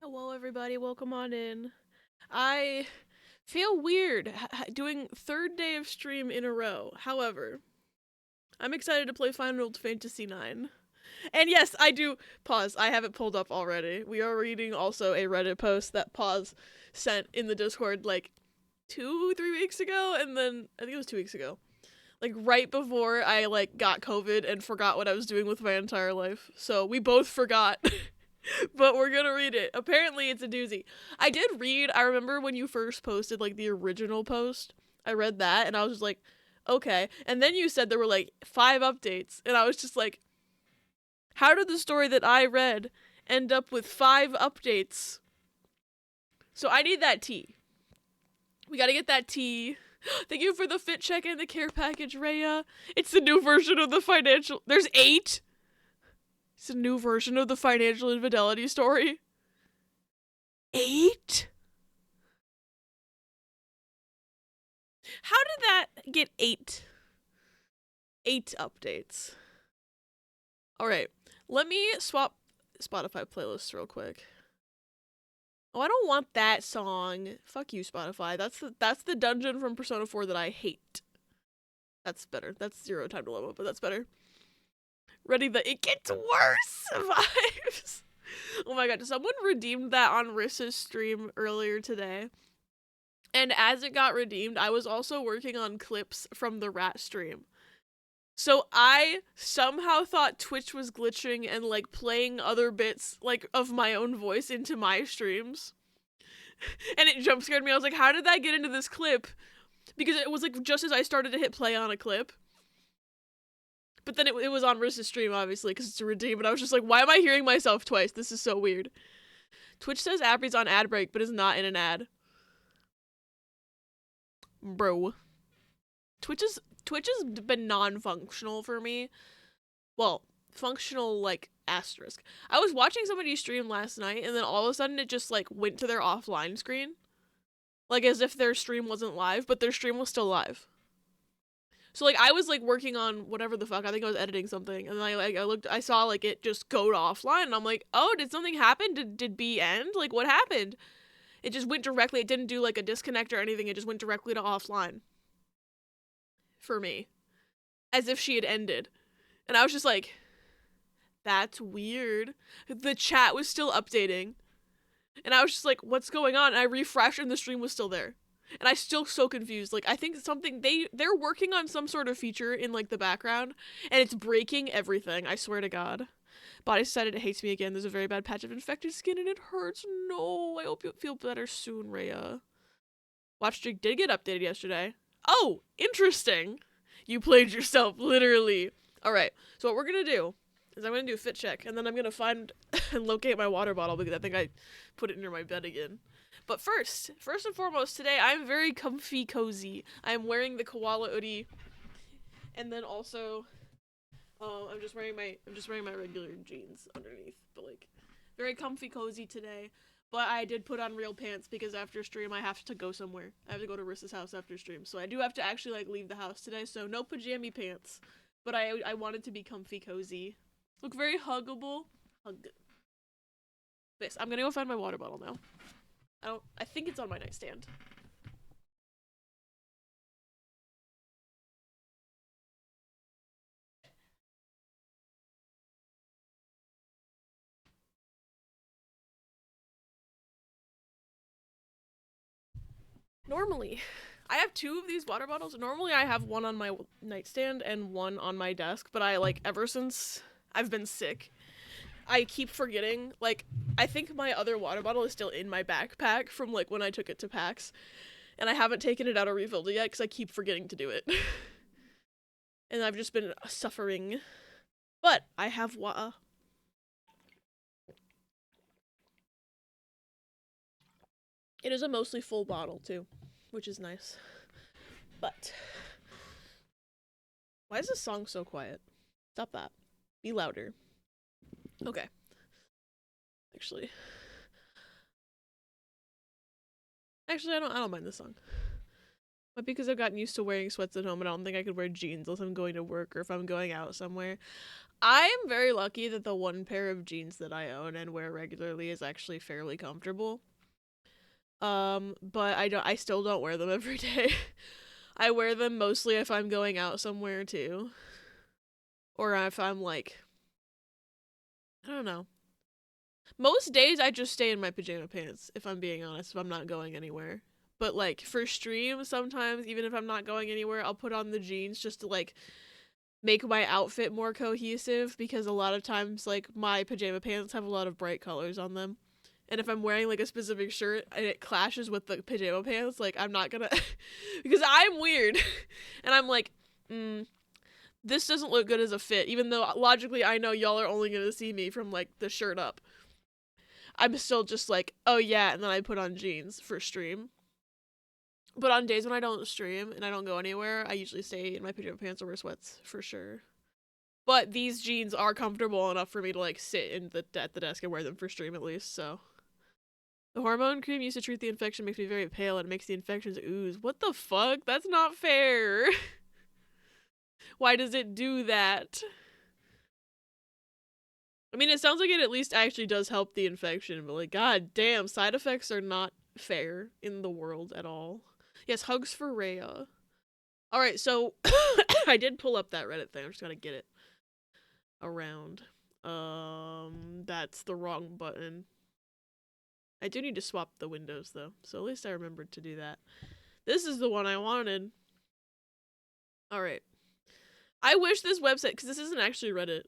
Hello, everybody. Welcome on in. I feel weird doing third day of stream in a row. However, I'm excited to play Final Fantasy IX. And yes, I do. Pause. I have it pulled up already. We are reading also a Reddit post that Pause sent in the Discord like 2-3 weeks ago, and then I think it was 2 weeks ago. Like right before I got COVID and forgot what I was doing with my entire life. So we both forgot. But we're gonna read it. Apparently, it's a doozy. I remember when you first posted, the original post. I read that, and I was just like, okay. And then you said there were, 5 updates. And I was just like, how did the story that I read end up with 5 updates? So I need that tea. We gotta get that tea. Thank you for the fit check and the care package, Rhea. It's the new version of the financial... There's 8? It's a new version of the financial infidelity story. 8? How did that get 8? 8 updates. Alright, let me swap Spotify playlists real quick. Oh, I don't want that song. Fuck you, Spotify. That's the dungeon from Persona 4 that I hate. That's better. That's Zero Time Dilemma, but that's better. Ready the it gets worse vibes. Oh my god, someone redeemed that on Rissa's stream earlier today. And as it got redeemed, I was also working on clips from the rat stream. So I somehow thought Twitch was glitching and playing other bits of my own voice into my streams. And it jump scared me. I was like, how did that get into this clip? Because it was just as I started to hit play on a clip. But then it was on Rissa's stream, obviously, because it's a redeem. And I was just like, why am I hearing myself twice? This is so weird. Twitch says Appy's on ad break, but is not in an ad. Bro. Twitch has been non-functional for me. Well, functional, asterisk. I was watching somebody stream last night, and then all of a sudden it just, went to their offline screen. As if their stream wasn't live, but their stream was still live. So, I was, working on whatever the fuck. I think I was editing something. And then I saw, it just go to offline. And I'm like, oh, did something happen? Did B end? What happened? It just went directly. It didn't do, a disconnect or anything. It just went directly to offline. For me. As if she had ended. And I was just like, that's weird. The chat was still updating. And I was just like, what's going on? And I refreshed and the stream was still there. And I still so confused. I think they're working on some sort of feature in the background, and it's breaking everything. I swear to God. Body decided it hates me again. There's a very bad patch of infected skin and it hurts. No, I hope you feel better soon, Rhea. Watch Streak did get updated yesterday. Oh, interesting. You played yourself, literally. Alright, so what we're gonna do is I'm gonna do a fit check, and then I'm gonna find and locate my water bottle because I think I put it near my bed again. But first and foremost, today I'm very comfy cozy. I'm wearing the koala hoodie, and then also, I'm just wearing my regular jeans underneath, but very comfy cozy today. But I did put on real pants because after stream I have to go somewhere. I have to go to Rissa's house after stream, so I do have to actually leave the house today. So no pajama pants, but I wanted to be comfy cozy. Look very huggable. Hug. This. I'm gonna go find my water bottle now. I think it's on my nightstand. Normally, I have 2 of these water bottles. Normally I have one on my nightstand and one on my desk, but ever since I've been sick, I keep forgetting. I think my other water bottle is still in my backpack from when I took it to PAX, and I haven't taken it out or refilled it yet because I keep forgetting to do it. And I've just been suffering. But I have It is a mostly full bottle too, which is nice. But why is this song so quiet? Stop that. Be louder. Okay. Actually, I don't mind this song. But because I've gotten used to wearing sweats at home, and I don't think I could wear jeans unless I'm going to work or if I'm going out somewhere. I am very lucky that the one pair of jeans that I own and wear regularly is actually fairly comfortable. But I still don't wear them every day. I wear them mostly if I'm going out somewhere too. Or if I'm like, I don't know. Most days I just stay in my pajama pants, if I'm being honest, if I'm not going anywhere. But like for stream, sometimes even if I'm not going anywhere, I'll put on the jeans just to like make my outfit more cohesive, because a lot of times like my pajama pants have a lot of bright colors on them. And if I'm wearing like a specific shirt and it clashes with the pajama pants, like I'm not gonna because I'm weird. And I'm like, this doesn't look good as a fit, even though logically I know y'all are only gonna see me from like the shirt up. I'm still just like, oh yeah, and then I put on jeans for stream. But on days when I don't stream and I don't go anywhere, I usually stay in my pajama pants or wear sweats for sure. But these jeans are comfortable enough for me to like sit at the desk and wear them for stream at least, so. The hormone cream used to treat the infection makes me very pale and makes the infections ooze. What the fuck? That's not fair. Why does it do that? I mean, it sounds like it at least actually does help the infection, but like, god damn, side effects are not fair in the world at all. Yes, hugs for Rhea. Alright, so I did pull up that Reddit thing. I'm just gotta get it around. That's the wrong button. I do need to swap the windows though, so at least I remembered to do that. This is the one I wanted. Alright. I wish this website, because this isn't actually Reddit.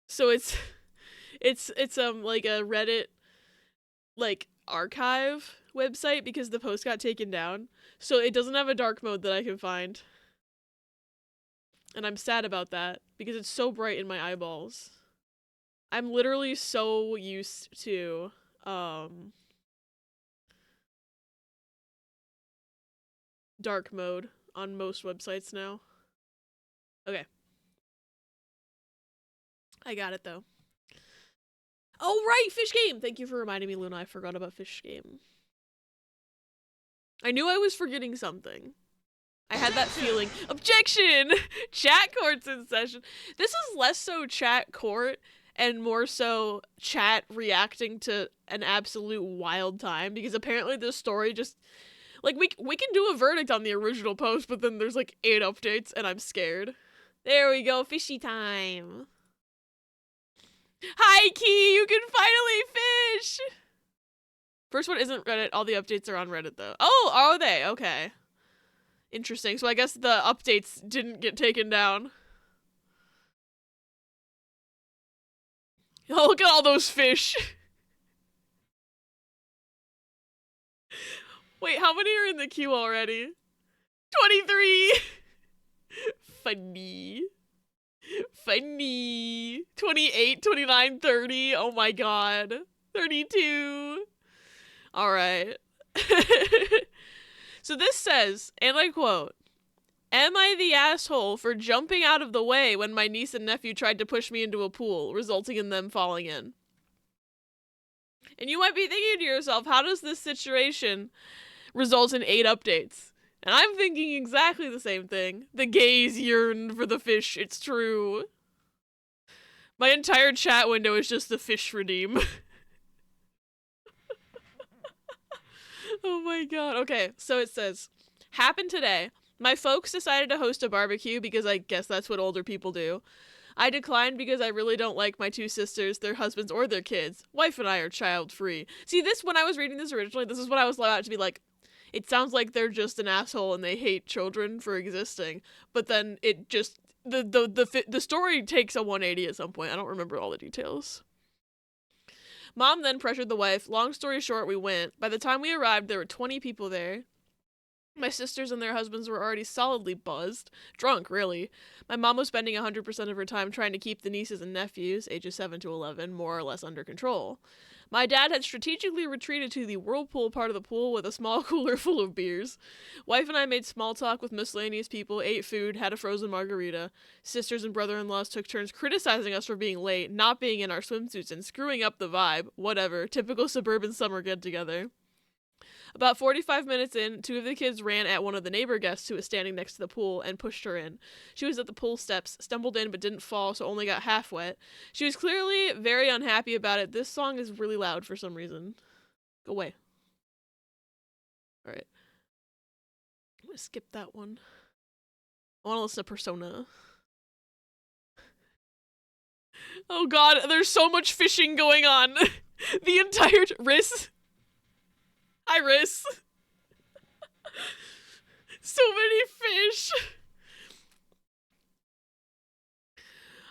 So it's like a Reddit like archive website because the post got taken down. So it doesn't have a dark mode that I can find. And I'm sad about that because it's so bright in my eyeballs. I'm literally so used to dark mode on most websites now. Okay. I got it though. Oh right, Fish Game! Thank you for reminding me, Luna. I forgot about Fish Game. I knew I was forgetting something. I had that feeling. Objection! Chat court's in session. This is less so chat court and more so chat reacting to an absolute wild time, because apparently this story just like we can do a verdict on the original post, but then there's like 8 updates and I'm scared. There we go, fishy time. Hi Key, you can finally fish! First one isn't Reddit, all the updates are on Reddit though. Oh, are they? Okay. Interesting, so I guess the updates didn't get taken down. Oh, look at all those fish! Wait, how many are in the queue already? 23! Funny. Funny. 28, 29, 30. Oh my god. 32. Alright. So this says, and I quote, "Am I the asshole for jumping out of the way when my niece and nephew tried to push me into a pool, resulting in them falling in?" And you might be thinking to yourself, how does this situation result in 8 updates? And I'm thinking exactly the same thing. The gays yearn for the fish, it's true. My entire chat window is just the fish redeem. Oh my god. Okay, so it says, "Happened today. My folks decided to host a barbecue because I guess that's what older people do. I declined because I really don't like my 2 sisters, their husbands, or their kids. Wife and I are child-free." See, this, when I was reading this originally, this is what I was allowed to be like, it sounds like they're just an asshole and they hate children for existing. But then it just, the story takes a 180 at some point. I don't remember all the details. Mom then pressured the wife. Long story short, we went. By the time we arrived, there were 20 people there. My sisters and their husbands were already solidly buzzed. Drunk, really. My mom was spending 100% of her time trying to keep the nieces and nephews, ages 7 to 11, more or less under control. My dad had strategically retreated to the whirlpool part of the pool with a small cooler full of beers. Wife and I made small talk with miscellaneous people, ate food, had a frozen margarita. Sisters and brother-in-laws took turns criticizing us for being late, not being in our swimsuits, and screwing up the vibe. Whatever. Typical suburban summer get-together. About 45 minutes in, 2 of the kids ran at one of the neighbor guests who was standing next to the pool and pushed her in. She was at the pool steps, stumbled in but didn't fall, so only got half wet. She was clearly very unhappy about it. This song is really loud for some reason. Go away. Alright. I'm gonna skip that one. I want to listen to Persona. Oh god, there's so much fishing going on. The entire Riss. Hi, Riss. So many fish.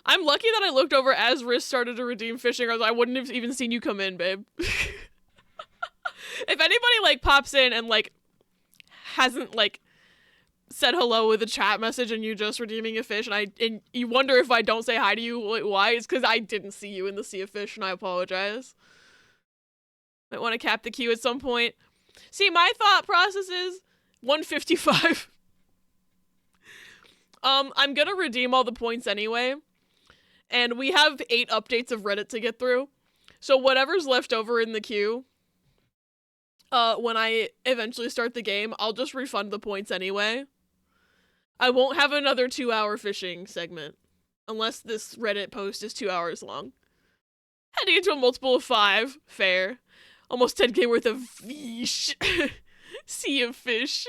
I'm lucky that I looked over as Riss started to redeem fishing, or else I wouldn't have even seen you come in, babe. If anybody, like, pops in and, like, hasn't, like, said hello with a chat message and you just redeeming a fish, and you wonder if I don't say hi to you, why? It's because I didn't see you in the sea of fish, and I apologize. Might want to cap the queue at some point. See, my thought process is 155. I'm gonna redeem all the points anyway, and we have 8 updates of Reddit to get through, so whatever's left over in the queue, when I eventually start the game, I'll just refund the points anyway. I won't have another 2-hour fishing segment, unless this Reddit post is 2 hours long. Heading into a multiple of 5, fair. Almost 10k worth of fish. Sea of fish.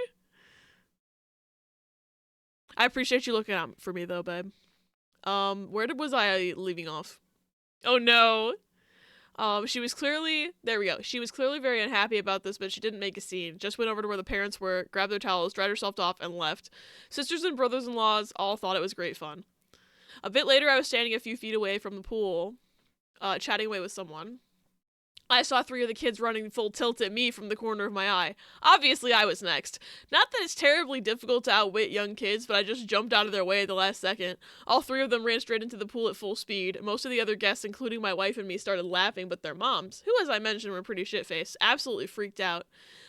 I appreciate you looking out for me though, babe. Where was I leaving off? Oh no. She was clearly, there we go. She was clearly very unhappy about this, but she didn't make a scene. Just went over to where the parents were, grabbed their towels, dried herself off, and left. Sisters and brothers-in-laws all thought it was great fun. A bit later, I was standing a few feet away from the pool, chatting away with someone. I saw 3 of the kids running full tilt at me from the corner of my eye. Obviously, I was next. Not that it's terribly difficult to outwit young kids, but I just jumped out of their way at the last second. All 3 of them ran straight into the pool at full speed. Most of the other guests, including my wife and me, started laughing, but their moms, who, as I mentioned, were pretty shit-faced, absolutely freaked out.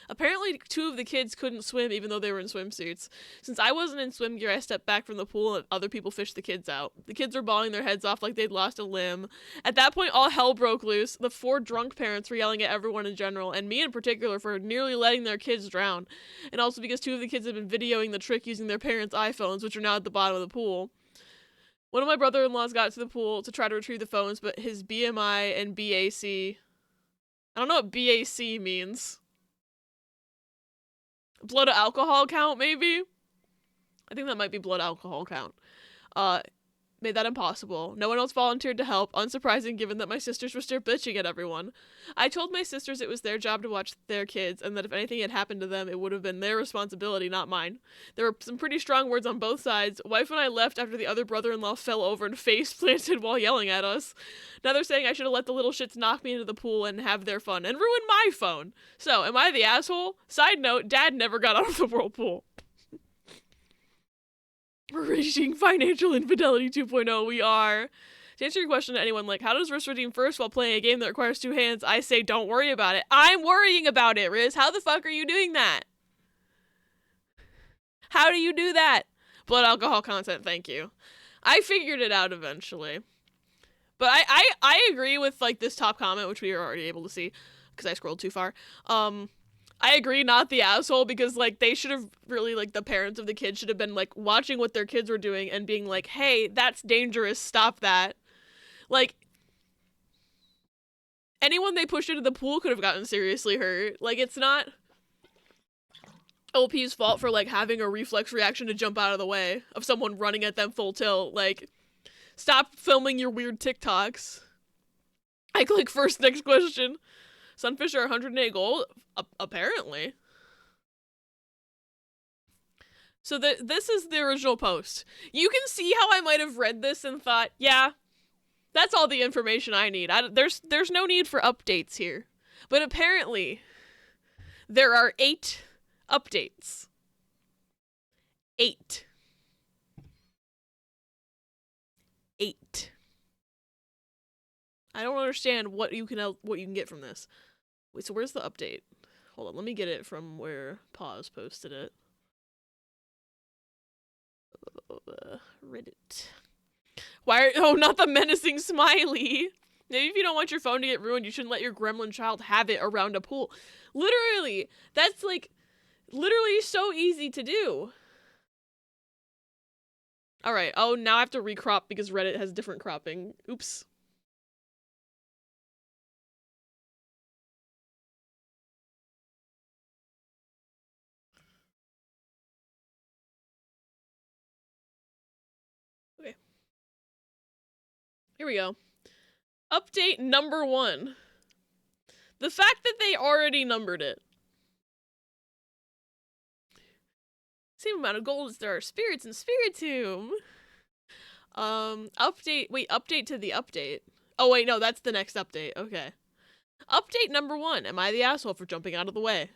Apparently, 2 of the kids couldn't swim even though they were in swimsuits. Since I wasn't in swim gear, I stepped back from the pool and other people fished the kids out. The kids were bawling their heads off like they'd lost a limb. At that point, all hell broke loose. The 4 drunk parents were yelling at everyone in general, and me in particular, for nearly letting their kids drown. And also because 2 of the kids had been videoing the trick using their parents' iPhones, which are now at the bottom of the pool. One of my brother-in-laws got to the pool to try to retrieve the phones, but his BMI and BAC... I don't know what BAC means. Blood alcohol count, maybe? I think that might be blood alcohol count. Made that impossible. No one else volunteered to help, unsurprising given that my sisters were still bitching at everyone. I told my sisters it was their job to watch their kids, and that if anything had happened to them, it would have been their responsibility, not mine. There were some pretty strong words on both sides. Wife and I left after the other brother-in-law fell over and face planted while yelling at us. Now they're saying I should have let the little shits knock me into the pool and have their fun, and ruin my phone. So, am I the asshole? Side note, Dad never got out of the whirlpool. We're reaching financial infidelity 2.0. We are. To answer your question to anyone, like, how does Riz redeem first while playing a game that requires 2 hands? I say, don't worry about it. I'm worrying about it, Riz. How the fuck are you doing that? How do you do that? Blood alcohol content, thank you. I figured it out eventually. But I agree with, like, this top comment, which we were already able to see, because I scrolled too far. I agree, not the asshole, because, like, they should have really, like, the parents of the kids should have been, like, watching what their kids were doing and being like, hey, that's dangerous, stop that. Like, anyone they pushed into the pool could have gotten seriously hurt. Like, it's not OP's fault for, like, having a reflex reaction to jump out of the way of someone running at them full tilt. Like, stop filming your weird TikToks. I click first, next question. Sunfish are 108 gold? Apparently. So this is the original post. You can see how I might have read this and thought, yeah, that's all the information I need. There's no need for updates here. But apparently, there are 8 updates. 8. 8. I don't understand what you can get from this. Wait, so where's the update? Hold on, let me get it from where Pause posted it. Reddit. Oh, not the menacing smiley. Maybe if you don't want your phone to get ruined, you shouldn't let your gremlin child have it around a pool. Literally. That's like, literally so easy to do. Alright, oh, now I have to recrop because Reddit has different cropping. Oops. Okay. Here we go. Update number 1. The fact that they already numbered it. Same amount of gold as there are spirits in Spiritomb. Update to the update. Oh wait, no, that's the next update. Okay. Update number 1. Am I the asshole for jumping out of the way?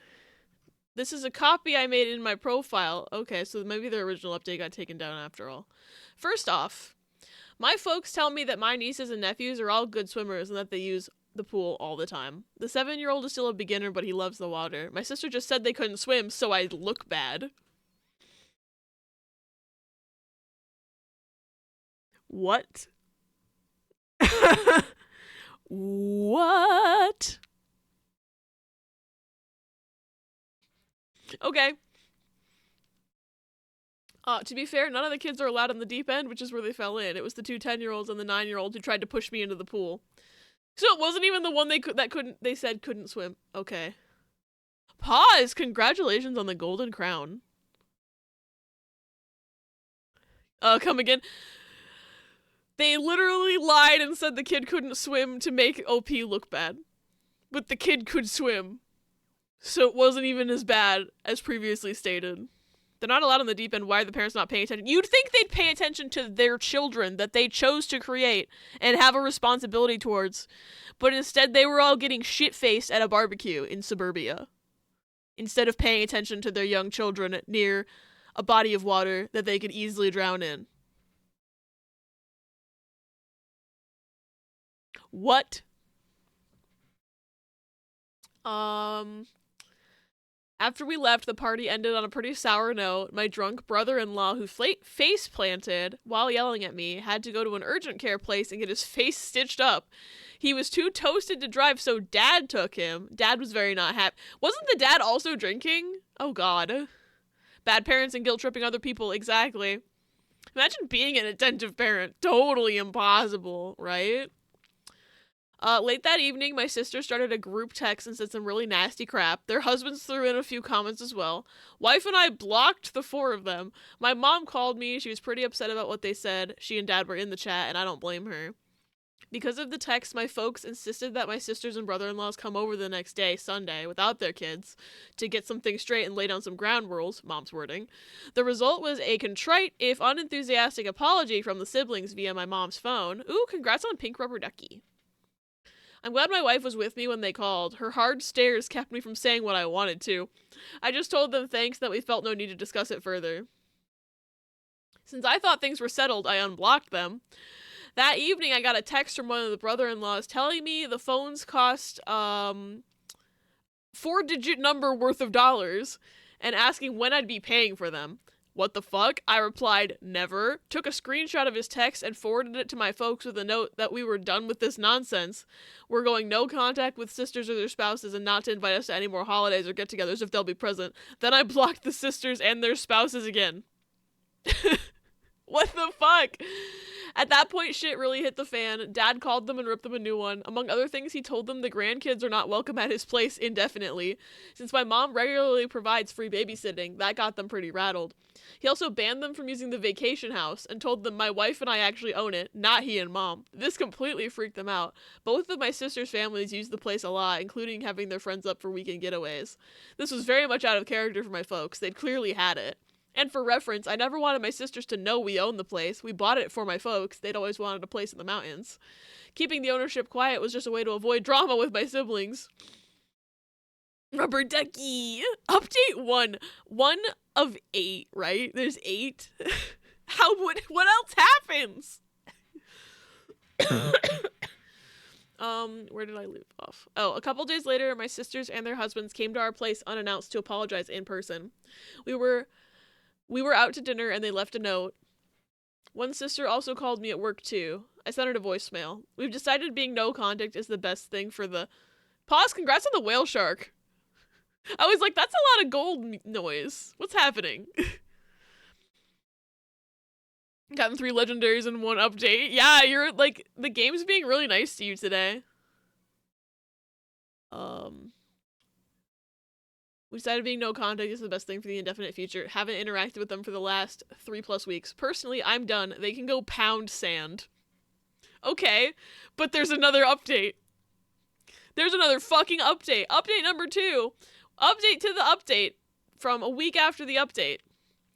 This is a copy I made in my profile. Okay, so maybe the original update got taken down after all. First off, my folks tell me that my nieces and nephews are all good swimmers and that they use the pool all the time. The 7-year-old is still a beginner, but he loves the water. My sister just said they couldn't swim, so I look bad. What? What? Okay. To be fair, none of the kids are allowed in the deep end, which is where they fell in. It was the 2 10-year-olds and the 9-year-old who tried to push me into the pool. So it wasn't even the one they said couldn't swim. Okay. Pause! Congratulations on the golden crown. Come again. They literally lied and said the kid couldn't swim to make OP look bad. But the kid could swim. So it wasn't even as bad as previously stated. They're not allowed in the deep end. Why are the parents not paying attention? You'd think they'd pay attention to their children that they chose to create and have a responsibility towards. But instead, they were all getting shit-faced at a barbecue in suburbia. Instead of paying attention to their young children near a body of water that they could easily drown in. What? After we left, the party ended on a pretty sour note. My drunk brother-in-law, who face planted while yelling at me, had to go to an urgent care place and get his face stitched up. He was too toasted to drive, so Dad took him. Dad was very not happy. Wasn't the dad also drinking? Oh God. Bad parents and guilt-tripping other people, exactly. Imagine being an attentive parent. Totally impossible, right? Late that evening, my sister started a group text and said some really nasty crap. Their husbands threw in a few comments as well. Wife and I blocked the 4 of them. My mom called me. She was pretty upset about what they said. She and Dad were in the chat, and I don't blame her. Because of the text, my folks insisted that my sisters and brother-in-laws come over the next day, Sunday, without their kids, to get some things straight and lay down some ground rules, Mom's wording. The result was a contrite, if unenthusiastic apology from the siblings via my mom's phone. Ooh, congrats on Pink Rubber Ducky. I'm glad my wife was with me when they called. Her hard stares kept me from saying what I wanted to. I just told them thanks that we felt no need to discuss it further. Since I thought things were settled, I unblocked them. That evening, I got a text from one of the brother-in-laws telling me the phones cost 4-digit number worth of dollars and asking when I'd be paying for them. What the fuck? I replied, never. Took a screenshot of his text and forwarded it to my folks with a note that we were done with this nonsense. We're going no contact with sisters or their spouses and not to invite us to any more holidays or get-togethers if they'll be present. Then I blocked the sisters and their spouses again. What the fuck? At that point, shit really hit the fan. Dad called them and ripped them a new one. Among other things, he told them the grandkids are not welcome at his place indefinitely. Since my mom regularly provides free babysitting, that got them pretty rattled. He also banned them from using the vacation house and told them my wife and I actually own it, not he and Mom. This completely freaked them out. Both of my sister's families use the place a lot, including having their friends up for weekend getaways. This was very much out of character for my folks. They'd clearly had it. And for reference, I never wanted my sisters to know we owned the place. We bought it for my folks. They'd always wanted a place in the mountains. Keeping the ownership quiet was just a way to avoid drama with my siblings. Rubber Ducky! Update 1. 1 of 8, right? There's 8. What else happens? Where did I leave off? Oh, a couple days later, my sisters and their husbands came to our place unannounced to apologize in person. We were out to dinner and they left a note. One sister also called me at work too. I sent her a voicemail. We've decided being no contact is the best thing for the... Pause, congrats on the whale shark. I was like, that's a lot of gold noise. What's happening? Gotten 3 legendaries in 1 update. Yeah, you're like, the game's being really nice to you today. We decided being no contact is the best thing for the indefinite future. Haven't interacted with them for the last 3+ weeks. Personally, I'm done. They can go pound sand. Okay, but there's another update. There's another fucking update. Update number 2. Update to the update from a week after the update.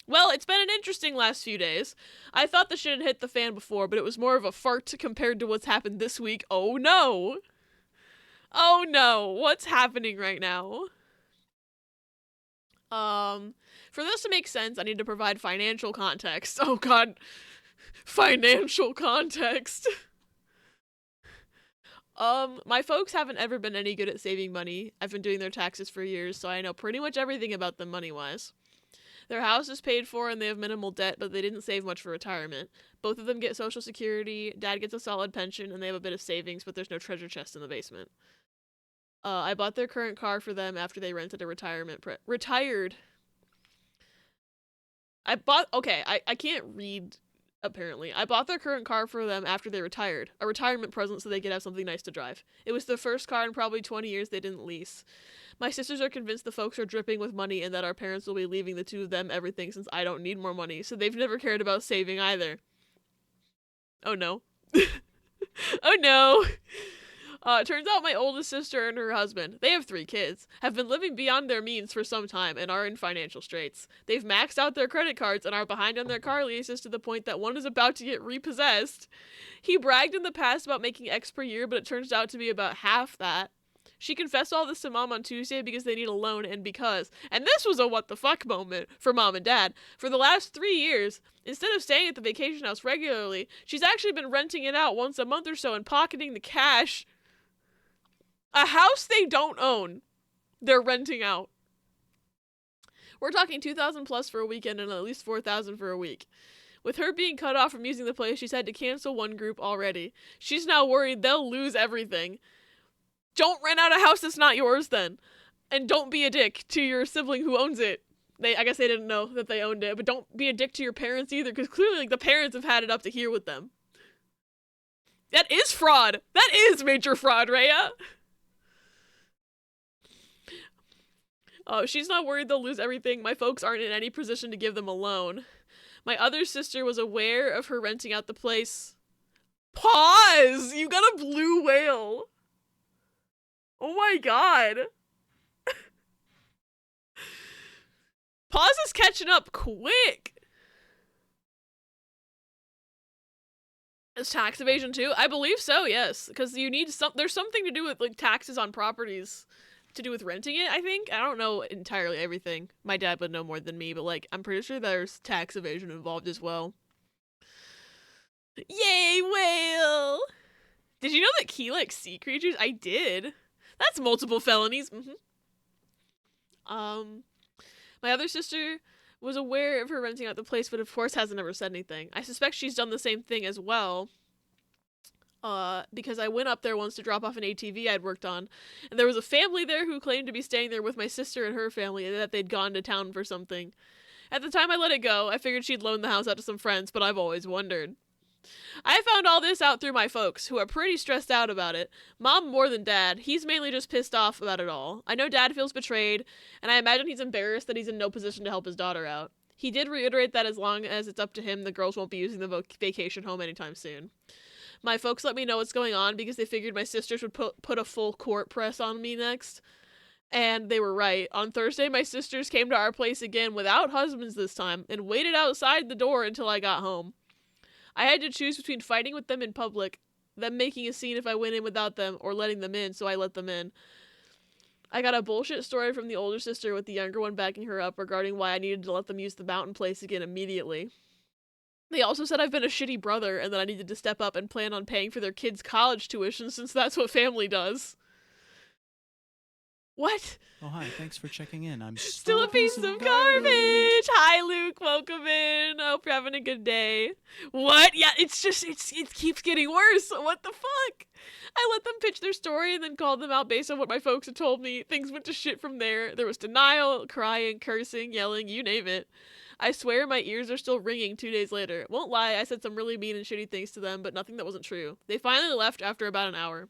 Well, it's been an interesting last few days. I thought the shit had hit the fan before, but it was more of a fart compared to what's happened this week. Oh no. Oh no. What's happening right now? For this to make sense, I need to provide financial context. Oh god. Financial context. My folks haven't ever been any good at saving money. I've been doing their taxes for years, so I know pretty much everything about them money-wise. Their house is paid for and they have minimal debt, but they didn't save much for retirement. Both of them get Social Security, Dad gets a solid pension, and they have a bit of savings, but there's no treasure chest in the basement. I bought their current car for them after they rented a retired. I can't read, apparently. I bought their current car for them after they retired. A retirement present so they could have something nice to drive. It was the first car in probably 20 years they didn't lease. My sisters are convinced the folks are dripping with money and that our parents will be leaving the 2 of them everything since I don't need more money, so they've never cared about saving either. Oh no. Oh no. Turns out my oldest sister and her husband, they have 3 kids, have been living beyond their means for some time and are in financial straits. They've maxed out their credit cards and are behind on their car leases to the point that one is about to get repossessed. He bragged in the past about making X per year, but it turns out to be about half that. She confessed all this to Mom on Tuesday because they need a loan and this was a what the fuck moment for Mom and Dad. For the last 3 years, instead of staying at the vacation house regularly, she's actually been renting it out once a month or so and pocketing the cash. A house they don't own, they're renting out. We're talking $2,000 plus for a weekend and at least $4,000 for a week. With her being cut off from using the place, she's had to cancel one group already. She's now worried they'll lose everything. Don't rent out a house that's not yours then. And don't be a dick to your sibling who owns it. I guess they didn't know that they owned it, but don't be a dick to your parents either, because clearly the parents have had it up to here with them. That is fraud. That is major fraud, Rhea. Oh, she's not worried they'll lose everything. My folks aren't in any position to give them a loan. My other sister was aware of her renting out the place. Pause! You got a blue whale. Oh my god. Pause is catching up quick. Is tax evasion too? I believe so, yes. Because you need there's something to do with like taxes on properties to do with renting it, I think. I don't know entirely everything. My dad would know more than me, but like I'm pretty sure there's tax evasion involved as well. Yay, whale! Did you know that key likes sea creatures? I did. That's multiple felonies. My other sister was aware of her renting out the place, but of course hasn't ever said anything. I suspect she's done the same thing as well. Because I went up there once to drop off an ATV I'd worked on, and there was a family there who claimed to be staying there with my sister and her family, and that they'd gone to town for something. At the time I let it go, I figured she'd loaned the house out to some friends, but I've always wondered. I found all this out through my folks, who are pretty stressed out about it. Mom more than Dad. He's mainly just pissed off about it all. I know Dad feels betrayed, and I imagine he's embarrassed that he's in no position to help his daughter out. He did reiterate that as long as it's up to him, the girls won't be using the vacation home anytime soon. My folks let me know what's going on because they figured my sisters would put a full court press on me next. And they were right. On Thursday, my sisters came to our place again without husbands this time and waited outside the door until I got home. I had to choose between fighting with them in public, them making a scene if I went in without them, or letting them in, so I let them in. I got a bullshit story from the older sister with the younger one backing her up regarding why I needed to let them use the mountain place again immediately. They also said I've been a shitty brother and that I needed to step up and plan on paying for their kids' college tuition since that's what family does. What? Oh, hi. Thanks for checking in. I'm Still a piece of garbage. Hi, Luke. Welcome in. I hope you're having a good day. What? Yeah, it keeps getting worse. What the fuck? I let them pitch their story and then called them out based on what my folks had told me. Things went to shit from there. There was denial, crying, cursing, yelling, you name it. I swear my ears are still ringing 2 days later. Won't lie, I said some really mean and shitty things to them, but nothing that wasn't true. They finally left after about an hour.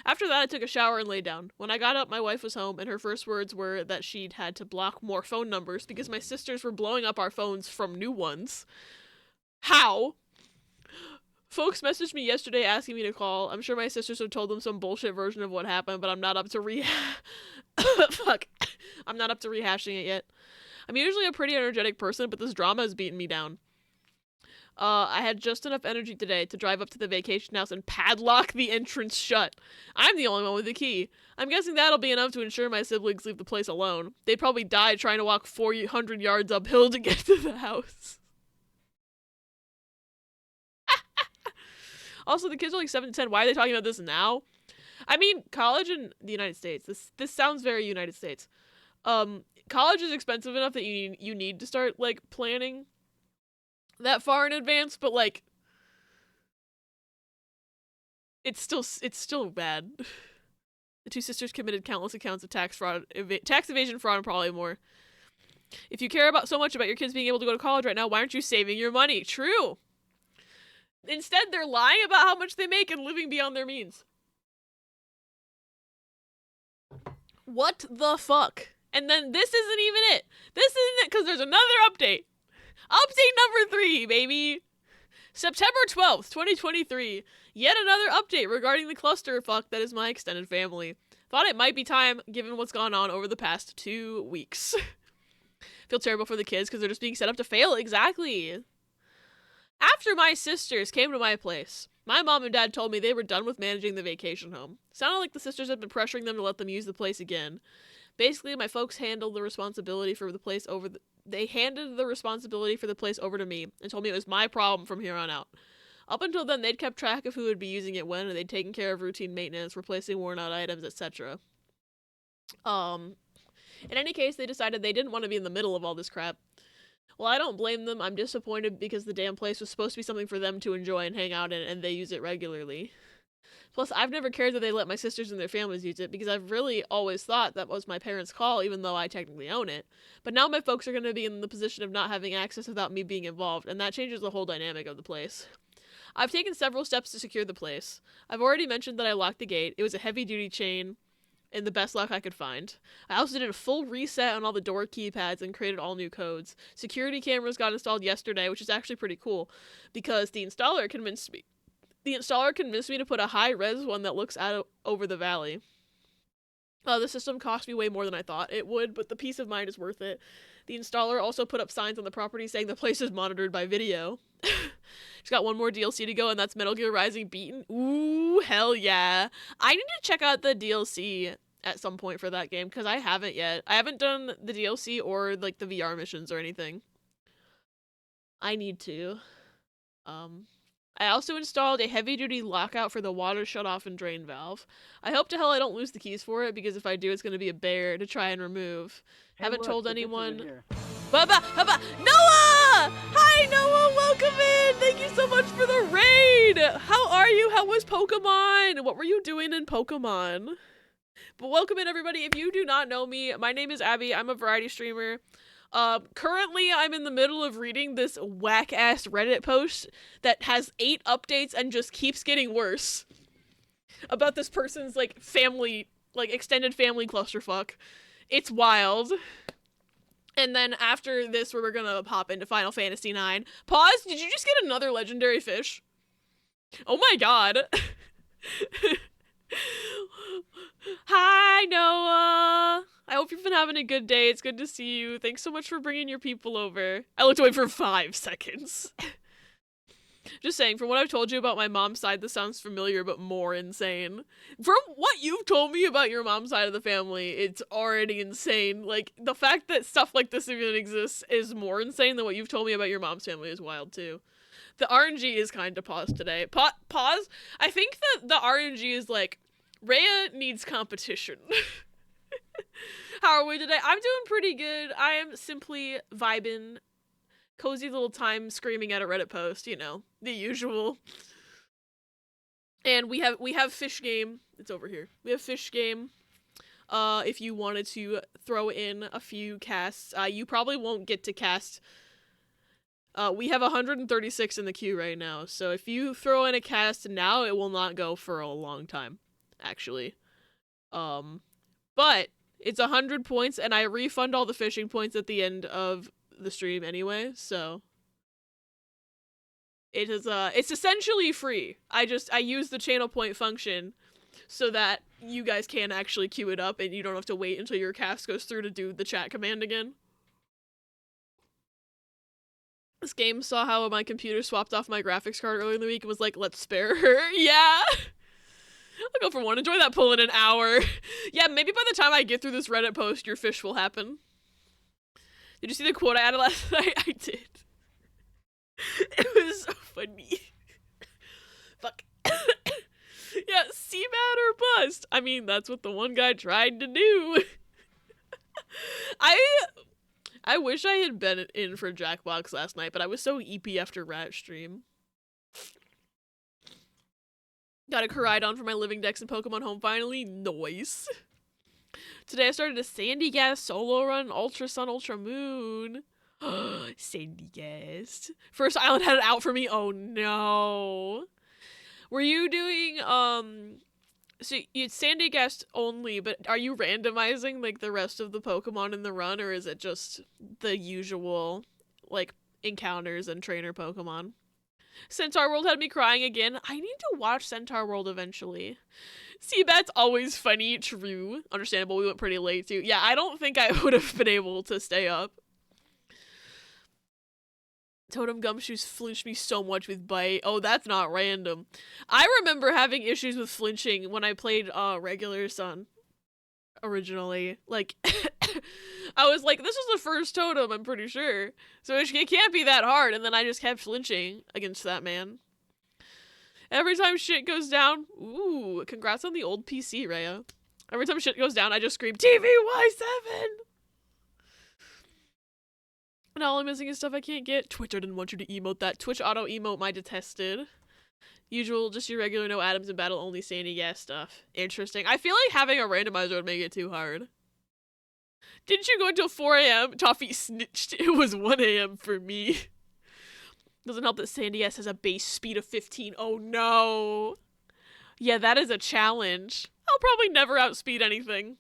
After that, I took a shower and laid down. When I got up, my wife was home, and her first words were that she'd had to block more phone numbers because my sisters were blowing up our phones from new ones. How? Folks messaged me yesterday asking me to call. I'm sure my sisters have told them some bullshit version of what happened, but I'm not up to Fuck. I'm not up to rehashing it yet. I'm usually a pretty energetic person, but this drama has beaten me down. I had just enough energy today to drive up to the vacation house and padlock the entrance shut. I'm the only one with the key. I'm guessing that'll be enough to ensure my siblings leave the place alone. They'd probably die trying to walk 400 yards uphill to get to the house. Also, the kids are like 7 to 10. Why are they talking about this now? I mean, college in the United States. This sounds very United States. College is expensive enough that you need to start like planning that far in advance, but like it's still bad. The two sisters committed countless accounts of tax evasion, fraud, and probably more. If you care so much about your kids being able to go to college right now, why aren't you saving your money? True. Instead, they're lying about how much they make and living beyond their means. What the fuck? And then this isn't even it. This isn't it because there's another update. Update number 3, baby. September 12th, 2023. Yet another update regarding the clusterfuck that is my extended family. Thought it might be time given what's gone on over the past 2 weeks. Feel terrible for the kids because they're just being set up to fail. Exactly. After my sisters came to my place, my mom and dad told me they were done with managing the vacation home. Sounded like the sisters had been pressuring them to let them use the place again. Basically, my folks handled the responsibility for the place They handed the responsibility for the place over to me and told me it was my problem from here on out. Up until then, they'd kept track of who would be using it when, and they'd taken care of routine maintenance, replacing worn-out items, etc. In any case, they decided they didn't want to be in the middle of all this crap. Well, I don't blame them. I'm disappointed because the damn place was supposed to be something for them to enjoy and hang out in, and they use it regularly. Plus, I've never cared that they let my sisters and their families use it because I've really always thought that was my parents' call, even though I technically own it. But now my folks are going to be in the position of not having access without me being involved, and that changes the whole dynamic of the place. I've taken several steps to secure the place. I've already mentioned that I locked the gate. It was a heavy-duty chain, and the best lock I could find. I also did a full reset on all the door keypads and created all new codes. Security cameras got installed yesterday, which is actually pretty cool, because the installer convinced me to put a high-res one that looks out over the valley. The system cost me way more than I thought it would, but the peace of mind is worth it. The installer also put up signs on the property saying the place is monitored by video. She's got one more DLC to go, and that's Metal Gear Rising Beaten. Ooh, hell yeah. I need to check out the DLC at some point for that game, because I haven't yet. I haven't done the DLC or, like, the VR missions or anything. I need to. I also installed a heavy-duty lockout for the water shutoff and drain valve. I hope to hell I don't lose the keys for it, because if I do, it's going to be a bear to try and remove. Hey, Haven't look, told the anyone. pictures are here. Noah! Hi, Noah! Welcome in! Thank you so much for the raid! How are you? How was Pokemon? What were you doing in Pokemon? But welcome in, everybody. If you do not know me, my name is Abby. I'm a variety streamer. Currently, I'm in the middle of reading this whack-ass Reddit post that has 8 updates and just keeps getting worse. About this person's, like, family, like, extended family clusterfuck. It's wild. And then after this, we're gonna hop into Final Fantasy IX. Pause, did you just get another legendary fish? Oh my god. Hi, Noah. I hope you've been having a good day. It's good to see you. Thanks so much for bringing your people over. I looked away for 5 seconds. Just saying, from what I've told you about my mom's side, this sounds familiar but more insane. From what you've told me about your mom's side of the family, it's already insane. Like, the fact that stuff like this even exists is more insane than what you've told me about your mom's family is wild, too. The RNG is kind of paused today. Pause? I think that the RNG is like, Rhea needs competition. How are we today? I'm doing pretty good. I am simply vibing. Cozy little time screaming at a Reddit post, you know, the usual. And we have fish game. It's over here. We have fish game. If you wanted to throw in a few casts, you probably won't get to cast. We have 136 in the queue right now, so if you throw in a cast now, it will not go for a long time, actually. But it's 100 points, and I refund all the fishing points at the end of the stream anyway, so it is it's essentially free. I use the channel point function so that you guys can actually queue it up and you don't have to wait until your cast goes through to do the chat command again. This game saw how my computer swapped off my graphics card earlier in the week and was like, let's spare her. Yeah. I'll go for one. Enjoy that pull in an hour. Yeah, maybe by the time I get through this Reddit post, your fish will happen. Did you see the quote I added last night? I did. It was so funny. Fuck. Yeah, CMAT or bust. I mean, that's what the one guy tried to do. I wish I had been in for Jackbox last night, but I was so EP after Rat stream. Got a Koraidon for my Living Dex and Pokemon Home finally. Nice. Today I started a Sandy Gas solo run, Ultra Sun, Ultra Moon. Sandy Gas. First island had it out for me. Oh no. Were you doing, so it's Sandy Gas only, but are you randomizing, like, the rest of the Pokemon in the run, or is it just the usual, like, encounters and trainer Pokemon? Centaur World had me crying again. I need to watch Centaur World eventually. See, that's always funny. True. Understandable. We went pretty late, too. Yeah, I don't think I would have been able to stay up. Totem Gumshoes flinched me so much with Bite. Oh, that's not random. I remember having issues with flinching when I played Regular Sun originally. Like, I was like, this is the first totem, I'm pretty sure. So it can't be that hard. And then I just kept flinching against that man. Every time shit goes down, ooh, congrats on the old PC, Rhea. Every time shit goes down, I just scream, TVY7! And all I'm missing is stuff I can't get. Twitter didn't want you to emote that. Twitch auto-emote my detested. Usual, just your regular no atoms and battle only Sandy Gas stuff. Interesting. I feel like having a randomizer would make it too hard. Didn't you go until 4 a.m.? Toffee snitched. It was 1 a.m. for me. Doesn't help that Sandy Gas has a base speed of 15. Oh no. Yeah, that is a challenge. I'll probably never outspeed anything.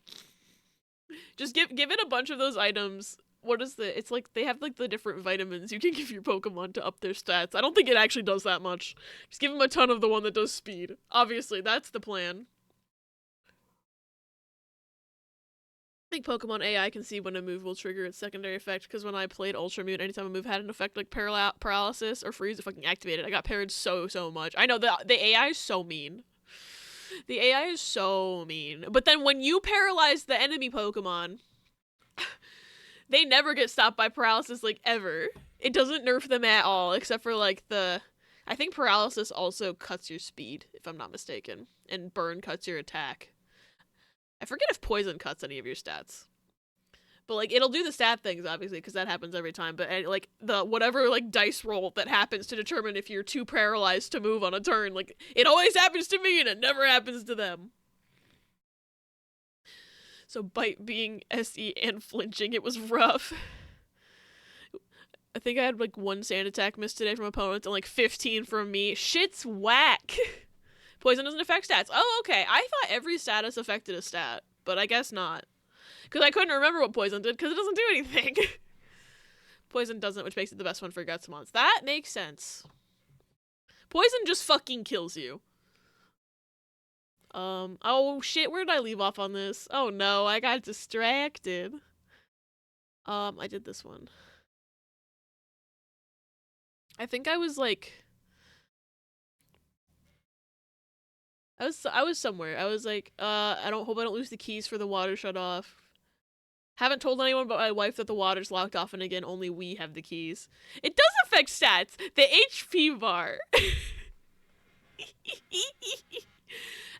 Just give it a bunch of those items. What is it's like they have like the different vitamins you can give your Pokemon to up their stats. I don't think it actually does that much. Just give them a ton of the one that does speed. Obviously, that's the plan. I think Pokemon AI can see when a move will trigger its secondary effect, because when I played Ultra Mute, anytime a move had an effect like paralysis or freeze, it fucking activated. I got parried so much. I know, the AI is so mean. The AI is so mean. But then when you paralyze the enemy Pokemon, they never get stopped by paralysis, like, ever. It doesn't nerf them at all, except for, like, I think paralysis also cuts your speed, if I'm not mistaken, and burn cuts your attack. I forget if poison cuts any of your stats. But, like, it'll do the stat things, obviously, because that happens every time, but, like, the whatever, like, dice roll that happens to determine if you're too paralyzed to move on a turn, like, it always happens to me, and it never happens to them. So Bite being SE and flinching, it was rough. I think I had like 1 sand attack missed today from opponents and like 15 from me. Shit's whack. Poison doesn't affect stats. Oh, okay. I thought every status affected a stat, but I guess not. Because I couldn't remember what poison did because it doesn't do anything. Poison doesn't, which makes it the best one for Gutsmons. That makes sense. Poison just fucking kills you. Oh shit, where did I leave off on this? Oh no, I got distracted. I did this one. I think I was like, I was somewhere. I was like, I hope I don't lose the keys for the water shut off. Haven't told anyone but my wife that the water's locked off, and again, only we have the keys. It does affect stats. The HP bar.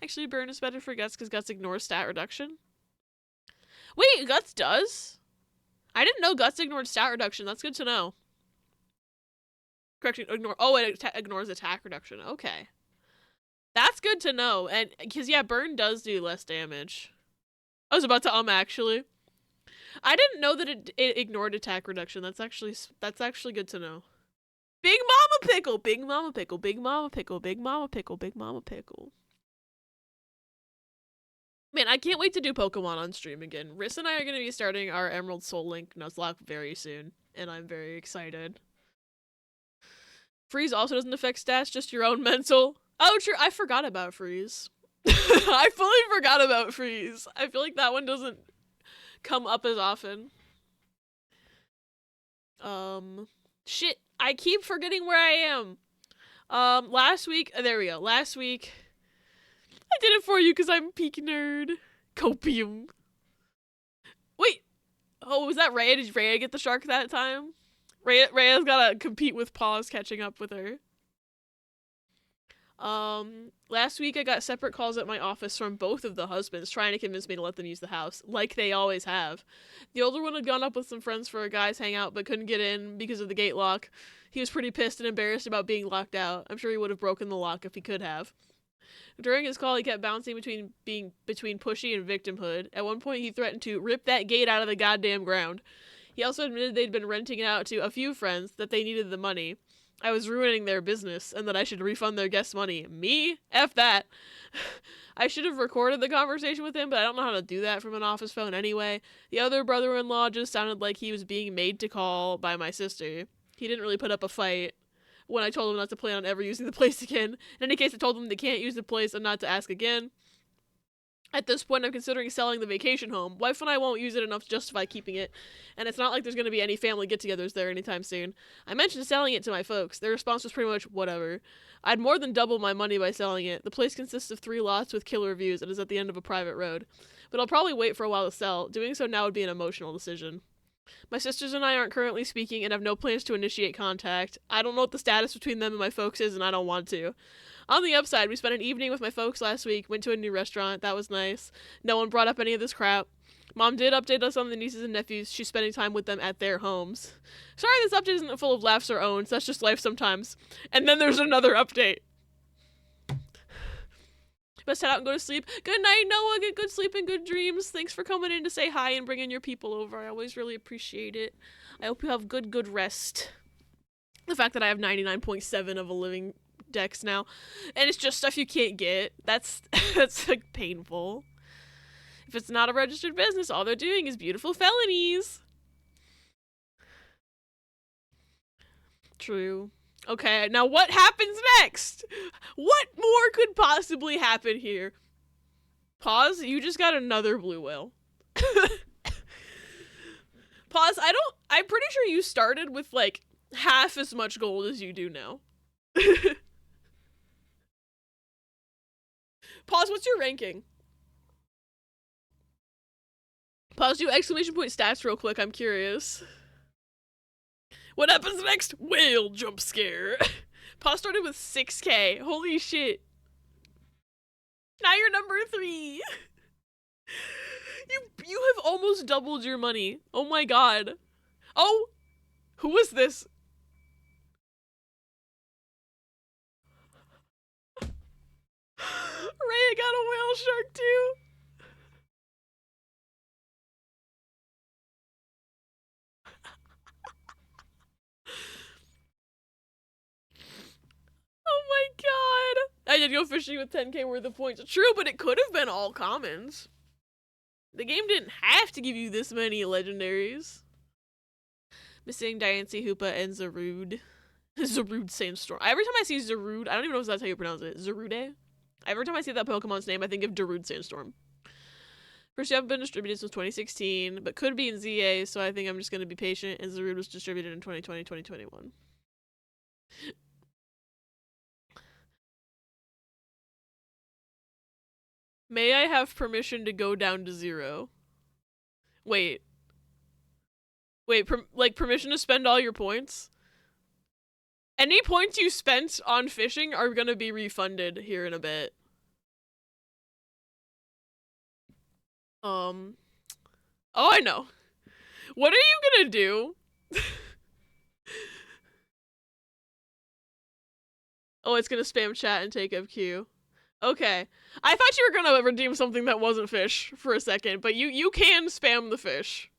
Actually, burn is better for Guts because Guts ignores stat reduction. Wait, Guts does? I didn't know Guts ignored stat reduction. That's good to know. Correction, ignore. Oh, it ignores attack reduction. Okay. That's good to know. And because, yeah, burn does do less damage. I was about to actually. I didn't know that it ignored attack reduction. That's actually good to know. Big Mama Pickle, Big Mama Pickle, Big Mama Pickle, Big Mama Pickle, Big Mama Pickle. Man, I can't wait to do Pokemon on stream again. Riss and I are going to be starting our Emerald Soul Link Nuzlocke very soon, and I'm very excited. Freeze also doesn't affect stats, just your own mental. Oh, true. I forgot about Freeze. I fully forgot about Freeze. I feel like that one doesn't come up as often. Shit. I keep forgetting where I am. Last week, there we go. Last week, I did it for you because I'm peak nerd. Copium. Wait. Oh, was that Rhea? Did Rhea get the shark that time? Rhea's gotta compete with Paws catching up with her. Last week I got separate calls at my office from both of the husbands trying to convince me to let them use the house, like they always have. The older one had gone up with some friends for a guys' hangout but couldn't get in because of the gate lock. He was pretty pissed and embarrassed about being locked out. I'm sure he would have broken the lock if he could have. During his call, he kept bouncing between pushy and victimhood. At one point, he threatened to rip that gate out of the goddamn ground. He also admitted they'd been renting it out to a few friends, that they needed the money. I was ruining their business, and that I should refund their guest money. Me? F that. I should have recorded the conversation with him, but I don't know how to do that from an office phone anyway. The other brother-in-law just sounded like he was being made to call by my sister. He didn't really put up a fight when I told him not to plan on ever using the place again. In any case, I told him they can't use the place and not to ask again. At this point, I'm considering selling the vacation home. Wife and I won't use it enough to justify keeping it, and it's not like there's going to be any family get-togethers there anytime soon. I mentioned selling it to my folks. Their response was pretty much, whatever. I'd more than double my money by selling it. The place consists of 3 lots with killer views and is at the end of a private road. But I'll probably wait for a while to sell. Doing so now would be an emotional decision. My sisters and I aren't currently speaking and have no plans to initiate contact. I don't know what the status between them and my folks is, and I don't want to. On the upside, we spent an evening with my folks last week, went to a new restaurant. That was nice. No one brought up any of this crap. Mom did update us on the nieces and nephews. She's spending time with them at their homes. Sorry this update isn't full of laughs or owns. That's just life sometimes. And then there's another update. Best head out and go to sleep. Good night, Noah. Get good sleep and good dreams. Thanks for coming in to say hi and bringing your people over. I always really appreciate it. I hope you have good rest. The fact that I have 99.7 of a living dex now, and it's just stuff you can't get. That's like painful. If it's not a registered business, all they're doing is beautiful felonies. True. Okay, now what happens next? What more could possibly happen here? Pause, you just got another blue whale. Pause, I'm pretty sure you started with like half as much gold as you do now. Pause, what's your ranking? Pause, do exclamation point stats real quick, I'm curious. What happens next? Whale jump scare. Pause started with 6k. Holy shit. Now you're number 3. You have almost doubled your money. Oh my god. Oh, who was this? Rhea got a whale shark too. Oh my god. I did go fishing with 10k worth of points. True, but it could have been all commons. The game didn't have to give you this many legendaries. Missing Diancie, Hoopa, and Zarude. Zarude Sandstorm. Every time I see Zarude, I don't even know if that's how you pronounce it. Zarude? Every time I see that Pokemon's name, I think of Darude Sandstorm. First, you haven't been distributed since 2016, but could be in ZA, so I think I'm just going to be patient, and Zarude was distributed in 2020, 2021. May I have permission to go down to 0? Wait, like permission to spend all your points? Any points you spent on fishing are gonna be refunded here in a bit. Oh, I know. What are you gonna do? Oh, it's gonna spam chat and take up Q. Okay. I thought you were gonna redeem something that wasn't fish for a second, but you can spam the fish.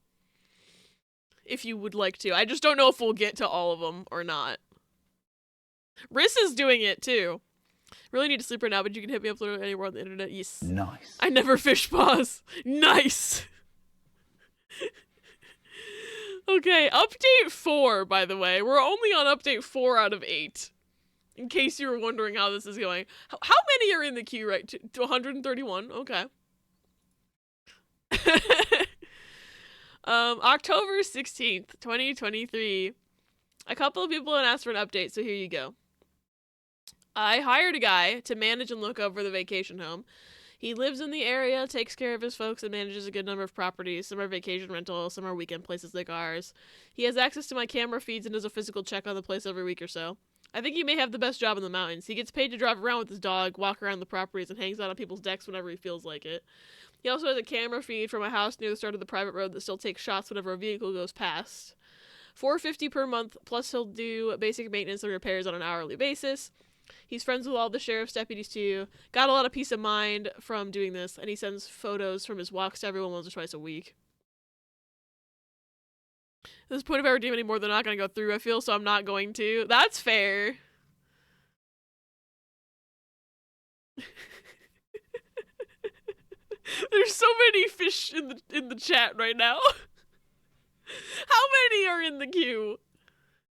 If you would like to. I just don't know if we'll get to all of them or not. Riss is doing it too. Really need to sleep right now, but you can hit me up literally anywhere on the internet. Yes. Nice. I never fish pause. Nice. Okay, update 4, by the way. We're only on update 4 out of 8. In case you were wondering how this is going. How many are in the queue right to 131? Okay. October 16th, 2023. A couple of people had asked for an update, so here you go. I hired a guy to manage and look over the vacation home. He lives in the area, takes care of his folks, and manages a good number of properties. Some are vacation rentals, some are weekend places like ours. He has access to my camera feeds and does a physical check on the place every week or so. I think he may have the best job in the mountains. He gets paid to drive around with his dog, walk around the properties, and hangs out on people's decks whenever he feels like it. He also has a camera feed from a house near the start of the private road that still takes shots whenever a vehicle goes past. $450 per month, plus he'll do basic maintenance and repairs on an hourly basis. He's friends with all the sheriff's deputies too. Got a lot of peace of mind from doing this, and he sends photos from his walks to everyone once or twice a week. At this point, if I redeem any more, they're not going to go through, I feel, so I'm not going to. That's fair. There's so many fish in the chat right now. How many are in the queue?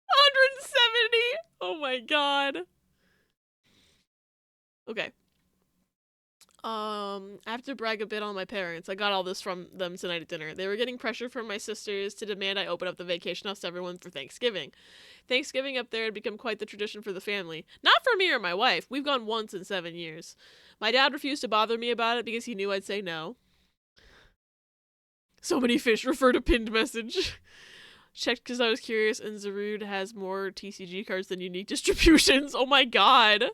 170? Oh my god. Okay. I have to brag a bit on my parents. I got all this from them tonight at dinner. They were getting pressure from my sisters to demand I open up the vacation house to everyone for Thanksgiving. Thanksgiving up there had become quite the tradition for the family. Not for me or my wife. We've gone once in 7 years. My dad refused to bother me about it because he knew I'd say no. So many fish. Refer to pinned message. Checked because I was curious, and Zarude has more TCG cards than unique distributions. Oh my god.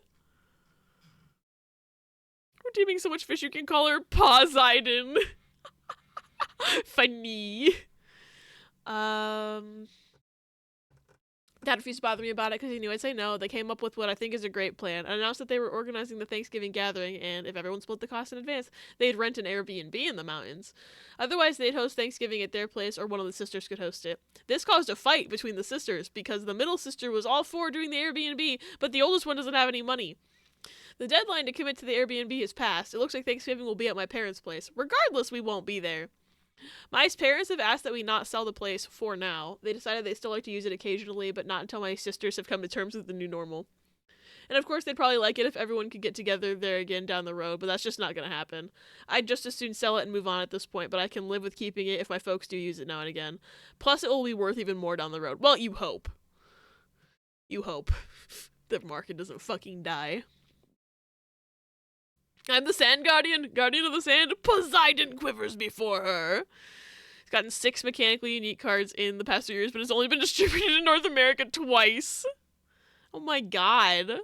Redeeming so much fish you can call her Poseidon. Funny. Dad refused to bother me about it because he knew I'd say no. They came up with what I think is a great plan. I announced that they were organizing the Thanksgiving gathering, and if everyone split the cost in advance, they'd rent an Airbnb in the mountains. Otherwise, they'd host Thanksgiving at their place, or one of the sisters could host it. This caused a fight between the sisters, because the middle sister was all for doing the Airbnb, but the oldest one doesn't have any money. The deadline to commit to the Airbnb has passed. It looks like Thanksgiving will be at my parents' place. Regardless, we won't be there. My parents have asked that we not sell the place for now. They decided they still like to use it occasionally, but not until my sisters have come to terms with the new normal. And of course, they'd probably like it if everyone could get together there again down the road, but that's just not going to happen. I'd just as soon sell it and move on at this point, but I can live with keeping it if my folks do use it now and again. Plus, it will be worth even more down the road. Well, you hope. You hope. The market doesn't fucking die. I'm the Sand Guardian, Guardian of the Sand. Poseidon quivers before her. He's gotten 6 mechanically unique cards in the past 2 years, but it's only been distributed in North America twice. Oh my god.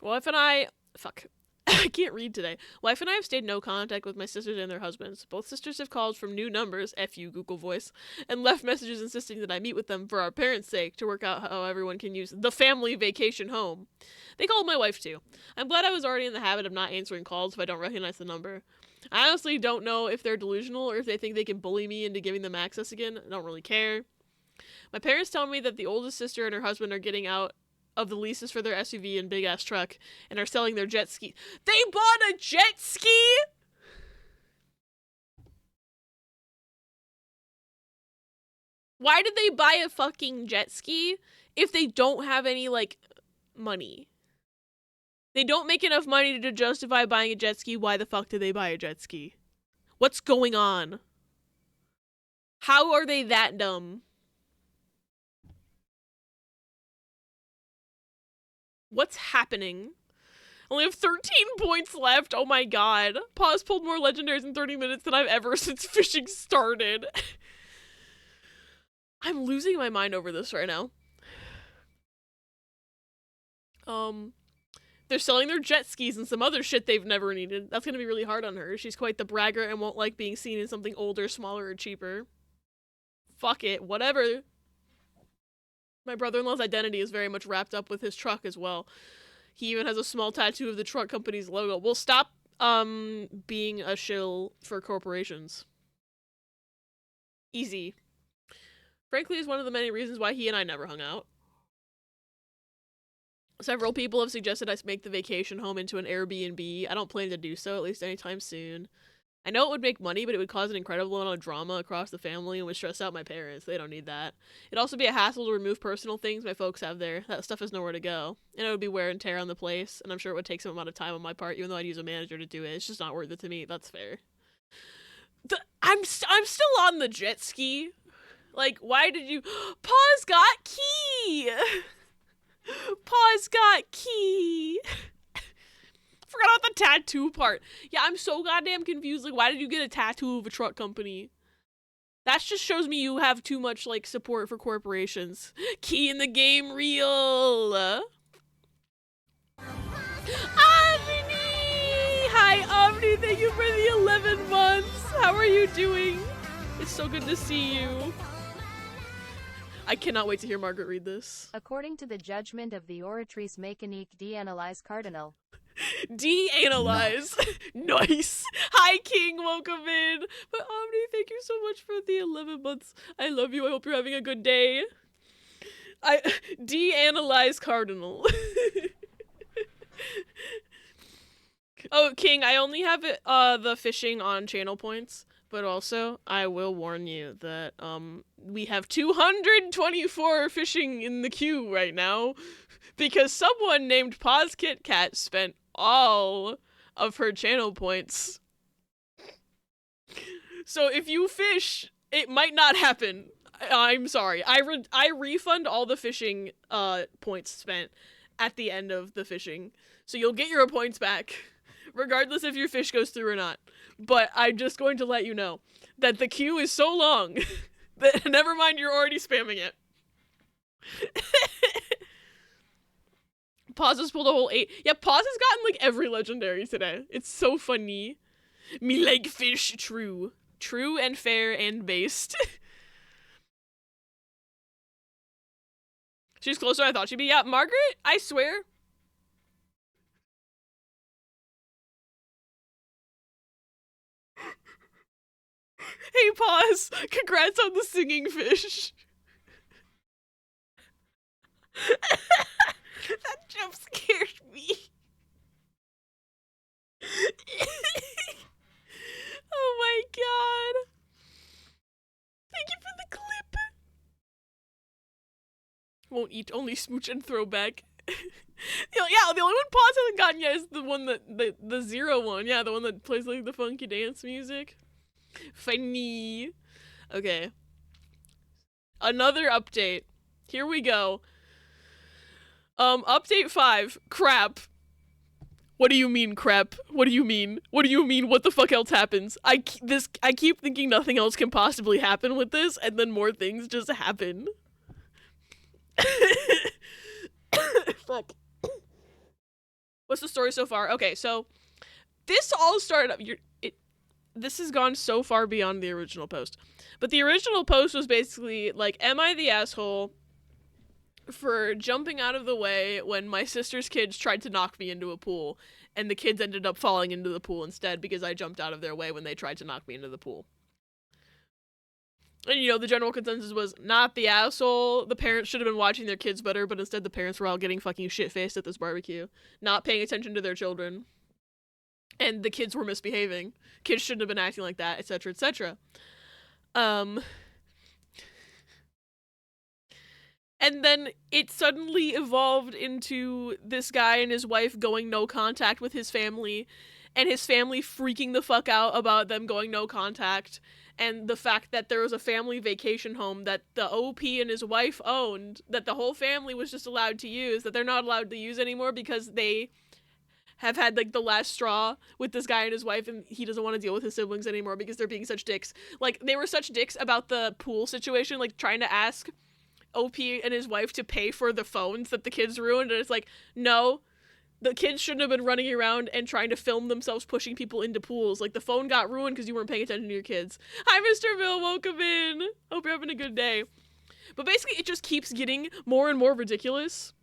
Wife and I... Fuck. I can't read today. Wife and I have stayed no contact with my sisters and their husbands. Both sisters have called from new numbers, F you, Google Voice, and left messages insisting that I meet with them for our parents' sake to work out how everyone can use the family vacation home. They called my wife too. I'm glad I was already in the habit of not answering calls if I don't recognize the number. I honestly don't know if they're delusional or if they think they can bully me into giving them access again. I don't really care. My parents tell me that the oldest sister and her husband are getting out of the leases for their SUV and big-ass truck and are selling their jet ski. They bought a jet ski?! Why did they buy a fucking jet ski if they don't have any, like, money? They don't make enough money to justify buying a jet ski. Why the fuck did they buy a jet ski? What's going on? How are they that dumb? What's happening? Only have 13 points left. Oh my god. Pause pulled more legendaries in 30 minutes than I've ever since fishing started. I'm losing my mind over this right now. They're selling their jet skis and some other shit they've never needed. That's gonna be really hard on her. She's quite the braggart and won't like being seen as something older, smaller, or cheaper. Fuck it, whatever. My brother-in-law's identity is very much wrapped up with his truck as well. He even has a small tattoo of the truck company's logo. We'll stop being a shill for corporations. Easy. Frankly, is one of the many reasons why he and I never hung out. Several people have suggested I make the vacation home into an Airbnb. I don't plan to do so, at least anytime soon. I know it would make money, but it would cause an incredible amount of drama across the family and would stress out my parents. They don't need that. It'd also be a hassle to remove personal things my folks have there. That stuff has nowhere to go. And it would be wear and tear on the place, and I'm sure it would take some amount of time on my part, even though I'd use a manager to do it. It's just not worth it to me. That's fair. I'm still on the jet ski. Like, why did you... Paws got key! Paws got key! Forgot about the tattoo part. Yeah, I'm so goddamn confused. Like, why did you get a tattoo of a truck company? That just shows me you have too much, like, support for corporations. Key in the game real. Omni! Hi, Omni. Thank you for the 11 months. How are you doing? It's so good to see you. I cannot wait to hear Margaret read this. According to the judgment of the Oratrice Mécanique d'Analyse Cardinal. De-analyze. Nice. Hi, King. Welcome in. But Omni, thank you so much for the 11 months. I love you. I hope you're having a good day. De-analyze Cardinal. Oh, King, I only have it, the fishing on channel points. But also, I will warn you that we have 224 fishing in the queue right now because someone named Paws Kit Kat spent all of her channel points. So if you fish, it might not happen. I'm sorry. I refund all the fishing points spent at the end of the fishing. So you'll get your points back, regardless if your fish goes through or not. But I'm just going to let you know that the queue is so long that never mind, you're already spamming it. Paz has pulled a whole 8. Yeah, Paz has gotten like every legendary today. It's so funny. Me like fish, true. True and fair and based. She's closer than I thought she'd be. Yeah, Margaret, I swear. Hey, Pause. Congrats on the singing fish. That jump scared me. Oh my god. Thank you for the clip. Won't eat, only smooch and throw back. Yeah, the only one Pause hasn't gotten yet is the one that, the 0 one. Yeah, the one that plays like the funky dance music. Funny. Okay. Another update. Here we go. Update 5. Crap. What do you mean, crap? What do you mean? What do you mean? What the fuck else happens? I keep thinking nothing else can possibly happen with this, and then more things just happen. Fuck. What's the story so far? Okay, so this all started up. This has gone so far beyond the original post. But the original post was basically like, am I the asshole for jumping out of the way when my sister's kids tried to knock me into a pool, and the kids ended up falling into the pool instead because I jumped out of their way when they tried to knock me into the pool. And, you know, the general consensus was not the asshole. The parents should have been watching their kids better, but instead the parents were all getting fucking shit-faced at this barbecue, not paying attention to their children. And the kids were misbehaving. Kids shouldn't have been acting like that, etc., etc. And then it suddenly evolved into this guy and his wife going no contact with his family, and his family freaking the fuck out about them going no contact, and the fact that there was a family vacation home that the OP and his wife owned, that the whole family was just allowed to use, that they're not allowed to use anymore because they have had like the last straw with this guy and his wife, and he doesn't want to deal with his siblings anymore because they're being such dicks. Like, they were such dicks about the pool situation, like trying to ask OP and his wife to pay for the phones that the kids ruined, and it's like, no, the kids shouldn't have been running around and trying to film themselves pushing people into pools. Like, the phone got ruined because you weren't paying attention to your kids. Hi, Mr. Bill. Welcome in. Hope you're having a good day. But basically, it just keeps getting more and more ridiculous.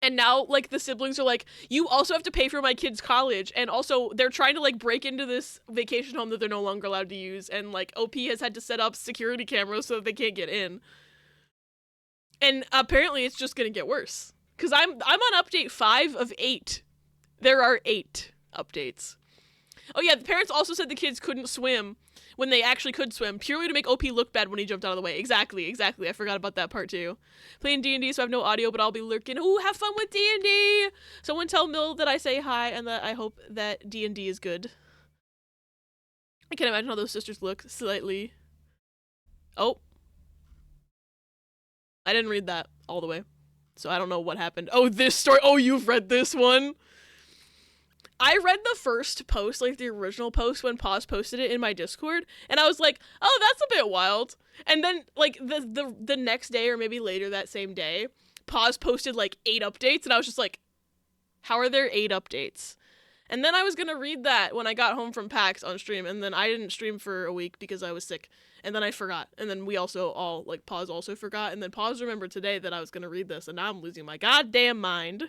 And now, like, the siblings are like, you also have to pay for my kid's college. And also, they're trying to, like, break into this vacation home that they're no longer allowed to use. And, like, OP has had to set up security cameras so that they can't get in. And apparently, it's just gonna get worse. Because I'm on update 5 of 8. There are 8 updates. Oh, yeah, the parents also said the kids couldn't swim when they actually could swim, purely to make OP look bad when he jumped out of the way. Exactly. I forgot about that part, too. Playing D&D, so I have no audio, but I'll be lurking. Ooh, have fun with D&D! Someone tell Mill that I say hi, and that I hope that D&D is good. I can't imagine how those sisters look, slightly. Oh. I didn't read that all the way, so I don't know what happened. Oh, this story! Oh, you've read this one? I read the first post, like the original post when Paz posted it in my Discord, and I was like, oh, that's a bit wild. And then, like, the next day, or maybe later that same day, Paz posted, like, 8 updates, and I was just like, how are there 8 updates? And then I was gonna read that when I got home from PAX on stream, and then I didn't stream for a week because I was sick, and then I forgot. And then we also all, like, Paz also forgot, and then Paz remembered today that I was gonna read this, and now I'm losing my goddamn mind.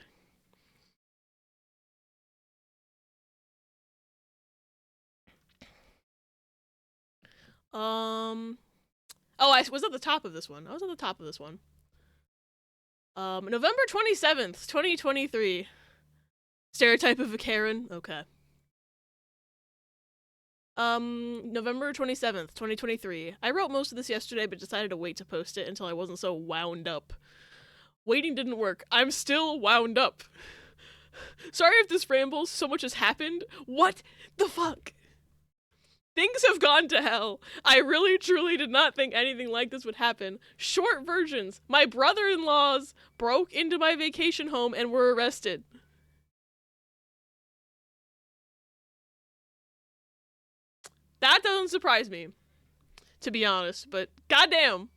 Oh, I was at the top of this one. November 27th, 2023. Stereotype of a Karen? Okay. November 27th, 2023. I wrote most of this yesterday, but decided to wait to post it until I wasn't so wound up. Waiting didn't work. I'm still wound up. Sorry if this rambles, so much has happened. What the fuck? Things have gone to hell. I really, truly did not think anything like this would happen. Short versions. My brother-in-laws broke into my vacation home and were arrested. That doesn't surprise me, to be honest, but goddamn.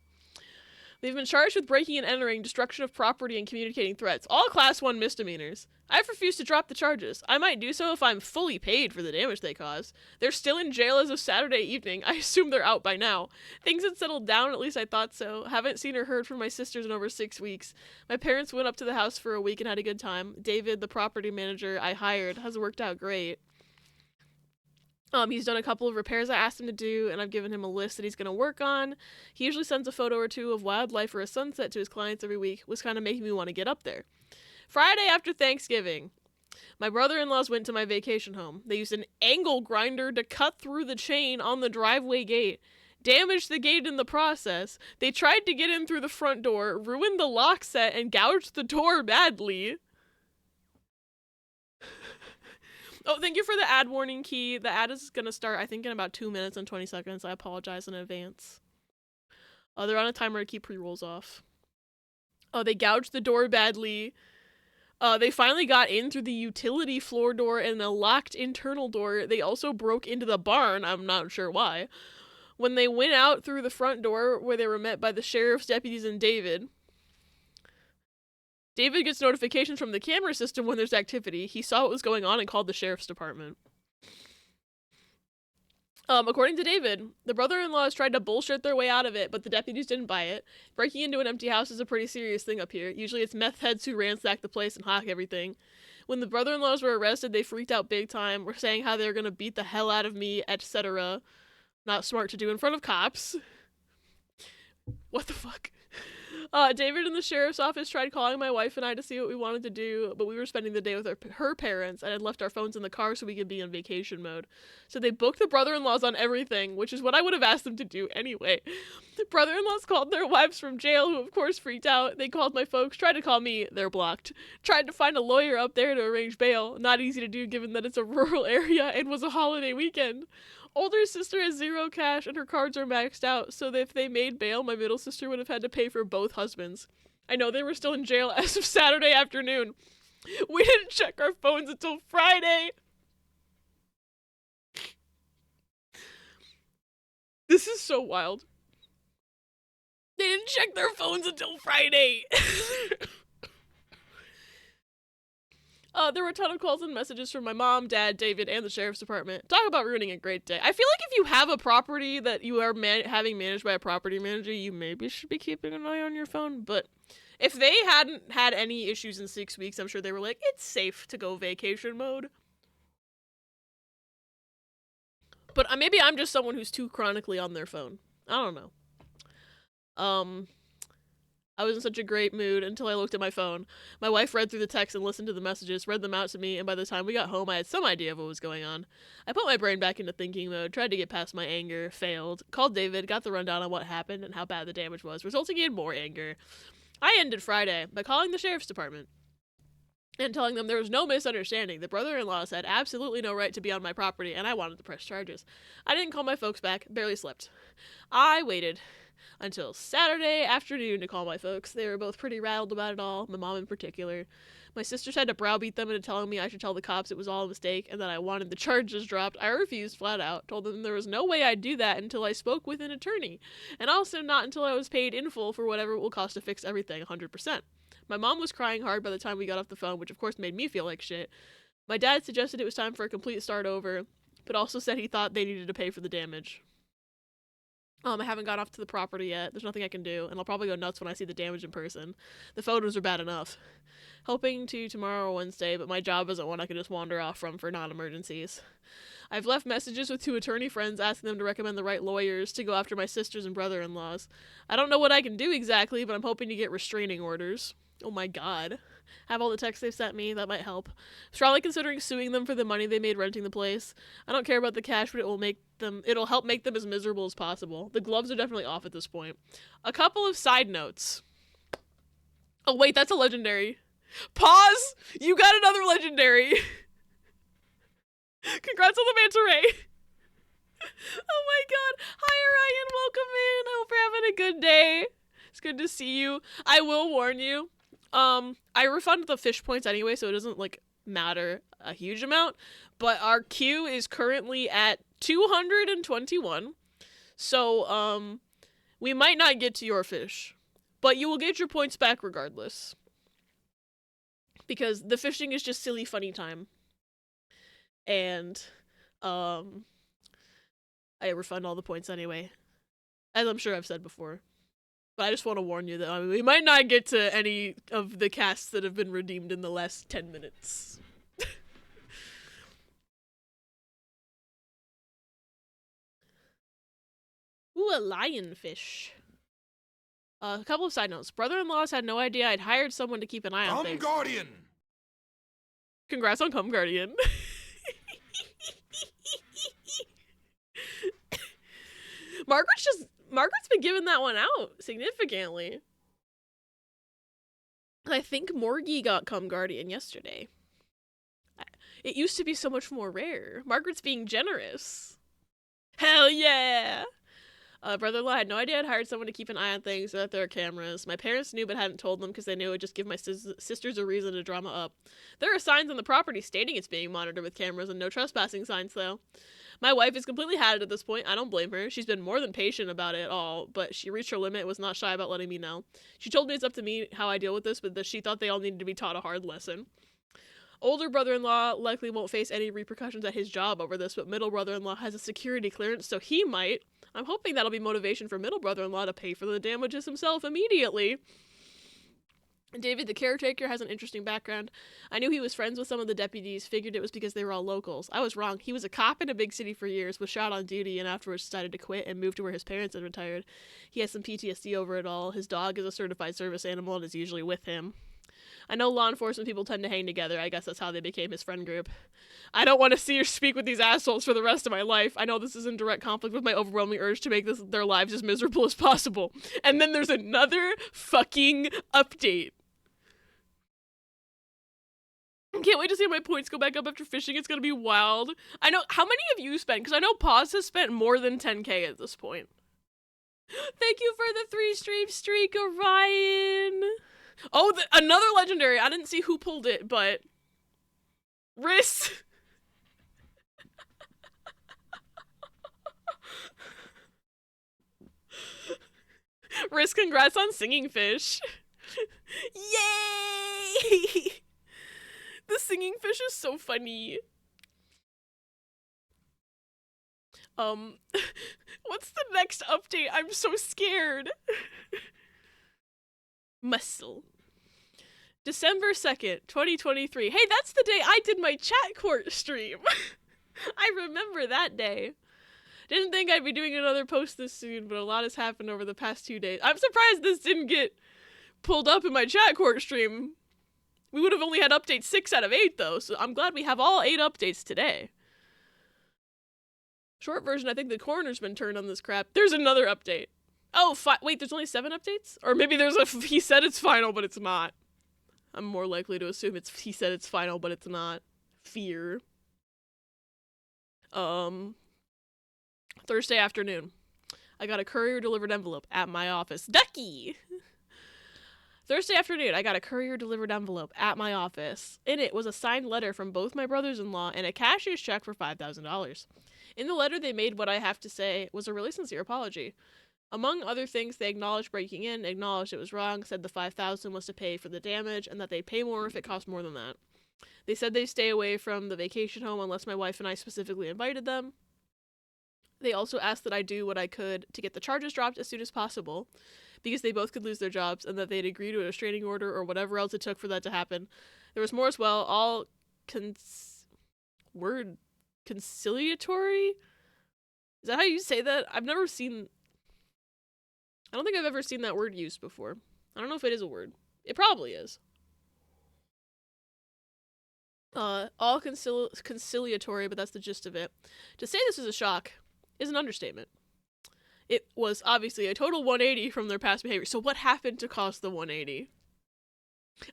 They've been charged with breaking and entering, destruction of property, and communicating threats. All Class 1 misdemeanors. I've refused to drop the charges. I might do so if I'm fully paid for the damage they caused. They're still in jail as of Saturday evening. I assume they're out by now. Things had settled down, at least I thought so. Haven't seen or heard from my sisters in over 6 weeks. My parents went up to the house for a week and had a good time. David, the property manager I hired, has worked out great. He's done a couple of repairs I asked him to do, and I've given him a list that he's going to work on. He usually sends a photo or two of wildlife or a sunset to his clients every week, was kind of making me want to get up there. Friday after Thanksgiving, my brother-in-laws went to my vacation home. They used an angle grinder to cut through the chain on the driveway gate, damaged the gate in the process. They tried to get in through the front door, ruined the lock set, and gouged the door badly. Oh, thank you for the ad warning key. The ad is going to start, I think, in about 2 minutes and 20 seconds. I apologize in advance. They're on a timer to keep pre-rolls off. They gouged the door badly. They finally got in through the utility floor door and a locked internal door. They also broke into the barn. I'm not sure why. When they went out through the front door, where they were met by the sheriff's deputies and David gets notifications from the camera system when there's activity. He saw what was going on and called the sheriff's department. According to David, the brother-in-laws tried to bullshit their way out of it, but the deputies didn't buy it. Breaking into an empty house is a pretty serious thing up here. Usually it's meth heads who ransack the place and hawk everything. When the brother-in-laws were arrested, they freaked out big time, were saying how they were gonna beat the hell out of me, etc. Not smart to do in front of cops. What the fuck? David in the sheriff's office tried calling my wife and I to see what we wanted to do, but we were spending the day with her parents and had left our phones in the car so we could be in vacation mode. So they booked the brother-in-laws on everything, which is what I would have asked them to do anyway. The brother-in-laws called their wives from jail, who of course freaked out. They called my folks, tried to call me, they're blocked. Tried to find a lawyer up there to arrange bail. Not easy to do given that it's a rural area and was a holiday weekend. Older sister has 0 cash and her cards are maxed out, so that if they made bail, my middle sister would have had to pay for both husbands. I know they were still in jail as of Saturday afternoon. We didn't check our phones until Friday. This is so wild. They didn't check their phones until Friday. There were a ton of calls and messages from my mom, dad, David, and the sheriff's department. Talk about ruining a great day. I feel like if you have a property that you are having managed by a property manager, you maybe should be keeping an eye on your phone. But if they hadn't had any issues in 6 weeks, I'm sure they were like, it's safe to go vacation mode. But maybe I'm just someone who's too chronically on their phone. I don't know. I was in such a great mood until I looked at my phone. My wife read through the text and listened to the messages, read them out to me, and by the time we got home, I had some idea of what was going on. I put my brain back into thinking mode, tried to get past my anger, failed, called David, got the rundown on what happened and how bad the damage was, resulting in more anger. I ended Friday by calling the sheriff's department and telling them there was no misunderstanding. The brother-in-laws had absolutely no right to be on my property, and I wanted to press charges. I didn't call my folks back, barely slept. I waited until Saturday afternoon to call my folks. They were both pretty rattled about it all, my mom in particular. My sisters had to browbeat them into telling me I should tell the cops it was all a mistake and that I wanted the charges dropped. I refused flat out, told them there was no way I'd do that until I spoke with an attorney, and also not until I was paid in full for whatever it will cost to fix everything 100%. My mom was crying hard by the time we got off the phone, which of course made me feel like shit. My dad suggested it was time for a complete start over, but also said he thought they needed to pay for the damage. I haven't got off to the property yet. There's nothing I can do, and I'll probably go nuts when I see the damage in person. The photos are bad enough. Hoping to tomorrow or Wednesday, but my job isn't one I can just wander off from for non-emergencies. I've left messages with 2 attorney friends asking them to recommend the right lawyers to go after my sisters and brother-in-laws. I don't know what I can do exactly, but I'm hoping to get restraining orders. Oh my god. Have all the texts they've sent me, that might help. Strongly considering suing them for the money they made renting the place. I don't care about the cash, but it'll help make them as miserable as possible. The gloves are definitely off at this point. A couple of side notes. Oh wait, that's a legendary. Pause! You got another legendary! Congrats on the manta ray! Oh my god. Hi Ryan, welcome in. I hope you're having a good day. It's good to see you. I will warn you. I refund the fish points anyway, so it doesn't, matter a huge amount, but our queue is currently at 221, so, we might not get to your fish, but you will get your points back regardless, because the fishing is just silly funny time, and, I refund all the points anyway, as I'm sure I've said before. But I just want to warn you that we might not get to any of the casts that have been redeemed in the last 10 minutes. Ooh, a lionfish. A couple of side notes. Brother-in-laws had no idea I'd hired someone to keep an eye on things. Guardian! Congrats on Come Guardian. Margaret's been giving that one out significantly. I think Morgie got Come Guardian yesterday. It used to be so much more rare. Margaret's being generous. Hell yeah! Brother-in-law had no idea I'd hired someone to keep an eye on things, so that there are cameras. My parents knew but hadn't told them because they knew it would just give my sisters a reason to drama up. There are signs on the property stating it's being monitored with cameras and no trespassing signs, though. My wife is completely had it at this point. I don't blame her. She's been more than patient about it all, but she reached her limit and was not shy about letting me know. She told me it's up to me how I deal with this, but that she thought they all needed to be taught a hard lesson. Older brother-in-law likely won't face any repercussions at his job over this, but middle brother-in-law has a security clearance, so he might. I'm hoping that'll be motivation for middle brother-in-law to pay for the damages himself immediately. David, the caretaker, has an interesting background. I knew he was friends with some of the deputies, figured it was because they were all locals. I was wrong. He was a cop in a big city for years, was shot on duty, and afterwards decided to quit and move to where his parents had retired. He has some PTSD over it all. His dog is a certified service animal and is usually with him. I know law enforcement people tend to hang together. I guess that's how they became his friend group. I don't want to see or speak with these assholes for the rest of my life. I know this is in direct conflict with my overwhelming urge to make their lives as miserable as possible. And then there's another fucking update. Can't wait to see my points go back up after fishing. It's gonna be wild. I know, how many have you spent? Because I know Paz has spent more than 10k at this point. Thank you for the 3-stream streak, Orion. Oh, another legendary. I didn't see who pulled it, but Riss. Riss, congrats on singing fish. Yay! The singing fish is so funny. What's the next update? I'm so scared. Muscle. December 2nd, 2023. Hey, that's the day I did my chat court stream. I remember that day. Didn't think I'd be doing another post this soon, but a lot has happened over the past 2 days. I'm surprised this didn't get pulled up in my chat court stream. We would have only had updates 6 out of 8, though, so I'm glad we have all 8 updates today. Short version, I think the corner's been turned on this crap. There's another update. Oh, wait, there's only 7 updates? Or maybe there's he said it's final, but it's not. I'm more likely to assume he said it's final, but it's not. Fear. Thursday afternoon. I got a courier-delivered envelope at my office. Ducky! Thursday afternoon, I got a courier-delivered envelope at my office. In it was a signed letter from both my brothers-in-law and a cashier's check for $5,000. In the letter, they made what I have to say was a really sincere apology. Among other things, they acknowledged breaking in, acknowledged it was wrong, said the $5,000 was to pay for the damage, and that they'd pay more if it cost more than that. They said they'd stay away from the vacation home unless my wife and I specifically invited them. They also asked that I do what I could to get the charges dropped as soon as possible, because they both could lose their jobs, and that they'd agree to a restraining order or whatever else it took for that to happen. There was more as well, all conciliatory? Is that how you say that? I don't think I've ever seen that word used before. I don't know if it is a word. It probably is. All conciliatory, but that's the gist of it. To say this was a shock is an understatement. It was obviously a total 180 from their past behavior. So what happened to cause the 180?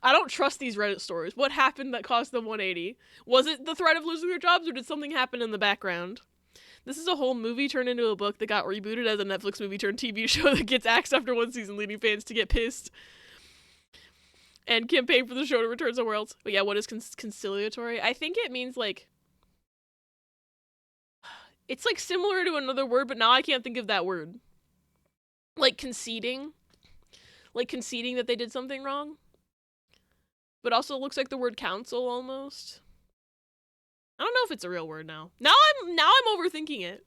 I don't trust these Reddit stories. What happened that caused the 180? Was it the threat of losing their jobs, or did something happen in the background? This is a whole movie turned into a book that got rebooted as a Netflix movie turned TV show that gets axed after 1 season, leading fans to get pissed and campaign for the show to return somewhere else. But yeah, what is conciliatory? I think it means, like, it's, like, similar to another word, but now I can't think of that word. Like, conceding. Like, conceding that they did something wrong. But also looks like the word counsel, almost. I don't know if it's a real word now. Now I'm overthinking it.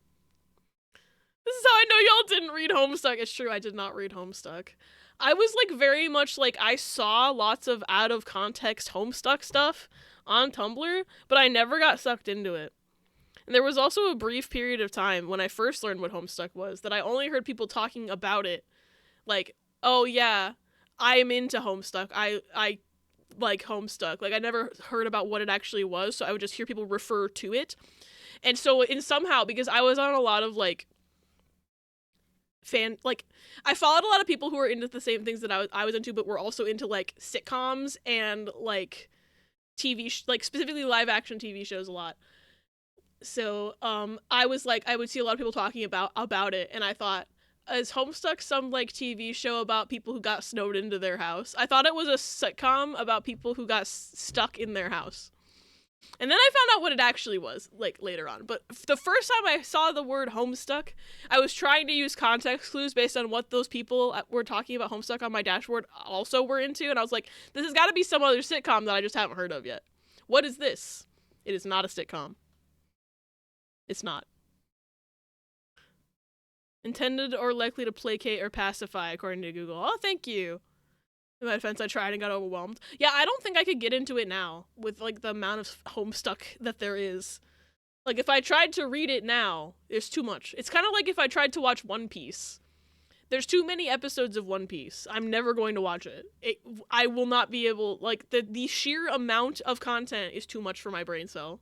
This is how I know y'all didn't read Homestuck. It's true, I did not read Homestuck. I was, like, very much, like, I saw lots of out-of-context Homestuck stuff on Tumblr, but I never got sucked into it. And there was also a brief period of time when I first learned what Homestuck was that I only heard people talking about it. Like, oh yeah, I'm into Homestuck. I like Homestuck. Like, I never heard about what it actually was, so I would just hear people refer to it. And so somehow, because I was on a lot of, like, I followed a lot of people who were into the same things that I was into, but were also into, like, sitcoms and, like, like, specifically live action TV shows a lot. So, I was like, I would see a lot of people talking about it, and I thought, is Homestuck some, like, TV show about people who got snowed into their house? I thought it was a sitcom about people who got stuck in their house. And then I found out what it actually was, like, later on. But the first time I saw the word Homestuck, I was trying to use context clues based on what those people were talking about Homestuck on my dashboard also were into, and I was like, this has got to be some other sitcom that I just haven't heard of yet. What is this? It is not a sitcom. It's not. Intended or likely to placate or pacify, according to Google. Oh, thank you. In my defense, I tried and got overwhelmed. Yeah, I don't think I could get into it now with, like, the amount of Homestuck that there is. Like, if I tried to read it now, there's too much. It's kind of like if I tried to watch One Piece. There's too many episodes of One Piece. I'm never going to watch it. I will not be able, like, the sheer amount of content is too much for my brain cell.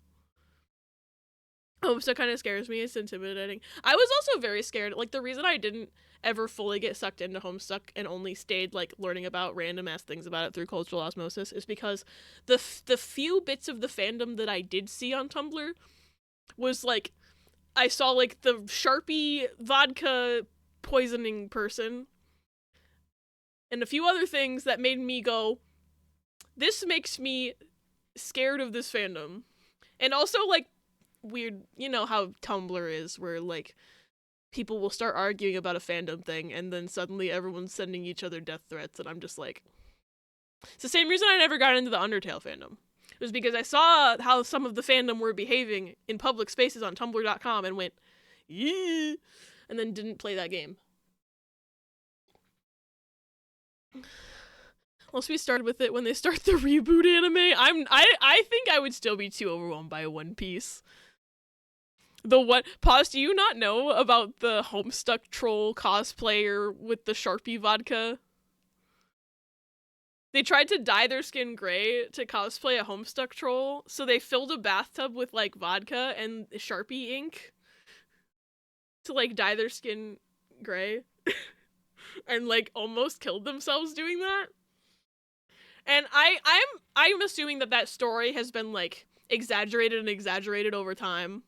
Homestuck kind of scares me. It's intimidating. I was also very scared. Like, the reason I didn't ever fully get sucked into Homestuck and only stayed, like, learning about random ass things about it through cultural osmosis is because the few bits of the fandom that I did see on Tumblr was, like, I saw, like, the Sharpie vodka poisoning person and a few other things that made me go, this makes me scared of this fandom. And also, like, weird, you know how Tumblr is, where, like, people will start arguing about a fandom thing, and then suddenly everyone's sending each other death threats, and I'm just like... It's the same reason I never got into the Undertale fandom. It was because I saw how some of the fandom were behaving in public spaces on Tumblr.com and went, yeah, and then didn't play that game. Once we started with it, when they start the reboot anime, I think I would still be too overwhelmed by One Piece. Pause, do you not know about the Homestuck troll cosplayer with the Sharpie vodka? They tried to dye their skin gray to cosplay a Homestuck troll, so they filled a bathtub with, like, vodka and Sharpie ink to, like, dye their skin gray. And, like, almost killed themselves doing that. And I'm assuming that story has been, like, exaggerated over time.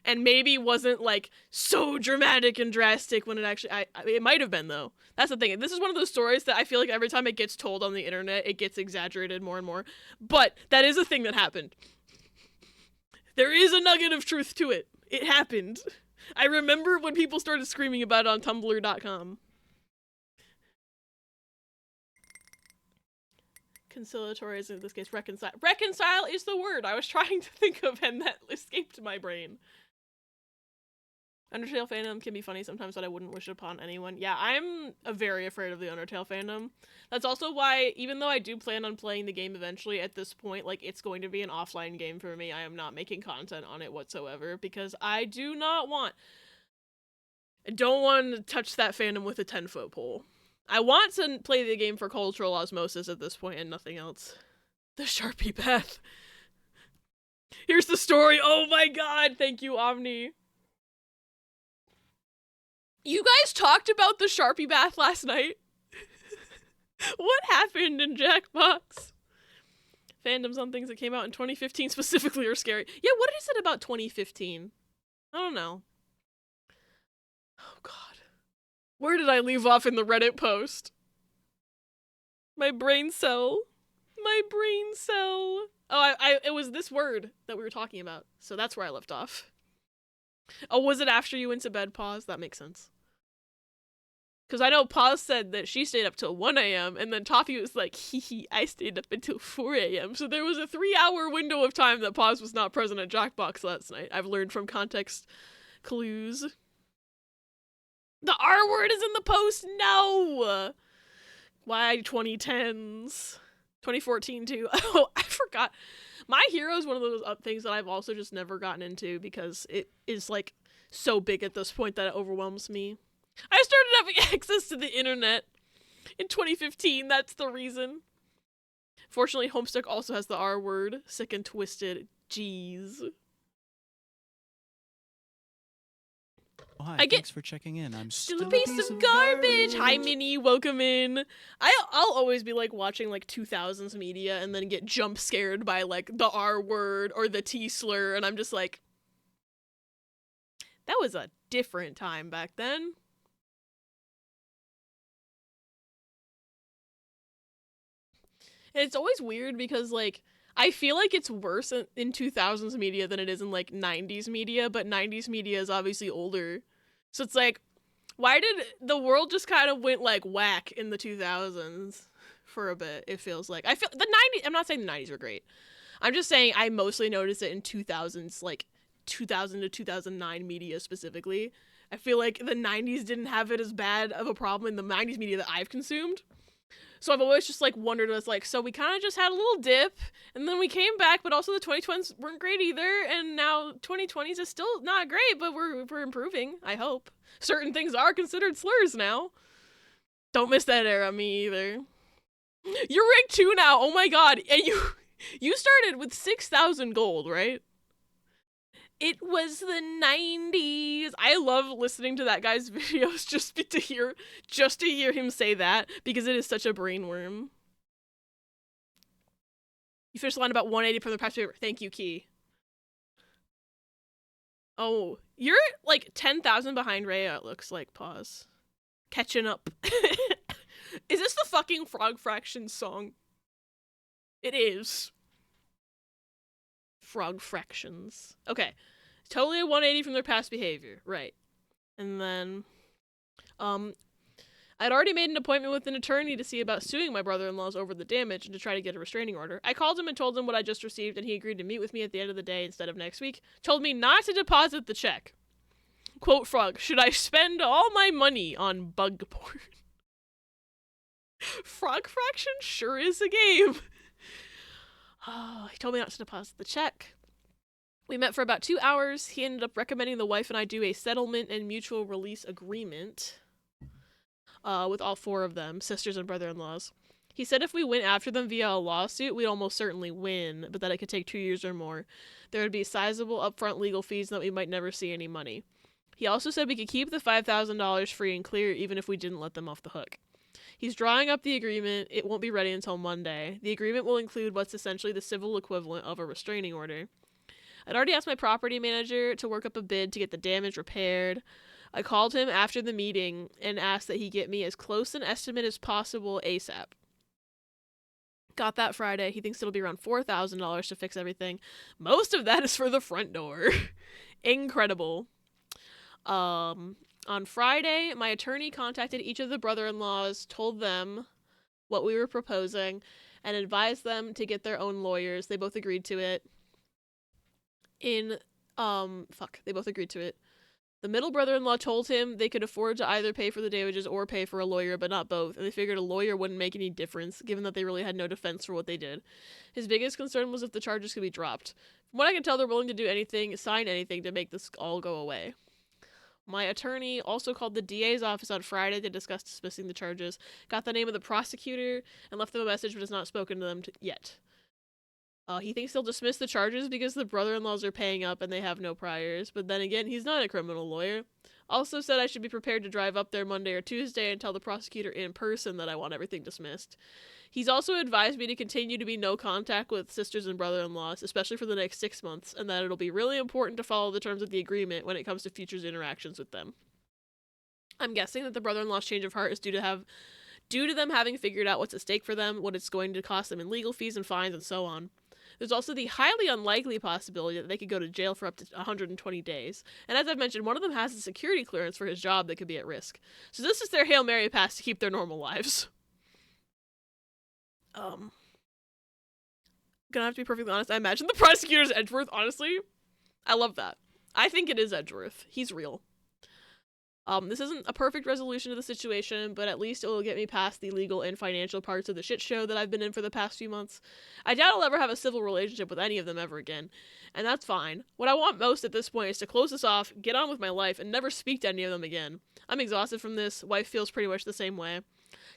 And maybe wasn't, like, so dramatic and drastic when it actually... it might have been, though. That's the thing. This is one of those stories that I feel like every time it gets told on the internet, it gets exaggerated more and more. But that is a thing that happened. There is a nugget of truth to it. It happened. I remember when people started screaming about it on Tumblr.com. Conciliatory is in this case reconcile. Reconcile is the word I was trying to think of, and that escaped my brain. Undertale fandom can be funny sometimes, but I wouldn't wish it upon anyone. Yeah, I'm very afraid of the Undertale fandom. That's also why, even though I do plan on playing the game eventually, at this point, like, it's going to be an offline game for me. I am not making content on it whatsoever, because I don't want to touch that fandom with a 10-foot pole. I want to play the game for cultural osmosis at this point and nothing else. The Sharpie bath. Here's the story. Oh my god, thank you, Omni. You guys talked about the Sharpie bath last night? What happened in Jackbox? Fandoms on things that came out in 2015 specifically are scary. Yeah, what is it about 2015? I don't know. Oh god. Where did I leave off in the Reddit post? My brain cell. My brain cell. Oh, it was this word that we were talking about. So that's where I left off. Oh, was it after you went to bed, Pause? That makes sense. Because I know Pause said that she stayed up till 1 a.m. and then Toffee was like, hee, I stayed up until 4 a.m. So there was a 3-hour window of time that Pause was not present at Jackbox last night. I've learned from context clues. The R word is in the post? No! Why 2010s? 2014 too. Oh, I forgot. My Hero is one of those things that I've also just never gotten into because it is, like, so big at this point that it overwhelms me. I started having access to the internet in 2015. That's the reason. Fortunately, Homestuck also has the R word. Sick and twisted. Jeez. Oh, hi, I get thanks for checking in. I'm still a piece of garbage. Hi, Minnie. Welcome in. I'll always be, like, watching, like, 2000s media and then get jump scared by, like, the R word or the T slur, and I'm just like, that was a different time back then. And it's always weird because, like, I feel like it's worse in 2000s media than it is in, like, 90s media, but 90s media is obviously older. So it's like, why did the world just kind of went, like, whack in the 2000s for a bit, it feels like. I feel the 90s, I'm not saying the 90s were great. I'm just saying I mostly noticed it in 2000s, like, 2000 to 2009 media specifically. I feel like the 90s didn't have it as bad of a problem in the 90s media that I've consumed. So I've always just, like, wondered, as like, so we kind of just had a little dip, and then we came back, but also the 2020s weren't great either, and now 2020s is still not great, but we're improving, I hope. Certain things are considered slurs now. Don't miss that era, me either. You're ranked 2 now, oh my god, and you started with 6,000 gold, right? It was the 90s. I love listening to that guy's videos just to hear him say that, because it is such a brainworm. You finished the line about 180 from the past paper. Thank you, Key. Oh, you're like 10,000 behind Rhea, it looks like. Pause. Catching up. Is this the fucking Frog Fraction song? It is. Frog Fractions. Okay. Totally a 180 from their past behavior. Right. And then, I'd already made an appointment with an attorney to see about suing my brother-in-laws over the damage and to try to get a restraining order. I called him and told him what I just received, and he agreed to meet with me at the end of the day instead of next week. Told me not to deposit the check. Quote Frog, should I spend all my money on bug porn? Frog Fraction sure is a game. Oh, he told me not to deposit the check. We met for about 2 hours. He ended up recommending the wife and I do a settlement and mutual release agreement. With all 4 of them, sisters and brother-in-laws. He said if we went after them via a lawsuit, we'd almost certainly win, but that it could take 2 years or more. There would be sizable upfront legal fees and that we might never see any money. He also said we could keep the $5,000 free and clear even if we didn't let them off the hook. He's drawing up the agreement. It won't be ready until Monday. The agreement will include what's essentially the civil equivalent of a restraining order. I'd already asked my property manager to work up a bid to get the damage repaired. I called him after the meeting and asked that he get me as close an estimate as possible ASAP. Got that Friday. He thinks it'll be around $4,000 to fix everything. Most of that is for the front door. Incredible. On Friday, my attorney contacted each of the brother-in-laws, told them what we were proposing, and advised them to get their own lawyers. They both agreed to it. They both agreed to it. The middle brother-in-law told him they could afford to either pay for the damages or pay for a lawyer, but not both, and they figured a lawyer wouldn't make any difference, given that they really had no defense for what they did. His biggest concern was if the charges could be dropped. From what I can tell, they're willing to do anything, sign anything to make this all go away. My attorney also called the DA's office on Friday to discuss dismissing the charges, got the name of the prosecutor, and left them a message but has not spoken to them yet. He thinks they'll dismiss the charges because the brother-in-laws are paying up and they have no priors, but then again, he's not a criminal lawyer. Also said I should be prepared to drive up there Monday or Tuesday and tell the prosecutor in person that I want everything dismissed. He's also advised me to continue to be no contact with sisters and brother-in-laws, especially for the next 6 months, and that it'll be really important to follow the terms of the agreement when it comes to future interactions with them. I'm guessing that the brother-in-law's change of heart is due to them having figured out what's at stake for them, what it's going to cost them in legal fees and fines, and so on. There's also the highly unlikely possibility that they could go to jail for up to 120 days. And as I've mentioned, one of them has a security clearance for his job that could be at risk. So this is their Hail Mary pass to keep their normal lives. Gonna have to be perfectly honest, I imagine the prosecutor's Edgeworth, honestly. I love that. I think it is Edgeworth. He's real. This isn't a perfect resolution to the situation, but at least it will get me past the legal and financial parts of the shit show that I've been in for the past few months. I doubt I'll ever have a civil relationship with any of them ever again, and that's fine. What I want most at this point is to close this off, get on with my life, and never speak to any of them again. I'm exhausted from this. Wife feels pretty much the same way.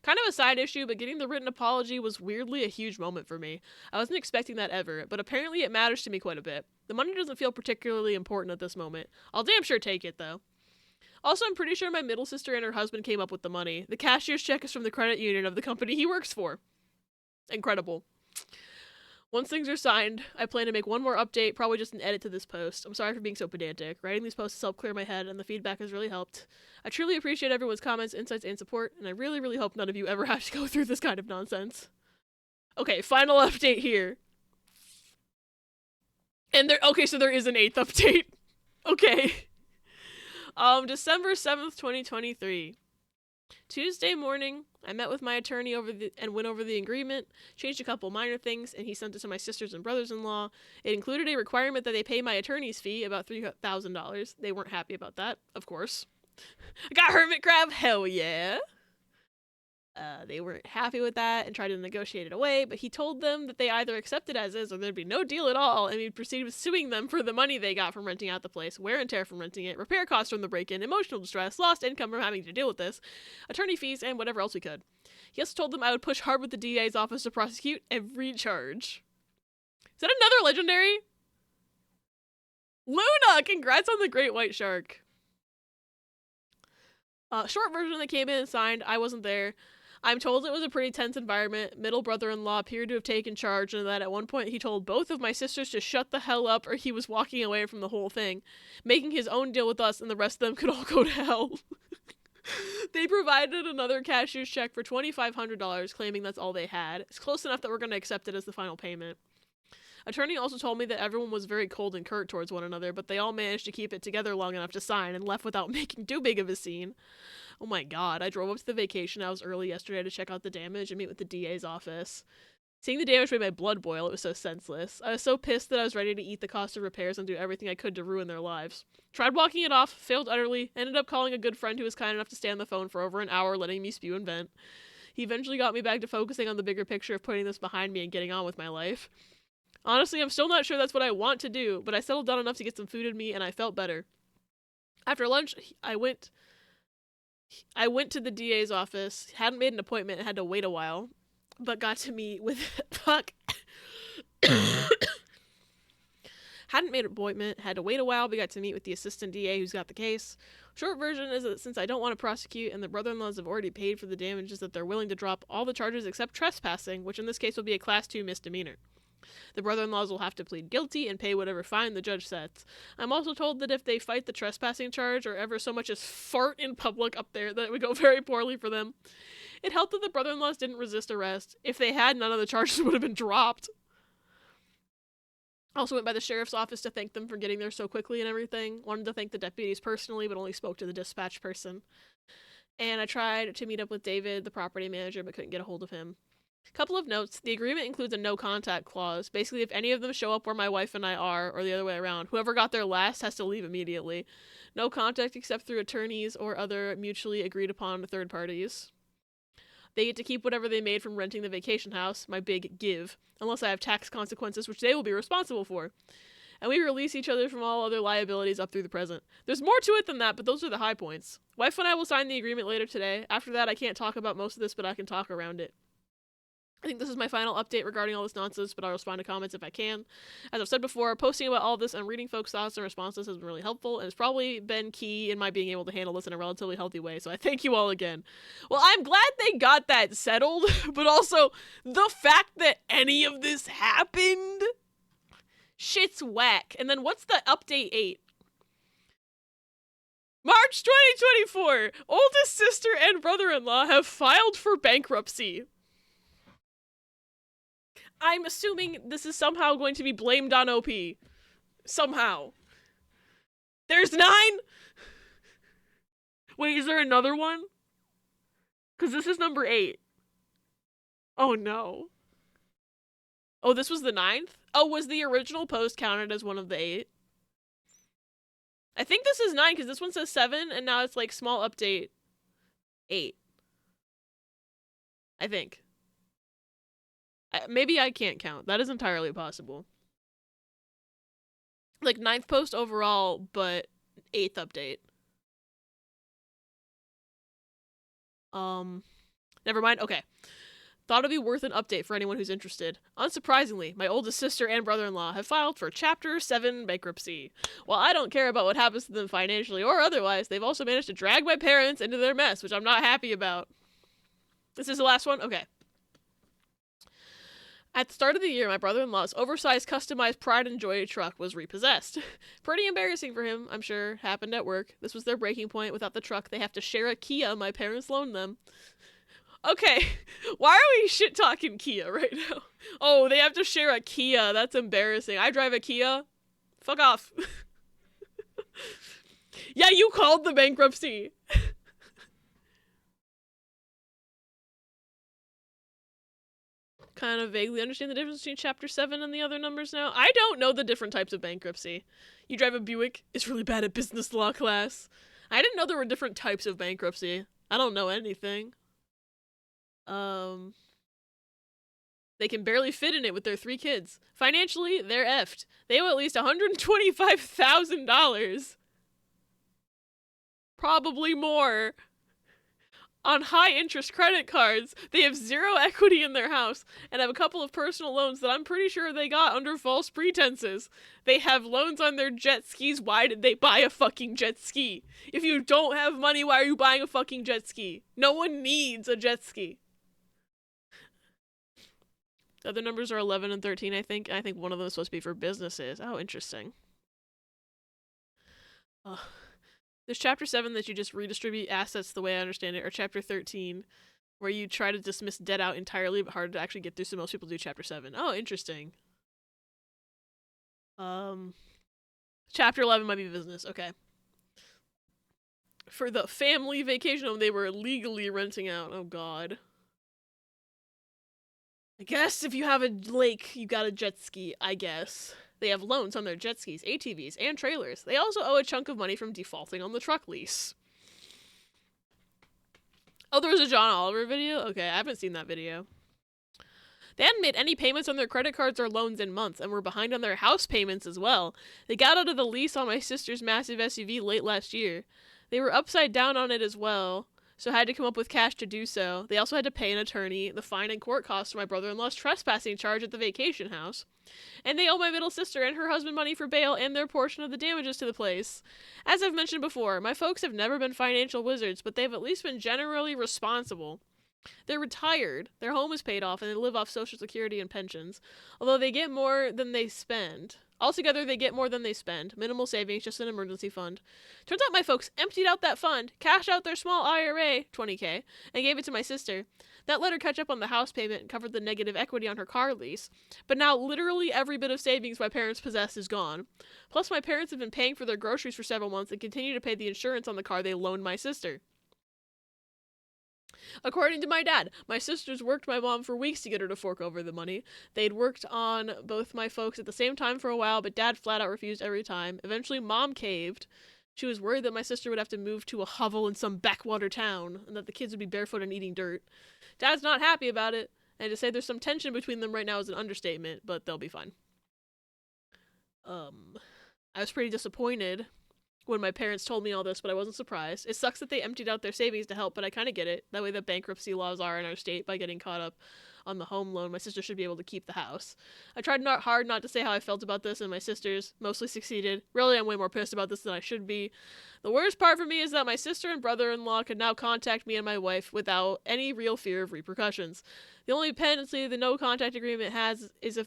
Kind of a side issue, but getting the written apology was weirdly a huge moment for me. I wasn't expecting that ever, but apparently it matters to me quite a bit. The money doesn't feel particularly important at this moment. I'll damn sure take it, though. Also, I'm pretty sure my middle sister and her husband came up with the money. The cashier's check is from the credit union of the company he works for. Incredible. Once things are signed, I plan to make one more update, probably just an edit to this post. I'm sorry for being so pedantic. Writing these posts has helped clear my head, and the feedback has really helped. I truly appreciate everyone's comments, insights, and support, and I really, really hope none of you ever have to go through this kind of nonsense. Okay, final update here. So there is an 8th update. Okay. December 7th, 2023. Tuesday morning, I met with my attorney and went over the agreement, changed a couple minor things, and he sent it to my sisters and brothers-in-law. It included a requirement that they pay my attorney's fee, about $3,000. They weren't happy about that, of course. I got hermit crab, hell yeah. They weren't happy with that and tried to negotiate it away, but he told them that they either accept it as is or there'd be no deal at all, and he'd proceed with suing them for the money they got from renting out the place, wear and tear from renting it, repair costs from the break-in, emotional distress, lost income from having to deal with this, attorney fees, and whatever else we could. He also told them I would push hard with the DA's office to prosecute every charge. Is that another legendary? Luna! Congrats on the great white shark. Short version that came in and signed, I wasn't there. I'm told it was a pretty tense environment. Middle brother-in-law appeared to have taken charge, and that at one point he told both of my sisters to shut the hell up or he was walking away from the whole thing, making his own deal with us and the rest of them could all go to hell. They provided another cashier's check for $2,500, claiming that's all they had. It's close enough that we're going to accept it as the final payment. Attorney also told me that everyone was very cold and curt towards one another, but they all managed to keep it together long enough to sign and left without making too big of a scene. Oh my god, I drove up to the vacation house early yesterday to check out the damage and meet with the DA's office. Seeing the damage made my blood boil. It was so senseless. I was so pissed that I was ready to eat the cost of repairs and do everything I could to ruin their lives. Tried walking it off, failed utterly, ended up calling a good friend who was kind enough to stay on the phone for over an hour letting me spew and vent. He eventually got me back to focusing on the bigger picture of putting this behind me and getting on with my life. Honestly, I'm still not sure that's what I want to do, but I settled down enough to get some food in me and I felt better. After lunch, I went to the DA's office, hadn't made an appointment and had to wait a while, but got to meet with hadn't made an appointment, had to wait a while, but got to meet with the assistant DA who's got the case. Short version is that since I don't want to prosecute and the brother-in-laws have already paid for the damages, that they're willing to drop all the charges except trespassing, which in this case will be a class 2 misdemeanor. The brother-in-laws will have to plead guilty and pay whatever fine the judge sets. I'm also told that if they fight the trespassing charge or ever so much as fart in public up there, that it would go very poorly for them. It helped that the brother-in-laws didn't resist arrest. If they had, none of the charges would have been dropped. Also went by the sheriff's office to thank them for getting there so quickly and everything. Wanted to thank the deputies personally, but only spoke to the dispatch person. And I tried to meet up with David, the property manager, but couldn't get a hold of him. Couple of notes. The agreement includes a no contact clause. Basically, if any of them show up where my wife and I are, or the other way around, whoever got there last has to leave immediately. No contact except through attorneys or other mutually agreed upon third parties. They get to keep whatever they made from renting the vacation house, my big give, unless I have tax consequences, which they will be responsible for. And we release each other from all other liabilities up through the present. There's more to it than that, but those are the high points. Wife and I will sign the agreement later today. After that, I can't talk about most of this, but I can talk around it. I think this is my final update regarding all this nonsense, but I'll respond to comments if I can. As I've said before, posting about all this and reading folks' thoughts and responses has been really helpful, and it's probably been key in my being able to handle this in a relatively healthy way, so I thank you all again. Well, I'm glad they got that settled, but also, the fact that any of this happened? Shit's whack. And then what's the update 8? March 2024! Oldest sister and brother-in-law have filed for bankruptcy. I'm assuming this is somehow going to be blamed on OP. Somehow. There's 9? Wait, is there another one? Because this is number 8. Oh no. Oh, this was the 9th? Oh, was the original post counted as one of the 8? I think this is 9 because this one says 7 and now it's like small update 8. I think. Maybe I can't count. That is entirely possible. Like 9th post overall, but 8th update. Never mind. Okay. Thought it'd be worth an update for anyone who's interested. Unsurprisingly, my oldest sister and brother-in-law have filed for Chapter 7 bankruptcy. While I don't care about what happens to them financially or otherwise, they've also managed to drag my parents into their mess, which I'm not happy about. This is the last one? Okay. At the start of the year, my brother-in-law's oversized customized Pride and Joy truck was repossessed. Pretty embarrassing for him, I'm sure. Happened at work. This was their breaking point. Without the truck, they have to share a Kia my parents loaned them. Okay, why are we shit-talking Kia right now? Oh, they have to share a Kia. That's embarrassing. I drive a Kia. Fuck off. Yeah, you called the bankruptcy. Kind of vaguely understand the difference between Chapter 7 and the other numbers now. I don't know the different types of bankruptcy. You drive a Buick, it's really bad at business law class. I didn't know there were different types of bankruptcy. I don't know anything. They can barely fit in it with their 3 kids. Financially, they're effed. They owe at least $125,000. Probably more. On high-interest credit cards, they have 0 equity in their house and have a couple of personal loans that I'm pretty sure they got under false pretenses. They have loans on their jet skis. Why did they buy a fucking jet ski? If you don't have money, why are you buying a fucking jet ski? No one needs a jet ski. The other numbers are 11 and 13, I think. I think one of them is supposed to be for businesses. Oh, interesting. There's Chapter 7 that you just redistribute assets the way I understand it, or Chapter 13, where you try to dismiss debt out entirely, but hard to actually get through, so most people do Chapter 7. Oh, interesting. Chapter 11 might be business. Okay. For the family vacation home they were legally renting out. Oh, God. I guess if you have a lake, you got a jet ski, I guess. They have loans on their jet skis, ATVs, and trailers. They also owe a chunk of money from defaulting on the truck lease. Oh, there was a John Oliver video? Okay, I haven't seen that video. They hadn't made any payments on their credit cards or loans in months and were behind on their house payments as well. They got out of the lease on my sister's massive SUV late last year. They were upside down on it as well, so had to come up with cash to do so. They also had to pay an attorney, the fine and court costs for my brother-in-law's trespassing charge at the vacation house. And they owe my middle sister and her husband money for bail and their portion of the damages to the place. As I've mentioned before, my folks have never been financial wizards, but they've at least been generally responsible. They're retired, their home is paid off, and they live off Social Security and pensions, although they get more than they spend. Altogether, they get more than they spend. Minimal savings, just an emergency fund. Turns out my folks emptied out that fund, cashed out their small IRA, $20K, and gave it to my sister. That let her catch up on the house payment and covered the negative equity on her car lease. But now literally every bit of savings my parents possessed is gone. Plus, my parents have been paying for their groceries for several months and continue to pay the insurance on the car they loaned my sister. According to my dad, my sisters worked my mom for weeks to get her to fork over the money. They'd worked on both my folks at the same time for a while, but dad flat out refused every time. Eventually, mom caved. She was worried that my sister would have to move to a hovel in some backwater town, and that the kids would be barefoot and eating dirt. Dad's not happy about it, and to say there's some tension between them right now is an understatement, but they'll be fine. I was pretty disappointed when my parents told me all this, but I wasn't surprised. It sucks that they emptied out their savings to help, but I kind of get it. That way the bankruptcy laws are in our state by getting caught up on the home loan. My sister should be able to keep the house. I tried hard not to say how I felt about this, and my sisters mostly succeeded. Really, I'm way more pissed about this than I should be. The worst part for me is that my sister and brother-in-law can now contact me and my wife without any real fear of repercussions. The only penalty the no-contact agreement has is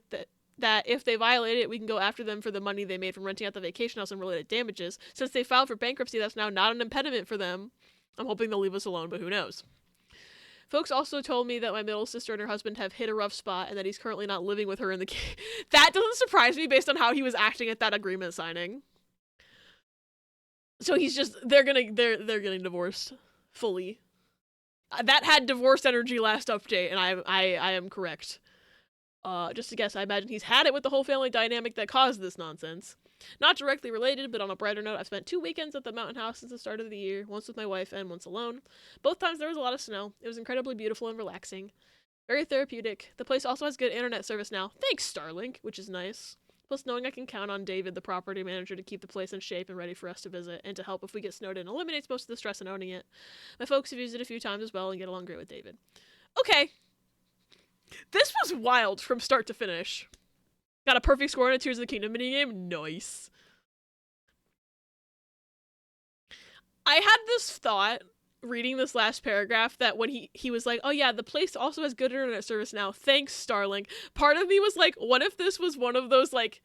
that if they violate it, we can go after them for the money they made from renting out the vacation house and related damages. Since they filed for bankruptcy, that's now not an impediment for them. I'm hoping they'll leave us alone, but who knows. Folks also told me that my middle sister and her husband have hit a rough spot and that he's currently not living with her in the That doesn't surprise me based on how he was acting at that agreement signing. So he's just they're getting divorced fully. That had divorce energy last update, and I am correct. Just to guess, I imagine he's had it with the whole family dynamic that caused this nonsense. Not directly related, but on a brighter note, I've spent 2 weekends at the mountain house since the start of the year, once with my wife and once alone. Both times there was a lot of snow. It was incredibly beautiful and relaxing. Very therapeutic. The place also has good internet service now. Thanks, Starlink, which is nice. Plus, knowing I can count on David, the property manager, to keep the place in shape and ready for us to visit, and to help if we get snowed in, eliminates most of the stress in owning it. My folks have used it a few times as well and get along great with David. Okay. This was wild from start to finish. Got a perfect score in a Tears of the Kingdom minigame. Nice. I had this thought reading this last paragraph that when he was like, oh yeah, the place also has good internet service now. Thanks, Starlink. Part of me was like, what if this was one of those like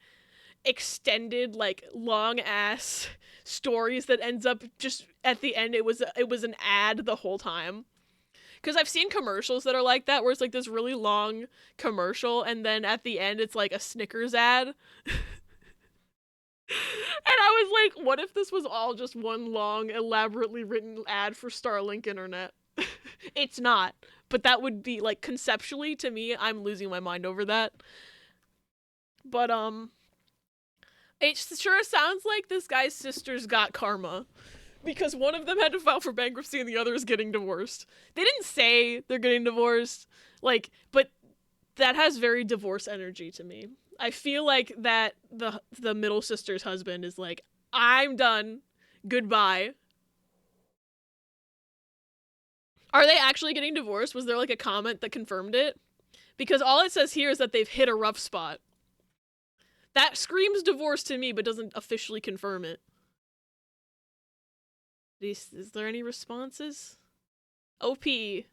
extended, like long ass stories that ends up just at the end it was an ad the whole time? Because I've seen commercials that are like that, where it's like this really long commercial, and then at the end it's like a Snickers ad. And I was like, what if this was all just one long, elaborately written ad for Starlink Internet? It's not. But that would be, like, conceptually, to me, I'm losing my mind over that. But, it sure sounds like this guy's sisters got karma. Because one of them had to file for bankruptcy and the other is getting divorced. They didn't say they're getting divorced, like, but that has very divorce energy to me. I feel like that the middle sister's husband is like, I'm done. Goodbye. Are they actually getting divorced? Was there like a comment that confirmed it? Because all it says here is that they've hit a rough spot. That screams divorce to me, but doesn't officially confirm it. Is there any responses? OP. Okay,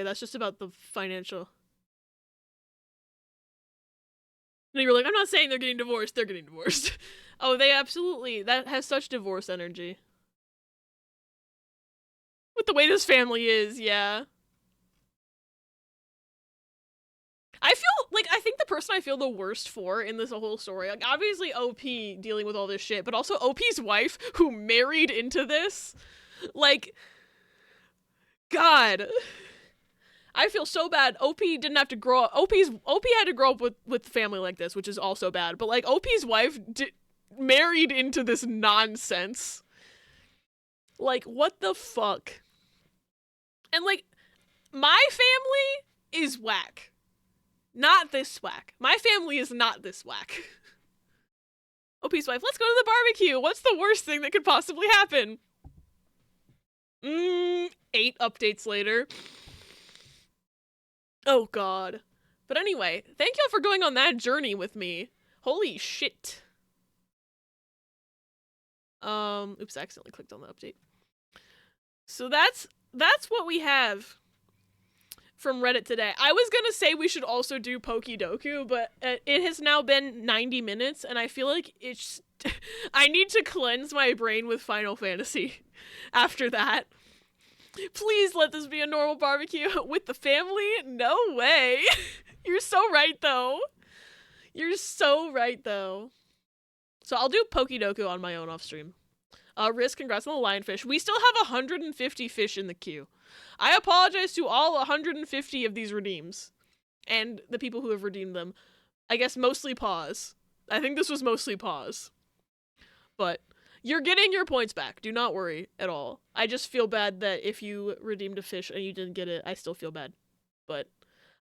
that's just about the financial. No, you're like, I'm not saying they're getting divorced, they're getting divorced. Oh, they absolutely, that has such divorce energy. With the way this family is, yeah. I think the person I feel the worst for in this whole story, like obviously OP dealing with all this shit, but also OP's wife who married into this. Like, God. I feel so bad. OP didn't have to grow up. OP had to grow up with family like this, which is also bad. But like OP's wife married into this nonsense. Like, what the fuck? And like, my family is whack. Not this whack. My family is not this whack. OP's wife, let's go to the barbecue. What's the worst thing that could possibly happen? 8 updates later. Oh god. But anyway, thank y'all for going on that journey with me. Holy shit. Oops, I accidentally clicked on the update. So that's what we have from Reddit today. I was gonna say we should also do Pokidoku, but it has now been 90 minutes, and I feel like it's... I need to cleanse my brain with Final Fantasy after that. Please let this be a normal barbecue with the family? No way. You're so right, though. You're so right, though. So I'll do Pokidoku on my own off stream. Riz, congrats on the lionfish. We still have 150 fish in the queue. I apologize to all 150 of these redeems. And the people who have redeemed them. I guess mostly Pause. I think this was mostly Pause. But you're getting your points back. Do not worry at all. I just feel bad that if you redeemed a fish and you didn't get it, I still feel bad. But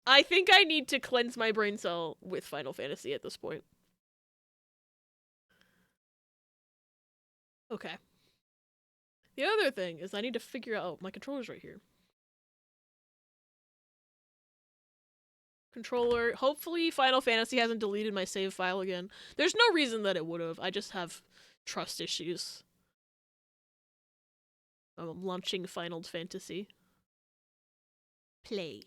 I think I need to cleanse my brain cell with Final Fantasy at this point. Okay. The other thing is I need to figure out... Oh, my controller's right here. Controller. Hopefully Final Fantasy hasn't deleted my save file again. There's no reason that it would have. I just have trust issues. I'm launching Final Fantasy. Play.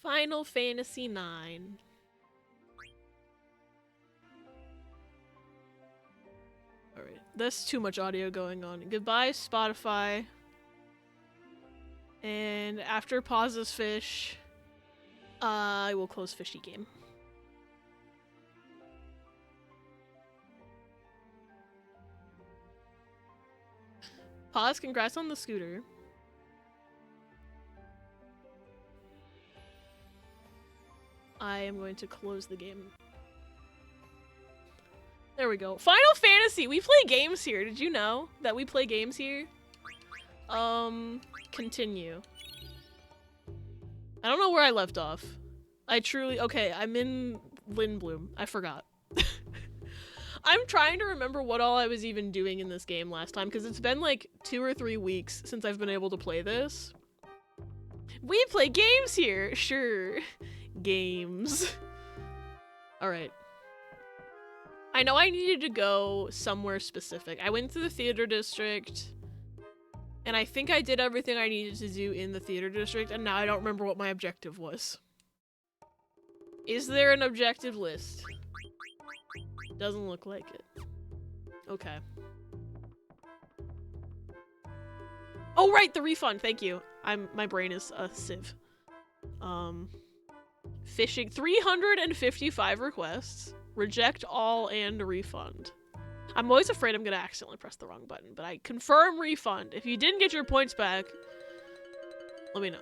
Final Fantasy 9. Alright, that's too much audio going on. Goodbye, Spotify. And after pauses fish, I will close Fishy Game. Pause, congrats on the scooter. I am going to close the game. There we go. Final Fantasy! We play games here. Did you know that we play games here? Continue. I don't know where I left off. Okay, I'm in Lindblom. I forgot. I'm trying to remember what all I was even doing in this game last time, because it's been like 2 or 3 weeks since I've been able to play this. We play games here! Sure. Games. Alright. I know I needed to go somewhere specific. I went to the theater district, and I think I did everything I needed to do in the theater district, and now I don't remember what my objective was. Is there an objective list? Doesn't look like it. Okay. Oh, right, the refund. Thank you. My brain is a sieve. Fishing 355 requests. Reject all and refund. I'm always afraid I'm gonna accidentally press the wrong button, but I confirm refund. If you didn't get your points back, let me know.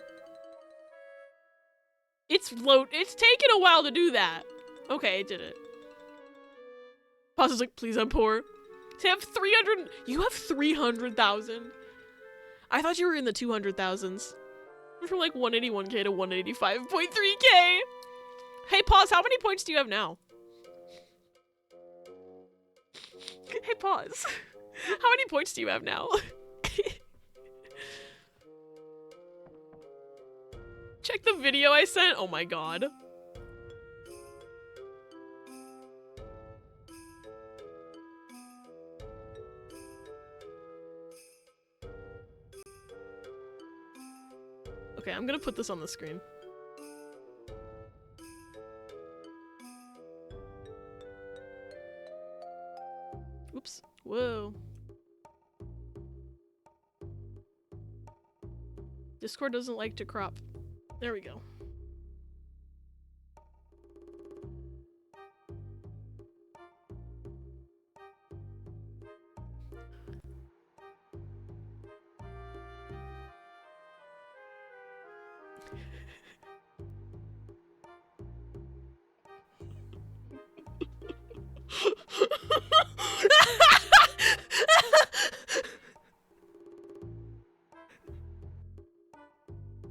It's taken a while to do that. Okay, it did it. Pause is like, please, I'm poor. To have 300, you have 300,000. I thought you were in the 200,000s. From like 181k to 185.3k. Hey, Pause, how many points do you have now? Hey, Pause. How many points do you have now? Check the video I sent. Oh my god. Okay, I'm gonna put this on the screen. Oops. Whoa. Discord doesn't like to crop. There we go.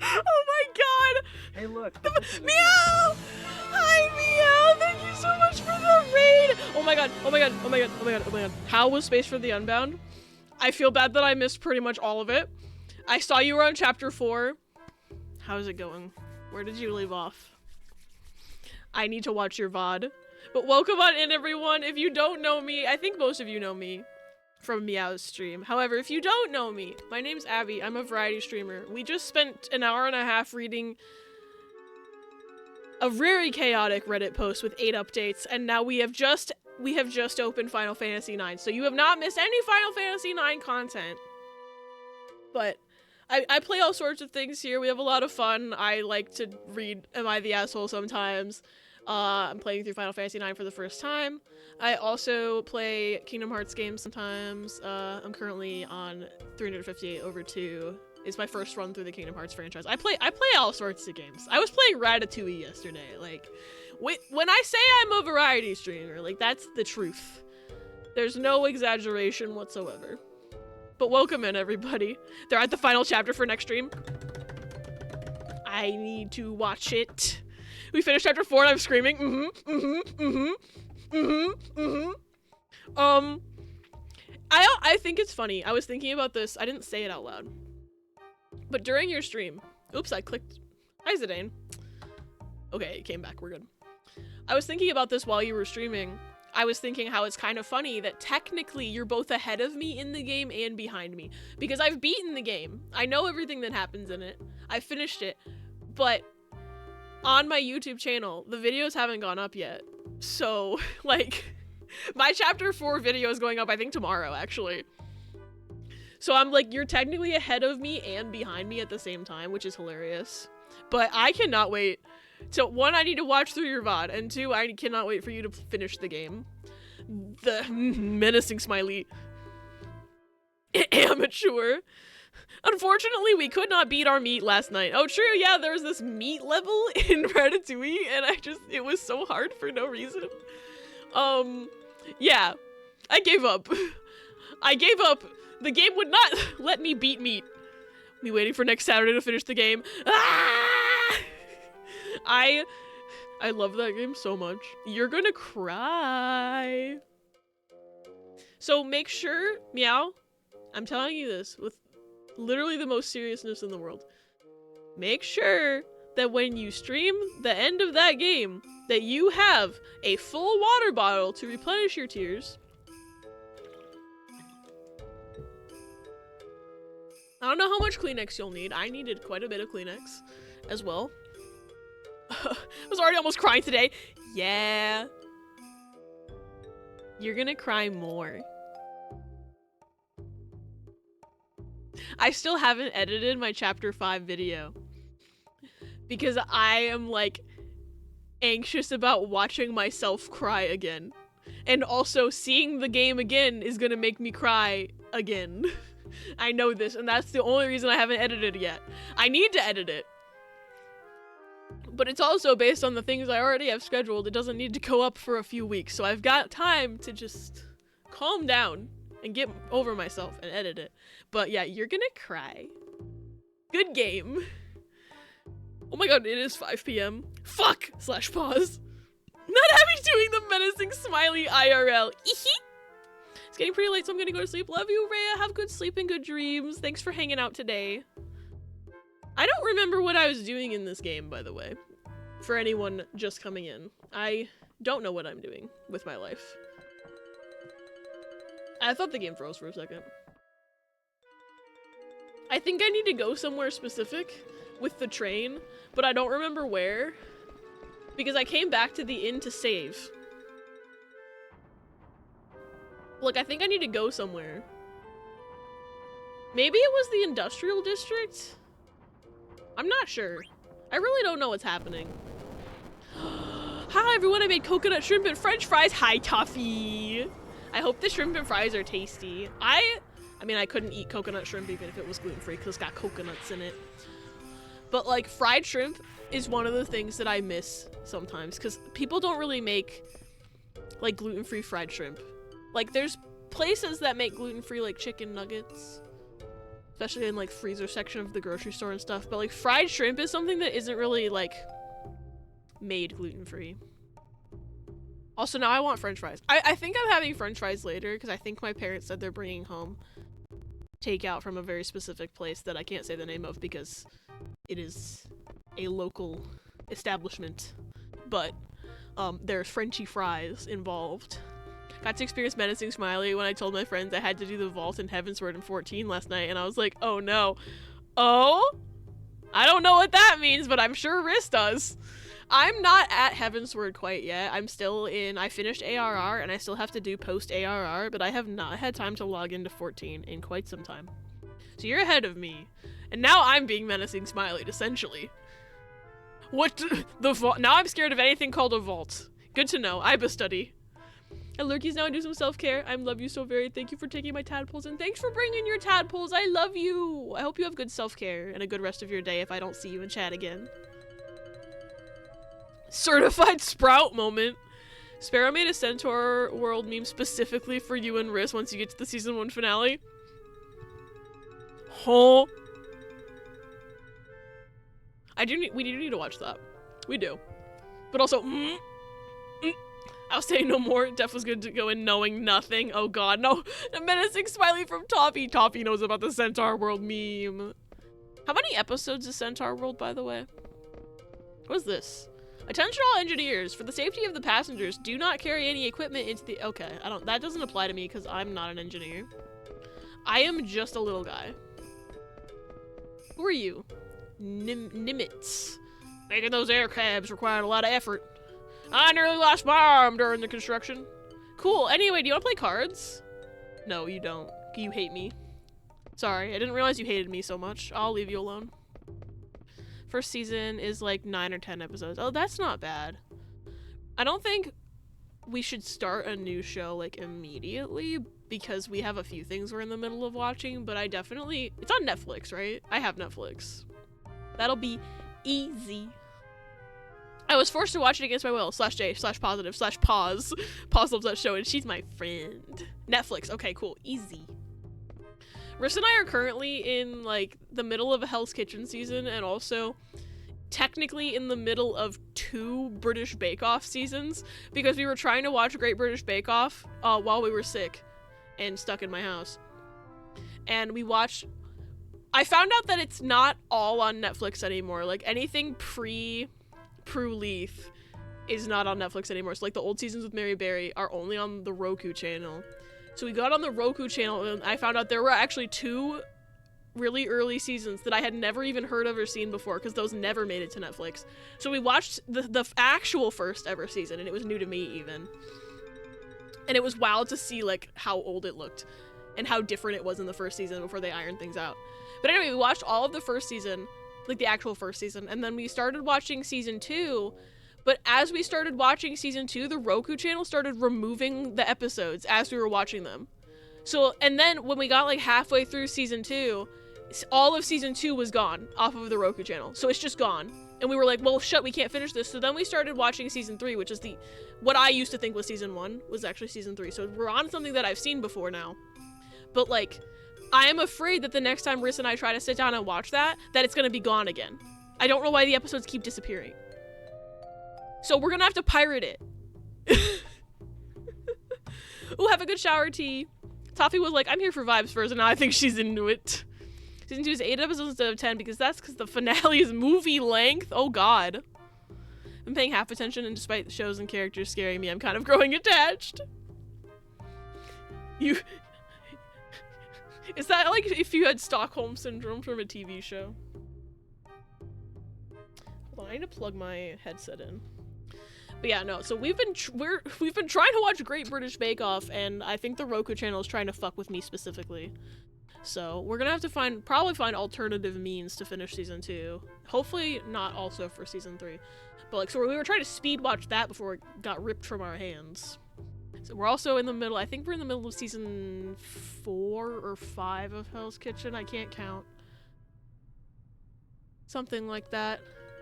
Oh my god! Hey, look. Meow! Hi, Meow! Thank you so much for the raid! Oh my god, oh my god, oh my god, oh my god, oh my god. How was Space for the Unbound? I feel bad that I missed pretty much all of it. I saw you were on chapter 4. How's it going? Where did you leave off? I need to watch your VOD. But welcome on in, everyone. If you don't know me, I think most of you know me from Meow's stream. However, if you don't know me, my name's Abby. I'm a variety streamer. We just spent an hour and a half reading a very chaotic Reddit post with 8 updates, and now we have just opened Final Fantasy IX. So you have not missed any Final Fantasy IX content. But I play all sorts of things here. We have a lot of fun. I like to read Am I the Asshole sometimes. I'm playing through Final Fantasy IX for the first time. I also play Kingdom Hearts games sometimes. I'm currently on 358 over 2. It's my first run through the Kingdom Hearts franchise. I play all sorts of games. I was playing Ratatouille yesterday. Like, when I say I'm a variety streamer, like, that's the truth. There's no exaggeration whatsoever. But welcome in, everybody. They're at the final chapter for next stream. I need to watch it. We finished chapter 4 and I'm screaming. I think it's funny. I was thinking about this. I didn't say it out loud. But during your stream, oops, I clicked. Hi, Zidane. Okay, it came back. We're good. I was thinking about this while you were streaming. I was thinking how it's kind of funny that technically you're both ahead of me in the game and behind me. Because I've beaten the game. I know everything that happens in it. I finished it. But on my YouTube channel, the videos haven't gone up yet. So, like, my chapter 4 video is going up, I think, tomorrow, actually. So I'm like, you're technically ahead of me and behind me at the same time, which is hilarious. But I cannot wait. So, 1, I need to watch through your VOD, and 2, I cannot wait for you to finish the game. The menacing smiley. Amateur. Unfortunately, we could not beat our meat last night. Oh, true, yeah, there was this meat level in Ratatouille, and it was so hard for no reason. Yeah, I gave up. I gave up. The game would not let me beat meat. Me waiting for next Saturday to finish the game. Ah! I love that game so much. You're gonna cry. So make sure, Meow, I'm telling you this with literally the most seriousness in the world. Make sure that when you stream the end of that game, that you have a full water bottle to replenish your tears. I don't know how much Kleenex you'll need. I needed quite a bit of Kleenex as well. I was already almost crying today. Yeah. You're gonna cry more. I still haven't edited my chapter 5 video because I am like anxious about watching myself cry again. And also seeing the game again is gonna make me cry again. I know this, and that's the only reason I haven't edited it yet. I need to edit it. But it's also based on the things I already have scheduled. It doesn't need to go up for a few weeks, so I've got time to just calm down and get over myself and edit it. But yeah, you're gonna cry. Good game. Oh my god, it is 5 p.m. Fuck! / pause. Not Abby doing the menacing smiley IRL. It's getting pretty late, so I'm gonna go to sleep. Love you, Rhea. Have good sleep and good dreams. Thanks for hanging out today. I don't remember what I was doing in this game, by the way. For anyone just coming in. I don't know what I'm doing with my life. I thought the game froze for a second. I think I need to go somewhere specific with the train, but I don't remember where. Because I came back to the inn to save. Like, I think I need to go somewhere. Maybe it was the industrial district? I'm not sure. I really don't know what's happening. Hi everyone, I made coconut shrimp and french fries. Hi Toffee. I hope the shrimp and fries are tasty. I mean, I couldn't eat coconut shrimp even if it was gluten-free because it's got coconuts in it. But like fried shrimp is one of the things that I miss sometimes because people don't really make like gluten-free fried shrimp. Like there's places that make gluten-free like chicken nuggets, especially in like freezer section of the grocery store and stuff. But like fried shrimp is something that isn't really like made gluten-free. Also, now I want french fries. I think I'm having french fries later because I think my parents said they're bringing home takeout from a very specific place that I can't say the name of because it is a local establishment. But there's Frenchy fries involved. Got to experience Menacing Smiley when I told my friends I had to do the vault in Heavensward in 14 last night, and I was like, oh no. Oh? I don't know what that means, but I'm sure Riss does. I'm not at Heavensward quite yet. I'm still in, I finished ARR and I still have to do post ARR, but I have not had time to log into 14 in quite some time. So you're ahead of me. And now I'm being Menacing Smiley, essentially. What the vault? Now I'm scared of anything called a vault. Good to know. IBA study. And Lurkies, now I do some self-care. I love you so very. Thank you for taking my tadpoles and thanks for bringing your tadpoles. I love you. I hope you have good self-care and a good rest of your day if I don't see you in chat again. Certified Sprout moment. Sparrow made a Centaur World meme specifically for you and Riss once you get to the season 1 finale. Oh. We do need to watch that. We do. But also, I'll say no more. Def was good to go in knowing nothing. Oh god, no. A menacing smiley from Toffee. Toffee knows about the Centaur World meme. How many episodes is Centaur World, by the way? What is this? Attention all engineers, for the safety of the passengers, do not carry any equipment into the— okay, that doesn't apply to me because I'm not an engineer. I am just a little guy. Who are you? Nimitz. Making those air cabs required a lot of effort. I nearly lost my arm during the construction. Cool, anyway, do you want to play cards? No, you don't. You hate me. Sorry, I didn't realize you hated me so much. I'll leave you alone. First season is like 9 or 10 episodes. Oh, that's not bad. I don't think we should start a new show like immediately because we have a few things we're in the middle of watching, but I definitely— it's on Netflix, right? I have Netflix. That'll be easy. I was forced to watch it against my will. /J/positive/pause. Pause loves that show and she's my friend. Netflix. Okay, cool. Easy. Riss and I are currently in, like, the middle of a Hell's Kitchen season and also technically in the middle of 2 British Bake Off seasons because we were trying to watch Great British Bake Off while we were sick and stuck in my house. And we watched— I found out that it's not all on Netflix anymore. Like, anything pre-Prue Leaf is not on Netflix anymore. So, like, the old seasons with Mary Berry are only on the Roku channel. So we got on the Roku channel and I found out there were actually 2 really early seasons that I had never even heard of or seen before because those never made it to Netflix. So we watched the actual first ever season and it was new to me even. And it was wild to see like how old it looked and how different it was in the first season before they ironed things out. But anyway, we watched all of the first season, like the actual first season, and then we started watching season 2. But as we started watching season 2, the Roku channel started removing the episodes as we were watching them. So, and then when we got like halfway through season 2, all of season 2 was gone off of the Roku channel. So it's just gone. And we were like, well, shit, we can't finish this. So then we started watching season 3, which is what I used to think was season 1, was actually season 3. So we're on something that I've seen before now. But like, I am afraid that the next time Riss and I try to sit down and watch that it's going to be gone again. I don't know why the episodes keep disappearing. So we're gonna have to pirate it. Ooh, have a good shower, T. Toffee was like, I'm here for vibes first, and now I think she's into it. Season 2 is 8 episodes instead of 10 because the finale is movie length. Oh god. I'm paying half attention, and despite the shows and characters scaring me, I'm kind of growing attached. Is that like if you had Stockholm Syndrome from a TV show? Hold on, I need to plug my headset in. But yeah, no, so we've been trying to watch Great British Bake Off, and I think the Roku channel is trying to fuck with me specifically. So we're gonna have to probably find alternative means to finish season 2. Hopefully not also for season 3. But like, so we were trying to speed watch that before it got ripped from our hands. So we're also in the middle, I think we're in the middle of season 4 or 5 of Hell's Kitchen. I can't count. Something like that.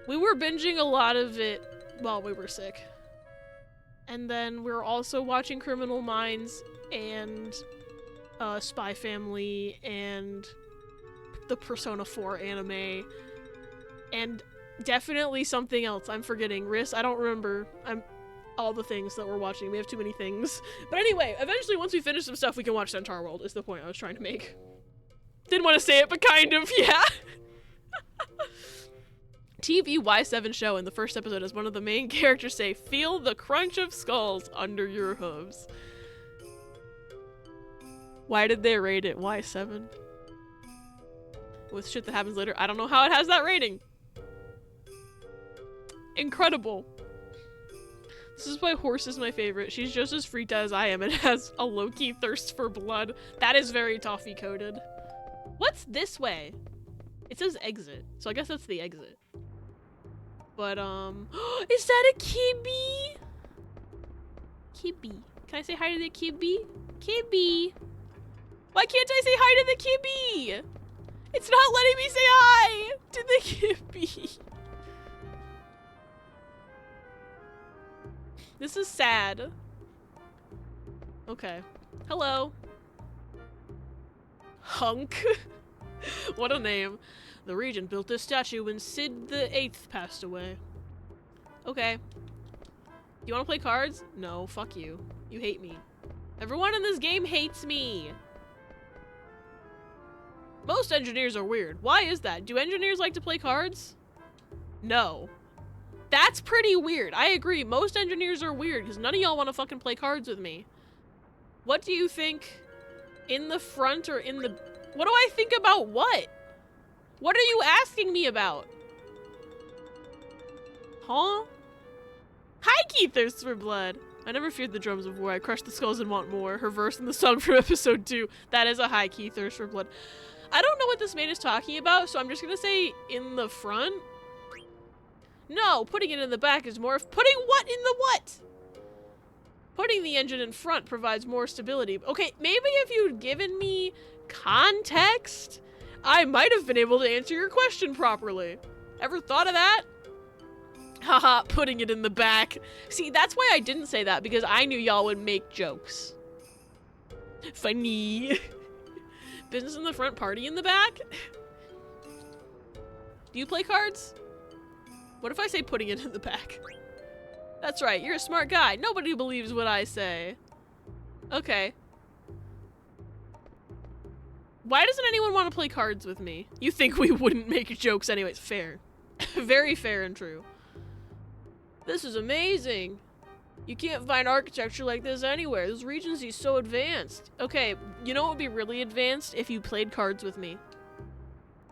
We were binging a lot of it while we were sick. And then we're also watching Criminal Minds and Spy Family and the Persona 4 anime and definitely something else I'm forgetting. Riss, I don't remember. All the things that we're watching. We have too many things. But anyway, eventually once we finish some stuff we can watch Centaur World is the point I was trying to make. Didn't want to say it, but kind of, yeah. TV Y7 show in the first episode has one of the main characters say, "Feel the crunch of skulls under your hooves." Why did they rate it Y7? With shit that happens later, I don't know how it has that rating. Incredible. This is why Horse is my favorite. She's just as freaked out as I am and has a low-key thirst for blood. That is very toffee coded. What's this way? It says exit, so I guess that's the exit. But, is that a Kibby? Kibby. Can I say hi to the Kibby? Kibby. Why can't I say hi to the Kibby? It's not letting me say hi to the Kibby. This is sad. Okay. Hello. Hunk. What a name. The regent built this statue when Sid the 8th passed away. Okay. You wanna play cards? No, fuck you. You hate me. Everyone in this game hates me. Most engineers are weird. Why is that? Do engineers like to play cards? No. That's pretty weird. I agree. Most engineers are weird because none of y'all want to fucking play cards with me. What do you think in the front or in the... What do I think about what? What are you asking me about? Huh? Hikey thirsts for blood. I never feared the drums of war. I crushed the skulls and want more. Her verse in the song from episode 2. That is a high key thirst for blood. I don't know what this man is talking about, so I'm just gonna say in the front. No, putting it in the back is more... Putting what in the what? Putting the engine in front provides more stability. Okay, maybe if you'd given me context, I might have been able to answer your question properly. Ever thought of that? Haha, putting it in the back. See, that's why I didn't say that, because I knew y'all would make jokes. Funny. Business in the front, party in the back? Do you play cards? What if I say putting it in the back? That's right, you're a smart guy. Nobody believes what I say. Okay. Why doesn't anyone want to play cards with me? You think we wouldn't make jokes anyways. Fair. Very fair and true. This is amazing. You can't find architecture like this anywhere. This Regency's so advanced. Okay, you know what would be really advanced? If you played cards with me.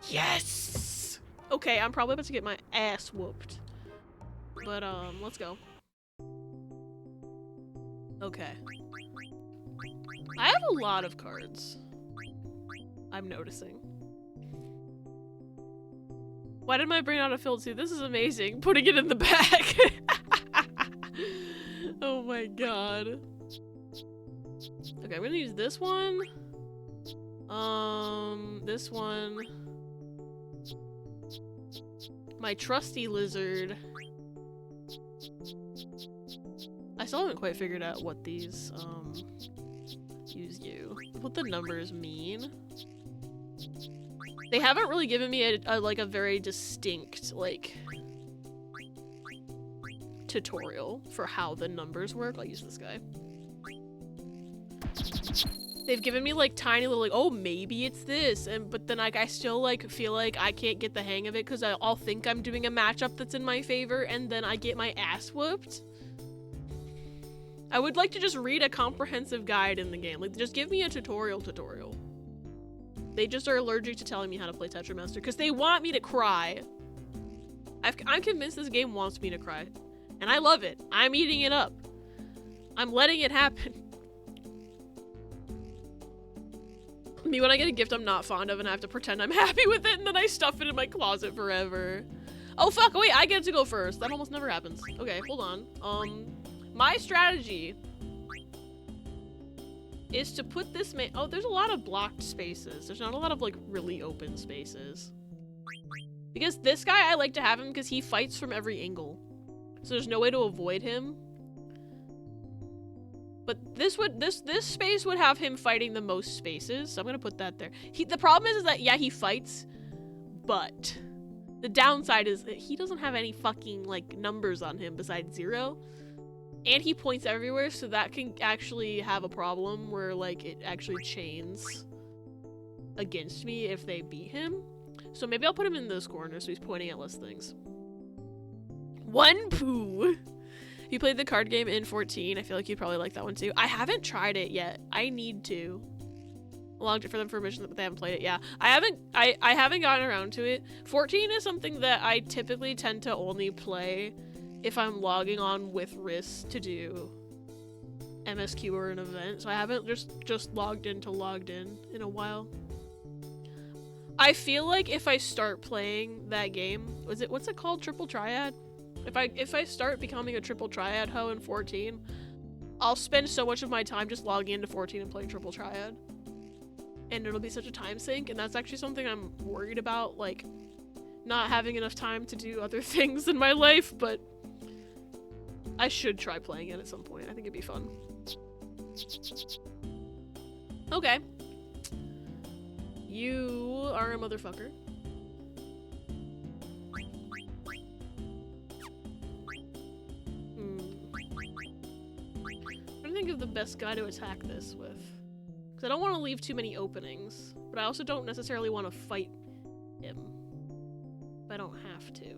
Yes! Okay, I'm probably about to get my ass whooped. But, let's go. Okay. I have a lot of cards. I'm noticing. Why did my brain autofill too? This is amazing. Putting it in the back. Oh my god. Okay, I'm gonna use this one. This one. My trusty lizard. I still haven't quite figured out what these, what the numbers mean. They haven't really given me a very distinct, like, tutorial for how the numbers work. I'll use this guy. They've given me, like, tiny little, like, oh, maybe it's this, but then, like, I still, like, feel like I can't get the hang of it because I'll think I'm doing a matchup that's in my favor, and then I get my ass whooped. I would like to just read a comprehensive guide in the game. Like, just give me a tutorial. They just are allergic to telling me how to play Tetra Master because they want me to cry. I'm convinced this game wants me to cry. And I love it. I'm eating it up. I'm letting it happen. Me when I get a gift I'm not fond of and I have to pretend I'm happy with it and then I stuff it in my closet forever. Oh fuck, wait, I get to go first. That almost never happens. Okay, hold on. My strategy is to put this oh, there's a lot of blocked spaces. There's not a lot of like really open spaces. Because this guy, I like to have him because he fights from every angle. So there's no way to avoid him. But this space would have him fighting the most spaces, so I'm gonna put that there. The problem is that, yeah, he fights, but the downside is that he doesn't have any fucking, like, numbers on him besides 0. And he points everywhere, so that can actually have a problem where, like, it actually chains against me if they beat him. So maybe I'll put him in this corner so he's pointing at less things. One poo! You played the card game in 14. I feel like you'd probably like that one too. I haven't tried it yet. I need to. Logged it for them for permission, but they haven't played it. Yeah, I haven't gotten around to it. 14 is something that I typically tend to only play if I'm logging on with Riss to do MSQ or an event. So I haven't just logged in in a while. I feel like if I start playing that game, what's it called? Triple Triad? If I start becoming a Triple Triad hoe in 14, I'll spend so much of my time just logging into 14 and playing Triple Triad. And it'll be such a time sink, and that's actually something I'm worried about, like, not having enough time to do other things in my life, but I should try playing it at some point. I think it'd be fun. Okay. You are a motherfucker. I'm trying to think of the best guy to attack this with. Because I don't want to leave too many openings, but I also don't necessarily want to fight him. If I don't have to.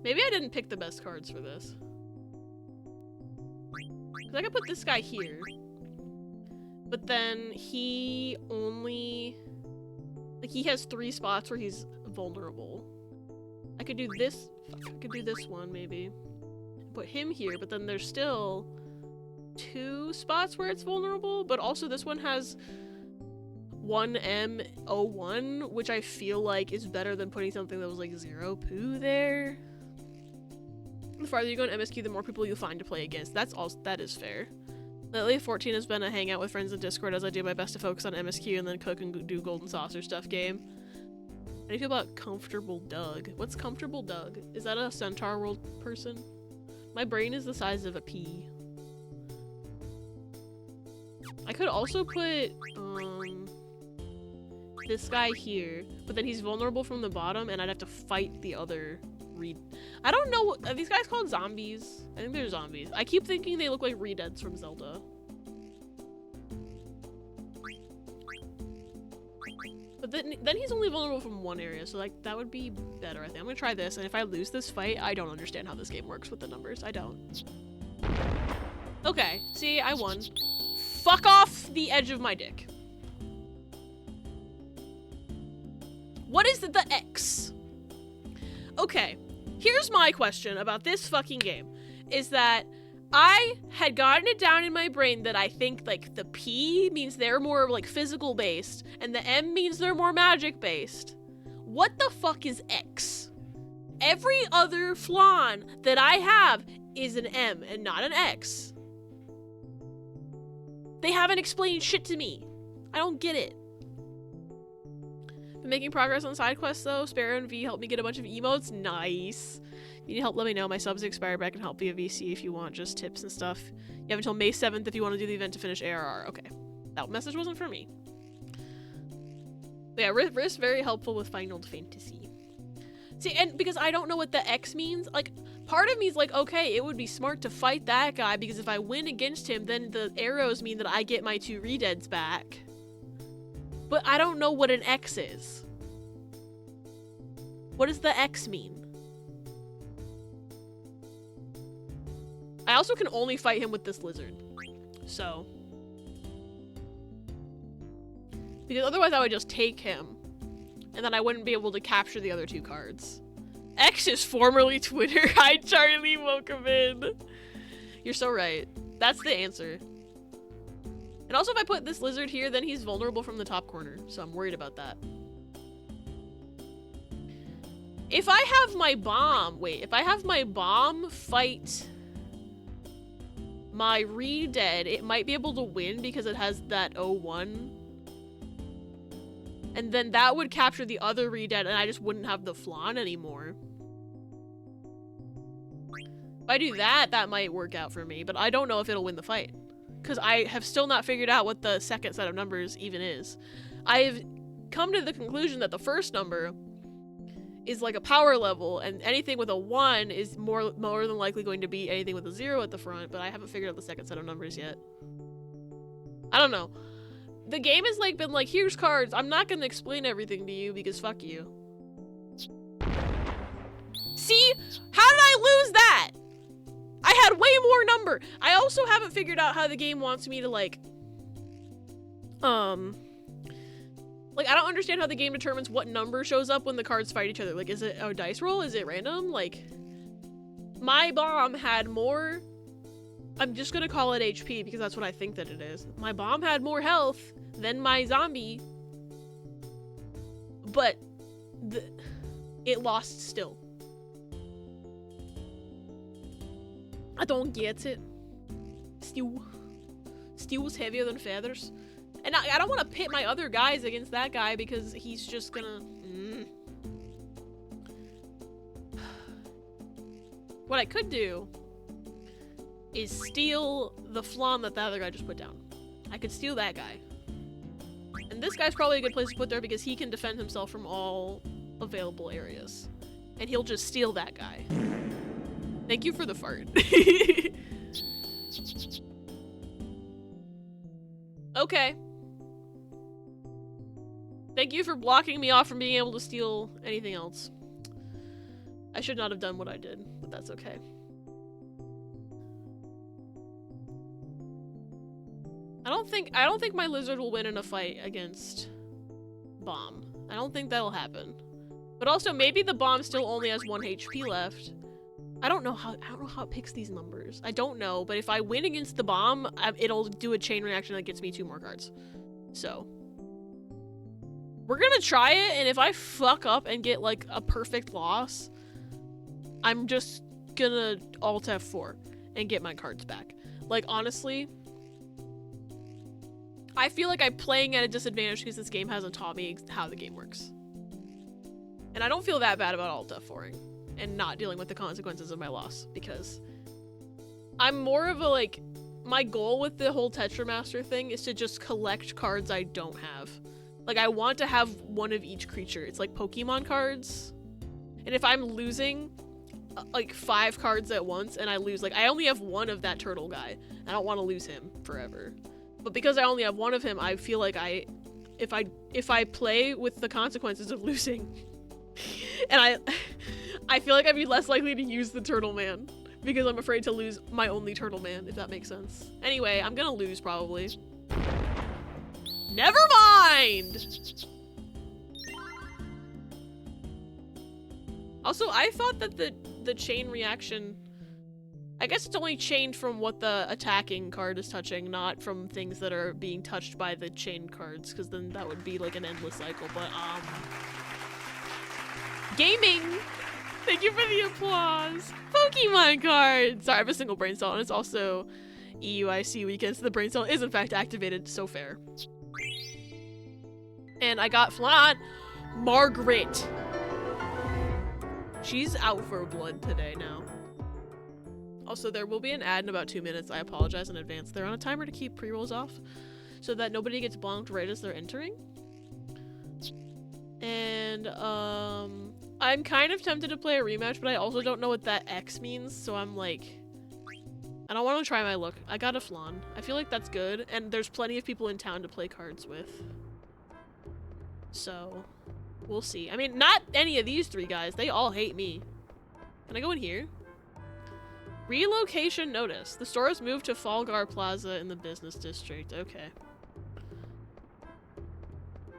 Maybe I didn't pick the best cards for this. Because I could put this guy here. But then he only... Like, he has 3 spots where he's vulnerable. I could do this... Fuck, I could do this one, maybe. Put him here, but then there's still 2 spots where it's vulnerable, but also this one has 1M01, which I feel like is better than putting something that was like 0 poo there. The farther you go in MSQ, the more people you'll find to play against. That is fair. Lately, 14 has been a hangout with friends in Discord as I do my best to focus on MSQ and then cook and do Golden Saucer stuff game. How do you feel about Comfortable Doug? What's Comfortable Doug? Is that a Centaur World person? My brain is the size of a pea. I could also put, this guy here, but then he's vulnerable from the bottom and I'd have to fight the other I don't know, are these guys called zombies? I think they're zombies. I keep thinking they look like Redeads from Zelda. But then he's only vulnerable from one area, so like that would be better, I think. I'm gonna try this, and if I lose this fight, I don't understand how this game works with the numbers. I don't. Okay, see, I won. Fuck off the edge of my dick. What is the X? Okay, here's my question about this fucking game. Is that I had gotten it down in my brain that I think, like, the P means they're more, like, physical-based, and the M means they're more magic-based. What the fuck is X? Every other flan that I have is an M and not an X. They haven't explained shit to me. I don't get it. Been making progress on side quests, though. Sparrow and V helped me get a bunch of emotes. Nice. If you need help, let me know. My subs expired, but I can help via VC if you want just tips and stuff. You have until May 7th if you want to do the event to finish ARR. Okay. That message wasn't for me. But yeah, Riss very helpful with Final Fantasy. See, and because I don't know what the X means, like, part of me is like, okay, it would be smart to fight that guy because if I win against him, then the arrows mean that I get my 2 Redeads back. But I don't know what an X is. What does the X mean? I also can only fight him with this lizard. So. Because otherwise I would just take him. And then I wouldn't be able to capture the other 2 cards. X is formerly Twitter. Hi, Charlie. Welcome in. You're so right. That's the answer. And also if I put this lizard here, then he's vulnerable from the top corner, so I'm worried about that. If I have my bomb, if I have my bomb fight my re-dead, it might be able to win because it has that 0-1. And then that would capture the other re-dead and I just wouldn't have the flan anymore. If I do that, that might work out for me, but I don't know if it'll win the fight. Because I have still not figured out what the second set of numbers even is. I've come to the conclusion that the first number is like a power level, and anything with a 1 is more than likely going to be anything with a 0 at the front, but I haven't figured out the second set of numbers yet. I don't know. The game has like been like, here's cards. I'm not gonna explain everything to you because fuck you. See? How did I lose that? I had way more number. I also haven't figured out how the game wants me to like I don't understand how the game determines what number shows up when the cards fight each other. Like, is it a dice roll? Is it random? Like, my bomb had more... I'm just gonna call it HP because that's what I think that it is. My bomb had more health than my zombie. But it lost still. I don't get it. Steel is heavier than feathers. And I don't want to pit my other guys against that guy because he's just gonna... What I could do is steal the flan that the other guy just put down. I could steal that guy. And this guy's probably a good place to put there because he can defend himself from all available areas. And he'll just steal that guy. Thank you for the fart. Okay. Thank you for blocking me off from being able to steal anything else. I should not have done what I did, but that's okay. I don't think my lizard will win in a fight against Bomb. I don't think that'll happen. But also maybe the Bomb still only has 1 HP left. I don't know how it picks these numbers. I don't know, but if I win against the Bomb, it'll do a chain reaction that gets me 2 more cards. So we're gonna try it, and if I fuck up and get like a perfect loss, I'm just gonna Alt F4 and get my cards back. Like, honestly, I feel like I'm playing at a disadvantage because this game hasn't taught me how the game works. And I don't feel that bad about Alt F4ing and not dealing with the consequences of my loss, because I'm more of a, like, my goal with the whole Tetra Master thing is to just collect cards I don't have. Like, I want to have one of each creature. It's like Pokemon cards. And if I'm losing like 5 cards at once and I lose, like, I only have 1 of that turtle guy. I don't want to lose him forever. But because I only have 1 of him, I feel like if I play with the consequences of losing, and I feel like I'd be less likely to use the turtle man because I'm afraid to lose my only turtle man, if that makes sense. Anyway, I'm gonna lose probably. Never mind! Also, I thought that the chain reaction, I guess it's only chained from what the attacking card is touching, not from things that are being touched by the chain cards, because then that would be like an endless cycle, but gaming! Thank you for the applause! Pokemon cards! Sorry, I have a single brain cell, and it's also EUIC weekend, so the brain cell is in fact activated, so fair. And I got flat Margaret. She's out for blood today now. Also, there will be an ad in about 2 minutes. I apologize in advance. They're on a timer to keep pre-rolls off so that nobody gets bonked right as they're entering. And I'm kind of tempted to play a rematch, but I also don't know what that X means, so I'm like, I don't want to try my luck. I got a flan. I feel like that's good, and there's plenty of people in town to play cards with. So, we'll see. I mean, not any of these 3 guys. They all hate me. Can I go in here? Relocation notice. The store has moved to Falgar Plaza in the business district. Okay.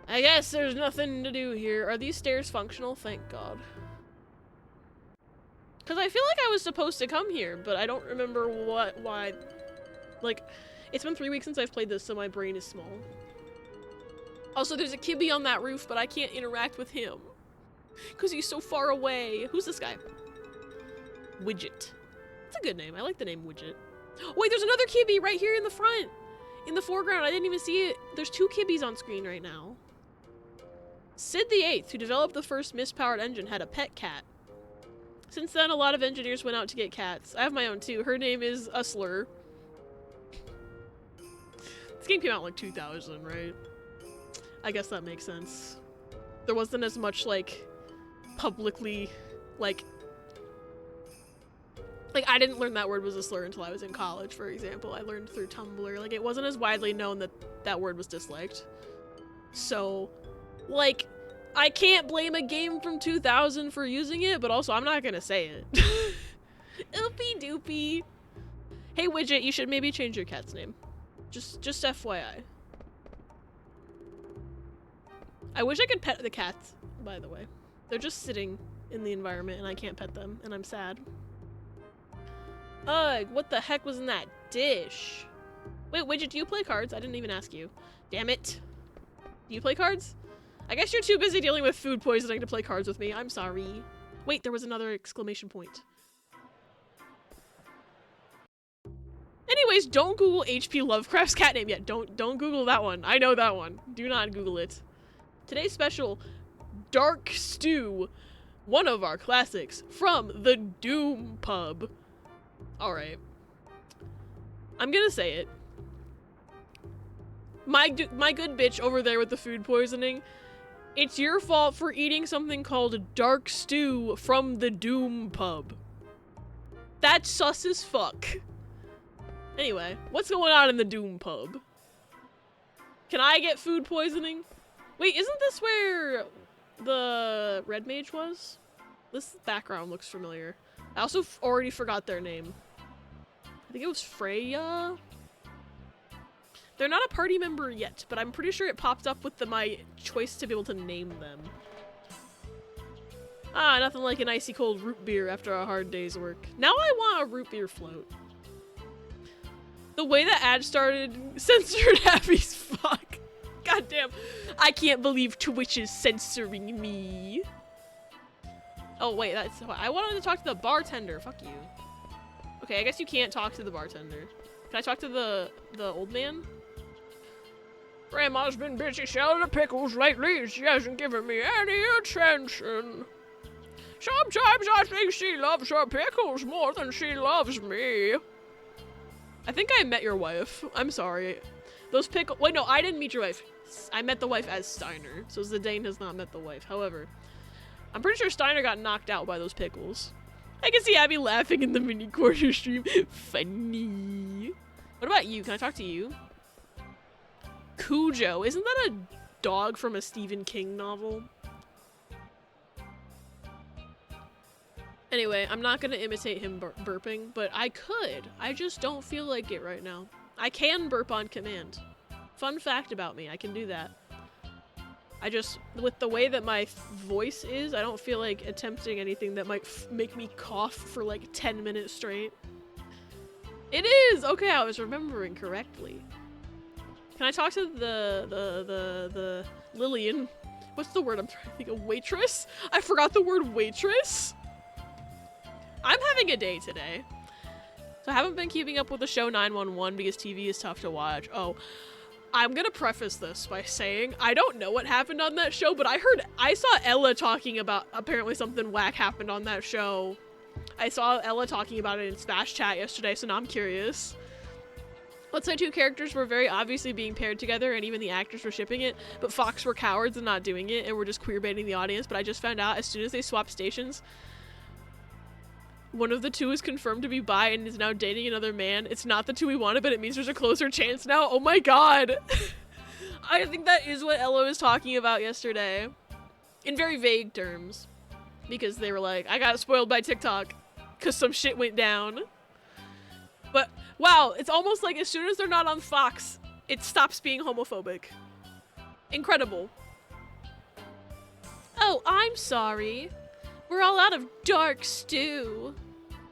I guess there's nothing to do here. Are these stairs functional? Thank God. Because I feel like I was supposed to come here, but I don't remember why. Like, It's been 3 weeks since I've played this, so my brain is small. Also, there's a Kibby on that roof, but I can't interact with him. Because he's so far away. Who's this guy? Widget. That's a good name. I like the name Widget. Wait, there's another Kibby right here in the front. In the foreground. I didn't even see it. There's 2 Kibbies on screen right now. Sid the 8th, who developed the first mist-powered engine, had a pet cat. Since then, a lot of engineers went out to get cats. I have my own too. Her name is Slur. This game came out in like 2000, right? I guess that makes sense. There wasn't as much like publicly like I didn't learn that word was a slur until I was in college, for example. I learned through Tumblr. Like, it wasn't as widely known that that word was disliked. So, like, I can't blame a game from 2000 for using it, but also I'm not gonna say it. Oopie doopie. Hey Widget, you should maybe change your cat's name. Just FYI. I wish I could pet the cats, by the way. They're just sitting in the environment and I can't pet them, and I'm sad. Ugh, what the heck was in that dish? Wait, Widget, do you play cards? I didn't even ask you. Damn it. Do you play cards? I guess you're too busy dealing with food poisoning to play cards with me. I'm sorry. Wait, there was another exclamation point. Anyways, don't Google H.P. Lovecraft's cat name yet. Don't Google that one. I know that one. Do not Google it. Today's special, Dark Stew, one of our classics from the Doom Pub. Alright. I'm gonna say it. My good bitch over there with the food poisoning, it's your fault for eating something called Dark Stew from the Doom Pub. That's sus as fuck. Anyway, what's going on in the Doom Pub? Can I get food poisoning? Wait, isn't this where the Red Mage was? This background looks familiar. I also already forgot their name. I think it was Freya? They're not a party member yet, but I'm pretty sure it popped up with my choice to be able to name them. Ah, nothing like an icy cold root beer after a hard day's work. Now I want a root beer float. The way the ad started, censored happy as fuck. Goddamn, I can't believe Twitch is censoring me. Oh wait, that's I wanted to talk to the bartender. Fuck you. Okay, I guess you can't talk to the bartender. Can I talk to the old man? Grandma's been busy selling the pickles lately. She hasn't given me any attention. Sometimes I think she loves her pickles more than she loves me. I think I met your wife. I'm sorry. Those pickles. Wait, no, I didn't meet your wife. I met the wife as Steiner. So Zidane has not met the wife. However, I'm pretty sure Steiner got knocked out by those pickles. I can see Abby laughing in the mini corner stream. Funny. What about you? Can I talk to you? Cujo. Isn't that a dog from a Stephen King novel? Anyway, I'm not gonna imitate him burping, but I could. I just don't feel like it right now. I can burp on command. Fun fact about me, I can do that. I just, with the way that my voice is, I don't feel like attempting anything that might make me cough for like 10 minutes straight. It is! Okay, I was remembering correctly. Can I talk to the Lillian? What's the word I'm trying to think of? Waitress? I forgot the word waitress. I'm having a day today. So I haven't been keeping up with the show 911 because TV is tough to watch. Oh, I'm gonna preface this by saying I don't know what happened on that show, but I saw Ella talking about apparently something whack happened on that show. I saw Ella talking about it in Smash Chat yesterday, so now I'm curious. Let's say 2 characters were very obviously being paired together and even the actors were shipping it, but Fox were cowards and not doing it and were just queerbaiting the audience, but I just found out as soon as they swapped stations, one of the 2 is confirmed to be bi and is now dating another man. It's not the 2 we wanted, but it means there's a closer chance now. Oh my god. I think that is what Ella was talking about yesterday. In very vague terms. Because they were like, I got spoiled by TikTok. Because some shit went down. But, wow, it's almost like as soon as they're not on Fox, it stops being homophobic. Incredible. Oh, I'm sorry. We're all out of dark stew.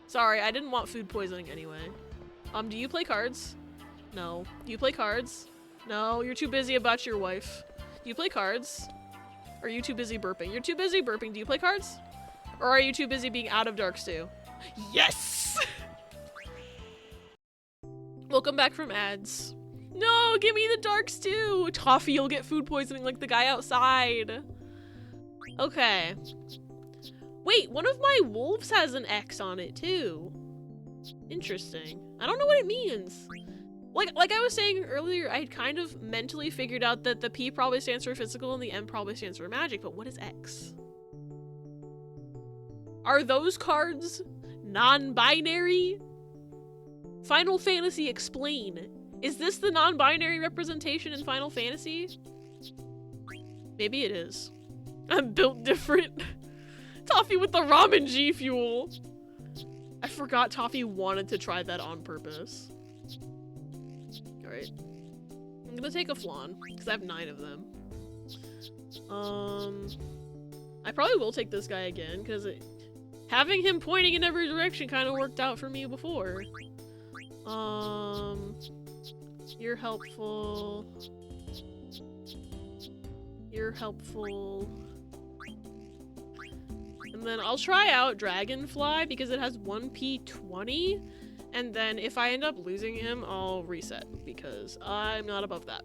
Sorry, I didn't want food poisoning anyway. Do you play cards? No. Do you play cards? No, you're too busy about your wife. Do you play cards? Or are you too busy burping? You're too busy burping. Do you play cards? Or are you too busy being out of dark stew? Yes! Welcome back from ads. No, give me the dark stew! Toffee, you'll get food poisoning like the guy outside. Okay. Wait, one of my wolves has an X on it too. Interesting. I don't know what it means. Like I was saying earlier, I had kind of mentally figured out that the P probably stands for physical and the M probably stands for magic, but what is X? Are those cards non-binary? Final Fantasy, explain. Is this the non-binary representation in Final Fantasy? Maybe it is. I'm built different. Toffee with the ramen G fuel. I forgot Toffee wanted to try that on purpose. Alright. I'm gonna take a flan, because I have 9 of them. I probably will take this guy again, because having him pointing in every direction kind of worked out for me before. You're helpful. You're helpful. And then I'll try out Dragonfly because it has 1p20. And then if I end up losing him, I'll reset because I'm not above that.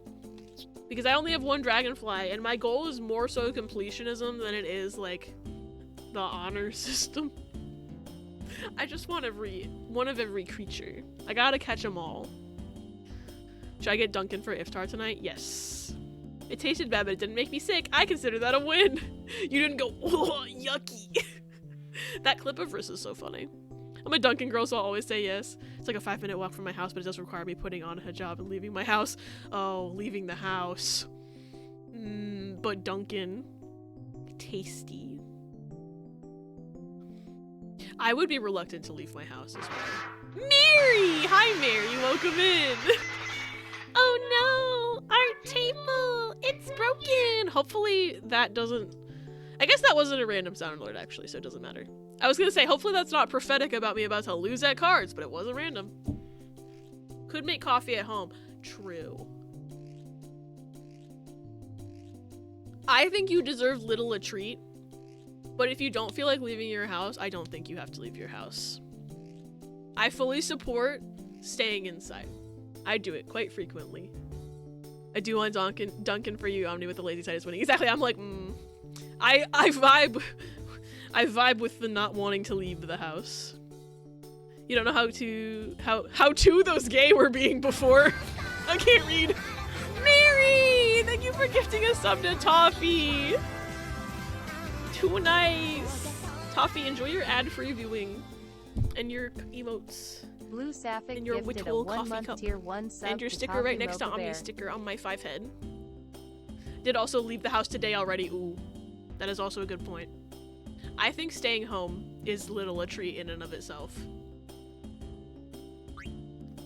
Because I only have 1 Dragonfly and my goal is more so completionism than it is like the honor system. I just want one of every creature. I gotta catch them all. Should I get Duncan for Iftar tonight? Yes. It tasted bad, but it didn't make me sick. I consider that a win. You didn't go, oh, yucky. That clip of Riss is so funny. I'm a Duncan girl, so I'll always say yes. It's like a 5-minute walk from my house, but it does require me putting on a hijab and leaving my house. Oh, leaving the house. But Duncan. Tasty. I would be reluctant to leave my house as well. Mary! Hi, Mary. Welcome in. Oh no! Our table! It's broken! Hopefully that doesn't... I guess that wasn't a random sound alert, actually, so it doesn't matter. I was gonna say, hopefully that's not prophetic about me about to lose at cards, but it wasn't random. Could make coffee at home. True. I think you deserve little a treat, but if you don't feel like leaving your house, I don't think you have to leave your house. I fully support staying inside. I do it quite frequently. I do want Duncan for you, Omni, with the lazy side is winning. Exactly, I'm like, I vibe with the not wanting to leave the house. You don't know how to those gay were being before. I can't read. Mary! Thank you for gifting a sub to Toffee! Too nice! Toffee, enjoy your ad-free viewing. And your emotes. Blue Sapphic And your gifted a Whitwell coffee 1-month cup. tier 1 sub And your to sticker Toffee right next to Mocha Omni's Bear. sticker on my 5 head. Did also leave the house today already. Ooh. That is also a good point. I think staying home is little a treat in and of itself.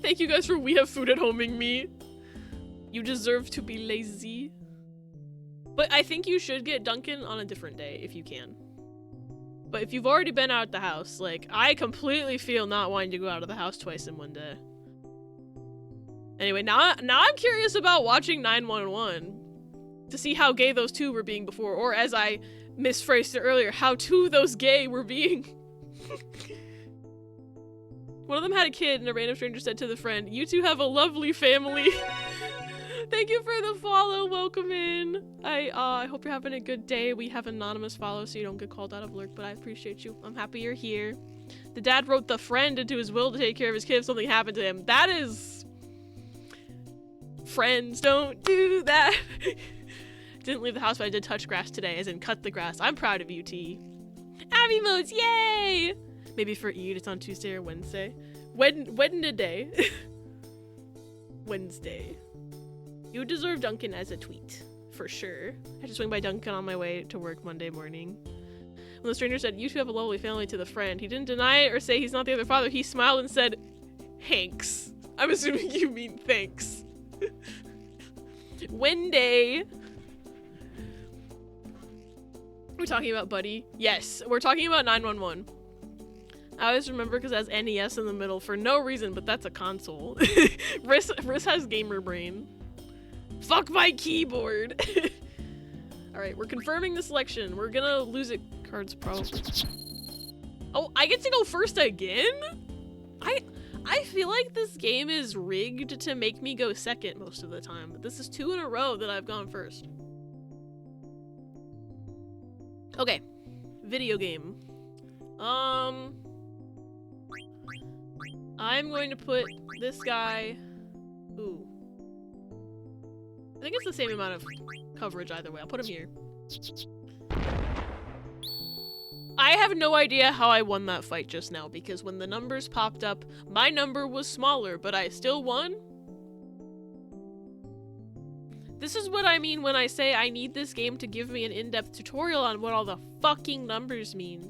Thank you guys for we have food at homing me. You deserve to be lazy. But I think you should get Duncan on a different day if you can. But if you've already been out the house, like, I completely feel not wanting to go out of the house twice in one day. Anyway, now I'm curious about watching 911 to see how gay those two were being before, or as I misphrased it earlier, how two those gay were being. One of them had a kid and a random stranger said to the friend, "You two have a lovely family." Thank you for the follow. Welcome in. I hope you're having a good day. We have anonymous follow so you don't get called out of lurk, but I appreciate you. I'm happy you're here. The dad wrote the friend into his will to take care of his kid if something happened to him. That is... Friends don't do that. Didn't leave the house, but I did touch grass today, as in cut the grass. I'm proud of you, T. Abby modes, yay! Maybe for Eid, it's on Tuesday or Wednesday. Wednesday. Wednesday. You deserve Duncan as a tweet, for sure. I had to swing by Duncan on my way to work Monday morning. When the stranger said, "You two have a lovely family," to the friend, he didn't deny it or say he's not the other father. He smiled and said, "Hanks." I'm assuming you mean thanks. Wenday. We're talking about Buddy. Yes, we're talking about 911. I always remember because it has NES in the middle for no reason, but that's a console. Riss has gamer brain. Fuck my keyboard. Alright, we're confirming the selection. We're gonna lose it cards probably. Oh, I get to go first again? I feel like this game is rigged to make me go second most of the time, but this is 2 in a row that I've gone first. Okay, video game. I'm going to put this guy. Ooh. I think it's the same amount of coverage either way. I'll put him here. I have no idea how I won that fight just now, because when the numbers popped up, my number was smaller, but I still won? This is what I mean when I say I need this game to give me an in-depth tutorial on what all the fucking numbers mean.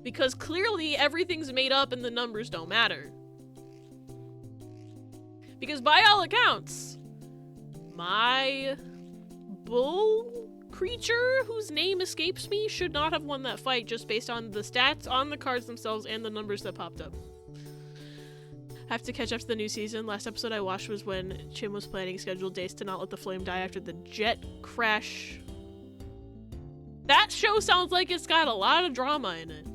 Because clearly everything's made up and the numbers don't matter. Because by all accounts, my bull creature, whose name escapes me, should not have won that fight just based on the stats on the cards themselves and the numbers that popped up. I have to catch up to the new season. Last episode I watched was when Chim was planning scheduled dates to not let the flame die after the jet crash. That show sounds like it's got a lot of drama in it.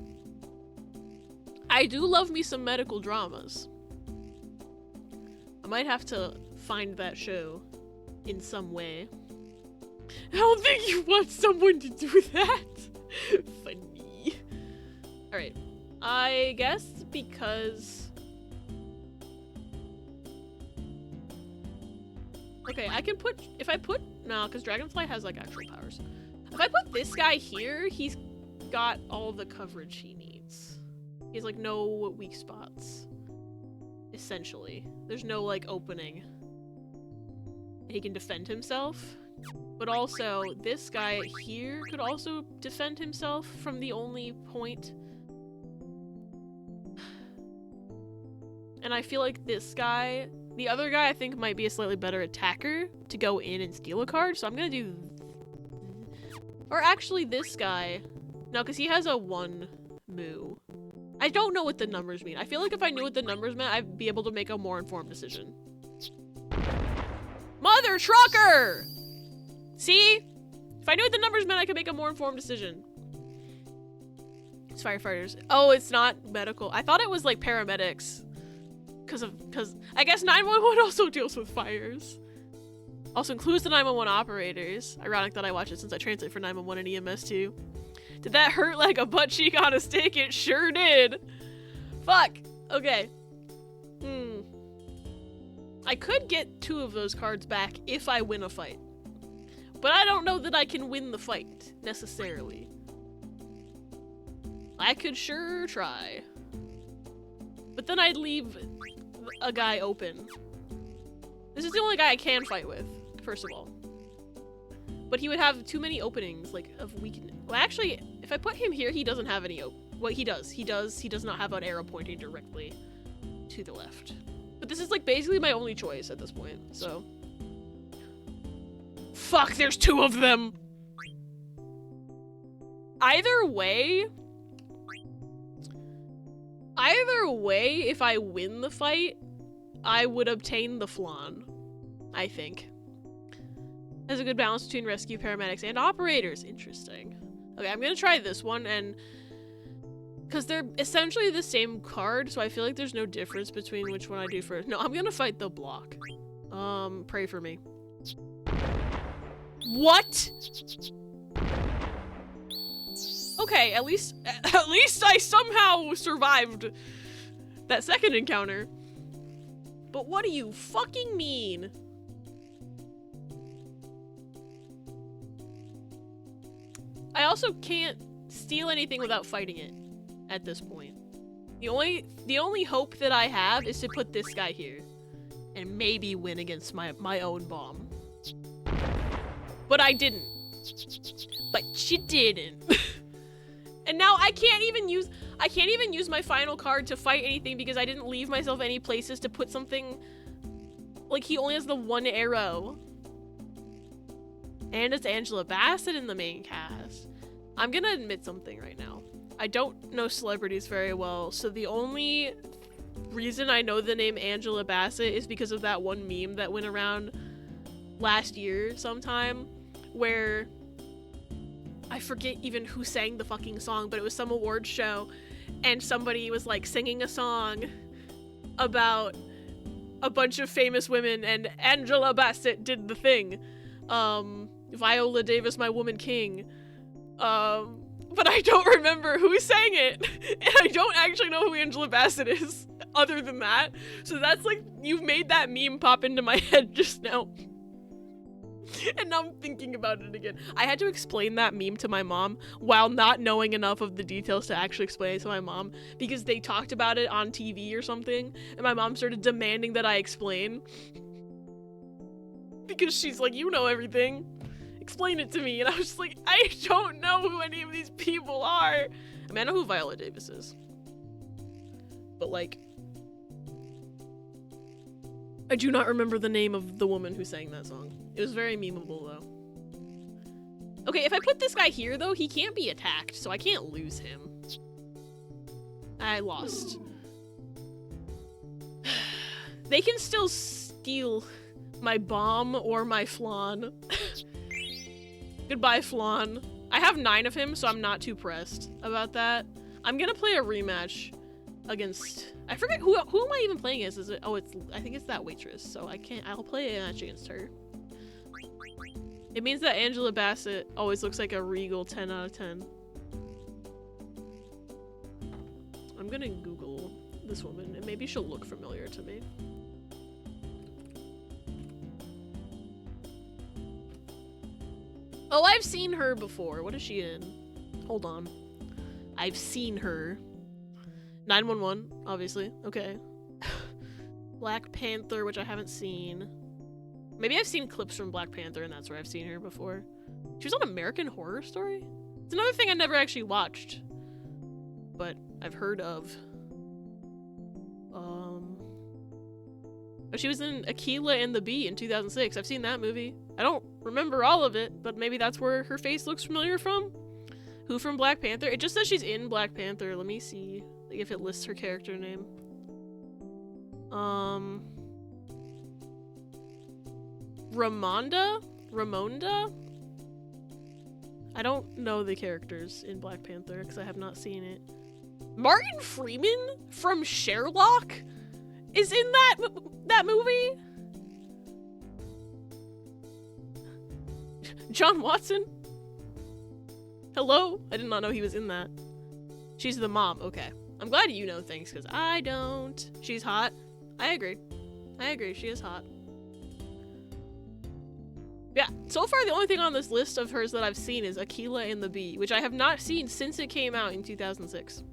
I do love me some medical dramas. I might have to find that show in some way. I don't think you want someone to do that. Funny. Alright. I guess because... Okay, I can put... If I put... No, because Dragonfly has, like, actual powers. If I put this guy here, he's got all the coverage he needs. He has, like, no weak spots. Essentially. There's no, like, opening. He can defend himself. But also, this guy here could also defend himself from the only point. And I feel like this guy, the other guy I think might be a slightly better attacker to go in and steal a card, so I'm gonna do... Or actually this guy. No, because he has a 1 moo. I don't know what the numbers mean. I feel like if I knew what the numbers meant, I'd be able to make a more informed decision. Mother trucker! See? If I knew what the numbers meant, I could make a more informed decision. It's firefighters. Oh, it's not medical. I thought it was like paramedics. Because I guess 911 also deals with fires. Also includes the 911 operators. Ironic that I watch it since I translate for 911 and EMS too. Did that hurt like a butt cheek on a stick? It sure did. Fuck. Okay. I could get 2 of those cards back if I win a fight. But I don't know that I can win the fight, necessarily. I could sure try. But then I'd leave a guy open. This is the only guy I can fight with, first of all. But he would have too many openings, like, of weakness. Well, actually, if I put him here, he doesn't have any well, he does. He does not have an arrow pointing directly to the left. But this is, like, basically my only choice at this point, so... Fuck, there's 2 of them! Either way, if I win the fight, I would obtain the flan, I think. There's a good balance between rescue, paramedics, and operators. Interesting. Okay, I'm gonna try this one, and... Because they're essentially the same card, so I feel like there's no difference between which one I do first. No, I'm gonna fight the block. Pray for me. What? Okay, at least I somehow survived that second encounter. But what do you fucking mean? I also can't steal anything without fighting it at this point. The only hope that I have is to put this guy here and maybe win against my own bomb. But I didn't. But you didn't. And now I can't even use my final card to fight anything because I didn't leave myself any places to put something. Like, he only has the 1 arrow. And it's Angela Bassett in the main cast. I'm gonna admit something right now. I don't know celebrities very well, so the only reason I know the name Angela Bassett is because of that one meme that went around last year sometime, where I forget even who sang the fucking song, but it was some award show, and somebody was like singing a song about a bunch of famous women, and Angela Bassett did the thing. Viola Davis, My Woman King. But I don't remember who sang it, and I don't actually know who Angela Bassett is, other than that. So that's like, you've made that meme pop into my head just now. And now I'm thinking about it again. I had to explain that meme to my mom while not knowing enough of the details to actually explain it to my mom, because they talked about it on TV or something, and my mom started demanding that I explain. Because she's like, you know everything. Explain it to me. And I was just like, I don't know who any of these people are. I mean, I know who Viola Davis is. But like, I do not remember the name of the woman who sang that song. It was very memeable, though. Okay, if I put this guy here, though, he can't be attacked, so I can't lose him. I lost. They can still steal my bomb or my flan. Goodbye, flan. I have 9 of him, so I'm not too pressed about that. I'm gonna play a rematch against... I forget who am I even playing as? Is it? Oh, I think it's that waitress. So I'll play a match against her. It means that Angela Bassett always looks like a regal 10 out of 10. I'm gonna Google this woman, and maybe she'll look familiar to me. Oh, I've seen her before. What is she in? Hold on. I've seen her. 911, obviously. Okay. Black Panther, which I haven't seen. Maybe I've seen clips from Black Panther, and that's where I've seen her before. She was on American Horror Story? It's another thing I never actually watched, but I've heard of. But she was in Aquila and the Bee in 2006. I've seen that movie. I don't remember all of it, but maybe that's where her face looks familiar from. Who from Black Panther? It just says she's in Black Panther. Let me see if it lists her character name. Ramonda? I don't know the characters in Black Panther because I have not seen it. Martin Freeman from Sherlock is in that movie? John Watson? Hello? I did not know he was in that. She's the mom. Okay. I'm glad you know things because I don't. She's hot. I agree. She is hot. Yeah, so far the only thing on this list of hers that I've seen is Aquila and the Bee, which I have not seen since it came out in 2006.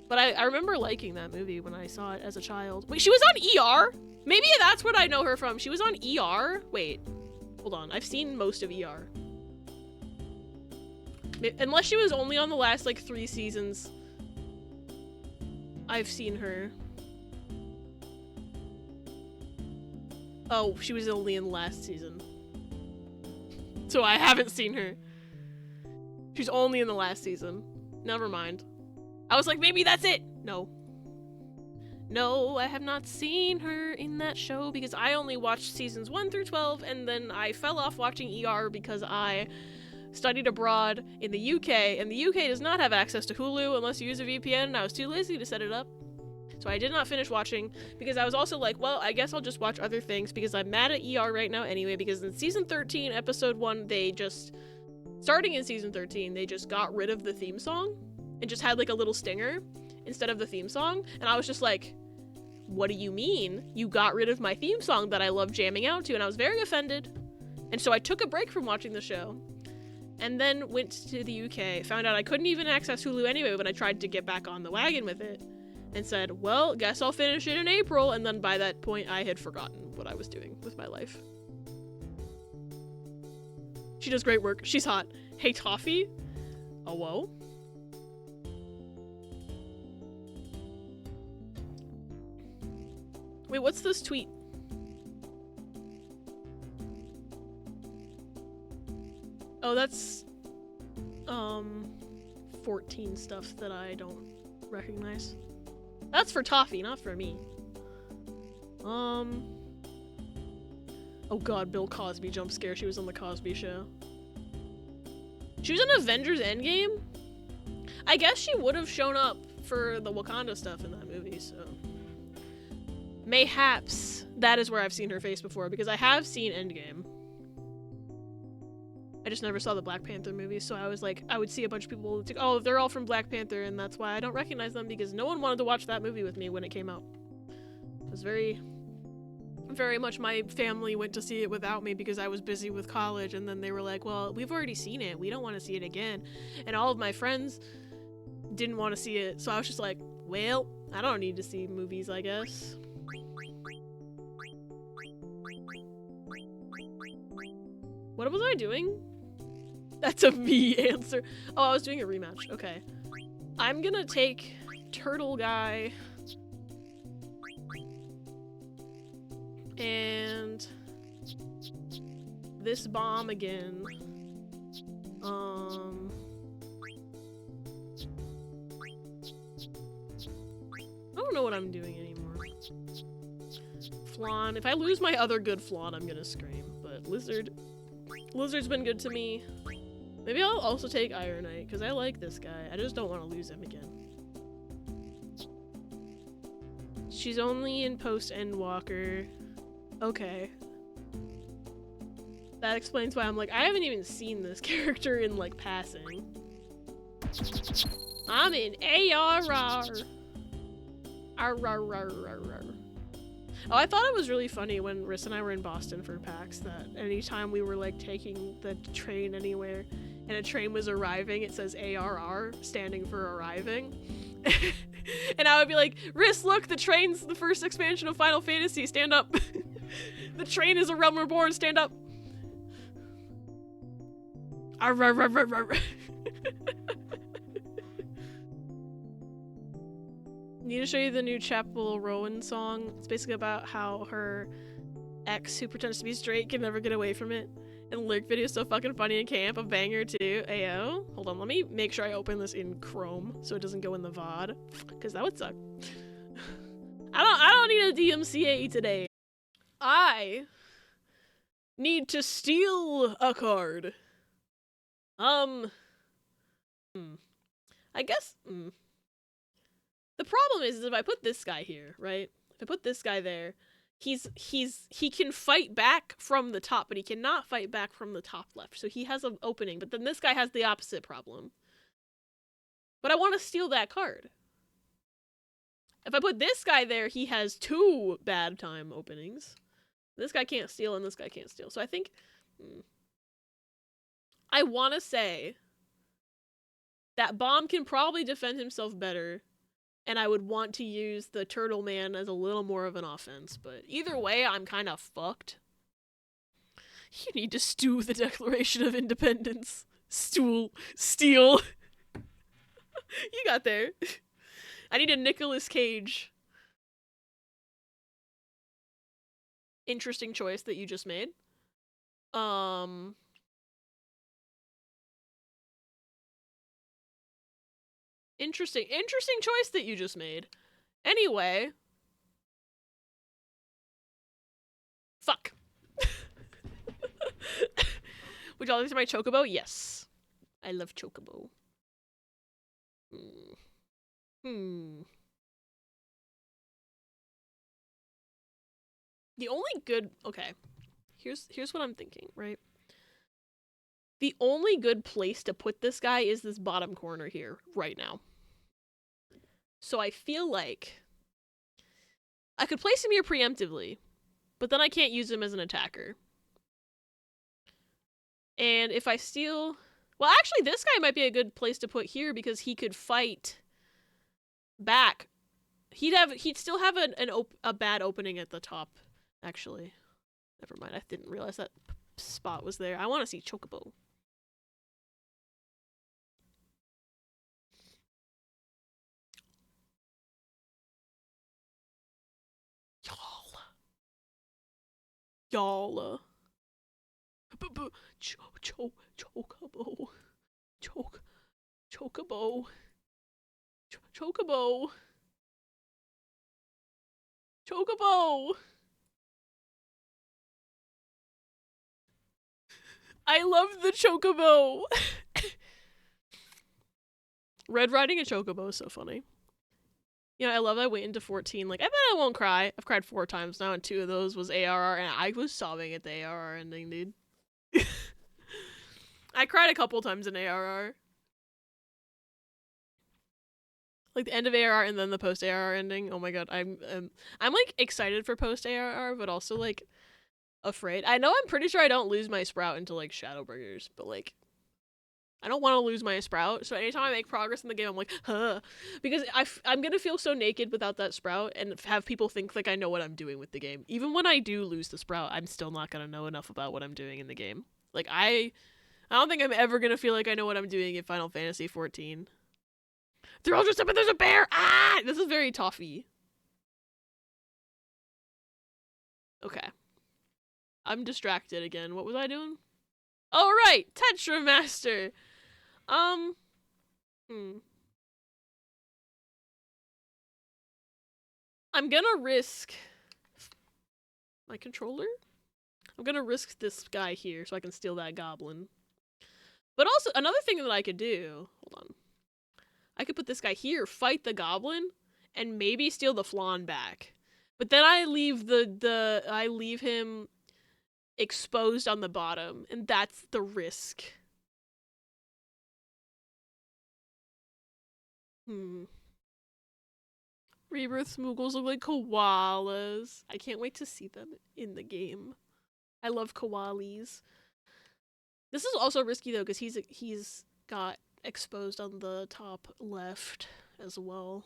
But I remember liking that movie when I saw it as a child. Wait, she was on ER? Maybe that's what I know her from. She was on ER? Wait, hold on. I've seen most of ER. Unless she was only on the last, 3 seasons. I've seen her. Oh, she was only in the last season. So I haven't seen her. She's only in the last season. Never mind. I was like, maybe that's it. No. No, I have not seen her in that show because I only watched seasons 1 through 12, and then I fell off watching ER because I studied abroad in the UK, and the UK does not have access to Hulu unless you use a VPN, and I was too lazy to set it up. So I did not finish watching because I was also like, well, I guess I'll just watch other things because I'm mad at ER right now anyway, because in season 13, episode 1, starting in season 13, they just got rid of the theme song and just had a little stinger instead of the theme song. And I was just like, what do you mean? You got rid of my theme song that I love jamming out to? And I was very offended. And so I took a break from watching the show and then went to the UK, found out I couldn't even access Hulu anyway when I tried to get back on the wagon with it, and said, well, guess I'll finish it in April. And then by that point, I had forgotten what I was doing with my life. She does great work. She's hot. Hey, Toffee? Oh, whoa. Wait, what's this tweet? Oh, that's, 14 stuff that I don't recognize. That's for Toffee, not for me. Oh god, Bill Cosby jump scare. She was on the Cosby Show. She was in Avengers Endgame? I guess she would have shown up for the Wakanda stuff in that movie, so... Mayhaps that is where I've seen her face before, because I have seen Endgame. I just never saw the Black Panther movie, so I was like, I would see a bunch of people, like, oh, they're all from Black Panther, and that's why I don't recognize them, because no one wanted to watch that movie with me when it came out. It was very much my family went to see it without me because I was busy with college, and then they were like, well, we've already seen it, we don't want to see it again. And all of my friends didn't want to see it, so I was just like, well, I don't need to see movies, I guess. What was I doing? That's a me answer. Oh, I was doing a rematch. Okay. I'm gonna take Turtle Guy and this bomb again. I don't know what I'm doing anymore. Flan. If I lose my other good Flan, I'm gonna scream. But Lizard's been good to me. Maybe I'll also take Ironite, because I like this guy. I just don't want to lose him again. She's only in post-Endwalker. Okay. That explains why I'm like, I haven't even seen this character in, like, passing. I'm in ARR. Oh, I thought it was really funny when Riss and I were in Boston for PAX that anytime we were, like, taking the train anywhere and a train was arriving, it says ARR, standing for arriving. And I would be like, Riss, look, the train's the first expansion of Final Fantasy, stand up. The train is a realm reborn, stand up. Need to show you the new Chapel Rowan song. It's basically about how her ex, who pretends to be straight, can never get away from it. And the lyric video is so fucking funny and camp. A banger too. Ayo. Hold on, let me make sure I open this in Chrome so it doesn't go in the VOD. Because that would suck. I don't need a DMCA today. I need to steal a card. I guess... The problem is if I put this guy here, right? If I put this guy there, he can fight back from the top, but he cannot fight back from the top left. So he has an opening, but then this guy has the opposite problem. But I want to steal that card. If I put this guy there, he has two bad time openings. This guy can't steal and this guy can't steal. So I think I want to say that Bomb can probably defend himself better. And I would want to use the Turtle Man as a little more of an offense. But either way, I'm kind of fucked. You need to stew the Declaration of Independence. Steal. You got there. I need a Nicolas Cage. Interesting choice that you just made. Interesting choice that you just made. Anyway. Fuck. Would y'all like to see my Chocobo? Yes. I love Chocobo. The only good... Okay. Here's what I'm thinking, right? The only good place to put this guy is this bottom corner here, right now. So I feel like I could place him here preemptively, but then I can't use him as an attacker. And if I steal... Well, actually, this guy might be a good place to put here because he could fight back. He'd still have a bad opening at the top, actually. Never mind, I didn't realize that spot was there. I want to see Chocobo. Y'all. Chocobo. Chocobo. Chocobo. Chocobo. I love the Chocobo. Red Riding a Chocobo is so funny. Yeah, I love I went into 14. Like, I bet I won't cry. I've cried 4 times now, and 2 of those was ARR, and I was sobbing at the ARR ending, dude. I cried a couple times in ARR. Like, the end of ARR and then the post-ARR ending. Oh my god, I'm like, excited for post-ARR, but also, like, afraid. I know I'm pretty sure I don't lose my Sprout until, like, Shadowbringers, but, like, I don't want to lose my Sprout, so anytime I make progress in the game, I'm like, huh. Because I'm gonna feel so naked without that Sprout, and have people think, like, I know what I'm doing with the game. Even when I do lose the Sprout, I'm still not gonna know enough about what I'm doing in the game. Like, I don't think I'm ever gonna feel like I know what I'm doing in Final Fantasy 14. They're all dressed up and there's a bear! Ah! This is very toffee. Okay. I'm distracted again. What was I doing? Oh, right! Tetra Master! I'm gonna risk my controller? I'm gonna risk this guy here so I can steal that goblin. But also, another thing that I could do, hold on. I could put this guy here, fight the goblin, and maybe steal the flan back. But then I leave I leave him exposed on the bottom, and that's the risk. Rebirth Smoogles look like koalas. I can't wait to see them in the game. I love koalis. This is also risky though, because he's got exposed on the top left as well.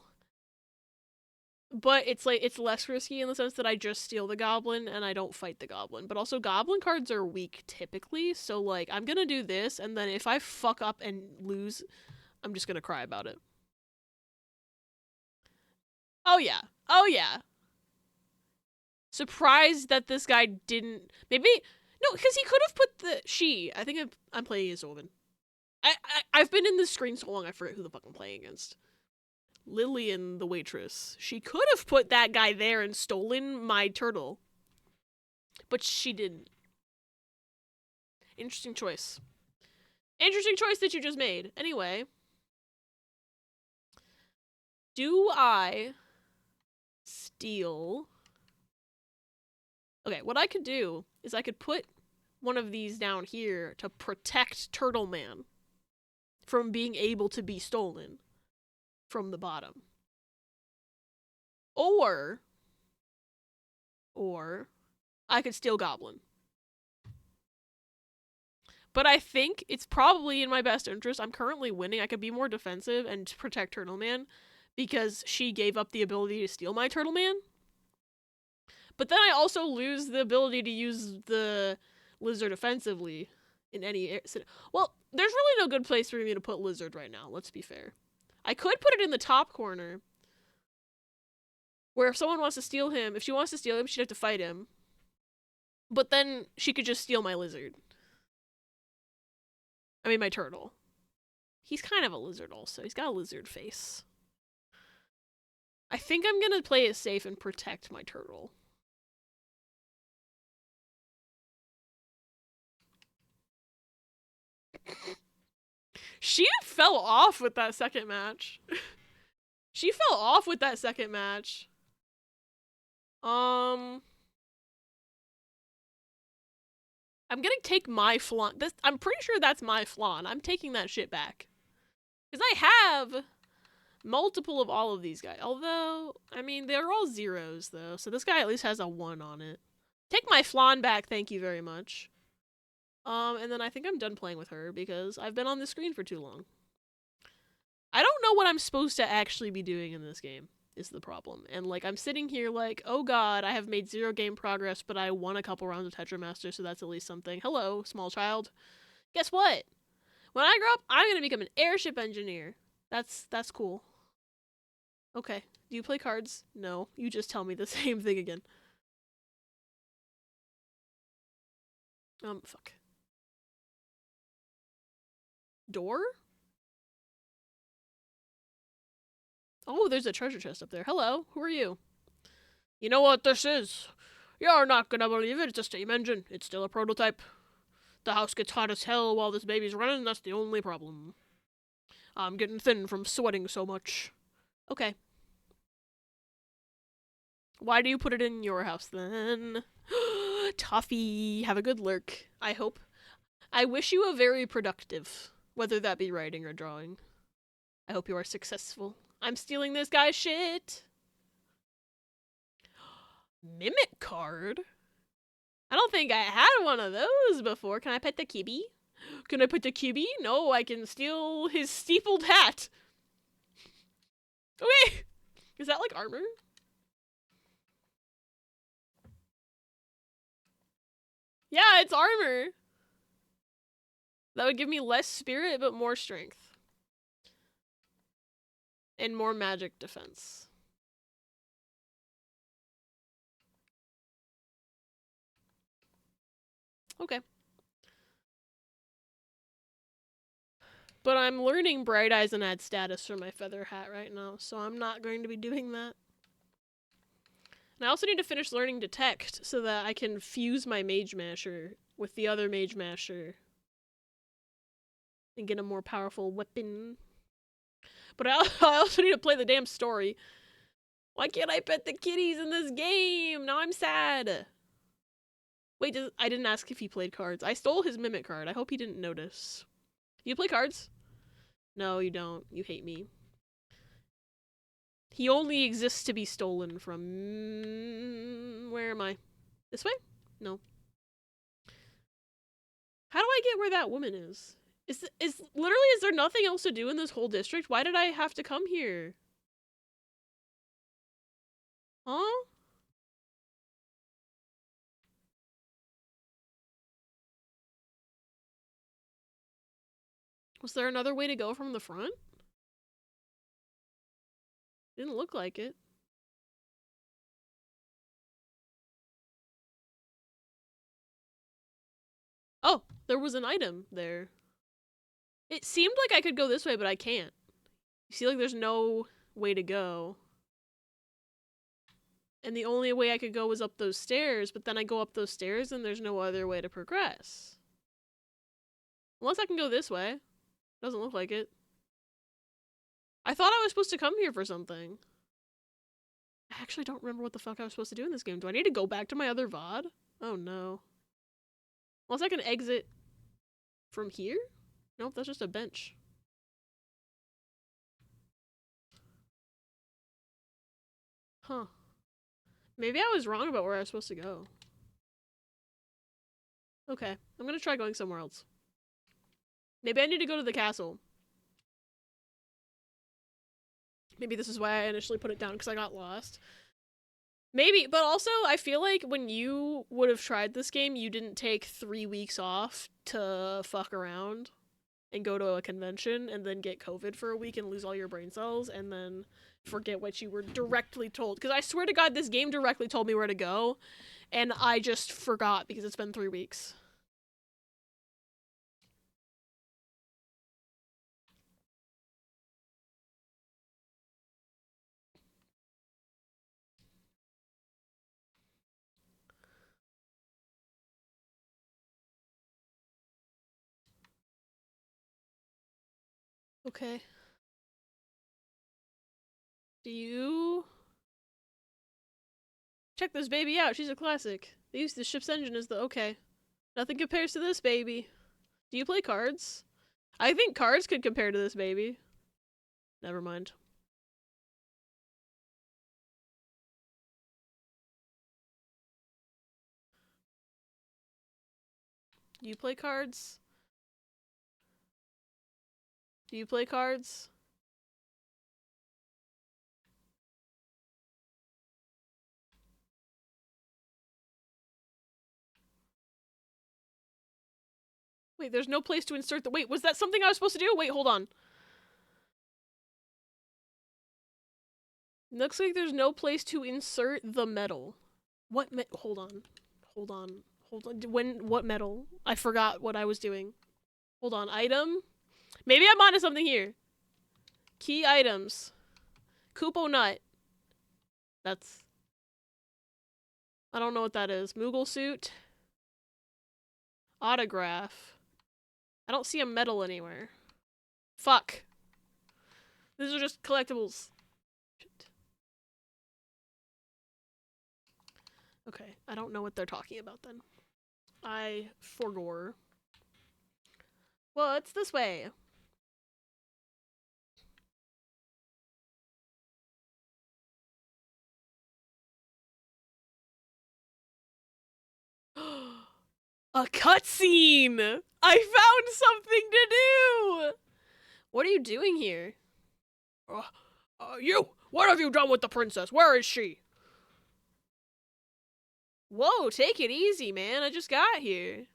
But it's like, it's less risky in the sense that I just steal the goblin and I don't fight the goblin. But also goblin cards are weak typically, so like I'm gonna do this, and then if I fuck up and lose, I'm just gonna cry about it. Oh yeah. Oh yeah. Surprised that this guy didn't, maybe, no, because he could have put the she. I think I'm playing as a woman. I've been in this screen so long I forget who the fuck I'm playing against. Lillian, the waitress. She could have put that guy there and stolen my turtle. But she didn't. Interesting choice. Interesting choice that you just made. Anyway. Do I steal? Okay, what I could do is I could put one of these down here to protect Turtle Man from being able to be stolen from the bottom. Or I could steal Goblin. But I think it's probably in my best interest. I'm currently winning. I could be more defensive and protect Turtle Man because she gave up the ability to steal my Turtle Man. But then I also lose the ability to use the Lizard offensively in any... Well, there's really no good place for me to put Lizard right now, let's be fair. I could put it in the top corner, where if someone wants to steal him, if she wants to steal him, she'd have to fight him. But then she could just steal my Lizard. I mean, my turtle. He's kind of a lizard also. He's got a lizard face. I think I'm gonna play it safe and protect my turtle. She fell off with that second match. She fell off with that second match. I'm gonna take my flan. I'm pretty sure that's my flan. I'm taking that shit back. Because I have multiple of all of these guys. Although, I mean, they're all zeros, though. So this guy at least has a 1 on it. Take my flan back, thank you very much. And then I think I'm done playing with her because I've been on the screen for too long. I don't know what I'm supposed to actually be doing in this game, is the problem. And, like, I'm sitting here like, oh god, I have made 0 game progress, but I won a couple rounds of Tetra Master, so that's at least something. Hello, small child. Guess what? When I grow up, I'm gonna become an airship engineer. That's cool. Okay. Do you play cards? No. You just tell me the same thing again. Fuck. Door? Oh, there's a treasure chest up there. Hello, who are you? You know what this is? You're not gonna believe it. It's a steam engine. It's still a prototype. The house gets hot as hell while this baby's running. That's the only problem. I'm getting thin from sweating so much. Okay. Why do you put it in your house then? Toffee, have a good lurk. I hope. I wish you a very productive, whether that be writing or drawing. I hope you are successful. I'm stealing this guy's shit. Mimic card? I don't think I had one of those before. Can I pet the kibby? Can I pet the kibby? No, I can steal his steepled hat. Okay. Is that like armor? Yeah, it's armor. That would give me less spirit, but more strength. And more magic defense. Okay. But I'm learning Bright Eyes and add status for my feather hat right now, so I'm not going to be doing that. And I also need to finish learning Detect so that I can fuse my Mage Masher with the other Mage Masher and get a more powerful weapon. But I also need to play the damn story. Why can't I pet the kitties in this game? Now I'm sad. Wait, I didn't ask if he played cards. I stole his Mimic card. I hope he didn't notice. Do you play cards? No, you don't. You hate me. He only exists to be stolen from... Where am I? This way? No. How do I get where that woman is? Is there nothing else to do in this whole district? Why did I have to come here? Huh? Was there another way to go from the front? Didn't look like it. Oh, there was an item there. It seemed like I could go this way, but I can't. You see, like, there's no way to go. And the only way I could go was up those stairs, but then I go up those stairs and there's no other way to progress. Unless I can go this way. Doesn't look like it. I thought I was supposed to come here for something. I actually don't remember what the fuck I was supposed to do in this game. Do I need to go back to my other VOD? Oh no. Unless I can exit from here? Nope, that's just a bench. Huh. Maybe I was wrong about where I was supposed to go. Okay, I'm gonna try going somewhere else. Maybe I need to go to the castle. Maybe this is why I initially put it down, because I got lost. Maybe, but also, I feel like when you would have tried this game, you didn't take 3 weeks off to fuck around and go to a convention and then get COVID for a week and lose all your brain cells and then forget what you were directly told. Because I swear to God, this game directly told me where to go, and I just forgot because it's been 3 weeks. Okay. Do you... Check this baby out. She's a classic. They use the ship's engine as the... Okay. Nothing compares to this baby. Do you play cards? I think cards could compare to this baby. Never mind. Do you play cards? Do you play cards? Wait, there's no place to insert the... Wait, was that something I was supposed to do? Wait, hold on. Looks like there's no place to insert the metal. What hold on. Hold on. Hold on. What metal? I forgot what I was doing. Hold on. Item? Maybe I'm onto something here. Key items. Koopo Nut. That's... I don't know what that is. Moogle suit. Autograph. I don't see a medal anywhere. Fuck. These are just collectibles. Shit. Okay, I don't know what they're talking about then. I forgore. Well, it's this way. A cutscene! I found something to do! What are you doing here? You! What have you done with the princess? Where is she? Whoa, take it easy, man. I just got here.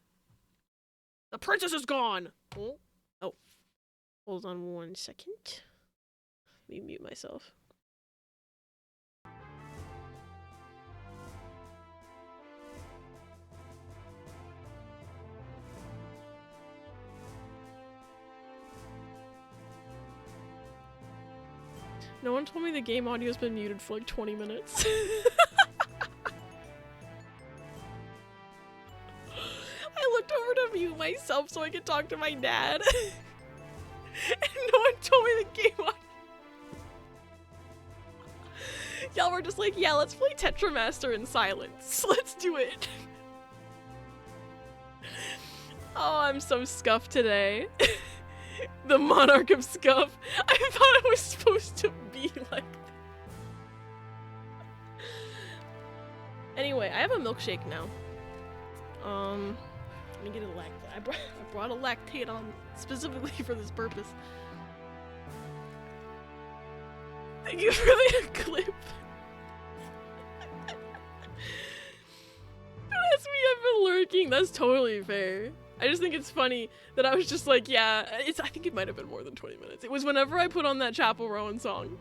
The princess is gone! Oh. Oh. Hold on 1 second. Let me mute myself. No one told me the game audio's been muted for like 20 minutes. I looked over to mute myself so I could talk to my dad. And no one told me the game audio. Y'all were just like, yeah, let's play Tetra Master in silence. Let's do it. Oh, I'm so scuffed today. The monarch of scuff. I thought it was supposed to be like that. Anyway, I have a milkshake now. Let me get a lactate. I brought a lactate on specifically for this purpose. Thank you for the clip. That's me, I've been lurking. That's totally fair. I just think it's funny that I was just like, yeah, I think it might have been more than 20 minutes. It was whenever I put on that Chapel Rowan song.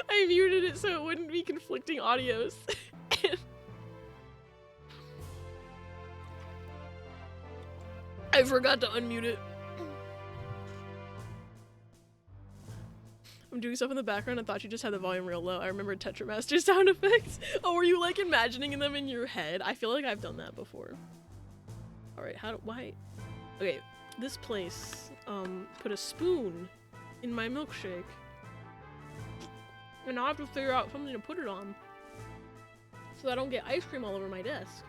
I muted it so it wouldn't be conflicting audios. I forgot to unmute it. I'm doing stuff in the background. I thought you just had the volume real low. I remember Tetra Master sound effects. Oh, were you like imagining them in your head? I feel like I've done that before. Alright, why? Okay, this place, put a spoon in my milkshake. And now I have to figure out something to put it on. So I don't get ice cream all over my desk.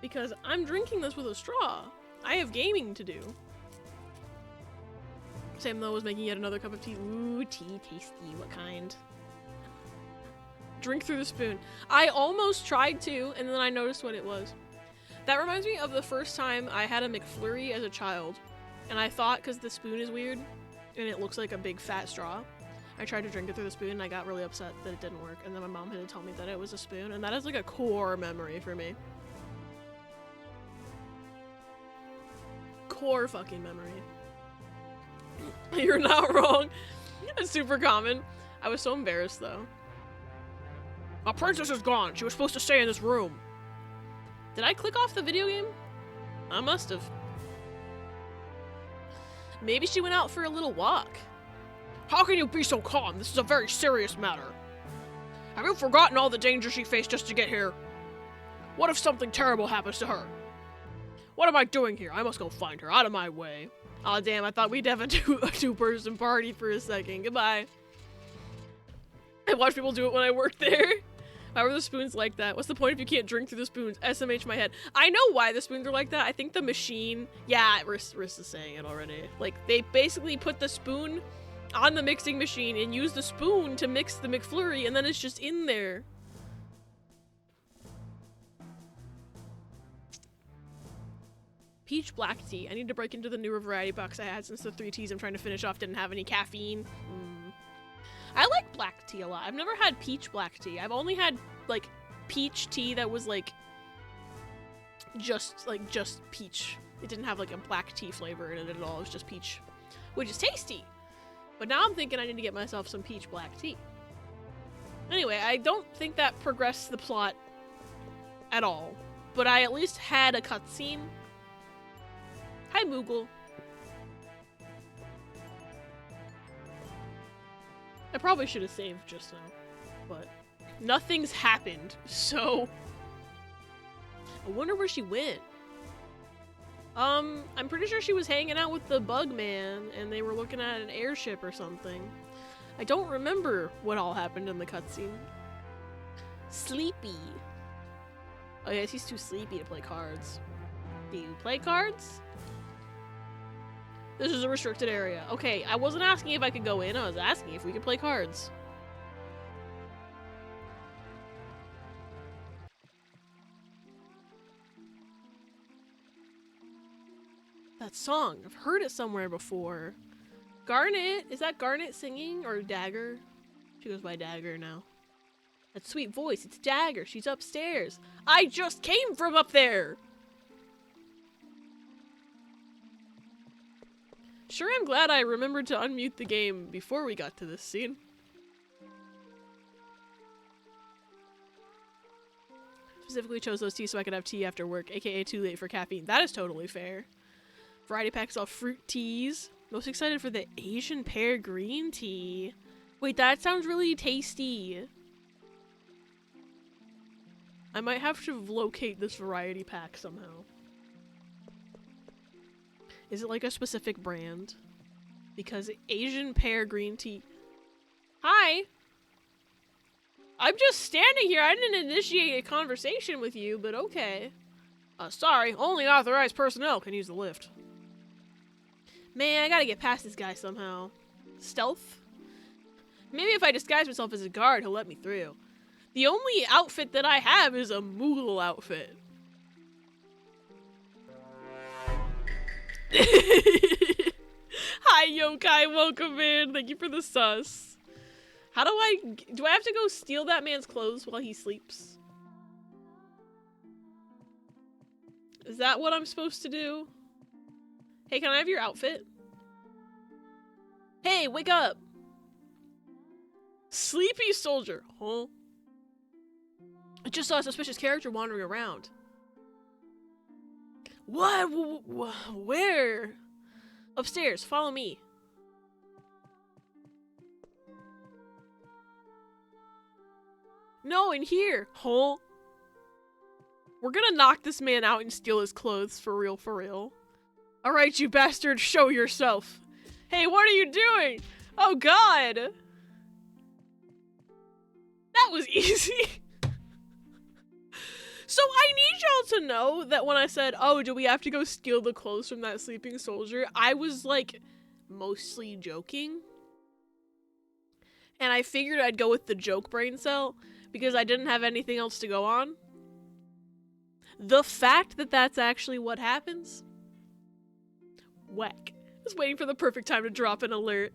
Because I'm drinking this with a straw. I have gaming to do. Sam though was making yet another cup of tea. Ooh, tea, tasty. What kind? Drink through the spoon. I almost tried to, and then I noticed what it was. That reminds me of the first time I had a McFlurry as a child. And I thought, because the spoon is weird, and it looks like a big fat straw, I tried to drink it through the spoon, and I got really upset that it didn't work. And then my mom had to tell me that it was a spoon, and that is like a core memory for me. Core fucking memory. You're not wrong. It's super common. I was so embarrassed though. A princess is gone. She was supposed to stay in this room. Did I click off the video game? I must have. Maybe she went out for a little walk. How can you be so calm? This is a very serious matter. Have you forgotten all the danger she faced just to get here? What if something terrible happens to her? What am I doing here? I must go find her. Out of my way. Aw, damn, I thought we'd have a two-person party for a second. Goodbye. I watched people do it when I worked there. Why were the spoons like that? What's the point if you can't drink through the spoons? SMH my head. I know why the spoons are like that. I think the machine... Yeah, Riss is saying it already. Like, they basically put the spoon on the mixing machine and use the spoon to mix the McFlurry, and then it's just in there. Peach black tea. I need to break into the newer variety box I had since the 3 teas I'm trying to finish off didn't have any caffeine. I like black tea a lot. I've never had peach black tea. I've only had, like, peach tea that was, like, just peach. It didn't have, like, a black tea flavor in it at all. It was just peach, which is tasty. But now I'm thinking I need to get myself some peach black tea. Anyway, I don't think that progressed the plot at all. But I at least had a cutscene. Hi, Moogle. I probably should have saved just now, but nothing's happened, so I wonder where she went. I'm pretty sure she was hanging out with the bug man and they were looking at an airship or something. I don't remember what all happened in the cutscene. Sleepy. Oh yes, he's too sleepy to play cards. Do you play cards? This is a restricted area. Okay, I wasn't asking if I could go in, I was asking if we could play cards. That song, I've heard it somewhere before. Garnet, is that Garnet singing or Dagger? She goes by Dagger now. That sweet voice, it's Dagger, she's upstairs. I just came from up there! Sure, I'm glad I remembered to unmute the game before we got to this scene. Specifically chose those teas so I could have tea after work, aka too late for caffeine. That is totally fair. Variety packs all fruit teas. Most excited for the Asian pear green tea. Wait, that sounds really tasty. I might have to locate this variety pack somehow. Is it like a specific brand? Because Asian pear green tea. Hi! I'm just standing here. I didn't initiate a conversation with you, but okay. Sorry, only authorized personnel can use the lift. Man, I gotta get past this guy somehow. Stealth? Maybe if I disguise myself as a guard, he'll let me through. The only outfit that I have is a Moogle outfit. Hi, yokai, welcome in. Thank you for the sus. How do I have to go steal that man's clothes while he sleeps? Is that what I'm supposed to do? Hey, can I have your outfit? Hey, wake up! Sleepy soldier, huh? I just saw a suspicious character wandering around. What? Where? Upstairs, follow me. No, in here, huh? We're gonna knock this man out and steal his clothes, for real, for real. Alright, you bastard, show yourself. Hey, what are you doing? Oh god! That was easy. So I need y'all to know that when I said, oh, do we have to go steal the clothes from that sleeping soldier? I was like, mostly joking. And I figured I'd go with the joke brain cell because I didn't have anything else to go on. The fact that that's actually what happens, whack. I was waiting for the perfect time to drop an alert.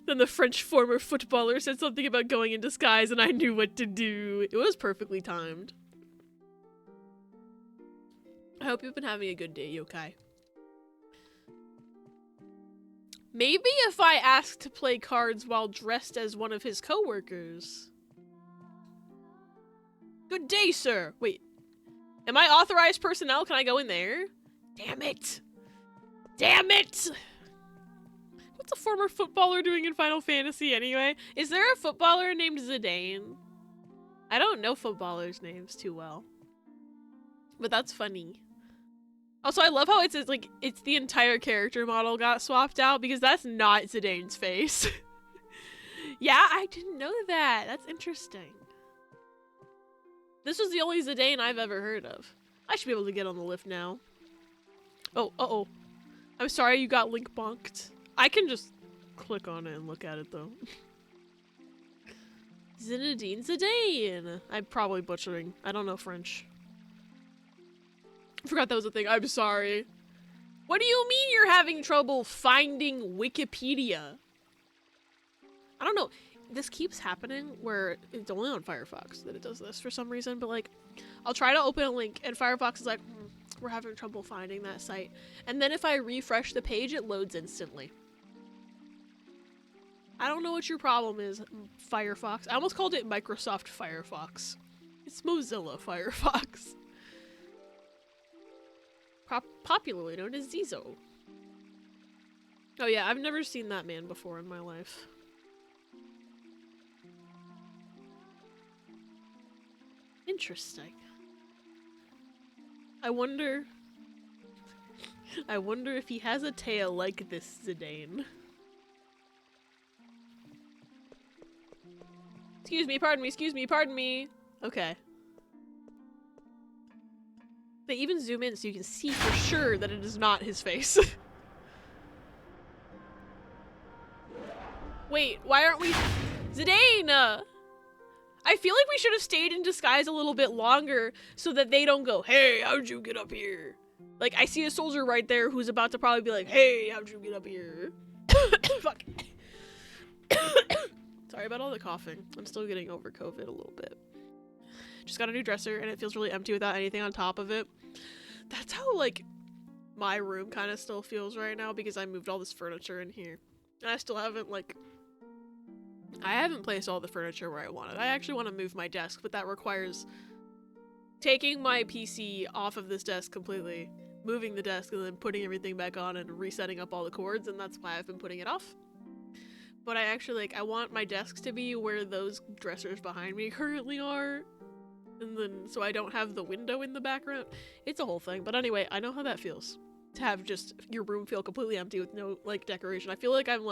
Then the French former footballer said something about going in disguise and I knew what to do. It was perfectly timed. I hope you've been having a good day, yokai. Maybe if I asked to play cards while dressed as one of his co-workers. Good day, sir. Wait. Am I authorized personnel? Can I go in there? Damn it. Damn it! What's a former footballer doing in Final Fantasy anyway? Is there a footballer named Zidane? I don't know footballers' names too well. But that's funny. Also, I love how it's like, it's the entire character model got swapped out because that's not Zidane's face. Yeah, I didn't know that. That's interesting. This was the only Zidane I've ever heard of. I should be able to get on the lift now. Oh, uh-oh. I'm sorry you got link bonked. I can just click on it and look at it though. Zinedine Zidane. I'm probably butchering. I don't know French. I forgot that was a thing. I'm sorry. What do you mean you're having trouble finding Wikipedia? I don't know. This keeps happening where it's only on Firefox that it does this for some reason, but like, I'll try to open a link and Firefox is like, we're having trouble finding that site. And then if I refresh the page, it loads instantly. I don't know what your problem is, Firefox. I almost called it Microsoft Firefox. It's Mozilla Firefox. Popularly known as Zizo. Oh yeah, I've never seen that man before in my life. Interesting. I wonder if he has a tail like this Zidane. Excuse me, pardon me. Okay. They even zoom in so you can see for sure that it is not his face. Wait, why aren't we— Zidane! I feel like we should have stayed in disguise a little bit longer so that they don't go, hey, how'd you get up here? Like, I see a soldier right there who's about to probably be like, hey, how'd you get up here? Fuck. Sorry about all the coughing. I'm still getting over COVID a little bit. Just got a new dresser and it feels really empty without anything on top of it. That's how, like, my room kind of still feels right now because I moved all this furniture in here. And I still haven't, like, I haven't placed all the furniture where I wanted. I actually want to move my desk, but that requires taking my PC off of this desk completely, moving the desk, and then putting everything back on and resetting up all the cords, and that's why I've been putting it off. But I actually, like, I want my desks to be where those dressers behind me currently are, and then so I don't have the window in the background. It's a whole thing, but anyway, I know how that feels. To have just your room feel completely empty with no, like, decoration. I feel like I'm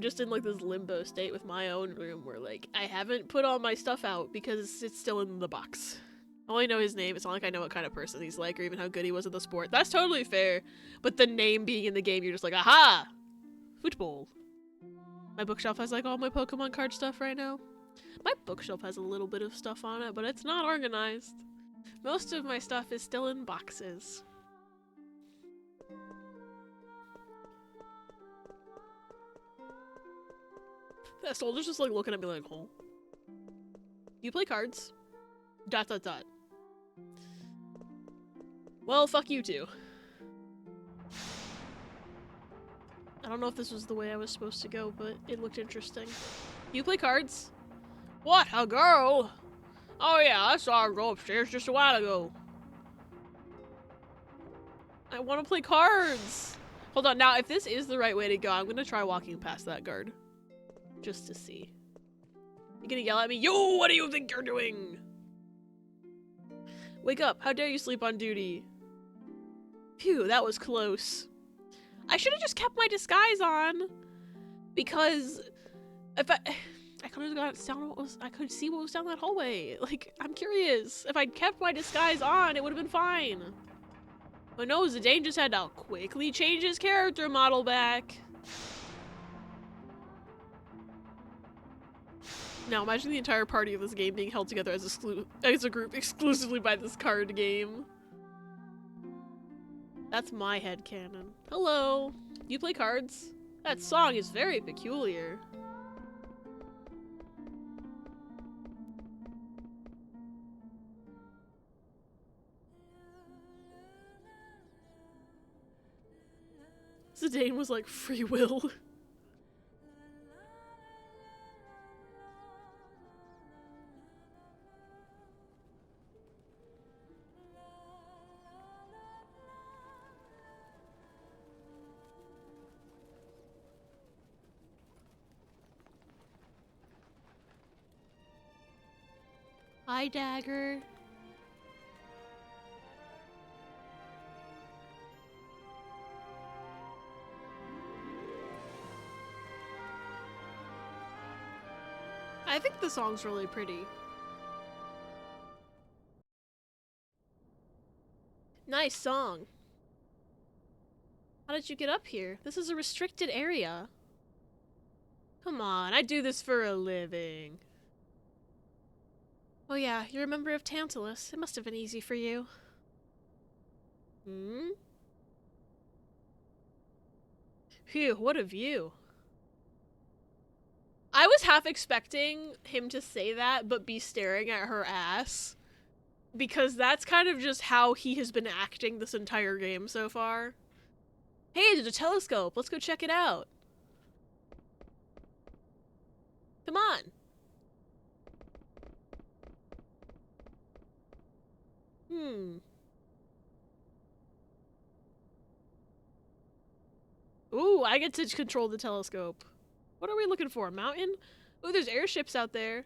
just in, like, this limbo state with my own room where, like, I haven't put all my stuff out because it's still in the box. I only know his name. It's not like I know what kind of person he's like or even how good he was at the sport. That's totally fair. But the name being in the game, you're just like, aha! Football. My bookshelf has, like, all my Pokemon card stuff right now. My bookshelf has a little bit of stuff on it, but it's not organized. Most of my stuff is still in boxes. That soldier's just, like, looking at me like, oh. You play cards? ... Well, fuck you too. I don't know if this was the way I was supposed to go, but it looked interesting. You play cards? What, a girl? Oh yeah, I saw her go upstairs just a while ago. I want to play cards! Hold on, now if this is the right way to go, I'm gonna try walking past that guard. Just to see. You gonna yell at me? Yo, what do you think you're doing? Wake up, how dare you sleep on duty? Phew, that was close. I should have just kept my disguise on. Because if I could have got down I could see what was down that hallway. Like, I'm curious. If I'd kept my disguise on, it would have been fine. But no, Zidane just had to quickly change his character model back. Now imagine the entire party of this game being held together as a group exclusively by this card game. That's my headcanon. Hello. You play cards? That song is very peculiar. Zidane was like, free will. Hi, Dagger. I think the song's really pretty. Nice song. How did you get up here? This is a restricted area. Come on, I do this for a living. Oh yeah, you're a member of Tantalus. It must have been easy for you. Hmm? Phew, what a view. I was half expecting him to say that, but be staring at her ass. Because that's kind of just how he has been acting this entire game so far. Hey, there's a telescope. Let's go check it out. Come on. Ooh, I get to control the telescope. What are we looking for? A mountain? Ooh, there's airships out there.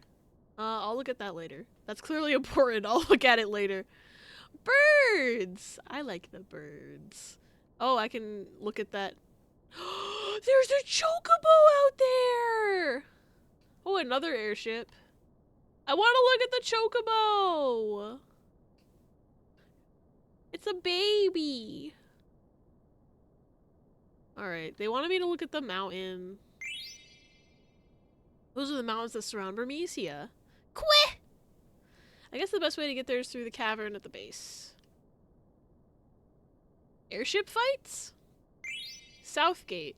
I'll look at that later. That's clearly important. I'll look at it later. Birds! I like the birds. Oh, I can look at that. There's a chocobo out there! Oh, another airship. I want to look at the chocobo! It's a baby! Alright, they wanted me to look at the mountain. Those are the mountains that surround Bermesia. Queh! I guess the best way to get there is through the cavern at the base. Airship fights? Southgate.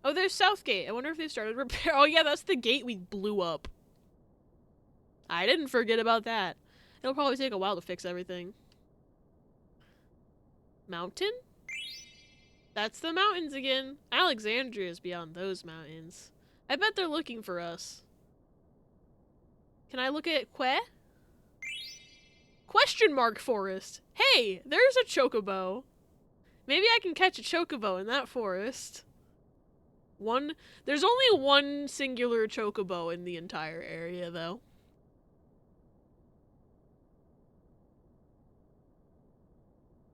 Oh, there's Southgate. I wonder if they've started repair. Oh yeah, that's the gate we blew up. I didn't forget about that. It'll probably take a while to fix everything. Mountain? That's the mountains again. Alexandria's beyond those mountains. I bet they're looking for us. Can I look at Queh? Question mark forest. Hey, there's a chocobo. Maybe I can catch a chocobo in that forest. There's only one singular chocobo in the entire area, though.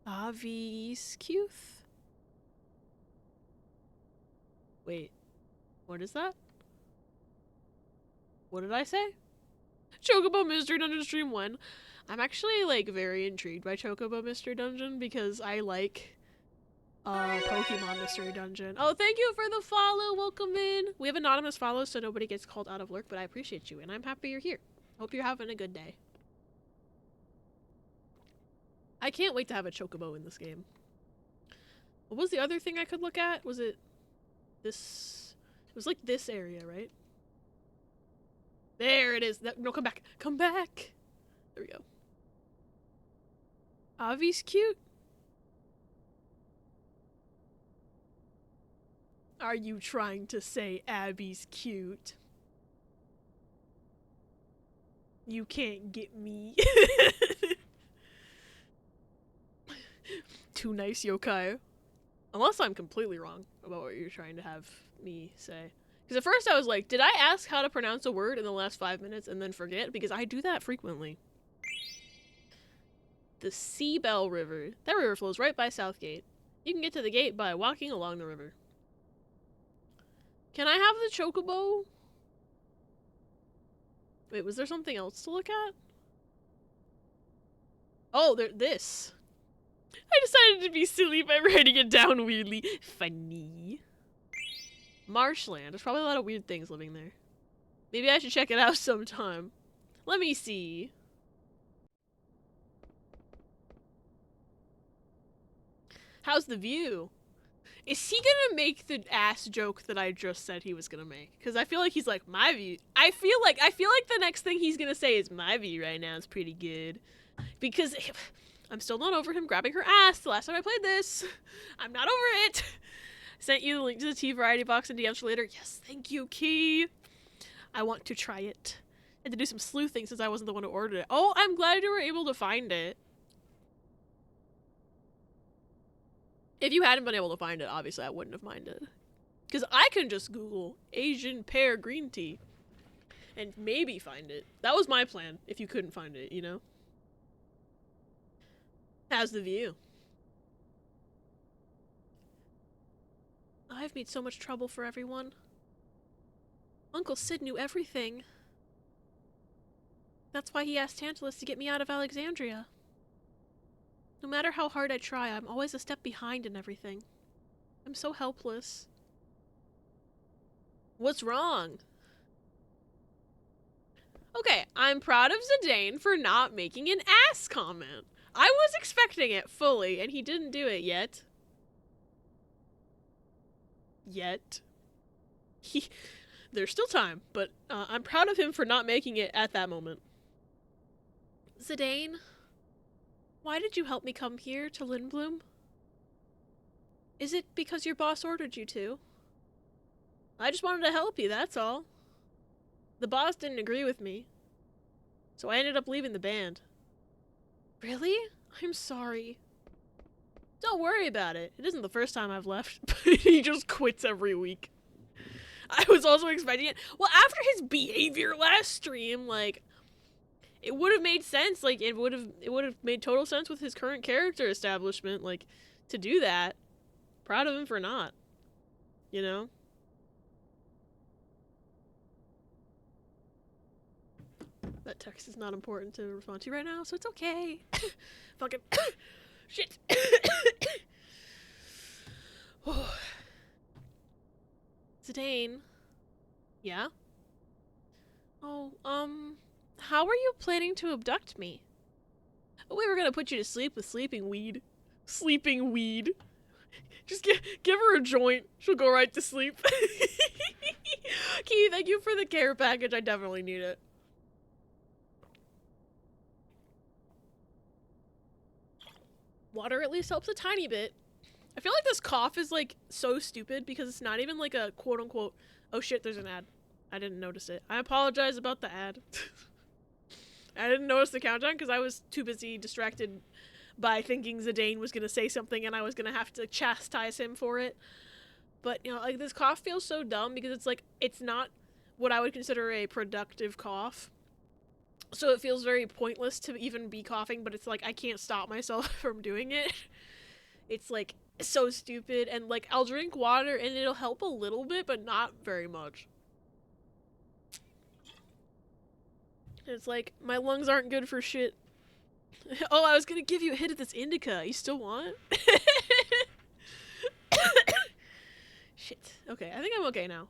Aviscuth? Wait, what is that? What did I say? Chocobo Mystery Dungeon stream when? I'm actually, like, very intrigued by Chocobo Mystery Dungeon because I like Pokemon Mystery Dungeon. Oh, thank you for the follow. Welcome in. We have anonymous follows so nobody gets called out of lurk, but I appreciate you and I'm happy you're here. Hope you're having a good day. I can't wait to have a Chocobo in this game. What was the other thing I could look at? Was it this? It was like this area, right? There it is. No, come back. Come back. There we go. Avi's cute. Are you trying to say Abby's cute? You can't get me. Too nice, yokai. Unless I'm completely wrong about what you're trying to have me say. Because at first I was like, did I ask how to pronounce a word in the last 5 minutes and then forget? Because I do that frequently. The Seabell River. That river flows right by Southgate. You can get to the gate by walking along the river. Can I have the chocobo? Wait, was there something else to look at? Oh, this. I decided to be silly by writing it down weirdly. Funny. Marshland. There's probably a lot of weird things living there. Maybe I should check it out sometime. Let me see. How's the view? Is he gonna make the ass joke that I just said he was gonna make? Because I feel like he's like, my view. I feel like the next thing he's gonna say is my view right now is pretty good. Because I'm still not over him grabbing her ass the last time I played this. I'm not over it. Sent you the link to the tea variety box and DMs for later. Yes, thank you, Key. I want to try it. And to do some sleuthing since I wasn't the one who ordered it. Oh, I'm glad you were able to find it. If you hadn't been able to find it, obviously I wouldn't have minded. Because I can just Google Asian pear green tea and maybe find it. That was my plan if you couldn't find it, you know? How's the view? I've made so much trouble for everyone. Uncle Sid knew everything. That's why he asked Tantalus to get me out of Alexandria. No matter how hard I try, I'm always a step behind in everything. I'm so helpless. What's wrong? Okay, I'm proud of Zidane for not making an ass comment. I was expecting it fully, and he didn't do it yet. There's still time, but I'm proud of him for not making it at that moment. Zidane? Why did you help me come here to Lindblum? Is it because your boss ordered you to? I just wanted to help you, that's all. The boss didn't agree with me, so I ended up leaving the band. Really? I'm sorry. Don't worry about it. It isn't the first time I've left, but he just quits every week. I was also expecting it. Well, after his behavior last stream, like, it would have made sense. Like, it would have made total sense with his current character establishment, like, to do that. Proud of him for not. You know? That text is not important to respond to right now, so it's okay. Fucking shit. Zidane. Yeah? Oh, how are you planning to abduct me? We were gonna put you to sleep with sleeping weed. Sleeping weed. Just give her a joint. She'll go right to sleep. Key, thank you for the care package. I definitely need it. Water at least helps a tiny bit. I feel like this cough is, like, so stupid because it's not even, like, a quote-unquote, oh shit, there's an ad. I didn't notice it. I apologize about the ad. I didn't notice the countdown because I was too busy distracted by thinking Zidane was going to say something and I was going to have to chastise him for it. But, you know, like, this cough feels so dumb because it's, like, it's not what I would consider a productive cough. So it feels very pointless to even be coughing, but it's like I can't stop myself from doing it. It's like so stupid, and like I'll drink water and it'll help a little bit, but not very much. It's like my lungs aren't good for shit. Oh, I was gonna give you a hit of this indica. You still want? Shit. Okay, I think I'm okay now.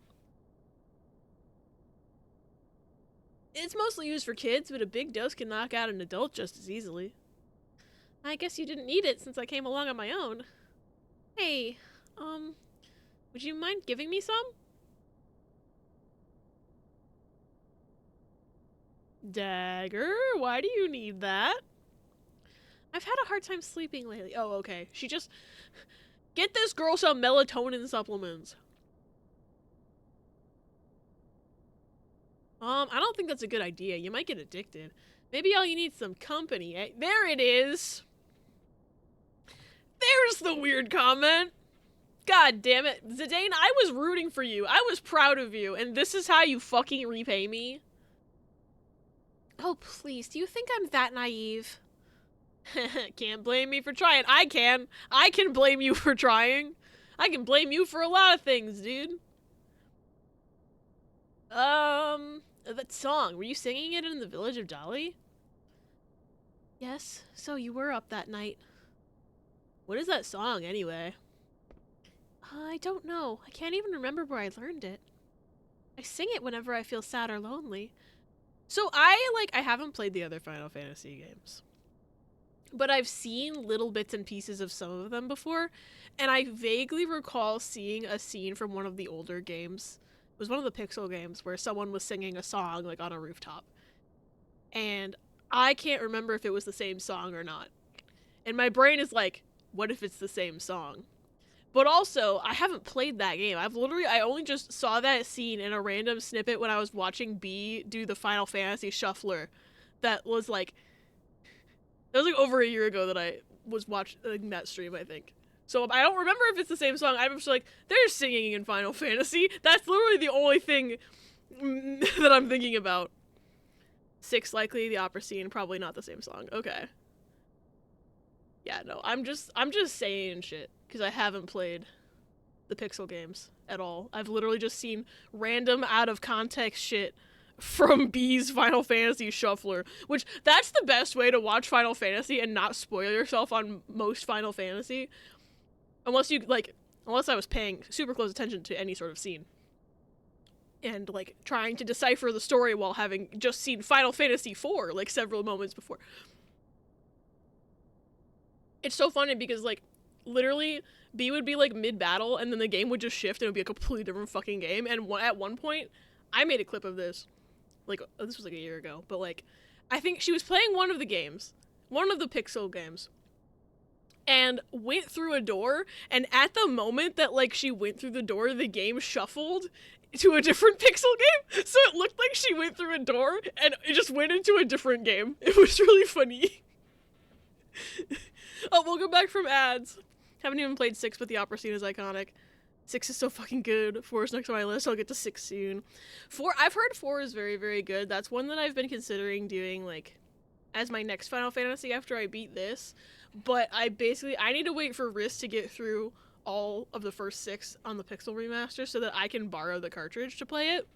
It's mostly used for kids, but a big dose can knock out an adult just as easily. I guess you didn't need it since I came along on my own. Hey, would you mind giving me some? Dagger, why do you need that? I've had a hard time sleeping lately. Oh, okay. She just... Get this girl some melatonin supplements. I don't think that's a good idea. You might get addicted. Maybe all you need is some company, eh? There it is! There's the weird comment! God damn it. Zidane, I was rooting for you. I was proud of you, and this is how you fucking repay me? Oh, please, do you think I'm that naive? Can't blame me for trying. I can. I can blame you for trying. I can blame you for a lot of things, dude. That song, were you singing it in the village of Dolly? Yes, so you were up that night. What is that song, anyway? I don't know. I can't even remember where I learned it. I sing it whenever I feel sad or lonely. So I haven't played the other Final Fantasy games. But I've seen little bits and pieces of some of them before, and I vaguely recall seeing a scene from one of the older games. It was one of the Pixel games where someone was singing a song, like, on a rooftop. And I can't remember if it was the same song or not. And my brain is like, what if it's the same song? But also, I haven't played that game. I only just saw that scene in a random snippet when I was watching B do the Final Fantasy Shuffler. That was like over a year ago that I was watching that stream, I think. So I don't remember if it's the same song. I'm just like, they're singing in Final Fantasy. That's literally the only thing that I'm thinking about. 6 likely, the opera scene, probably not the same song. Okay. Yeah, no, I'm just saying shit because I haven't played the Pixel games at all. I've literally just seen random out of context shit from B's Final Fantasy Shuffler, which that's the best way to watch Final Fantasy and not spoil yourself on most Final Fantasy. Unless I was paying super close attention to any sort of scene. And, like, trying to decipher the story while having just seen Final Fantasy IV, like, several moments before. It's so funny because, like, literally, B would be, like, mid-battle, and then the game would just shift, and it would be a completely different fucking game. And at one point, I made a clip of this. Like, this was, like, a year ago. But, like, I think she was playing one of the games. One of the Pixel games. And went through a door, and at the moment that, like, she went through the door, the game shuffled to a different Pixel game, so it looked like she went through a door, and it just went into a different game. It was really funny. Oh, we'll go back from ads. Haven't even played 6, but the opera scene is iconic. 6 is so fucking good. 4 is next on my list. I'll get to 6 soon. 4, I've heard 4 is very, very good. That's one that I've been considering doing, like, as my next Final Fantasy after I beat this, but I need to wait for Risk to get through all of the first 6 on the Pixel Remaster so that I can borrow the cartridge to play it.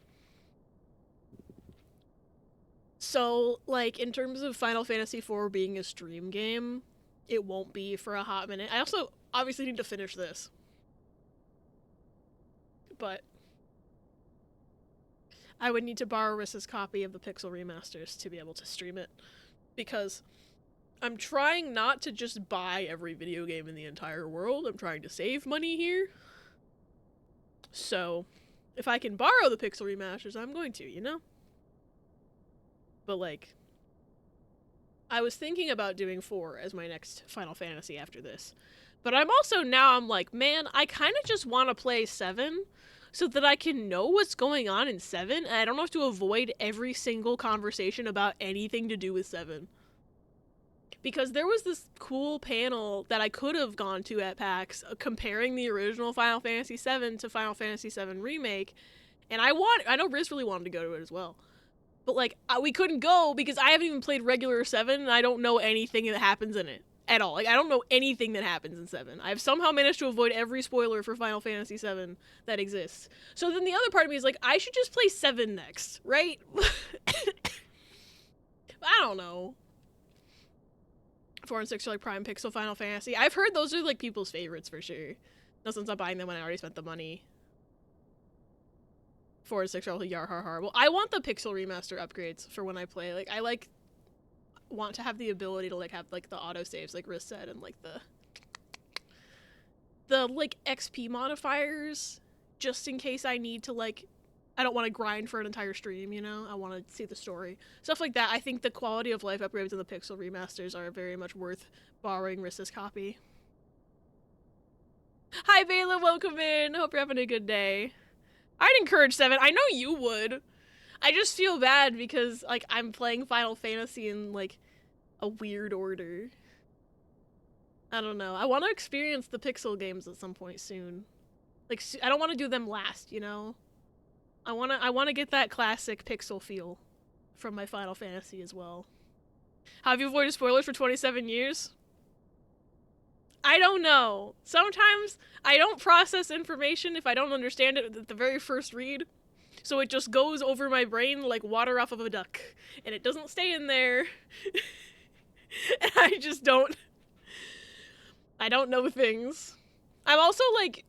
So, like, in terms of Final Fantasy IV being a stream game, it won't be for a hot minute. I also obviously need to finish this. But I would need to borrow Rissa's copy of the Pixel Remasters to be able to stream it. Because I'm trying not to just buy every video game in the entire world. I'm trying to save money here. So, if I can borrow the Pixel Remasters, I'm going to, you know? But, like, I was thinking about doing 4 as my next Final Fantasy after this. But I'm like, man, I kind of just want to play 7 so that I can know what's going on in 7, and I don't have to avoid every single conversation about anything to do with 7. Because there was this cool panel that I could have gone to at PAX comparing the original Final Fantasy VII to Final Fantasy VII Remake, and I know Riz really wanted to go to it as well. But, like, we couldn't go because I haven't even played regular 7, and I don't know anything that happens in it at all. Like, I don't know anything that happens in 7. I've somehow managed to avoid every spoiler for Final Fantasy VII that exists. So then the other part of me is like, I should just play 7 next, right? I don't know. 4 and 6 are like prime pixel Final Fantasy. I've heard those are like people's favorites for sure. No sense not buying them when I already spent the money. 4 and 6 are all yar har har. Well, I want the pixel remaster upgrades for when I play. Like, I want to have the ability to like have like the autosaves like Riz said, and like the like XP modifiers just in case I need to like, I don't want to grind for an entire stream, you know? I want to see the story. Stuff like that. I think the quality of life upgrades in the pixel remasters are very much worth borrowing Riz's copy. Hi Bayla, welcome in. Hope you're having a good day. I'd encourage 7. I know you would. I just feel bad because, like, I'm playing Final Fantasy in, like, a weird order. I don't know. I want to experience the pixel games at some point soon. Like, I don't want to do them last, you know? I want to get that classic pixel feel from my Final Fantasy as well. How have you avoided spoilers for 27 years? I don't know. Sometimes I don't process information if I don't understand it at the very first read. So it just goes over my brain like water off of a duck. And it doesn't stay in there. And I just don't know things. I'm also like,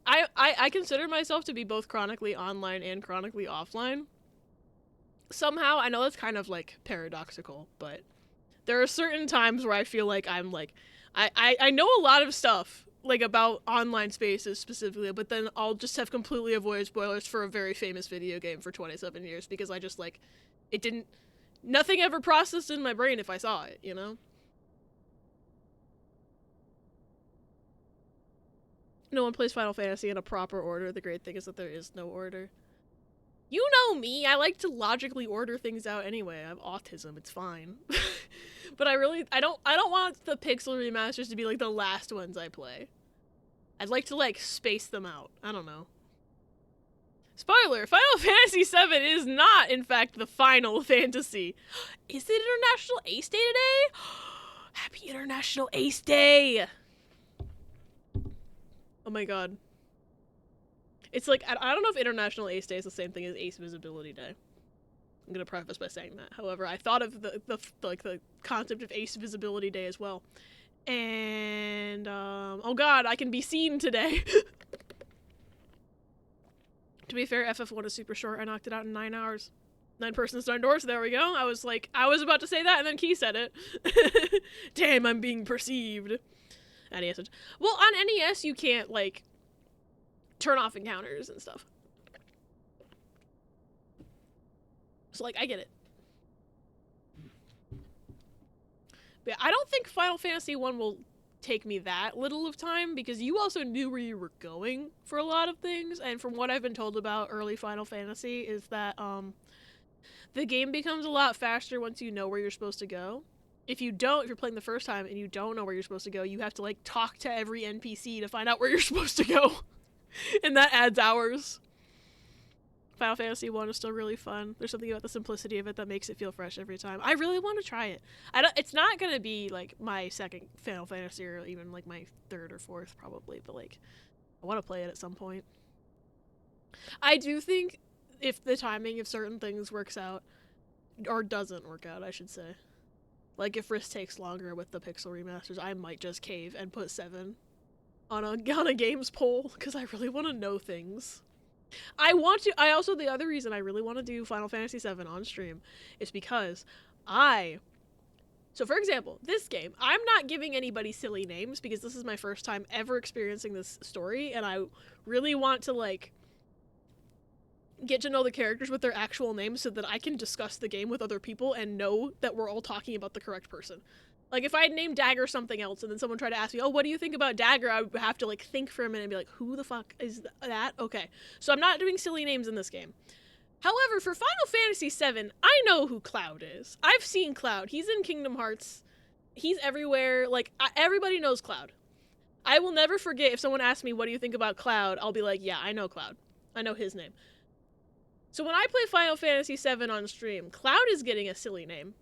I consider myself to be both chronically online and chronically offline. Somehow, I know that's kind of like paradoxical, but there are certain times where I feel like I'm like, I know a lot of stuff, like, about online spaces specifically, but then I'll just have completely avoided spoilers for a very famous video game for 27 years because I just, like, nothing ever processed in my brain if I saw it, you know? No one plays Final Fantasy in a proper order. The great thing is that there is no order. You know me, I like to logically order things out anyway. I have autism, it's fine. But I don't want the pixel remasters to be like the last ones I play. I'd like to like space them out. I don't know. Spoiler, Final Fantasy VII is not, in fact, the final fantasy. Is it International Ace Day today? Happy International Ace Day! Oh my god. It's like, I don't know if International Ace Day is the same thing as Ace Visibility Day. I'm gonna preface by saying that. However, I thought of the concept of Ace Visibility Day as well. And, oh god, I can be seen today. To be fair, FF1 is super short. I knocked it out in 9 hours. 9 persons, 9 doors, there we go. I was about to say that, and then Key said it. Damn, I'm being perceived. NES. Well, on NES, you can't, like, turn off encounters and stuff. So, like, I get it. But yeah, I don't think Final Fantasy 1 will take me that little of time, because you also knew where you were going for a lot of things, and from what I've been told about early Final Fantasy is that, the game becomes a lot faster once you know where you're supposed to go. If you're playing the first time and you don't know where you're supposed to go, you have to, like, talk to every NPC to find out where you're supposed to go. And that adds hours. Final Fantasy 1 is still really fun. There's something about the simplicity of it that makes it feel fresh every time. I really want to try it. It's not going to be like my second Final Fantasy or even like my third or fourth probably, but like I want to play it at some point. I do think if the timing of certain things works out, or doesn't work out, I should say. Like if Risk takes longer with the Pixel remasters, I might just cave and put 7 on a games poll because I really want to know things. The other reason I really want to do Final Fantasy 7 on stream is because so for example, this game, I'm not giving anybody silly names because this is my first time ever experiencing this story, and I really want to like get to know the characters with their actual names so that I can discuss the game with other people and know that we're all talking about the correct person. Like, if I had named Dagger something else and then someone tried to ask me, oh, what do you think about Dagger? I would have to, like, think for a minute and be like, who the fuck is that? Okay. So I'm not doing silly names in this game. However, for Final Fantasy VII, I know who Cloud is. I've seen Cloud. He's in Kingdom Hearts. He's everywhere. Like, everybody knows Cloud. I will never forget if someone asks me, what do you think about Cloud? I'll be like, yeah, I know Cloud. I know his name. So when I play Final Fantasy VII on stream, Cloud is getting a silly name.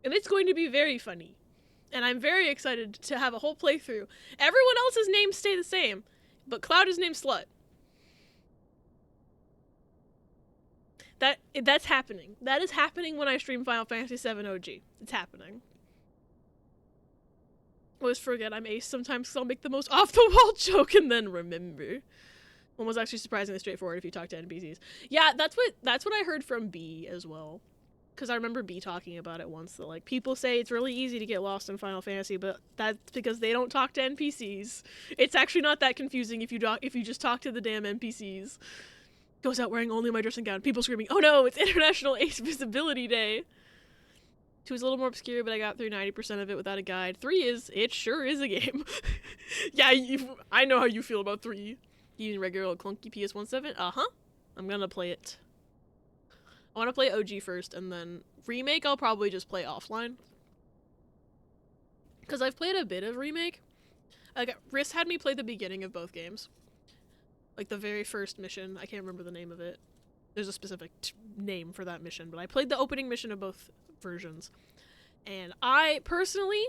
And it's going to be very funny. And I'm very excited to have a whole playthrough. Everyone else's names stay the same, but Cloud is named Slut. That's happening. That is happening when I stream Final Fantasy VII OG. It's happening. Always forget I'm ace sometimes because I'll make the most off-the-wall joke and then remember. One was actually surprisingly straightforward if you talk to NPCs. Yeah, that's what I heard from B as well. Because I remember B talking about it once, that like people say it's really easy to get lost in Final Fantasy, but that's because they don't talk to NPCs. It's actually not that confusing if you just talk to the damn NPCs. Goes out wearing only my dressing gown. People screaming, "Oh no, it's International Ace Visibility Day." 2 is a little more obscure, but I got through 90% of it without a guide. 3 it sure is a game. Yeah, I know how you feel about 3. Using regular old clunky PS17? Uh-huh. I'm gonna play it. I want to play OG first, and then Remake I'll probably just play offline. Because I've played a bit of Remake. Like, Riss had me play the beginning of both games. Like, the very first mission. I can't remember the name of it. There's a specific name for that mission, but I played the opening mission of both versions. And I, personally,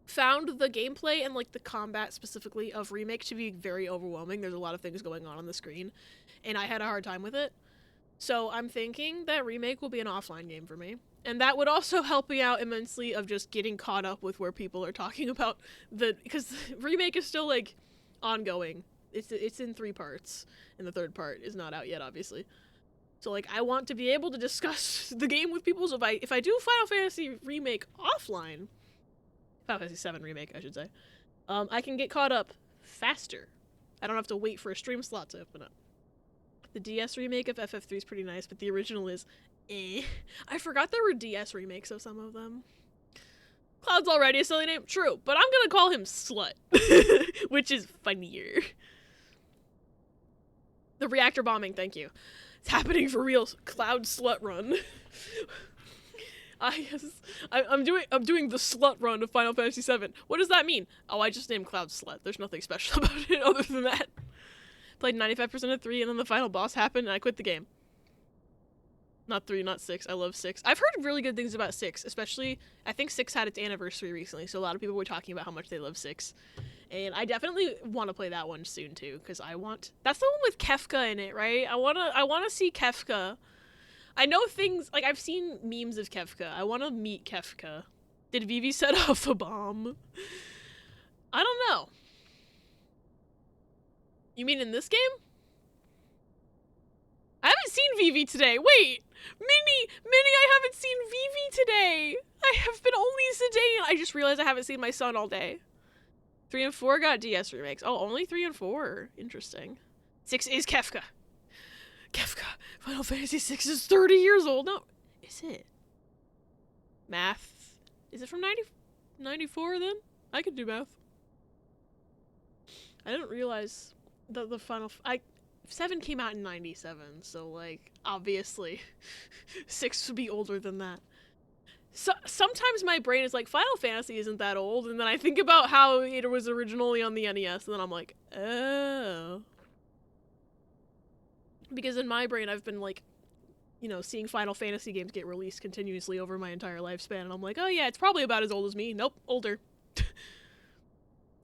found the gameplay and, like, the combat specifically of Remake to be very overwhelming. There's a lot of things going on the screen, and I had a hard time with it. So I'm thinking that Remake will be an offline game for me. And that would also help me out immensely of just getting caught up with where people are talking about because Remake is still, like, ongoing. It's in 3 parts, and the 3rd part is not out yet, obviously. So, like, I want to be able to discuss the game with people, so if I do Final Fantasy Remake offline, Final Fantasy VII Remake, I should say, I can get caught up faster. I don't have to wait for a stream slot to open up. The DS remake of FF3 is pretty nice, but the original is eh. I forgot there were DS remakes of some of them. Cloud's already a silly name, true, but I'm gonna call him Slut, which is funnier. The reactor bombing, thank you. It's happening for real. Cloud Slut run. I'm doing the slut run of Final Fantasy VII. What does that mean? Oh, I just named Cloud Slut. There's nothing special about it other than that. Played 95% of 3, and then the final boss happened, and I quit the game. Not 3, not 6. I love 6. I've heard really good things about 6, especially, I think 6 had its anniversary recently, so a lot of people were talking about how much they love 6. And I definitely want to play that one soon, too, because that's the one with Kefka in it, right? I wanna see Kefka. I know things, like, I've seen memes of Kefka. I want to meet Kefka. Did Vivi set off a bomb? I don't know. You mean in this game? I haven't seen Vivi today. Wait! Minnie, I haven't seen Vivi today! I have been only sedated. I just realized I haven't seen my son all day. 3 and 4 got DS remakes. Oh, only 3 and 4. Interesting. 6 is Kefka. Final Fantasy 6 is 30 years old. No, is it? Math. Is it from 94 then? I could do math. I didn't realize the final... 7 came out in 97, so, like, obviously 6 would be older than that. So sometimes my brain is like, Final Fantasy isn't that old, and then I think about how it was originally on the NES, and then I'm like, oh. Because in my brain, I've been, like, you know, seeing Final Fantasy games get released continuously over my entire lifespan, and I'm like, oh yeah, it's probably about as old as me. Nope, older.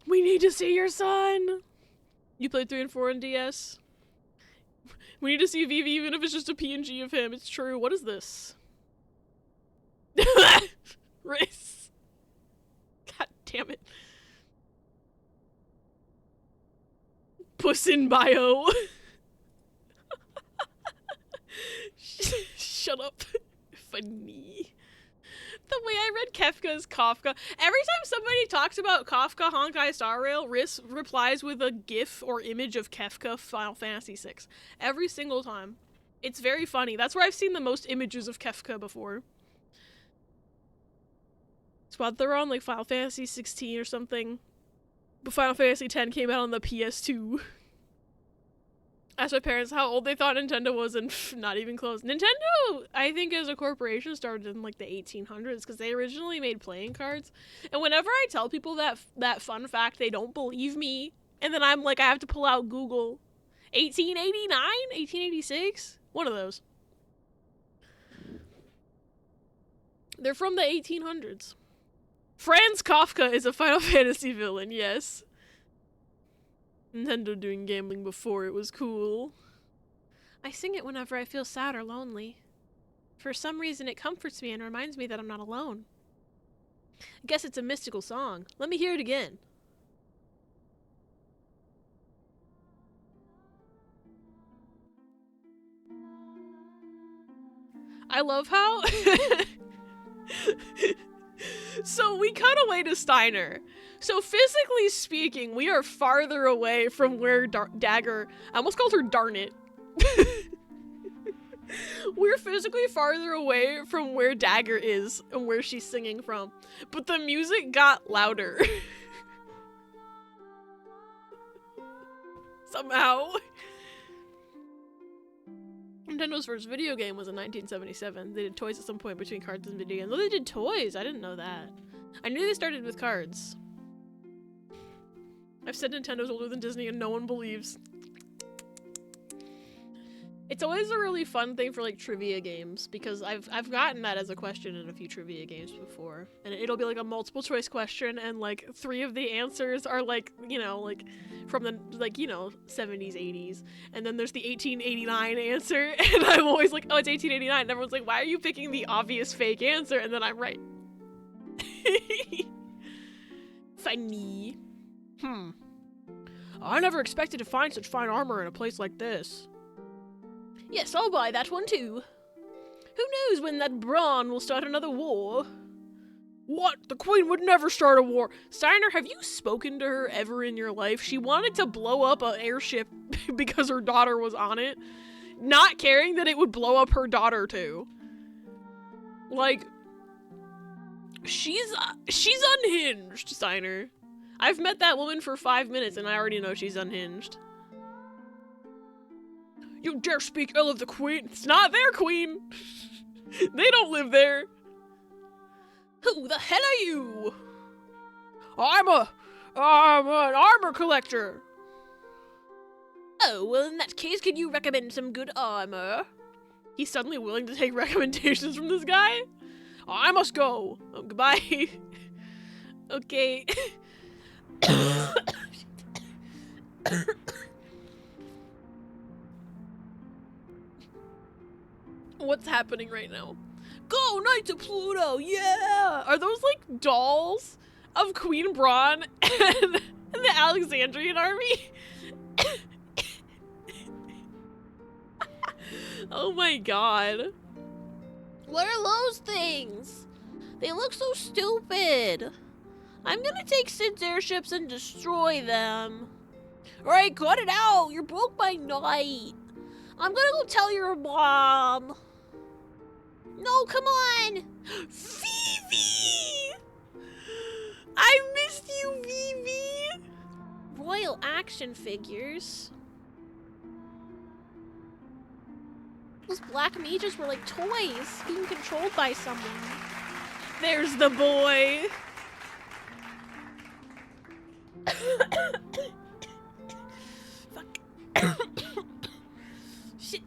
We need to see your son! You played 3 and 4 on DS? We need to see Vivi, even if it's just a PNG of him. It's true. What is this? Race. God damn it. Puss in bio. Shut up. Funny. The way I read Kefka is Kafka. Every time somebody talks about Kafka Honkai Star Rail, Riss replies with a gif or image of Kefka Final Fantasy VI. Every single time. It's very funny. That's where I've seen the most images of Kefka before. It's what they're on, like Final Fantasy 16 or something. But Final Fantasy X came out on the PS2. Asked my parents how old they thought Nintendo was, and not even close. Nintendo, I think, as a corporation, started in like the 1800s because they originally made playing cards. And whenever I tell people that fun fact, they don't believe me. And then I'm like, I have to pull out Google. 1889? 1886? One of those. They're from the 1800s. Franz Kafka is a Final Fantasy villain, yes. Nintendo doing gambling before it was cool. I sing it whenever I feel sad or lonely. For some reason it comforts me and reminds me that I'm not alone. I guess it's a mystical song. Let me hear it again. I love how... So we cut away to Steiner. So physically speaking, we are farther away from where Dagger... I almost called her Darnit. We're physically farther away from where Dagger is and where she's singing from. But the music got louder. Somehow. Nintendo's first video game was in 1977. They did toys at some point between cards and video games. Oh, they did toys! I didn't know that. I knew they started with cards. I've said Nintendo's older than Disney and no one believes. It's always a really fun thing for, like, trivia games, because I've gotten that as a question in a few trivia games before. And it'll be, like, a multiple choice question, and, like, 3 of the answers are, like, you know, like, from the, like, you know, 70s, 80s. And then there's the 1889 answer, and I'm always like, oh, it's 1889. And everyone's like, why are you picking the obvious fake answer? And then I'm right. Funny. I never expected to find such fine armor in a place like this. Yes, I'll buy that one too. Who knows when that Braun will start another war? What? The Queen would never start a war. Steiner, have you spoken to her ever in your life? She wanted to blow up an airship because her daughter was on it, not caring that it would blow up her daughter too. Like, she's unhinged, Steiner. I've met that woman for 5 minutes and I already know she's unhinged. You dare speak ill of the Queen? It's not their Queen! They don't live there! Who the hell are you? I'm an armor collector! Oh, well in that case, can you recommend some good armor? He's suddenly willing to take recommendations from this guy? I must go! Oh, goodbye. Okay. What's happening right now? Go, Knights of Pluto, yeah! Are those, like, dolls of Queen Braun and the Alexandrian army? Oh my god. What are those things? They look so stupid. I'm gonna take Sid's airships and destroy them. Alright, cut it out! You broke my night. I'm gonna go tell your mom. No, come on! Vivi! I missed you, Vivi! Royal action figures. Those black mages were like toys being controlled by someone. There's the boy! Fuck. Shit.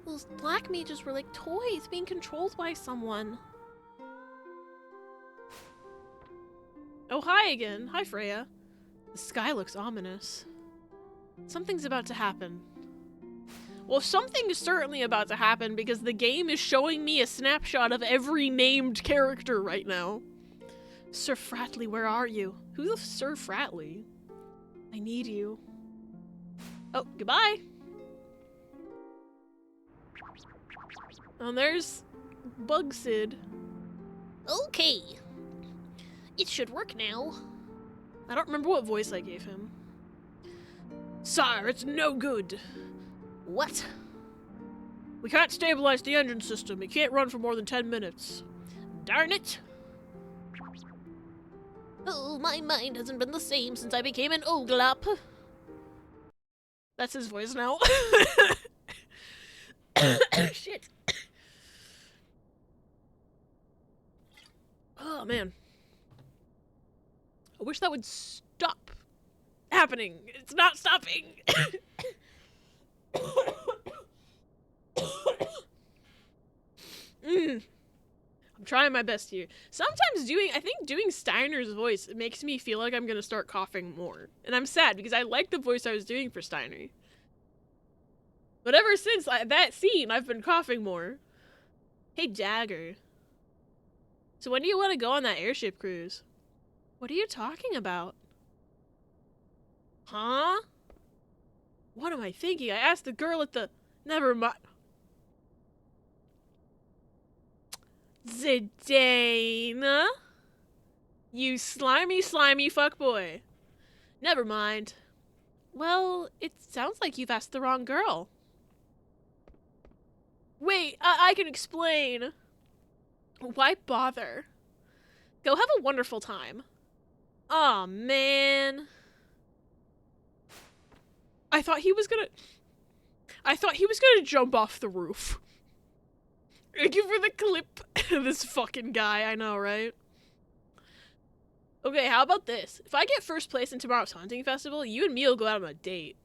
Those black mages were like toys being controlled by someone. Oh, hi again. Hi, Freya. The sky looks ominous. Something's about to happen. Well, something is certainly about to happen because the game is showing me a snapshot of every named character right now. Sir Fratley, where are you? Who's Sir Fratley? I need you. Oh, goodbye. Oh, there's Bug Sid. Okay. It should work now. I don't remember what voice I gave him. Sire, it's no good. What? We can't stabilize the engine system. It can't run for more than 10 minutes. Darn it. Oh, my mind hasn't been the same since I became an Oglop. That's his voice now. Shit. Oh, man. I wish that would stop happening. It's not stopping. I'm trying my best here. Sometimes I think doing Steiner's voice, it makes me feel like I'm gonna start coughing more. And I'm sad because I like the voice I was doing for Steiner. But ever since that scene, I've been coughing more. Hey, Jagger. So when do you want to go on that airship cruise? What are you talking about? Huh? What am I thinking? I asked the girl at the... Never mind. Zidane? You slimy fuckboy. Never mind. Well, it sounds like you've asked the wrong girl. Wait, I can explain. Why bother? Go have a wonderful time. Aw, man. I thought he was gonna jump off the roof. Thank you for the clip. This fucking guy, I know, right? Okay, how about this? If I get first place in tomorrow's hunting festival, you and me will go out on a date.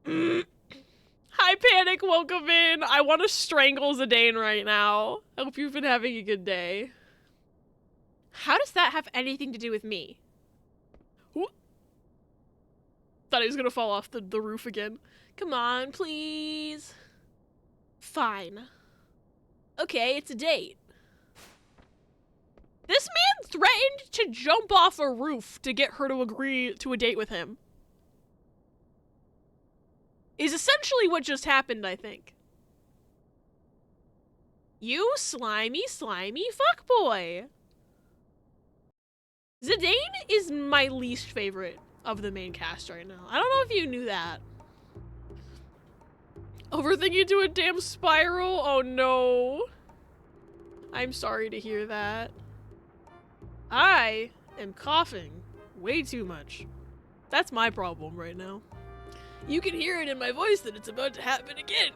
Hi, Panic, welcome in. I want to strangle Zidane right now. I hope you've been having a good day. How does that have anything to do with me? Thought he was gonna fall off the roof again. Come on, please. Fine. Okay, it's a date. This man threatened to jump off a roof to get her to agree to a date with him. Is essentially what just happened, I think. You slimy fuckboy. Zidane is my least favorite of the main cast right now. I don't know if you knew that. Overthinking to a damn spiral? Oh no. I'm sorry to hear that. I am coughing way too much. That's my problem right now. You can hear it in my voice that it's about to happen again.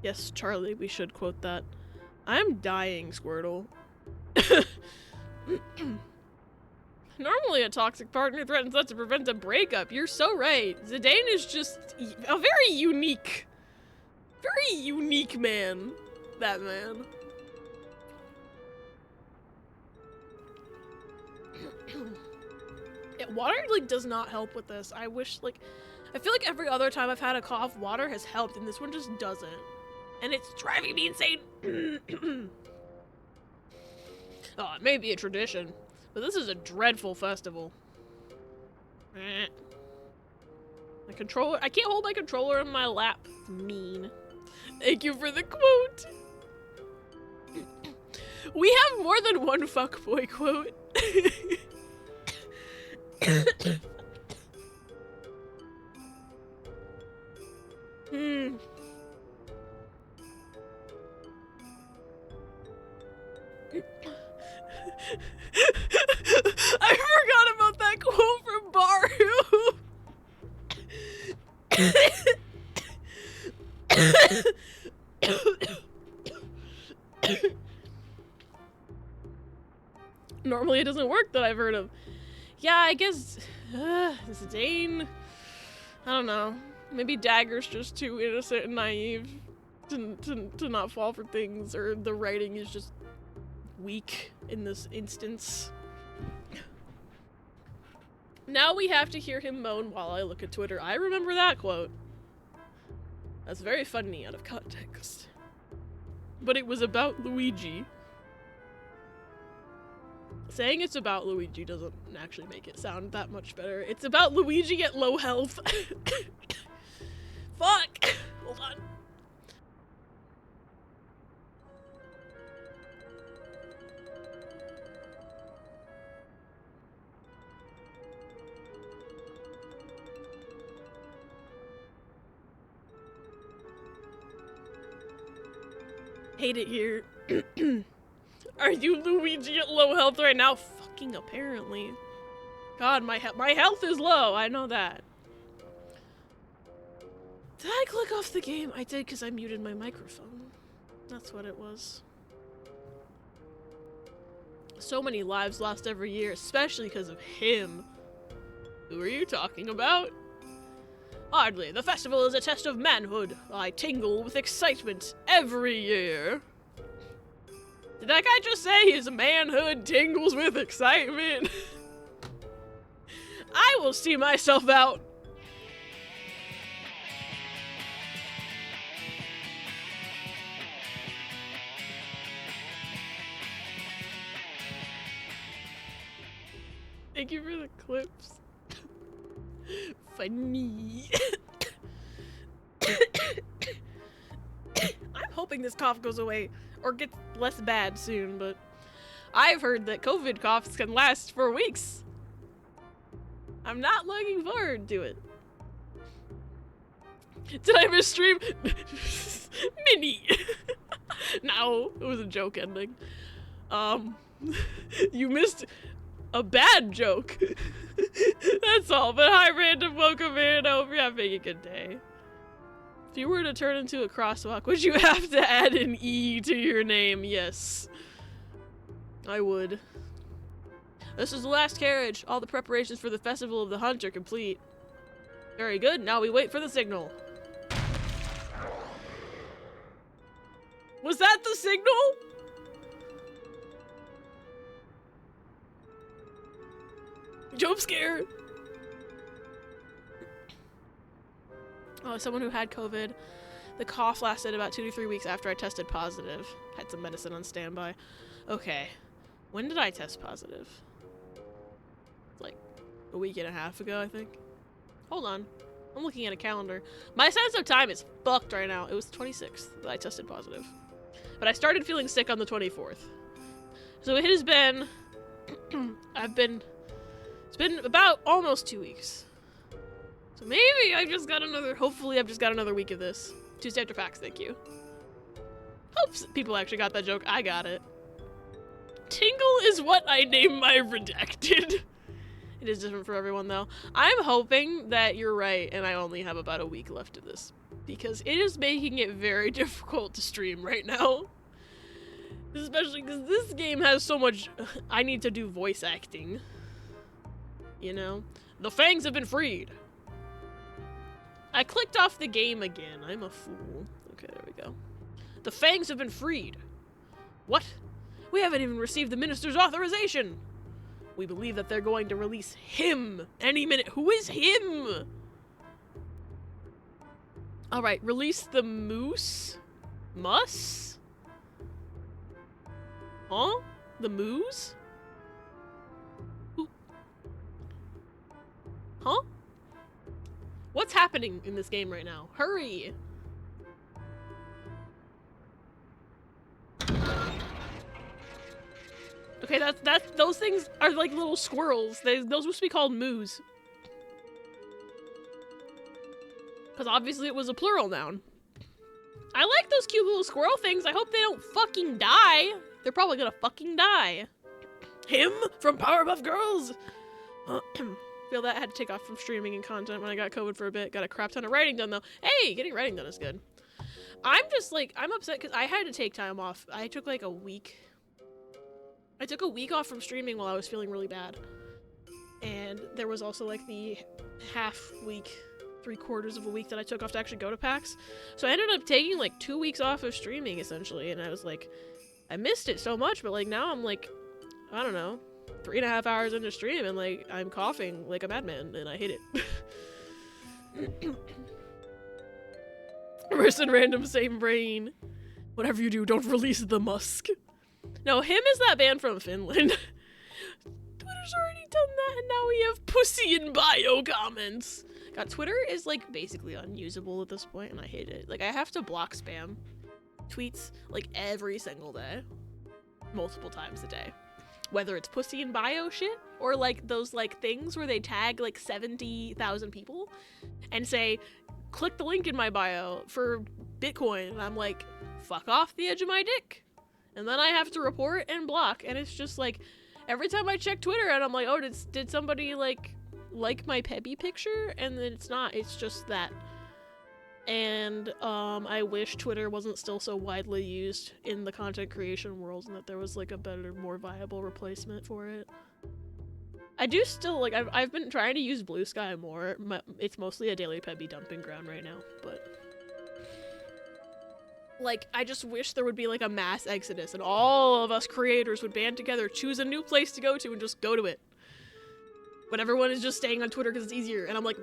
Yes, Charlie, we should quote that. I'm dying, Squirtle. Normally a toxic partner threatens us to prevent a breakup. You're so right. Zidane is just a very unique man. That man. Yeah, water, like, does not help with this. I wish, like, I feel like every other time I've had a cough, water has helped, and this one just doesn't. And it's driving me insane. Oh, it may be a tradition, but this is a dreadful festival. My controller, I can't hold my controller in my lap. It's mean. Thank you for the quote. We have more than one fuckboy quote. Hmm. I forgot about that quote from Baru. Normally it doesn't work that I've heard of. Yeah, I guess Zane. I don't know. Maybe Dagger's just too innocent and naive to not fall for things, or the writing is just weak in this instance. Now we have to hear him moan while I look at Twitter. I remember that quote. That's very funny out of context. But it was about Luigi. Saying it's about Luigi doesn't actually make it sound that much better. It's about Luigi at low health. Fuck! Hold on. Hate it here. Are you Luigi at low health right now? Fucking apparently. God, my health is low. I know that. Did I click off the game? I did because I muted my microphone. That's what it was. So many lives lost every year, especially because of him. Who are you talking about? Hardly. The festival is a test of manhood. I tingle with excitement every year. Did that guy just say his manhood tingles with excitement? I will see myself out. Thank you for the clips. Funny. I'm hoping this cough goes away or gets less bad soon, but I've heard that COVID coughs can last for weeks. I'm not looking forward to it. Did I misstream? Mini. No, it was a joke ending. You missed a bad joke. That's all. But hi, random. Welcome in. I hope you're having a good day. If you were to turn into a crosswalk, would you have to add an E to your name? Yes. I would. This is the last carriage. All the preparations for the Festival of the Hunt are complete. Very good. Now we wait for the signal. Was that the signal? Jump scare. Oh, someone who had COVID. The cough lasted about 2 to 3 weeks after I tested positive. Had some medicine on standby. Okay. When did I test positive? Like a week and a half ago, I think. Hold on. I'm looking at a calendar. My sense of time is fucked right now. It was the 26th that I tested positive. But I started feeling sick on the 24th. So it has been... It's been about almost 2 weeks. So maybe I just got another... Hopefully I've just got another week of this. Tuesday after facts, thank you. Hopes people actually got that joke. I got it. Tingle is what I name my redacted. It is different for everyone, though. I'm hoping that you're right, and I only have about a week left of this. Because it is making it very difficult to stream right now. Especially because this game has so much... I need to do voice acting. You know? The fangs have been freed. I clicked off the game again. I'm a fool. Okay, there we go. The fangs have been freed. What? We haven't even received the minister's authorization. We believe that they're going to release him any minute. Who is him? Alright, release the moose? Mus? Huh? The moose? Who? Huh? What's happening in this game right now? Hurry! Okay, that's those things are like little squirrels. Those supposed to be called moose. Because obviously it was a plural noun. I like those cute little squirrel things. I hope they don't fucking die. They're probably gonna fucking die. Him from Powerpuff Girls. Feel that I had to take off from streaming and content when I got COVID for a bit. Got a crap ton of writing done though. Hey, getting writing done is good. I'm just like, I'm upset because I had to take time off. I took like a week. I took a week off from streaming while I was feeling really bad. And there was also like the half week, 3/4 of a week that I took off to actually go to PAX. So I ended up taking like 2 weeks off of streaming essentially. And I was like, I missed it so much, but like now I'm like, I don't know, 3.5 hours into stream and like I'm coughing like a madman and I hate it. Riss and random same brain. Whatever you do, don't release the musk. No, him is that band from Finland. Twitter's already done that and now we have pussy in bio comments. God, Twitter is like basically unusable at this point and I hate it. Like I have to block spam tweets like every single day. Multiple times a day. Whether it's pussy in bio shit or like those like things where they tag like 70,000 people and say, click the link in my bio for Bitcoin. And I'm like, fuck off the edge of my dick. And then I have to report and block. And it's just like, every time I check Twitter and I'm like, oh, did somebody like my Pebby picture? And then it's not, it's just that. And I wish Twitter wasn't still so widely used in the content creation world and that there was like a better, more viable replacement for it. I do still, like, I've been trying to use Blue Sky more. It's mostly a daily Pebby dumping ground right now, but like, I just wish there would be like a mass exodus and all of us creators would band together, choose a new place to go to and just go to it. But everyone is just staying on Twitter because it's easier and I'm like,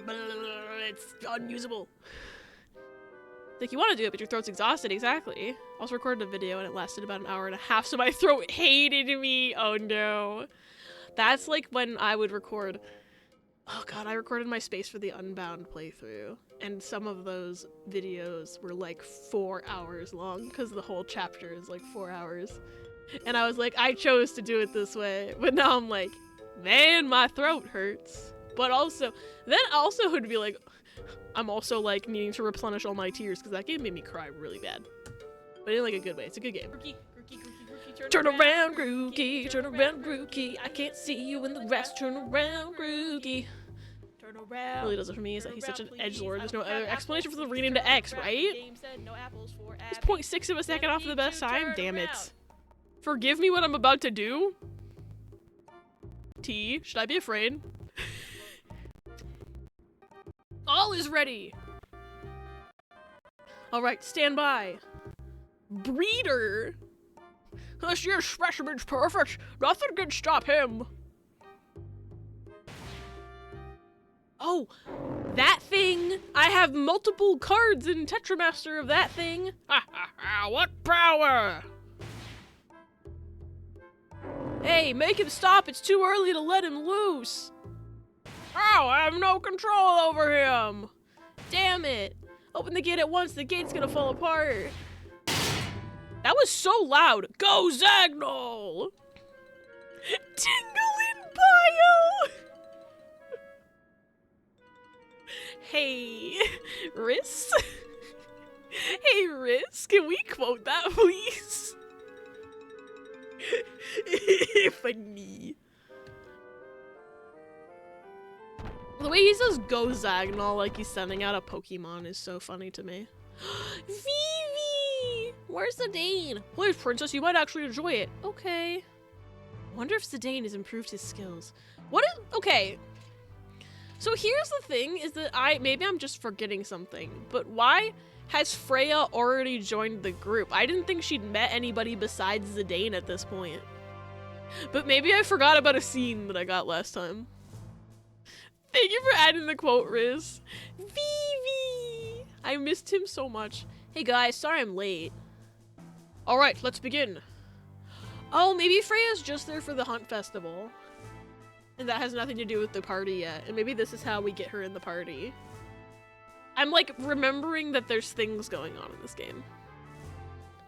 it's unusable. Like, you want to do it, but your throat's exhausted. Exactly. I also recorded a video and it lasted about 1.5 hours, so my throat hated me. Oh no. That's like when I would record. Oh god, I recorded my Space for the Unbound playthrough. And some of those videos were like 4 hours long because the whole chapter is like 4 hours. And I was like, I chose to do it this way. But now I'm like, man, my throat hurts. But also, then also would be like, I'm also like needing to replenish all my tears because that game made me cry really bad. But in like a good way. It's a good game. Turn around, Grookey. Turn around, Grookey. I can't see you in the rest. Turn around, Grookey. Turn around. Really does it for me is that he's such an edgelord. There's no other explanation for the rename to X, right? It's 0.6 of a second off of the best time. Damn it. Forgive me what I'm about to do. T, should I be afraid? All is ready. All right, stand by. Breeder. This year's specimen's perfect. Nothing can stop him. Oh, that thing. I have multiple cards in Tetra Master of that thing. Ha ha ha, what power? Hey, make him stop. It's too early to let him loose. Oh, I have no control over him. Damn it. Open the gate at once. The gate's gonna fall apart. That was so loud. Go Zagnol! Tingle in bio! Hey, Riss? Hey, Riss, can we quote that, please? Funny. The way he says go Zagnol like he's sending out a Pokemon is so funny to me. Vivi! Where's Zidane? Please, princess, you might actually enjoy it. Okay. Wonder if Zidane has improved his skills. What is... Okay. So here's the thing, is that maybe I'm just forgetting something, but why has Freya already joined the group? I didn't think she'd met anybody besides Zidane at this point. But maybe I forgot about a scene that I got last time. Thank you for adding the quote, Riz. Vivi! I missed him so much. Hey guys, sorry I'm late. Alright, let's begin. Oh, maybe Freya's just there for the Hunt Festival. And that has nothing to do with the party yet. And maybe this is how we get her in the party. I'm like remembering that there's things going on in this game.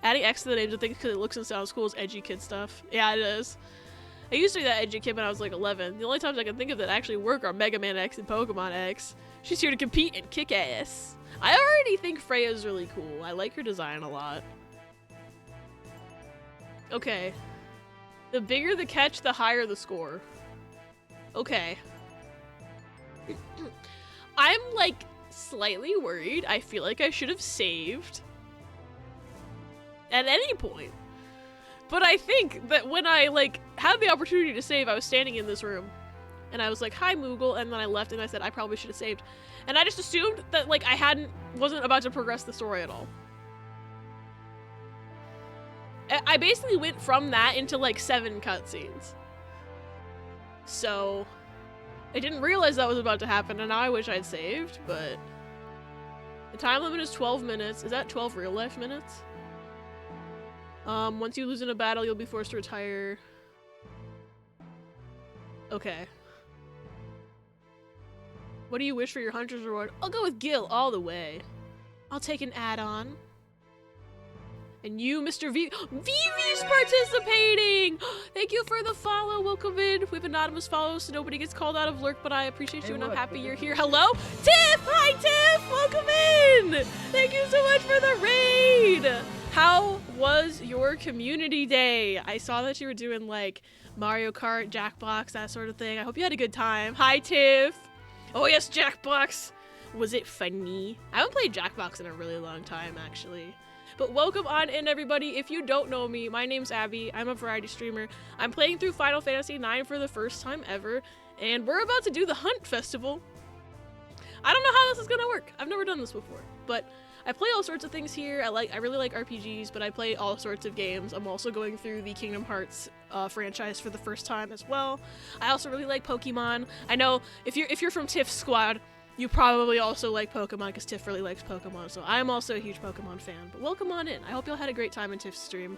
Adding X to the names of things because it looks and sounds cool is edgy kid stuff. Yeah, it is. I used to be that edgy kid when I was like 11. The only times I can think of that actually work are Mega Man X and Pokemon X. She's here to compete and kick ass. I already think Freya's really cool. I like her design a lot. Okay. The bigger the catch, the higher the score. Okay. I'm, like, slightly worried. I feel like I should have saved at any point. But I think that when I, like, had the opportunity to save, I was standing in this room. And I was like, hi, Moogle, and then I left and I said I probably should have saved. And I just assumed that, like, I wasn't about to progress the story at all. I basically went from that into, like, 7 cutscenes. So, I didn't realize that was about to happen, and now I wish I'd saved, but... The time limit is 12 minutes. Is that 12 real-life minutes? Once you lose in a battle, you'll be forced to retire. Okay. What do you wish for your hunter's reward? I'll go with Gil all the way. I'll take an add-on. And you, Mr. V. Vivi's participating! Thank you for the follow. Welcome in. We have anonymous follows so nobody gets called out of lurk, but I appreciate you and I'm happy you're here. Hello? Tiff! Hi, Tiff! Welcome in! Thank you so much for the raid! How was your community day? I saw that you were doing, like, Mario Kart, Jackbox, that sort of thing. I hope you had a good time. Hi, Tiff! Oh, yes, Jackbox! Was it funny? I haven't played Jackbox in a really long time, actually. But welcome on in, everybody. If you don't know me, my name's Abby. I'm a variety streamer. I'm playing through Final Fantasy IX for the first time ever, and we're about to do the Hunt Festival. I don't know how this is gonna work. I've never done this before, but I play all sorts of things here. I really like RPGs, but I play all sorts of games. I'm also going through the Kingdom Hearts franchise for the first time as well. I also really like Pokemon. I know if you're from Tiff's squad, you probably also like Pokemon because Tiff really likes Pokemon, so I'm also a huge Pokemon fan. But welcome on in. I hope y'all had a great time in Tiff's stream.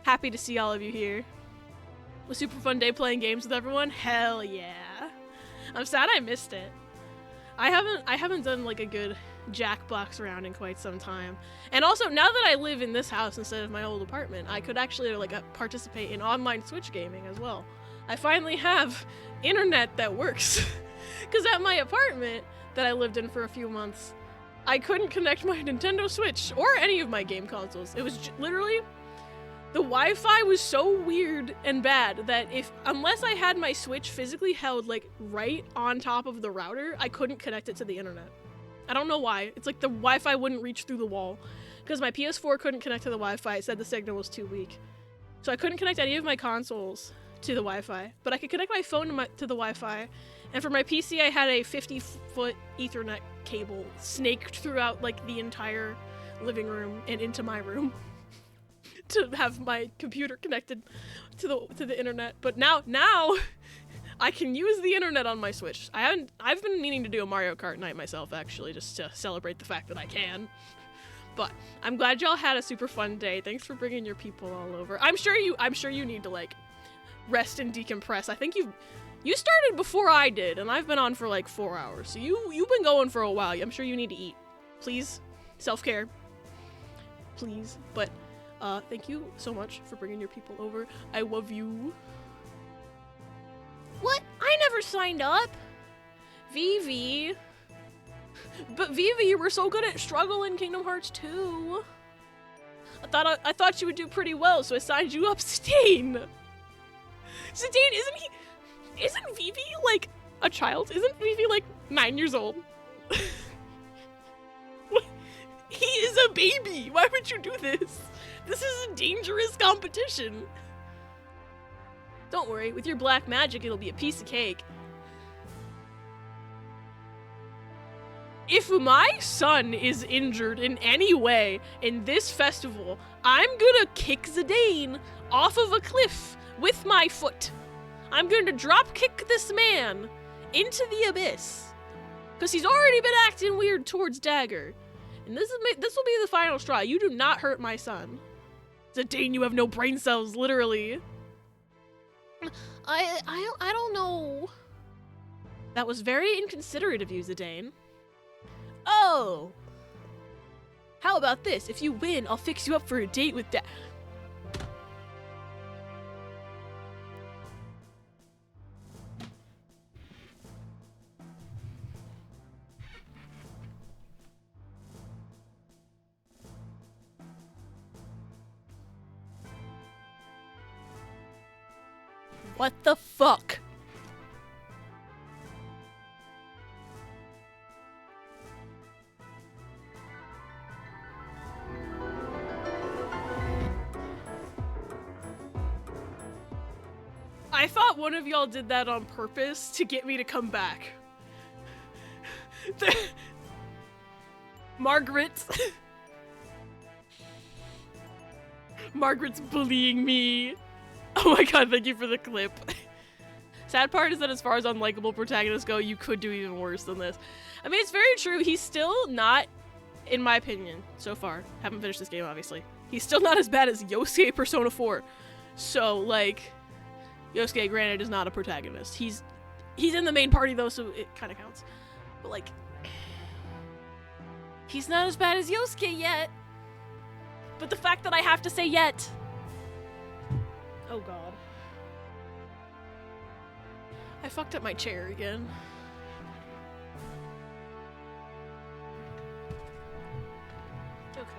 Happy to see all of you here. A super fun day playing games with everyone. Hell yeah. I'm sad I missed it. I haven't done like a good Jackbox round in quite some time. And also, now that I live in this house instead of my old apartment, I could actually like participate in online Switch gaming as well. I finally have internet that works. Because at my apartment that I lived in for a few months, I couldn't connect my Nintendo Switch or any of my game consoles. It was literally, the Wi-Fi was so weird and bad that unless I had my Switch physically held like right on top of the router, I couldn't connect it to the internet. I don't know why. It's like the Wi-Fi wouldn't reach through the wall because my PS4 couldn't connect to the Wi-Fi. It said the signal was too weak. So I couldn't connect any of my consoles to the Wi-Fi, but I could connect my phone to the Wi-Fi. And for my PC, I had a 50-foot Ethernet cable snaked throughout like the entire living room and into my room to have my computer connected to the internet. But now I can use the internet on my Switch. I've been meaning to do a Mario Kart night myself, actually, just to celebrate the fact that I can. But I'm glad y'all had a super fun day. Thanks for bringing your people all over. I'm sure you need to like rest and decompress. I think you started before I did, and I've been on for like 4 hours. So you've been going for a while. I'm sure you need to eat. Please, self-care. Please. But thank you so much for bringing your people over. I love you. What? I never signed up. Vivi. But Vivi, you were so good at struggle in Kingdom Hearts 2. I thought you would do pretty well, so I signed you up, Zidane. Zidane, isn't Vivi like a child? Isn't Vivi like 9 years old? He is a baby. Why would you do this? This is a dangerous competition. Don't worry, with your black magic, it'll be a piece of cake. If my son is injured in any way in this festival, I'm gonna kick Zidane off of a cliff with my foot. I'm going to drop kick this man into the abyss. Because he's already been acting weird towards Dagger. And this will be the final straw. You do not hurt my son. Zidane, you have no brain cells, literally. I don't know. That was very inconsiderate of you, Zidane. Oh. How about this? If you win, I'll fix you up for a date with Dagger. What the fuck? I thought one of y'all did that on purpose to get me to come back. Margaret. Margaret's bullying me. Oh my god, thank you for the clip. Sad part is that as far as unlikable protagonists go, you could do even worse than this. I mean, it's very true. He's still not, in my opinion, so far. Haven't finished this game, obviously. He's still not as bad as Yosuke Persona 4. So, like, Yosuke, granted, is not a protagonist. He's in the main party, though, so it kind of counts. But, like, he's not as bad as Yosuke yet. But the fact that I have to say yet. Oh, God. I fucked up my chair again. Okay.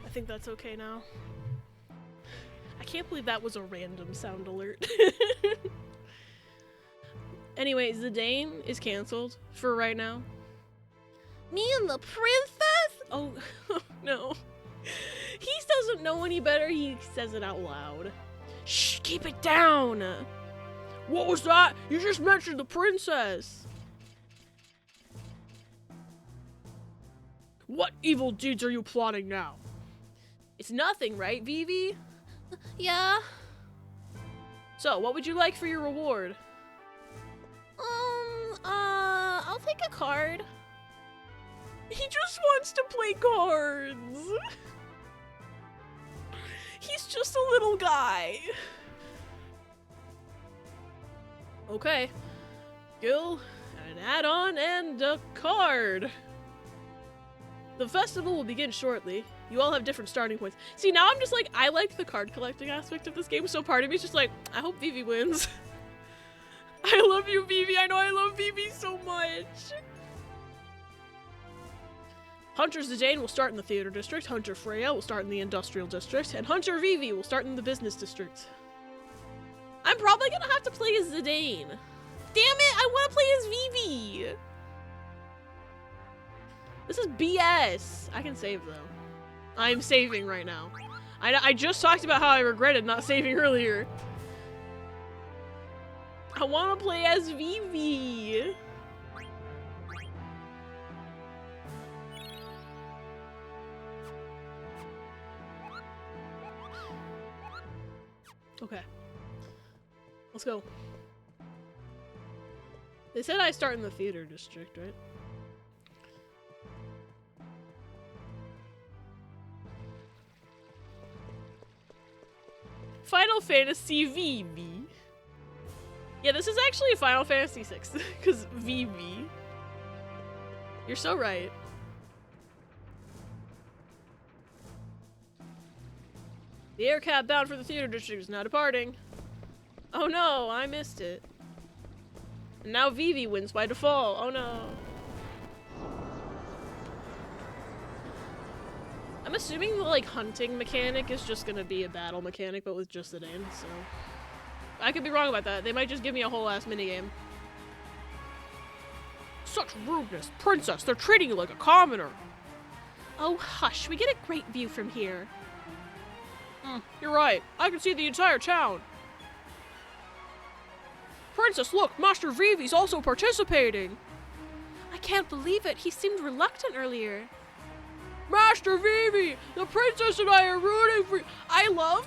I think that's okay now. I can't believe that was a random sound alert. Anyway, Zidane is canceled for right now. Me and the princess? Oh, no. He doesn't know any better. He says it out loud. Shh, keep it down. What was that? You just mentioned the princess. What evil deeds are you plotting now? It's nothing, right, Vivi? Yeah. So, what would you like for your reward? I'll take a card. He just wants to play cards. He's just a little guy. Okay. Skill, an add-on, and a card. The festival will begin shortly. You all have different starting points. See, now I'm just like, I like the card collecting aspect of this game, so part of me is just like, I hope Vivi wins. I love you, Vivi. I know I love Vivi so much. Hunter Zidane will start in the theater district, Hunter Freya will start in the industrial district, and Hunter Vivi will start in the business district. I'm probably gonna have to play as Zidane. Damn it, I wanna play as Vivi! This is BS. I can save though. I'm saving right now. I just talked about how I regretted not saving earlier. I wanna play as Vivi! Okay. Let's go. They said I start in the theater district, right? Final Fantasy Vivi. Yeah, this is actually Final Fantasy 6 because Vivi. You're so right. The air cab bound for the theater district is now departing. Oh no, I missed it. And now Vivi wins by default. Oh no. I'm assuming the like hunting mechanic is just gonna be a battle mechanic, but with just the name, so. I could be wrong about that. They might just give me a whole ass minigame. Such rudeness, princess, they're treating you like a commoner. Oh hush, we get a great view from here. You're right. I can see the entire town. Princess, look! Master Vivi's also participating! I can't believe it. He seemed reluctant earlier. Master Vivi! The princess and I are rooting for you! I love...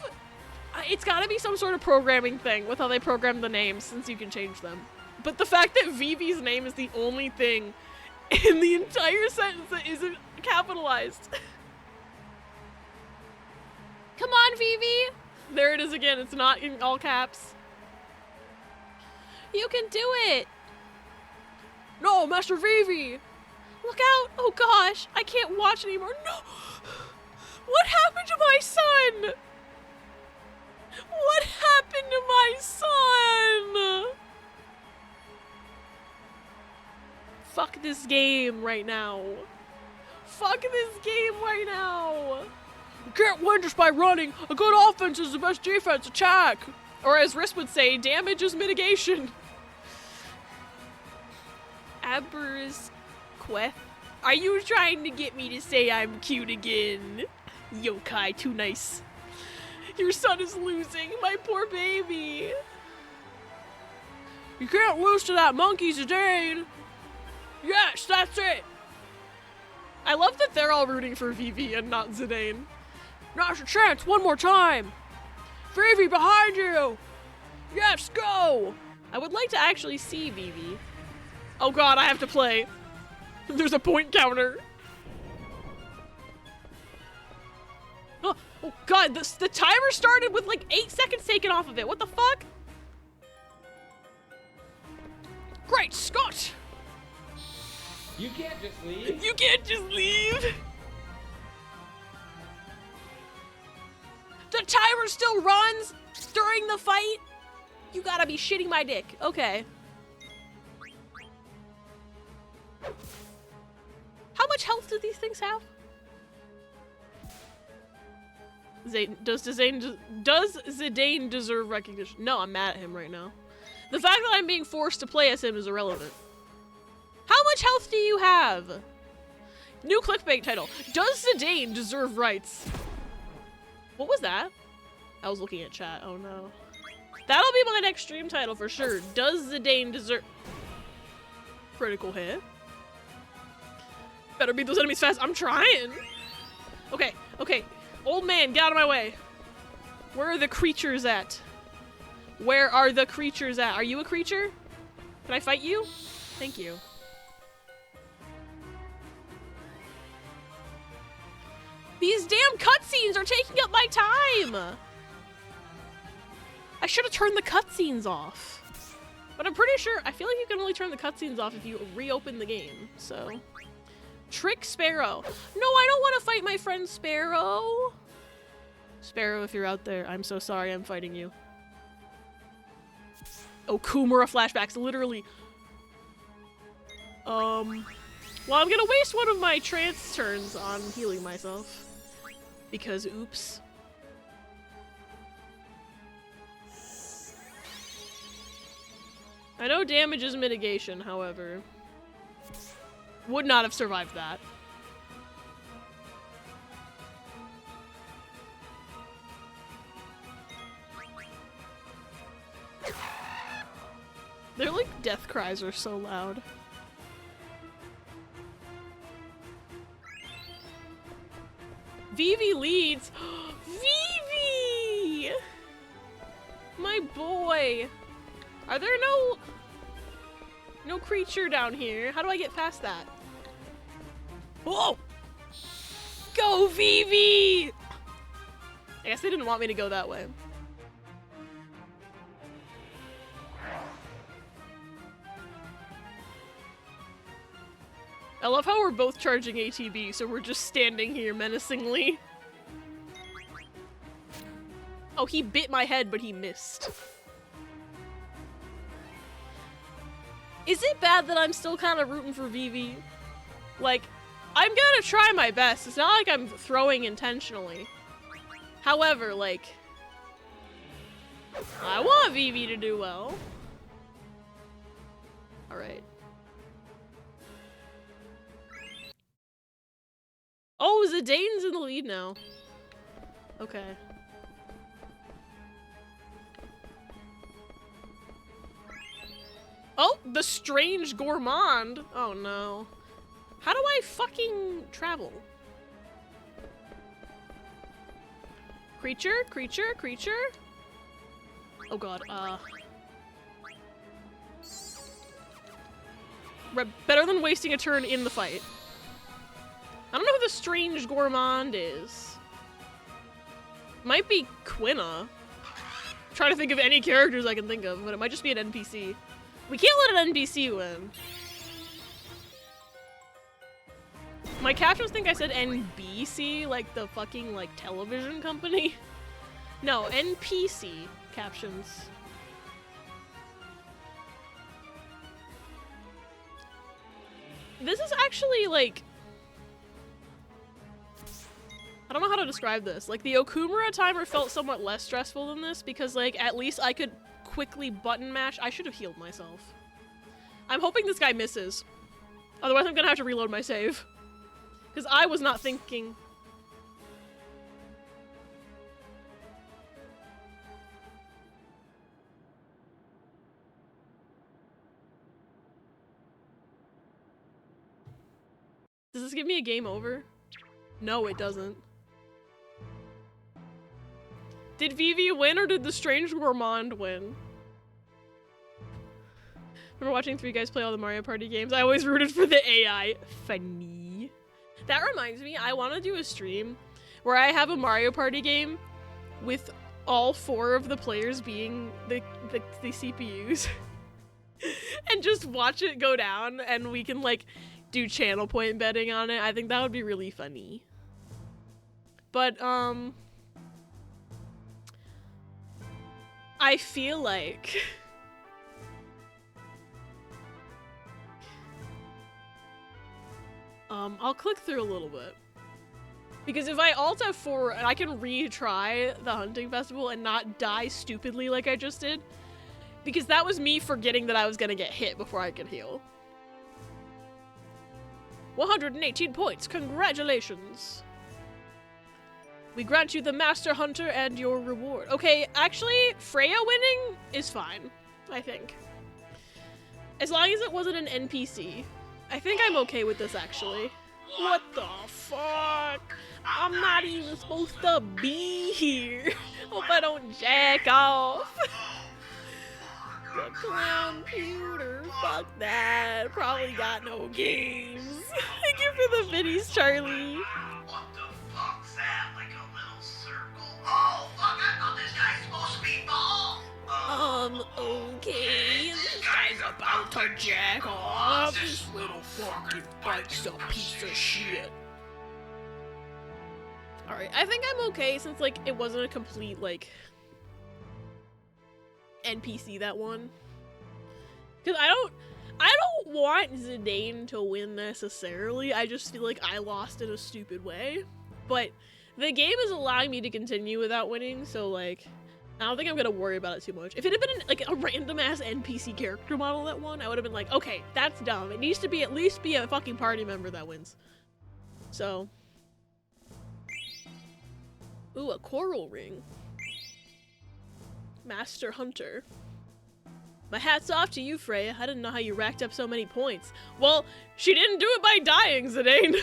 It's gotta be some sort of programming thing with how they program the names, since you can change them. But the fact that Vivi's name is the only thing in the entire sentence that isn't capitalized. Come on, Vivi! There it is again. It's not in all caps. You can do it! No, Master Vivi! Look out! Oh gosh! I can't watch anymore. No! What happened to my son? What happened to my son? Fuck this game right now. Fuck this game right now. You can't win just by running. A good offense is the best defense. Attack. Or as Riss would say, damage is mitigation. Abersqueth. Are you trying to get me to say I'm cute again? Yokai, too nice. Your son is losing, my poor baby. You can't lose to that monkey, Zidane. Yes, that's it. I love that they're all rooting for Vivi and not Zidane. Now's your chance, one more time. Vivi, behind you. Yes, go. I would like to actually see Vivi. Oh god, I have to play. There's a point counter. Oh god, the timer started with like 8 seconds taken off of it. What the fuck? Great Scott! You can't just leave. You can't just leave. The timer still runs during the fight? You gotta be shitting my dick. Okay. How much health do these things have? Does Zidane deserve recognition? No, I'm mad at him right now. The fact that I'm being forced to play as him is irrelevant. How much health do you have? New clickbait title. Does Zidane deserve rights? What was that? I was looking at chat. Oh no. That'll be my next stream title for sure. Does Zidane deserve... Critical hit. Better beat those enemies fast. I'm trying. Okay, okay. Old man, get out of my way. Where are the creatures at? Where are the creatures at? Are you a creature? Can I fight you? Thank you. These damn cutscenes are taking up my time! I should have turned the cutscenes off. But I'm pretty sure, I feel like you can only turn the cutscenes off if you reopen the game, so. Trick Sparrow. No, I don't want to fight my friend Sparrow. Sparrow, if you're out there, I'm so sorry I'm fighting you. Oh, Kumara flashbacks, literally. Well, I'm gonna waste one of my trance turns on healing myself. Because, oops. I know damage is mitigation, however. Would not have survived that. Their, like, death cries are so loud. Vivi leads! Vivi! My boy! Are there no creature down here? How do I get past that? Whoa! Go, Vivi! I guess they didn't want me to go that way. I love how we're both charging ATB, so we're just standing here menacingly. Oh, he bit my head, but he missed. Is it bad that I'm still kind of rooting for Vivi? Like, I'm gonna try my best. It's not like I'm throwing intentionally. However, like, I want Vivi to do well. Alright. Oh, Zidane's in the lead now. Okay. Oh, the strange gourmand. Oh no. How do I fucking travel? Creature, creature, creature? Oh god, better than wasting a turn in the fight. I don't know who the strange gourmand is. Might be Quina. I'm trying to think of any characters I can think of, but it might just be an NPC. We can't let an NPC win. My captions think I said NBC, like the fucking, like, television company. No, NPC captions. This is actually, like... I don't know how to describe this. Like, the Okumura timer felt somewhat less stressful than this because, like, at least I could quickly button mash. I should have healed myself. I'm hoping this guy misses. Otherwise, I'm gonna have to reload my save. Because I was not thinking... Does this give me a game over? No, it doesn't. Did Vivi win or did the strange gourmand win? Remember watching 3 guys play all the Mario Party games? I always rooted for the AI. Funny. That reminds me, I want to do a stream where I have a Mario Party game with all 4 of the players being the CPUs. And just watch it go down and we can like do channel point betting on it. I think that would be really funny. But, I feel like... I'll click through a little bit. Because if I Alt F4, I can retry the hunting festival and not die stupidly like I just did. Because that was me forgetting that I was gonna get hit before I could heal. 118 points, congratulations! We grant you the Master Hunter and your reward. Okay, actually, Freya winning is fine, I think. As long as it wasn't an NPC. I think I'm okay with this, actually. What the fuck? I'm not even supposed to be here. Hope I don't jack off. The computer, fuck that. Probably got no games. Thank you for the biddies, Charlie. What the fuck's that? Like a little circle? Oh, fuck, I thought this guy's supposed to be bald. Okay. This guy's about to jack off. This little fucking bike's a piece of shit. Alright, I think I'm okay since, like, it wasn't a complete, like, NPC that one. Because I don't want Zidane to win necessarily. I just feel like I lost in a stupid way. But the game is allowing me to continue without winning, so, like, I don't think I'm gonna worry about it too much. If it had been like a random ass NPC character model that won, I would have been like, okay, that's dumb. It needs to be at least be a fucking party member that wins. So. Ooh, a coral ring. Master Hunter. My hat's off to you, Freya. I didn't know how you racked up so many points. Well, she didn't do it by dying, Zidane.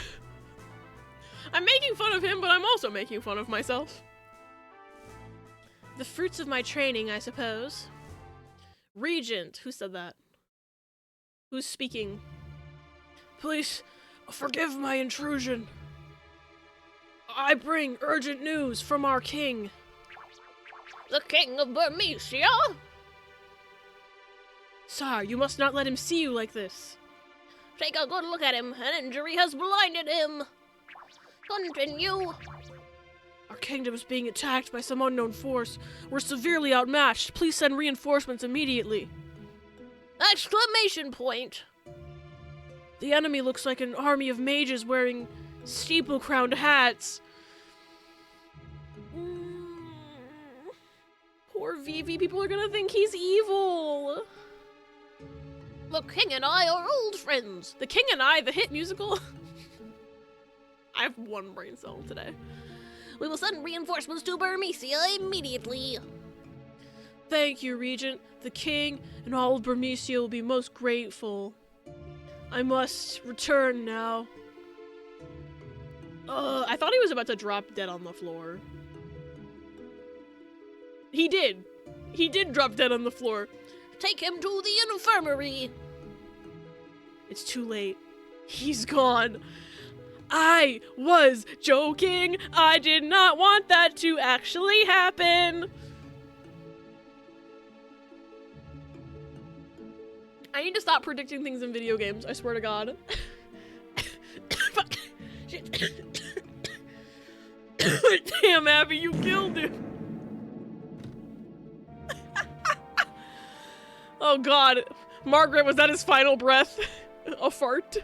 I'm making fun of him, but I'm also making fun of myself. The fruits of my training, I suppose. Regent. Who said that? Who's speaking? Please, forgive my intrusion. I bring urgent news from our king. The king of Burmecia? Sire, you must not let him see you like this. Take a good look at him. An injury has blinded him. Continue. Our kingdom is being attacked by some unknown force. We're severely outmatched. Please send reinforcements immediately. Exclamation point! The enemy looks like an army of mages wearing steeple-crowned hats. Poor Vivi. People are gonna think he's evil. The king and I are old friends. The King and I, the hit musical. I have one brain cell today. We will send reinforcements to Burmecia immediately. Thank you, Regent. The king and all of Burmecia will be most grateful. I must return now. I thought he was about to drop dead on the floor. He did. He did drop dead on the floor. Take him to the infirmary. It's too late. He's gone. I was joking. I did not want that to actually happen. I need to stop predicting things in video games, I swear to God. Fuck. Shit. Damn, Abby, you killed him. Oh God. Margaret, was that his final breath? A fart?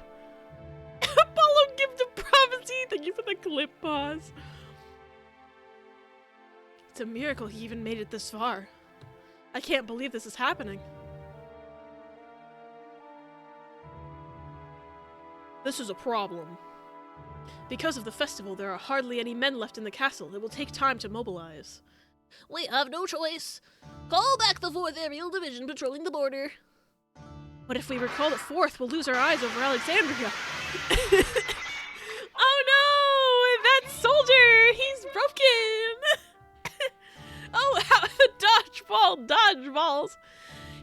Apollo, gift of prophecy. Thank you for the clip pause. It's a miracle he even made it this far. I can't believe this is happening. This is a problem. Because of the festival, there are hardly any men left in the castle. It will take time to mobilize. We have no choice. Call back the 4th Aerial Division patrolling the border. But if we recall the 4th, we'll lose our eyes over Alexandria. Oh no! That soldier! He's broken! Oh, how the dodgeballs!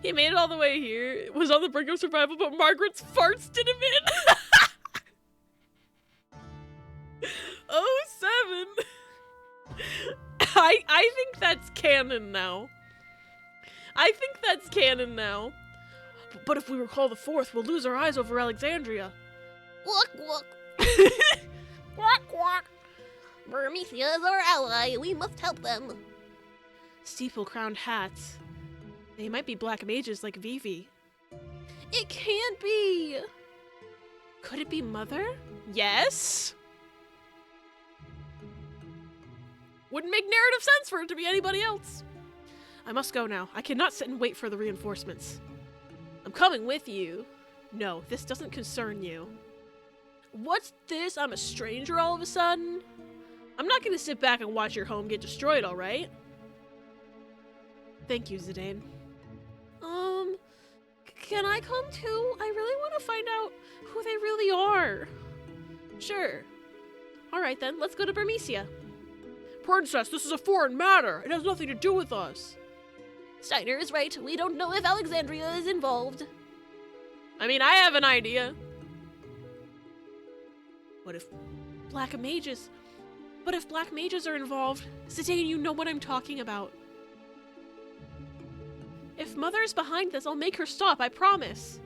He made it all the way here, was on the brink of survival, but Margaret's farts did him in! Oh, 7! I think that's canon now. But if we recall the 4th, we'll lose our eyes over Alexandria. Quack, quack. Quack, quack. Burmecia is our ally. We must help them. Steeple-crowned hats. They might be black mages like Vivi. It can't be. Could it be Mother? Yes? Wouldn't make narrative sense for it to be anybody else. I must go now. I cannot sit and wait for the reinforcements. I'm coming with you. No, this doesn't concern you. What's this? I'm a stranger all of a sudden? I'm not gonna sit back and watch your home get destroyed, alright? Thank you, Zidane. Can I come too? I really want to find out who they really are. Sure. Alright then, let's go to Burmecia. Princess, this is a foreign matter. It has nothing to do with us. Steiner is right. We don't know if Alexandria is involved. I mean, I have an idea. What if black mages are involved? Zidane, you know what I'm talking about. If Mother's behind this, I'll make her stop, I promise.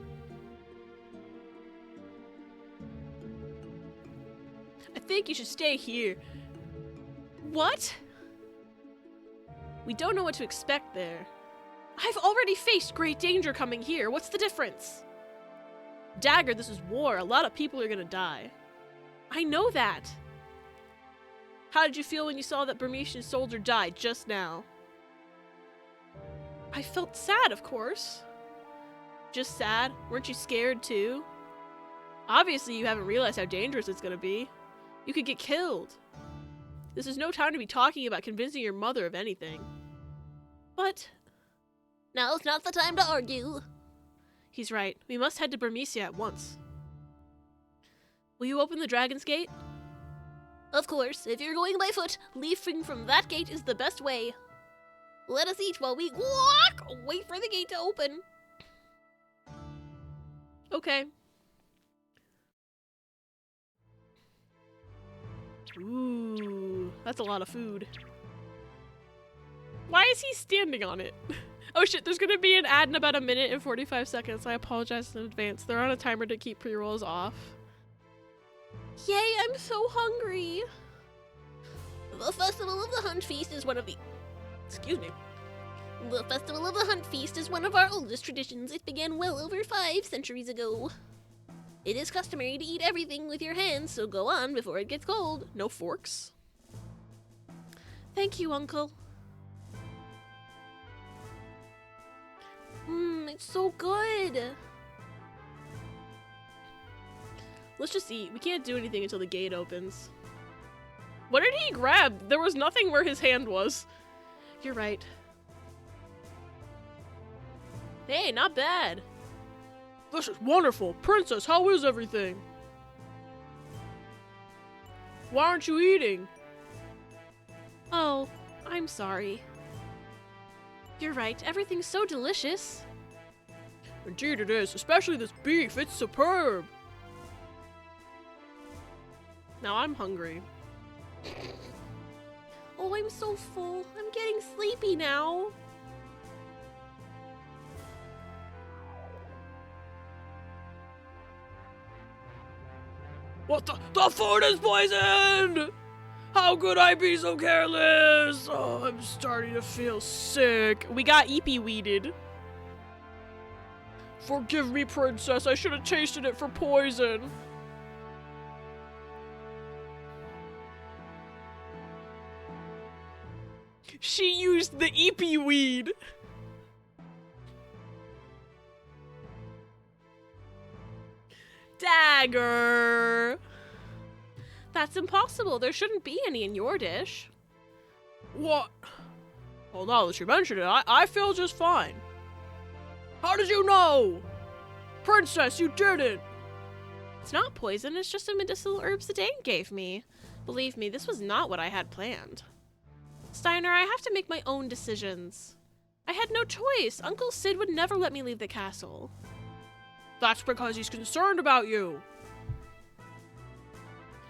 I think you should stay here. What? We don't know what to expect there. I've already faced great danger coming here. What's the difference? Dagger, this is war. A lot of people are gonna die. I know that. How did you feel when you saw that Burmesian soldier die just now? I felt sad, of course. Just sad? Weren't you scared too? Obviously you haven't realized how dangerous it's gonna be. You could get killed. This is no time to be talking about convincing your mother of anything. But now's not the time to argue. He's right. We must head to Burmecia at once. Will you open the Dragon's Gate? Of course. If you're going by foot, leaping from that gate is the best way. Let us eat while we wait for the gate to open. Okay. Ooh, that's a lot of food. Why is he standing on it? Oh shit, there's gonna be an ad in about 1 minute and 45 seconds. I apologize in advance. They're on a timer to keep pre-rolls off. Yay, I'm so hungry. The Festival of the Hunt Feast is one of the... Excuse me. The Festival of the Hunt Feast is one of our oldest traditions. It began well over 5 centuries ago. It is customary to eat everything with your hands, so go on before it gets cold. No forks? Thank you, Uncle. It's so good. Let's just eat. We can't do anything until the gate opens. What did he grab? There was nothing where his hand was. You're right. Hey, not bad. This is wonderful. Princess, how is everything? Why aren't you eating? Oh, I'm sorry. You're right. Everything's so delicious. Indeed it is. Especially this beef. It's superb. Now I'm hungry. Oh, I'm so full. I'm getting sleepy now. What the food is poisoned! How could I be so careless? Oh, I'm starting to feel sick. We got eepy weeded. Forgive me, princess. I should have tasted it for poison. She used the EP weed. Dagger. That's impossible. There shouldn't be any in your dish. What? Well, now that you mention it, I feel just fine. How did you know? Princess, you didn't. It's not poison, it's just a medicinal herb Zidane gave me. Believe me, this was not what I had planned. Steiner, I have to make my own decisions. I had no choice. Uncle Sid would never let me leave the castle. That's because he's concerned about you.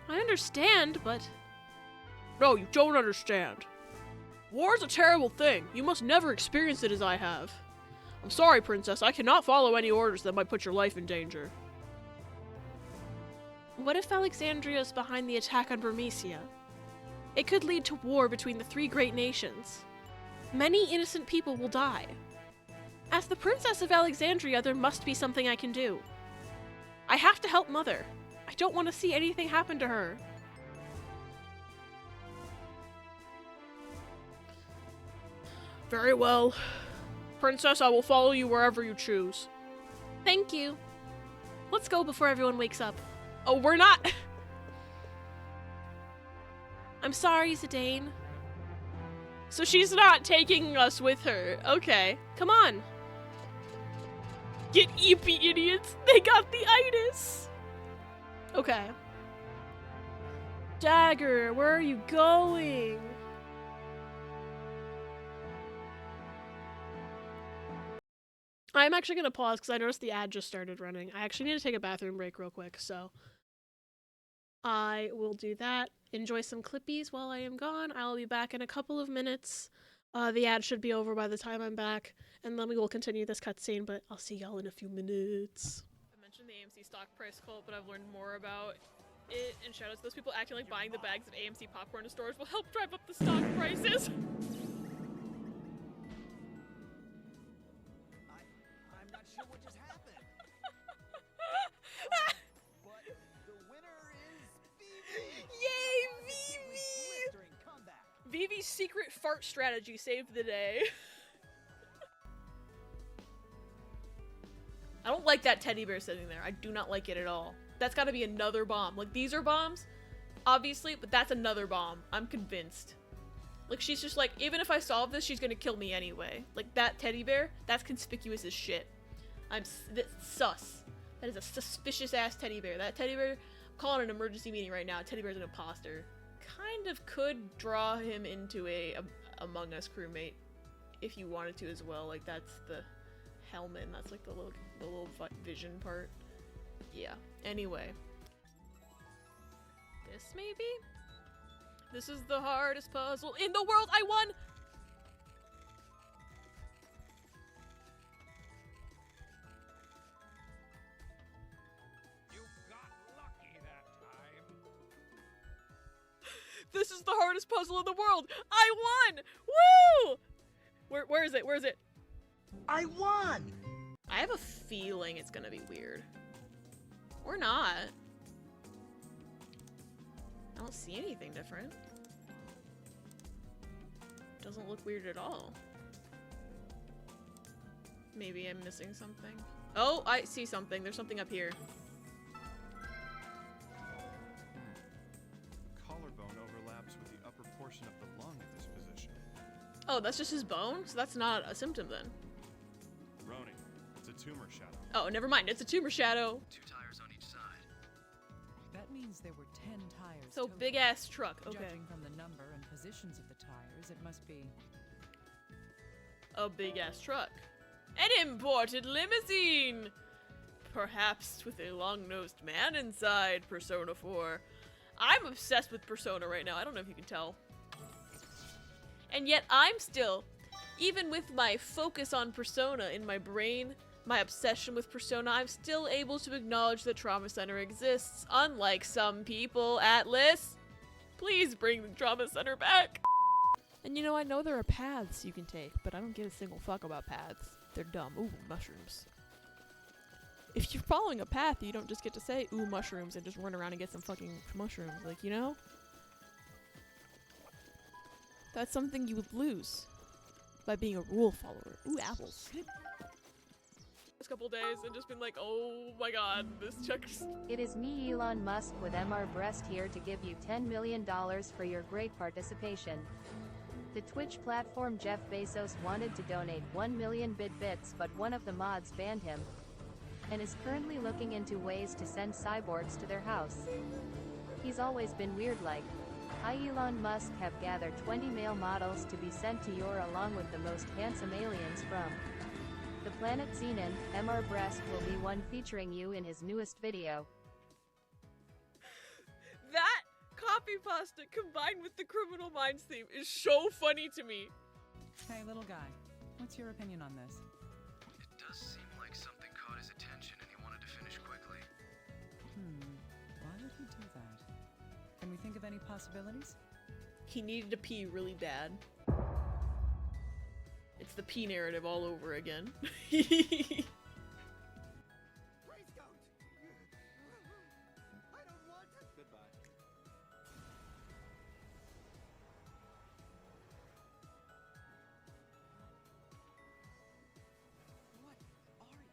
I understand, but... No, you don't understand. War's a terrible thing. You must never experience it as I have. I'm sorry, Princess. I cannot follow any orders that might put your life in danger. What if Alexandria is behind the attack on Burmecia? It could lead to war between the three great nations. Many innocent people will die. As the Princess of Alexandria, there must be something I can do. I have to help Mother. I don't want to see anything happen to her. Very well. Princess, I will follow you wherever you choose. Thank you. Let's go before everyone wakes up. Oh, we're not... I'm sorry, Zidane. So she's not taking us with her. Okay. Come on. Get eepy, idiots. They got the itis. Okay. Dagger, where are you going? I'm actually going to pause because I noticed the ad just started running. I actually need to take a bathroom break real quick, so I will do that. Enjoy some clippies while I am gone. I'll be back in a couple of minutes. The ad should be over by the time I'm back, and then we will continue this cutscene, but I'll see y'all in a few minutes. I mentioned the AMC stock price cult, but I've learned more about it, and shout out to those people acting like buying the bags of AMC popcorn in stores will help drive up the stock prices. I'm not sure what just happened. But the winner is Vivi. Yay, Vivi! Blistering comeback. Vivi's secret fart strategy saved the day. I don't like that teddy bear sitting there. I do not like it at all. That's gotta be another bomb. Like, these are bombs, obviously, but that's another bomb. I'm convinced. Like, she's just like, even if I solve this, she's gonna kill me anyway. Like, that teddy bear, that's conspicuous as shit. That's sus. That is a suspicious-ass teddy bear. That teddy bear, I'm calling an emergency meeting right now. Teddy bear's an imposter. Kind of could draw him into a Among Us crewmate if you wanted to as well. Like, that's the helmet, and that's like the little vision part. Yeah. Anyway. This maybe? This is the hardest puzzle in the world! I won! You got lucky that time. This is the hardest puzzle in the world! I won! Woo! Where is it? Where is it? I won! I have a feeling it's gonna be weird. Or not. I don't see anything different. Doesn't look weird at all. Maybe I'm missing something. Oh, I see something. There's something up here. Collarbone overlaps with the upper portion of the lung at this position. Oh, that's just his bone? So that's not a symptom then. Roni, it's a tumor shadow. Oh, never mind. It's a tumor shadow. 2 tires on each side. That means there were 10 tires. So total. big ass truck. Okay. Judging from the number and positions of the tires, it must be. A big ass truck. An imported limousine! Perhaps with a long-nosed man inside, Persona 4. I'm obsessed with Persona right now. I don't know if you can tell. And yet I'm still, even with my focus on Persona in my brain, my obsession with Persona, I'm still able to acknowledge that Trauma Center exists, unlike some people. Atlas, please bring the Trauma Center back. And you know, I know there are paths you can take, but I don't give a single fuck about paths. They're dumb. Ooh, mushrooms. If you're following a path, you don't just get to say, ooh, mushrooms, and just run around and get some fucking mushrooms. Like, you know? That's something you would lose by being a rule follower. Ooh, apples. Last couple days and just been like, oh my god, this checks. It is me, Elon Musk, with MR Breast here to give you $10 million for your great participation. The Twitch platform Jeff Bezos wanted to donate 1 million bits, but one of the mods banned him, and is currently looking into ways to send cyborgs to their house. He's always been weird like, I, Elon Musk, have gathered 20 male models to be sent to your along with the most handsome aliens from the planet Xenon. MR Breast will be one featuring you in his newest video. That copy pasta combined with the Criminal Minds theme is so funny to me. Hey, little guy, what's your opinion on this? It does seem like something caught his attention and he wanted to finish quickly. Why would he do that? Can we think of any possibilities? He needed to pee really bad. It's the pee narrative all over again. Please don't. I don't want to. Goodbye. What are you?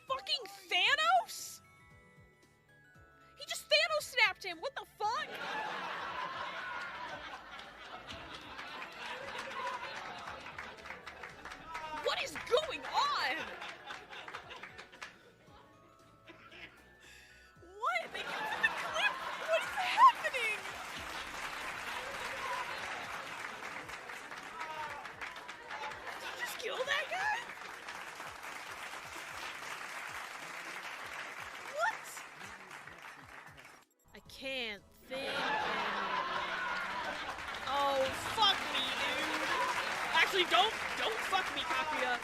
Fucking Thanos? He just Thanos snapped him. What the fuck? What is going on? What? They used the clip. What is happening? Did you just kill that guy? What? I can't think anymore. Oh, fuck me, dude. Actually, don't fuck me, Kakuya.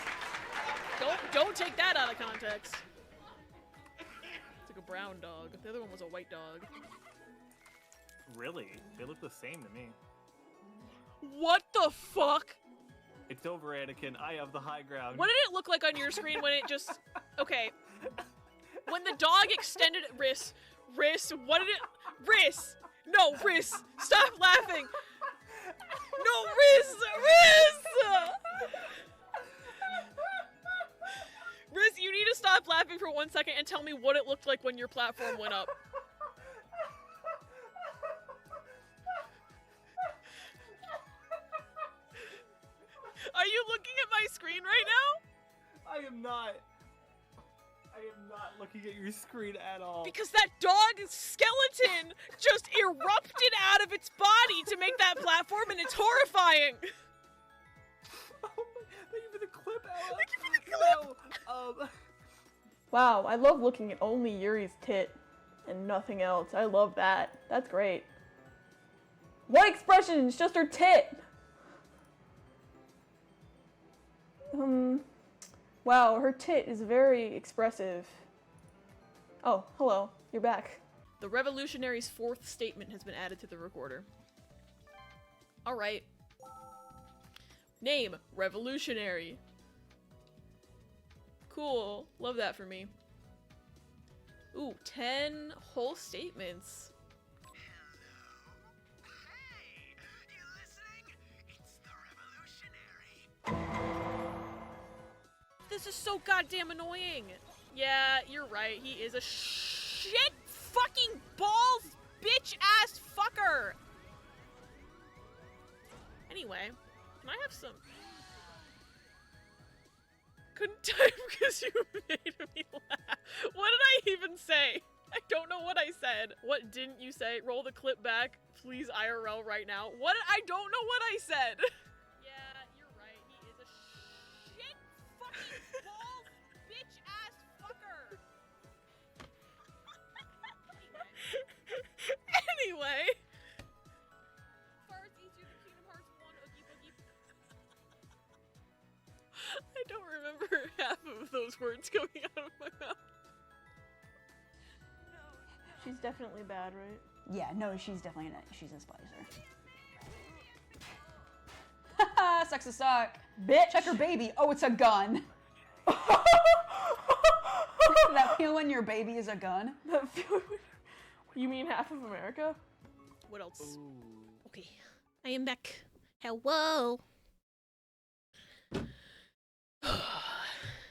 Don't take that out of context. It's like a brown dog. The other one was a white dog. Really? They look the same to me. What the fuck? It's over, Anakin. I have the high ground. What did it look like on your screen when it just... Okay. When the dog extended... Riss, what did it... Riss! No, Riss! Stop laughing! No, Riss! Riz, you need to stop laughing for 1 second and tell me what it looked like when your platform went up. Are you looking at my screen right now? I am not. I am not looking at your screen at all. Because that dog skeleton just erupted out of its body to make that platform, and it's horrifying. Oh my, thank you for the clip, Ella. Thank you for the clip. No, Wow, I love looking at only Yuri's tit and nothing else. I love that. That's great. What expression? It's just her tit. Wow, her tit is very expressive. Oh, hello. You're back. The revolutionary's fourth statement has been added to the recorder. Alright. Name, revolutionary. Cool. Love that for me. Ooh, 10 whole statements. Hello? Hey! You listening? It's the revolutionary. This is so goddamn annoying. Yeah, you're right. He is a shit fucking balls bitch ass fucker. Anyway, can I have some? Couldn't type because you made me laugh. What did I even say? I don't know what I said. What didn't you say? Roll the clip back, please, IRL right now. What? I don't know what I said. Yeah, you're right. He is a shit fucking balls bitch ass fucker. Anyway. Far it's easier than Kingdom Hearts 1 Oogie Boogie. I don't remember half of those words coming out of my mouth. She's definitely bad, right? Yeah, no, she's definitely she's a splicer. Haha, sucks to suck. Bitch! Check her baby. Oh, it's a gun. That feel when your baby is a gun? You mean half of America? What else? Okay, I am back. Hello.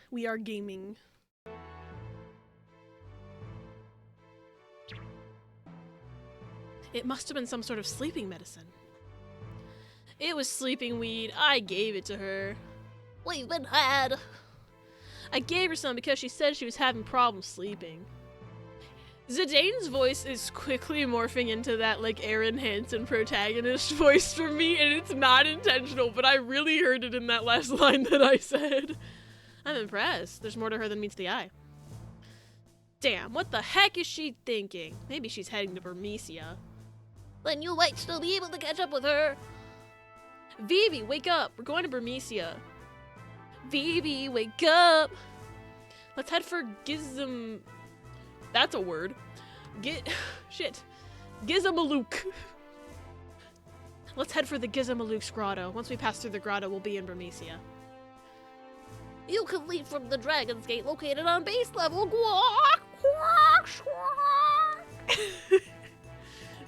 We are gaming. It must have been some sort of sleeping medicine. It was sleeping weed. I gave it to her. We've been had. I gave her some because she said she was having problems sleeping. Zidane's voice is quickly morphing into that, like, Aaron Hansen protagonist voice for me, and it's not intentional, but I really heard it in that last line that I said. I'm impressed. There's more to her than meets the eye. Damn, what the heck is she thinking? Maybe she's heading to Bermesia. Then you might still be able to catch up with her. Vivi, wake up. We're going to Bermesia. Vivi, wake up. Let's head for Gizm... That's a word. Shit. Gizamalook. Let's head for the Gizamalook's grotto. Once we pass through the grotto, we'll be in Bermesia. You can leave from the Dragon's Gate located on base level. Quack, quack, quack.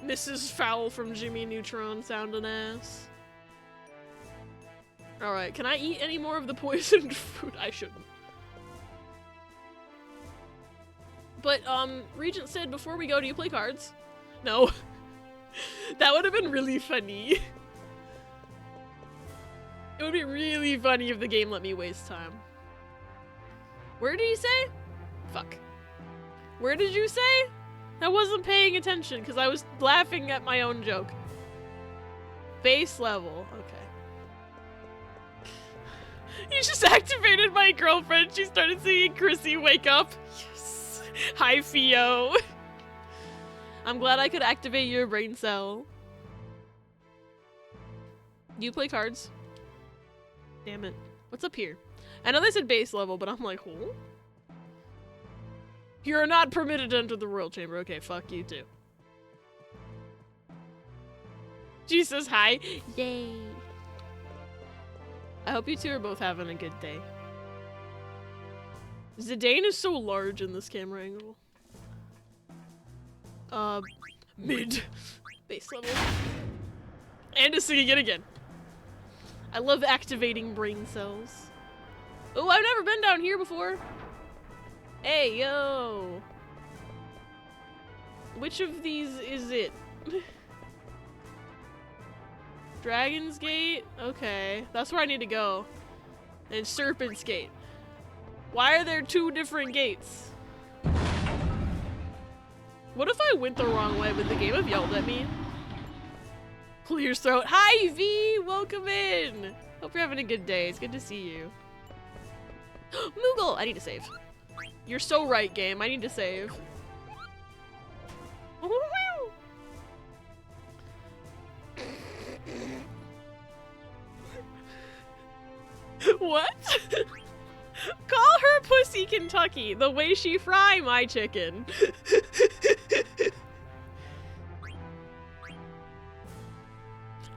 Mrs. Fowl from Jimmy Neutron sounding ass. Alright, can I eat any more of the poisoned food? I shouldn't. But, Regent said before we go, do you play cards? No. That would have been really funny. It would be really funny if the game let me waste time. Where did he say? Fuck. Where did you say? I wasn't paying attention because I was laughing at my own joke. Base level. Okay. You just activated my girlfriend. She started singing Chrissy Wake Up. Yes. Hi, Fio. I'm glad I could activate your brain cell. Do you play cards? Damn it. What's up here? I know they said base level, but I'm like, oh? You're not permitted to enter the royal chamber. Okay, fuck you too. Jesus, hi. Yay. I hope you two are both having a good day. Zidane is so large in this camera angle. Mid. Base level. And is singing it again. I love activating brain cells. Oh, I've never been down here before. Hey, yo. Which of these is it? Dragon's Gate? Okay, that's where I need to go. And Serpent's Gate. Why are there two different gates? What if I went the wrong way? Would the game have yelled at me? Clear throat. Hi, V! Welcome in! Hope you're having a good day. It's good to see you. Moogle! I need to save. You're so right, game. I need to save. What? Call her Pussy Kentucky, the way she fry my chicken.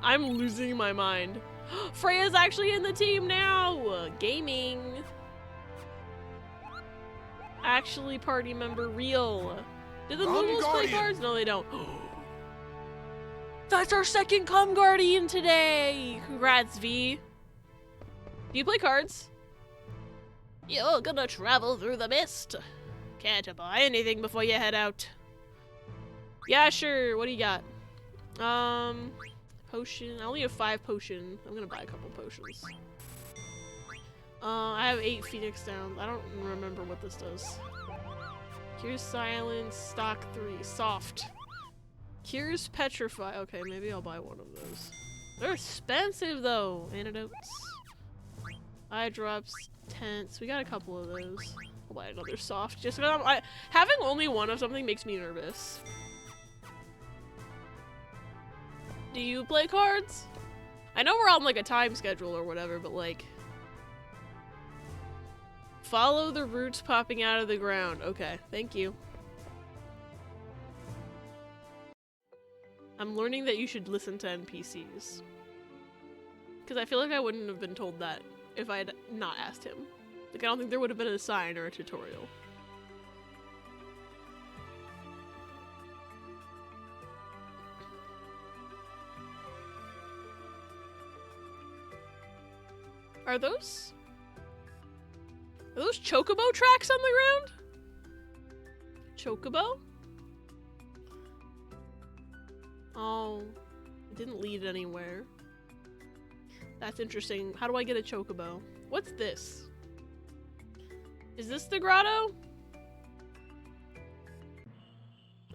I'm losing my mind. Freya's actually in the team now! Gaming. Actually party member real. Do the Moogles play cards? No, they don't. That's our second Cum Guardian today! Congrats, V. Do you play cards? You're gonna travel through the mist. Can't buy anything before you head out. Yeah, sure. What do you got? Potion. I only have 5 potion. I'm gonna buy a couple potions. I have 8 Phoenix Downs. I don't remember what this does. Cures Silence, stock 3, soft. Cures Petrify. Okay, maybe I'll buy one of those. They're expensive though. Antidotes. Eye drops, tents. We got a couple of those. I'll buy another soft. Just because having only one of something makes me nervous. Do you play cards? I know we're on like a time schedule or whatever, but like... Follow the roots popping out of the ground. Okay, thank you. I'm learning that you should listen to NPCs. Because I feel like I wouldn't have been told that if I had not asked him. Like, I don't think there would have been a sign or a tutorial. Are those chocobo tracks on the ground? Chocobo? Oh, it didn't lead anywhere. That's interesting. How do I get a chocobo? What's this? Is this the grotto?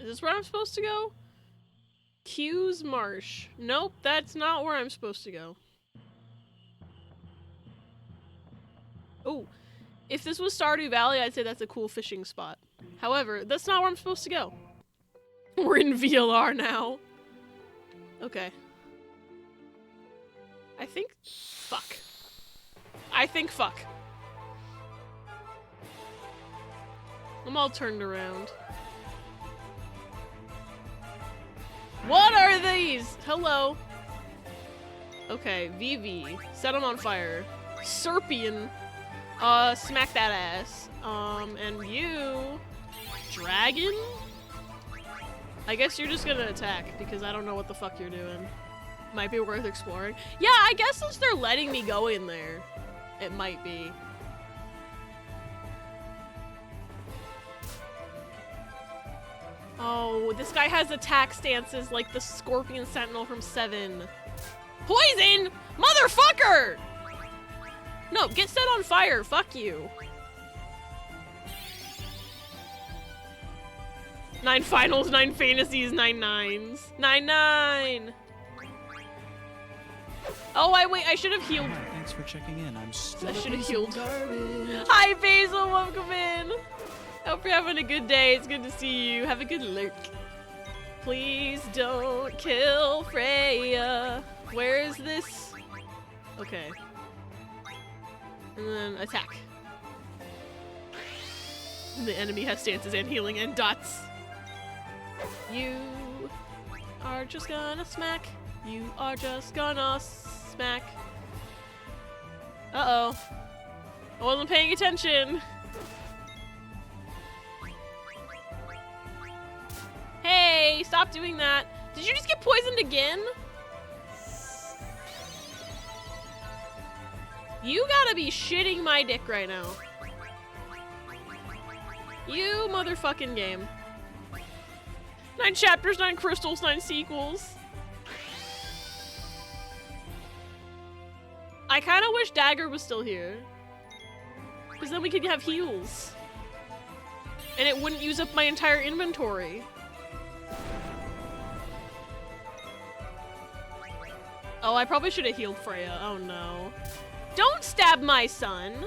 Is this where I'm supposed to go? Q's Marsh. Nope, that's not where I'm supposed to go. Oh, if this was Stardew Valley, I'd say that's a cool fishing spot. However, that's not where I'm supposed to go. We're in VLR now. Okay. I think fuck. I'm all turned around. What are these? Hello. Okay, Vivi. Set him on fire. Serpian. Smack that ass. And you... Dragon? I guess you're just gonna attack, because I don't know what the fuck you're doing. Might be worth exploring. Yeah, I guess since they're letting me go in there, it might be. Oh, this guy has attack stances like the Scorpion Sentinel from 7. Poison! Motherfucker! No, get set on fire. Fuck you. 9 finals, 9 fantasies, 9 nines. 9-9! Oh, wait, I should have healed. Hi, thanks for checking in. I'm still I should have healed. Hi, Basil, welcome in. Hope you're having a good day. It's good to see you. Have a good lurk. Please don't kill Freya. Where is this? Okay. And then attack. And the enemy has stances and healing and dots. You are just gonna smack. You are just gonna smack. Uh-oh. I wasn't paying attention. Hey, stop doing that. Did you just get poisoned again? You gotta be shitting my dick right now. You motherfucking game. 9 chapters, 9 crystals, 9 sequels. I kind of wish Dagger was still here. Because then we could have heals. And it wouldn't use up my entire inventory. Oh, I probably should have healed Freya. Oh no. Don't stab my son!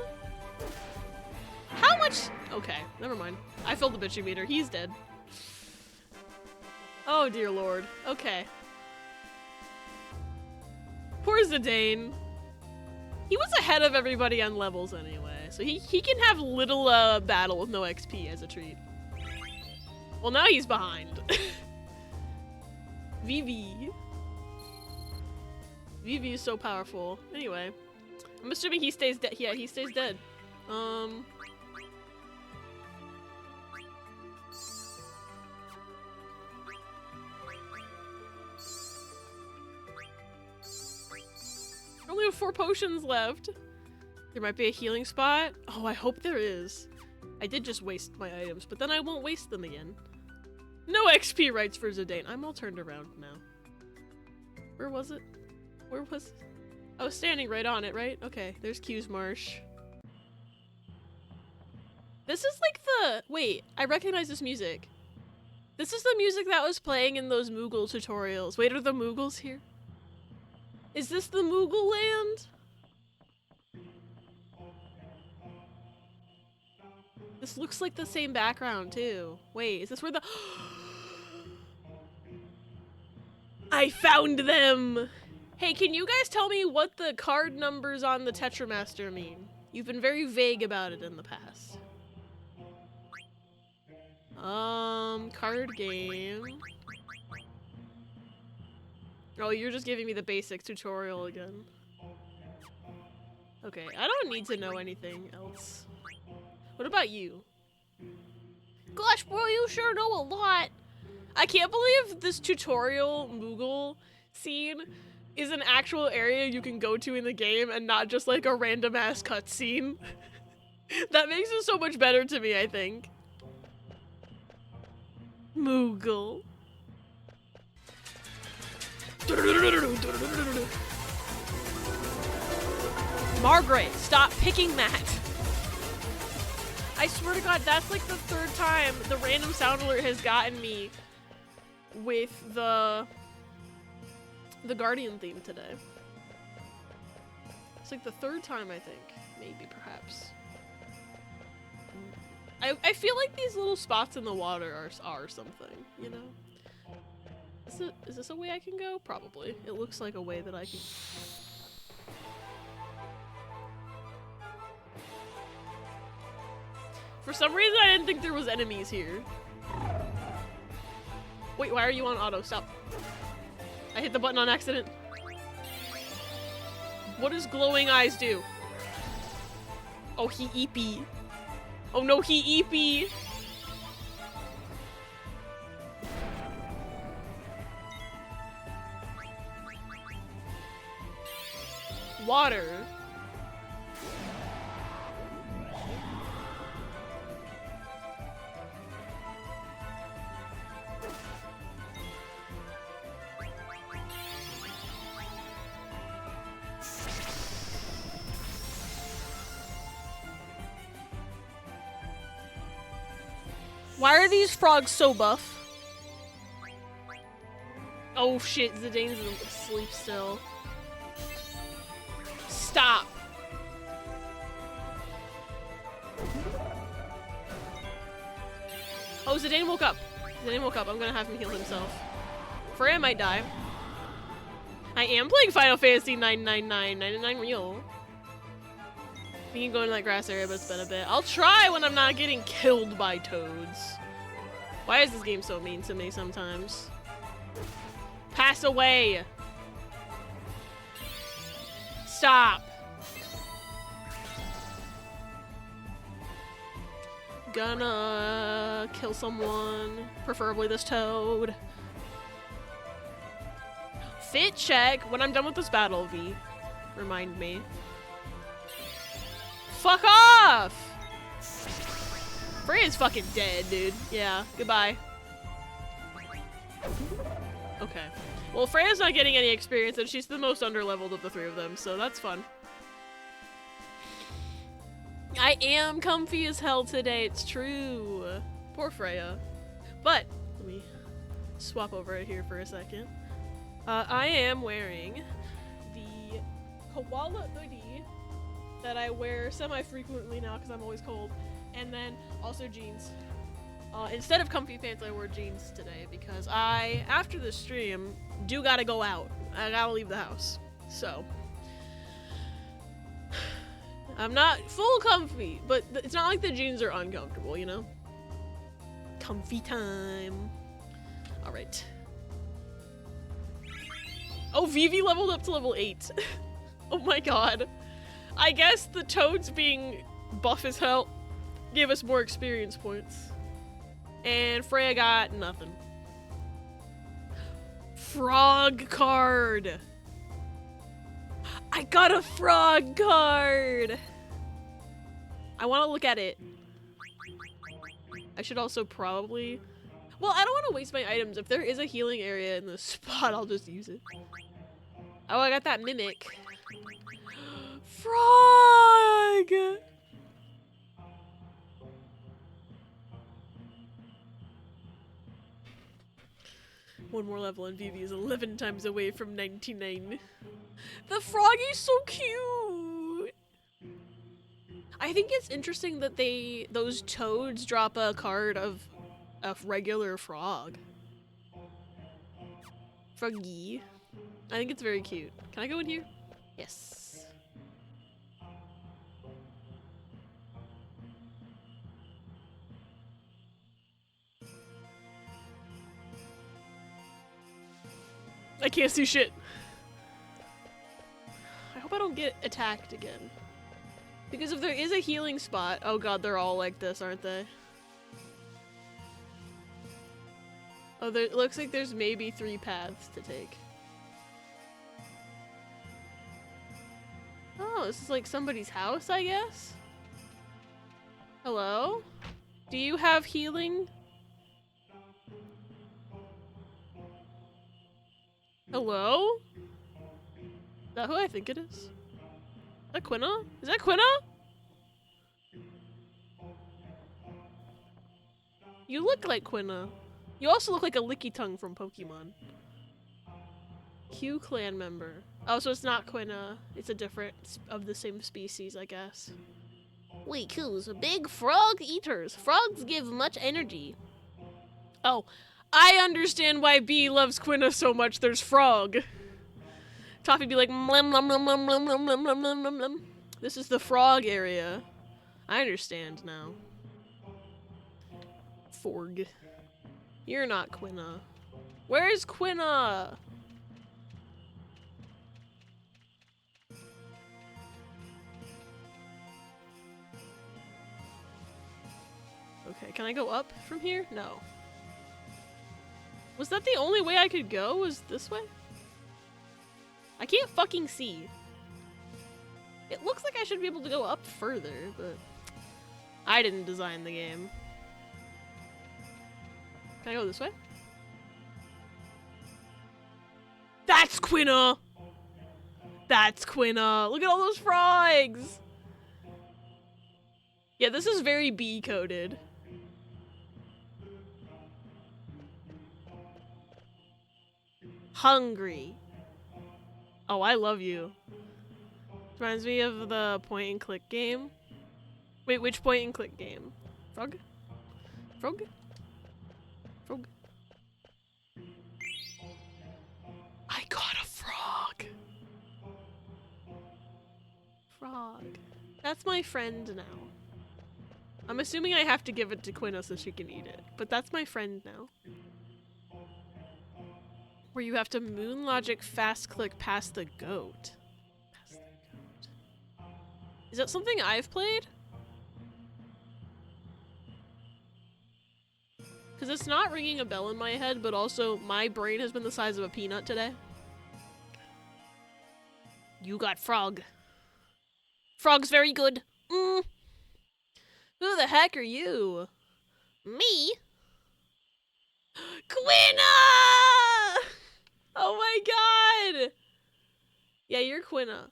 How much? Okay, never mind. I filled the bitchy meter. He's dead. Oh dear lord. Okay. Poor Zidane. He was ahead of everybody on levels anyway, so he can have little battle with no XP as a treat. Well, now he's behind. Vivi. Vivi is so powerful. Anyway, I'm assuming he stays dead. Yeah, he stays dead. Only have 4 potions left. There might be a healing spot. Oh, I hope there is. I did just waste my items, but then I won't waste them again. No XP rights for Zidane. I'm all turned around now. Where was it? Where was it? I was standing right on it, right? Okay, there's Q's Marsh. This is like the... Wait, I recognize this music. This is the music that was playing in those Moogle tutorials. Wait, are the Moogles here? Is this the Moogle land? This looks like the same background too. Wait, is this where the... I found them! Hey, can you guys tell me what the card numbers on the Tetra Master mean? You've been very vague about it in the past. Card game. Oh, you're just giving me the basic tutorial again. Okay, I don't need to know anything else. What about you? Gosh, bro, you sure know a lot. I can't believe this tutorial Moogle scene is an actual area you can go to in the game and not just like a random ass cutscene. That makes it so much better to me, I think. Moogle. Margaret, stop picking that. I swear to God, that's like the third time the random sound alert has gotten me with the Guardian theme today. It's like the third time, I think. Maybe, perhaps. I feel like these little spots in the water are something, you know? Is this a way I can go? Probably. It looks like a way that I can... For some reason, I didn't think there was enemies here. Wait, why are you on auto? Stop. I hit the button on accident. What does glowing eyes do? Oh, he eepy. Oh no, he eepy. Water. Why are these frogs so buff? Oh shit, Zidane's asleep still. Stop! Oh, Zidane woke up. Zidane woke up. I'm gonna have him heal himself. Freya might die. I am playing Final Fantasy 999. 99 real. We can go in that grass area, but it's been a bit. I'll try when I'm not getting killed by toads. Why is this game so mean to me sometimes? Pass away! Stop! Gonna kill someone, preferably this toad. Fit check when I'm done with this battle, V. Remind me. Fuck off! Freya's fucking dead, dude. Yeah, goodbye. Okay. Well, Freya's not getting any experience, and she's the most underleveled of the three of them, so that's fun. I am comfy as hell today, it's true. Poor Freya. But, let me swap over here for a second. I am wearing the koala hoodie that I wear semi-frequently now because I'm always cold, and then also jeans. Instead of comfy pants, I wore jeans today because I, after the stream, do gotta go out. I gotta leave the house. So, I'm not full comfy, but it's not like the jeans are uncomfortable, you know? Comfy time. Alright. Oh, Vivi leveled up to level 8. Oh my god. I guess the toads being buff as hell gave us more experience points. And Freya got nothing. Frog card! I got a frog card! I want to look at it. I should also probably... Well, I don't want to waste my items. If there is a healing area in this spot, I'll just use it. Oh, I got that mimic. Frog! One more level and Vivi is 11 times away from 99. The froggy's so cute! I think it's interesting that those toads drop a card of a regular frog. Froggy. I think it's very cute. Can I go in here? Yes. I can't see shit. I hope I don't get attacked again. Because if there is a healing spot... Oh god, they're all like this, aren't they? Oh, it looks like there's maybe 3 paths to take. Oh, this is like somebody's house, I guess? Hello? Do you have healing? Hello? Is that who I think it is? Is that Quina? Is that Quina? You look like Quina. You also look like a Licky Tongue from Pokemon. Q clan member. Oh, so it's not Quina. It's a different of the same species, I guess. We Q's big frog eaters. Frogs give much energy. Oh, I understand why B loves Quina so much. There's frog. Toffee be like, mlum, mlum, mlum, mlum, mlum, mlum, mlum, mlum, mlum, mlum, mlum. This is the frog area. I understand now. Forg. You're not Quina. Where's Quina? Okay, can I go up from here? No. Was that the only way I could go? Was this way? I can't fucking see. It looks like I should be able to go up further, but I didn't design the game. Can I go this way? That's Quina! That's Quina! Look at all those frogs! Yeah, this is very B-coded. Hungry. Oh, I love you. Reminds me of the point-and-click game. Wait, which point-and-click game? Frog? Frog? Frog? I got a frog! Frog. That's my friend now. I'm assuming I have to give it to Quina so she can eat it. But that's my friend now. Where you have to moon logic fast click past the goat. Past the goat. Is that something I've played? Because it's not ringing a bell in my head, but also my brain has been the size of a peanut today. You got frog. Frog's very good. Who the heck are you? Me? Quina! Oh my god! Yeah, you're Quina.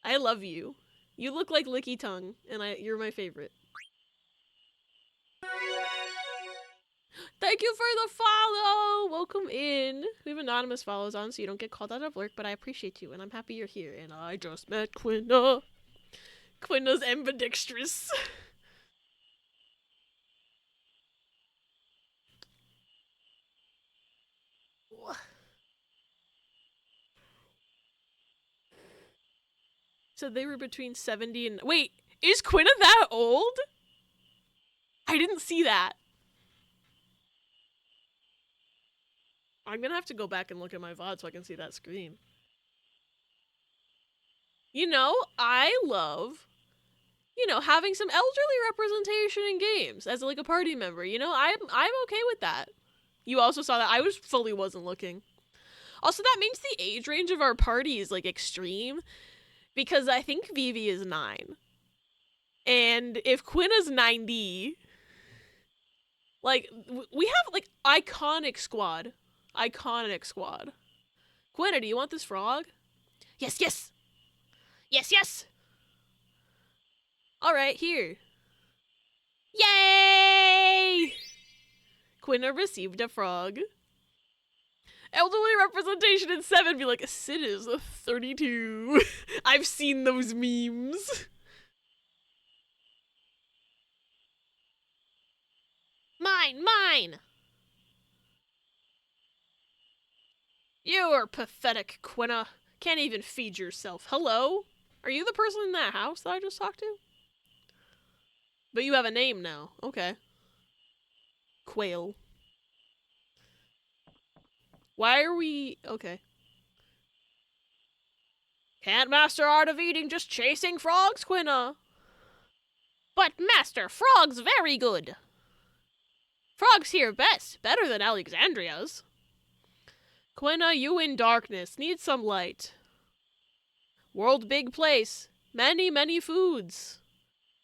I love you. You look like Licky Tongue, and you're my favorite. Thank you for the follow! Welcome in. We have anonymous follows on so you don't get called out of work, but I appreciate you, and I'm happy you're here. And I just met Quina. Quina's ambidextrous. So they were between 70 and... Wait, is Quina that old? I didn't see that. I'm gonna have to go back and look at my VOD so I can see that screen. You know, I love, having some elderly representation in games as like a party member. You know, I'm okay with that. You also saw that I wasn't looking. Also, that means the age range of our party is like extreme. Because I think Vivi is 9. And if Quina's 90, like, we have, like, iconic squad. Iconic squad. Quina, do you want this frog? Yes, yes! Yes, yes! Alright, here. Yay! Quina received a frog. Elderly representation in 7 be like, Sid is a 32. I've seen those memes. Mine, mine! You're pathetic, Quina. Can't even feed yourself. Hello? Are you the person in that house that I just talked to? But you have a name now. Okay. Quail. Why are we... Okay. Can't master art of eating, just chasing frogs, Quina. But master, frogs very good. Frogs here best. Better than Alexandria's. Quina, you in darkness. Need some light. World big place. Many, many foods.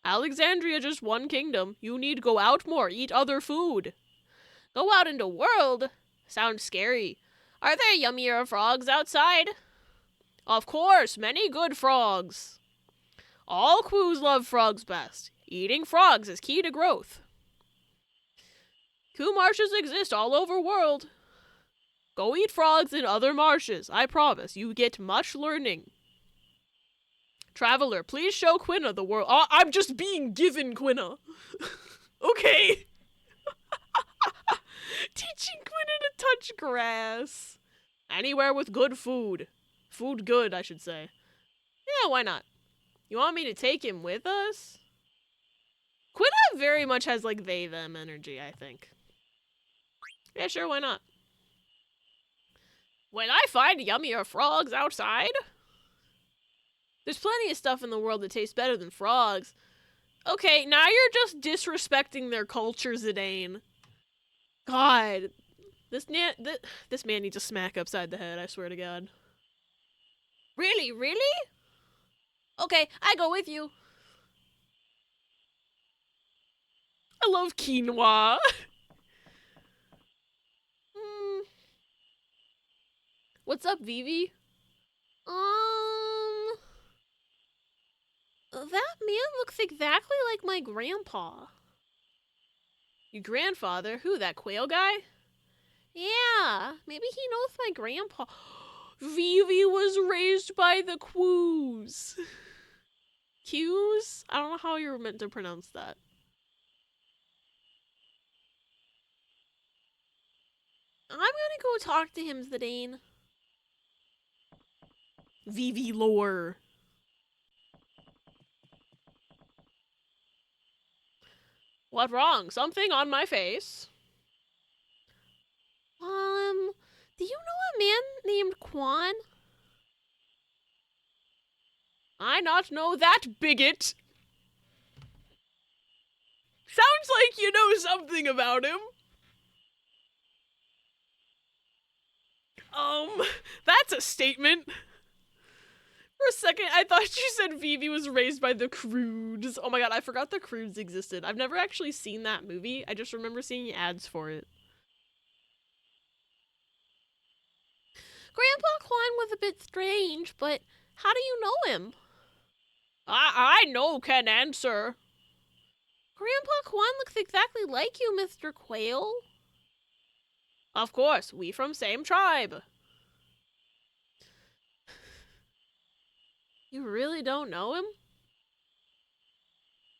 Alexandria just one kingdom. You need go out more, eat other food. Go out into world? Sounds scary. Are there yummier frogs outside? Of course, many good frogs. All Quos love frogs best. Eating frogs is key to growth. Quo marshes exist all over world. Go eat frogs in other marshes. I promise, you get much learning. Traveler, please show Quina the world. Oh, I'm just being given Quina. Okay. Teaching Quina to touch grass. Anywhere with good food. Food good, I should say. Yeah, why not? You want me to take him with us? Quina very much has like they, them energy, I think. Yeah, sure, why not? When I find yummier frogs outside? There's plenty of stuff in the world that tastes better than frogs. Okay, now you're just disrespecting their culture, Zidane. God. This man needs a smack upside the head, I swear to God. Really? Really? Okay, I go with you. I love quinoa. What's up, Vivi? That man looks exactly like my grandpa. Your grandfather? Who, that quail guy? Yeah, maybe he knows my grandpa. Vivi was raised by the Quos. Qs? I don't know how you're meant to pronounce that. I'm gonna go talk to him, Zidane. Vivi lore. What wrong? Something on my face? Do you know a man named Quan? I not know that, bigot. Sounds like you know something about him. That's a statement. For a second, I thought you said Vivi was raised by the Croods. Oh my god, I forgot the Croods existed. I've never actually seen that movie. I just remember seeing ads for it. Grandpa Quan was a bit strange, but how do you know him? I know can answer. Grandpa Quan looks exactly like you, Mr. Quail. Of course, we from same tribe. You really don't know him?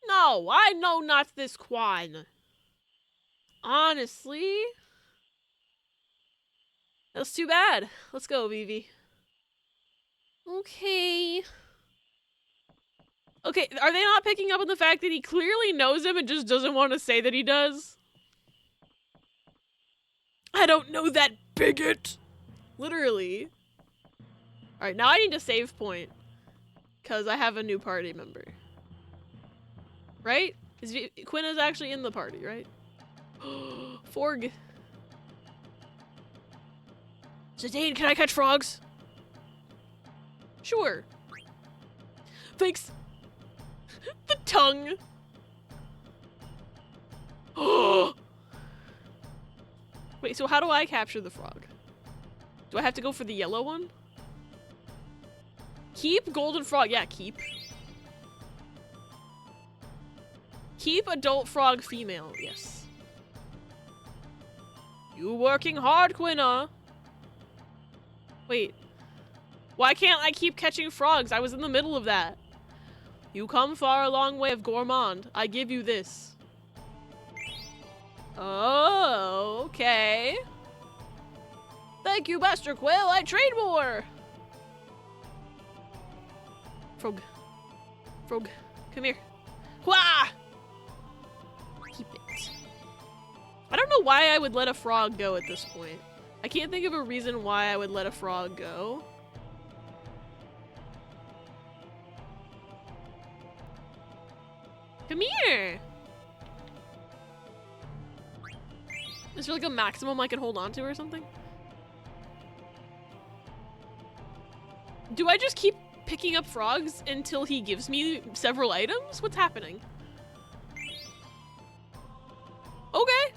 No, I know not this Quan. Honestly? That's too bad. Let's go, Vivi. Okay. Okay, are they not picking up on the fact that he clearly knows him and just doesn't want to say that he does? I don't know that, bigot! Literally. Alright, now I need to save point. Because I have a new party member. Right? Quina's actually in the party, right? Forg. Zidane, can I catch frogs? Sure. Thanks. The tongue. Wait, so how do I capture the frog? Do I have to go for the yellow one? Keep golden frog. Yeah, keep. Keep adult frog female. Yes. You working hard, Quina. Wait. Why can't I keep catching frogs? I was in the middle of that. You come far a long way of gourmand. I give you this. Oh, okay. Thank you, Master Quail. I trade more. Frog. Frog. Come here. Wah! Keep it. I don't know why I would let a frog go at this point. I can't think of a reason why I would let a frog go. Come here! Is there like a maximum I can hold on to or something? Do I just keep picking up frogs until he gives me several items? What's happening? Okay.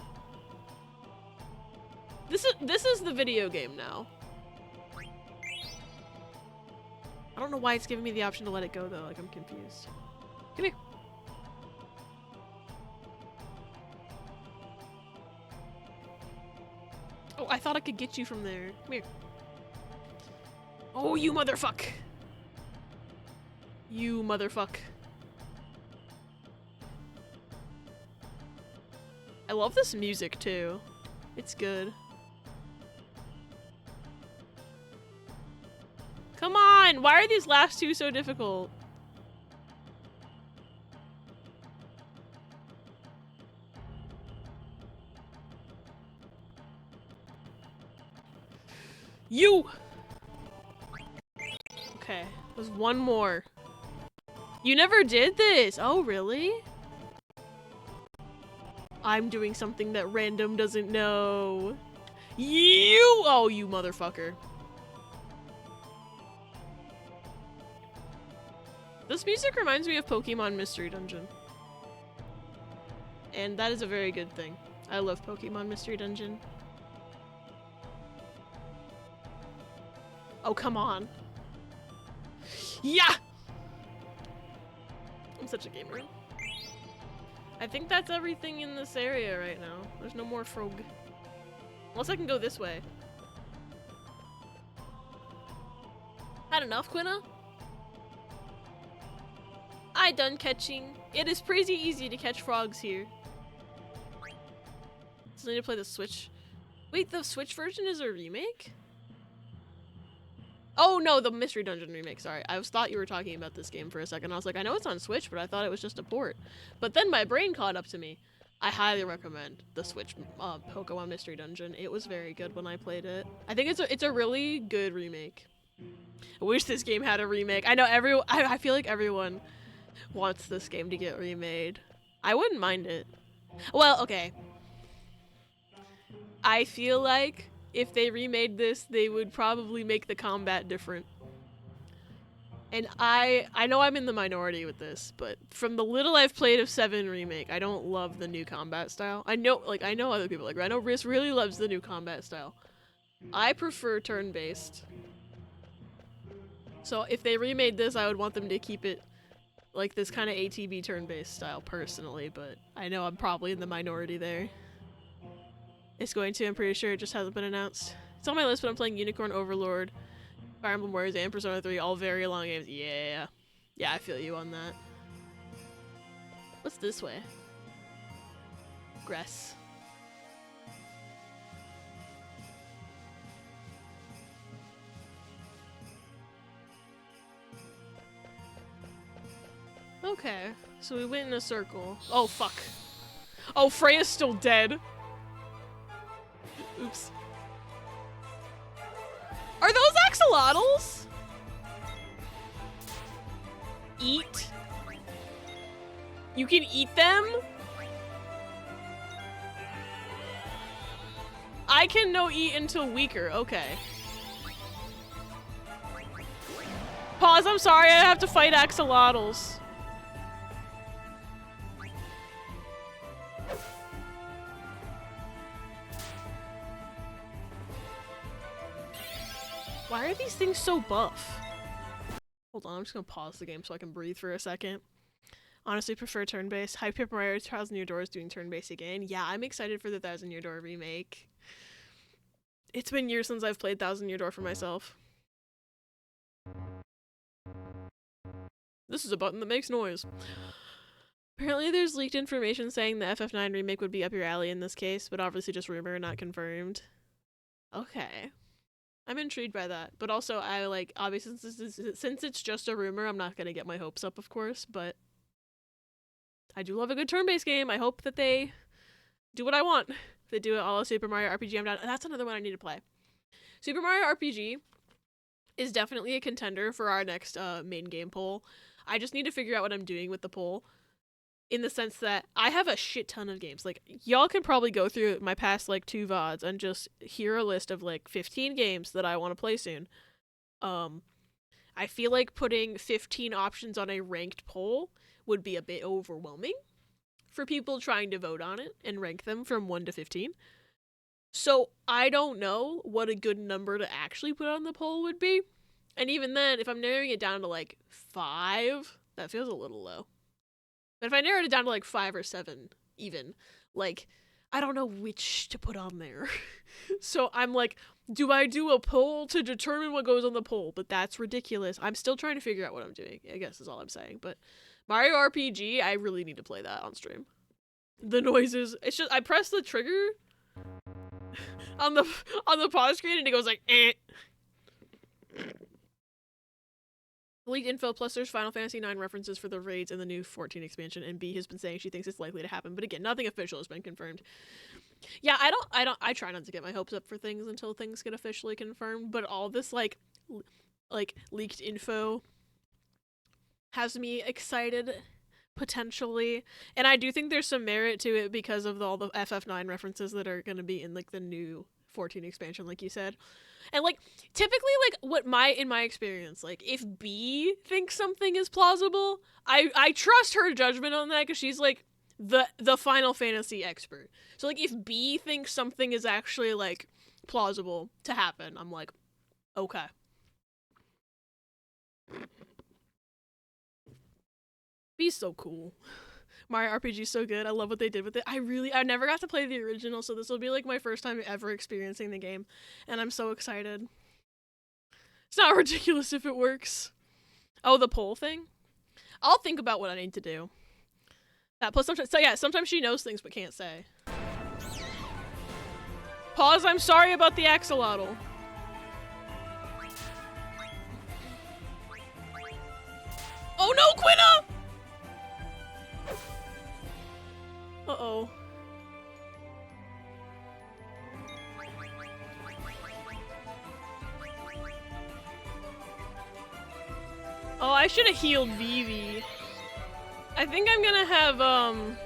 This is the video game now. I don't know why it's giving me the option to let it go though, like I'm confused. Come here. Oh, I thought I could get you from there. Come here. Oh, you motherfuck. You motherfuck. I love this music too. It's good. Come on! Why are these last two so difficult? You! Okay, there's one more. You never did this! Oh, really? I'm doing something that random doesn't know. You! Oh, you motherfucker. This music reminds me of Pokemon Mystery Dungeon. And that is a very good thing. I love Pokemon Mystery Dungeon. Oh, come on. Yeah! I'm such a gamer. I think that's everything in this area right now. There's no more frog. Unless I can go this way. Had enough, Quina? I done catching. It is pretty easy to catch frogs here. So I need to play the Switch. Wait, the Switch version is a remake? Oh no, the Mystery Dungeon remake, sorry. I thought you were talking about this game for a second. I was like, I know it's on Switch, but I thought it was just a port. But then my brain caught up to me. I highly recommend the Switch Pokemon Mystery Dungeon. It was very good when I played it. I think it's a really good remake. I wish this game had a remake. I know I feel like everyone wants this game to get remade. I wouldn't mind it. Well, okay. I feel like if they remade this, they would probably make the combat different. And I know I'm in the minority with this, but from the little I've played of 7 Remake, I don't love the new combat style. I know other people like, I know Riz really loves the new combat style. I prefer turn-based. So if they remade this, I would want them to keep it like this kind of ATB turn-based style personally, but I know I'm probably in the minority there. It's going to, I'm pretty sure, it just hasn't been announced. It's on my list, but I'm playing Unicorn Overlord, Fire Emblem Warriors, and Persona 3, all very long games. Yeah. Yeah, I feel you on that. What's this way? Grass. Okay, so we went in a circle. Oh, fuck. Oh, Freya's still dead. Oops. Are those axolotls? Eat? You can eat them? I can no eat until weaker. Okay. Pause, I'm sorry, I have to fight axolotls. Why are these things so buff? Hold on, I'm just gonna pause the game so I can breathe for a second. Honestly, prefer turn-based. Hype Paper Mario 1000 Year Door is doing turn-based again. Yeah, I'm excited for the 1000 Year Door remake. It's been years since I've played 1000 Year Door for myself. This is a button that makes noise. Apparently there's leaked information saying the FF9 remake would be up your alley in this case, but obviously just rumor, not confirmed. Okay. I'm intrigued by that, but also I like, obviously since it's just a rumor, I'm not gonna get my hopes up, of course, but I do love a good turn-based game. I hope that they do what I want. If they do it all Super Mario RPG, I'm down. That's another one I need to play. Super Mario RPG is definitely a contender for our next main game poll. I just need to figure out what I'm doing with the poll, in the sense that I have a shit ton of games. Like, y'all can probably go through my past, like, 2 VODs and just hear a list of, like, 15 games that I want to play soon. I I feel like putting 15 options on a ranked poll would be a bit overwhelming for people trying to vote on it and rank them from 1 to 15. So I don't know what a good number to actually put on the poll would be. And even then, if I'm narrowing it down to like 5, that feels a little low. But if I narrowed it down to like 5 or 7 even, like, I don't know which to put on there. So I'm like, do I do a poll to determine what goes on the poll? But that's ridiculous. I'm still trying to figure out what I'm doing, I guess is all I'm saying. But Mario RPG, I really need to play that on stream. The noises, it's just, I press the trigger on the pause screen and it goes like, eh. Leaked info plus there's Final Fantasy IX references for the raids in the new 14 expansion, and B has been saying she thinks it's likely to happen, but again, nothing official has been confirmed. Yeah, I try not to get my hopes up for things until things get officially confirmed, but all this like leaked info has me excited potentially, and I do think there's some merit to it because of all the FF9 references that are going to be in like the new 14 expansion, like you said. And like typically, like in my experience, like if B thinks something is plausible, I trust her judgment on that because she's like the Final Fantasy expert. So like if B thinks something is actually like plausible to happen, I'm like, okay. B's so cool. Mario RPG is so good. I love what they did with it. I never got to play the original, so this will be like my first time ever experiencing the game, and I'm so excited. It's not ridiculous if it works. Oh, the poll thing? I'll think about what I need to do. That plus sometimes she knows things but can't say. Pause, I'm sorry about the axolotl. Oh no, Quina! Uh-oh. Oh, I should have healed Vivi. I think I'm gonna have, well,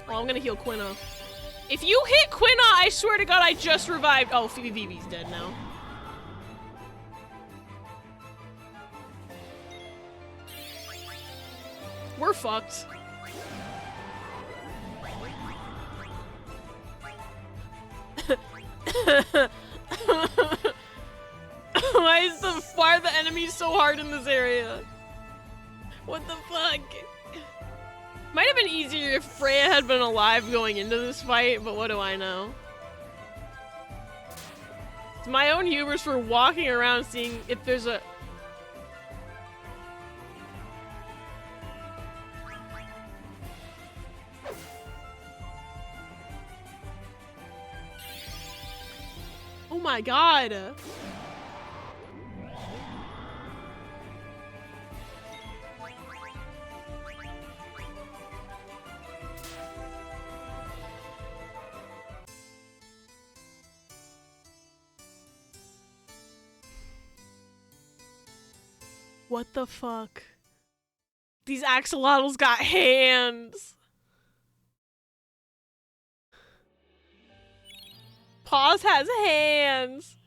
I'm gonna heal Quina. If you hit Quina, I swear to God, I just revived. Oh, Vivi's dead now. We're fucked. Why are the enemies so hard in this area? What the fuck? Might have been easier if Freya had been alive going into this fight, but what do I know? It's my own hubris for walking around seeing if there's a... Oh my god! What the fuck? These axolotls got hands! Paws has hands!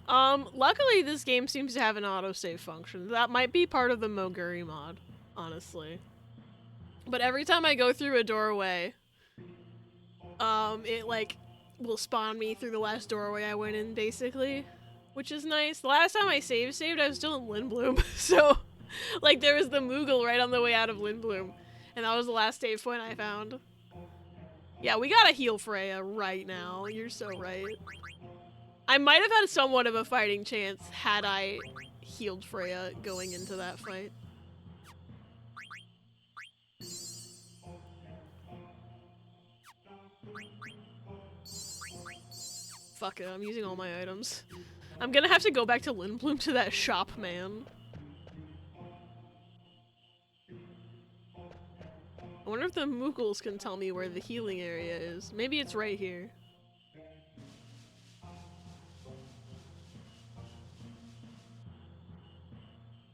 Luckily this game seems to have an autosave function. That might be part of the Moguri mod, honestly. But every time I go through a doorway, it, like, will spawn me through the last doorway I went in, basically. Which is nice. The last time I saved, I was still in Lindblom, so, like, there was the Moogle right on the way out of Lindblom. And that was the last save point I found. Yeah, we gotta heal Freya right now. You're so right. I might have had somewhat of a fighting chance had I healed Freya going into that fight. Fuck it, I'm using all my items. I'm gonna have to go back to Lindblom to that shop, man. I wonder if the Moogles can tell me where the healing area is. Maybe it's right here.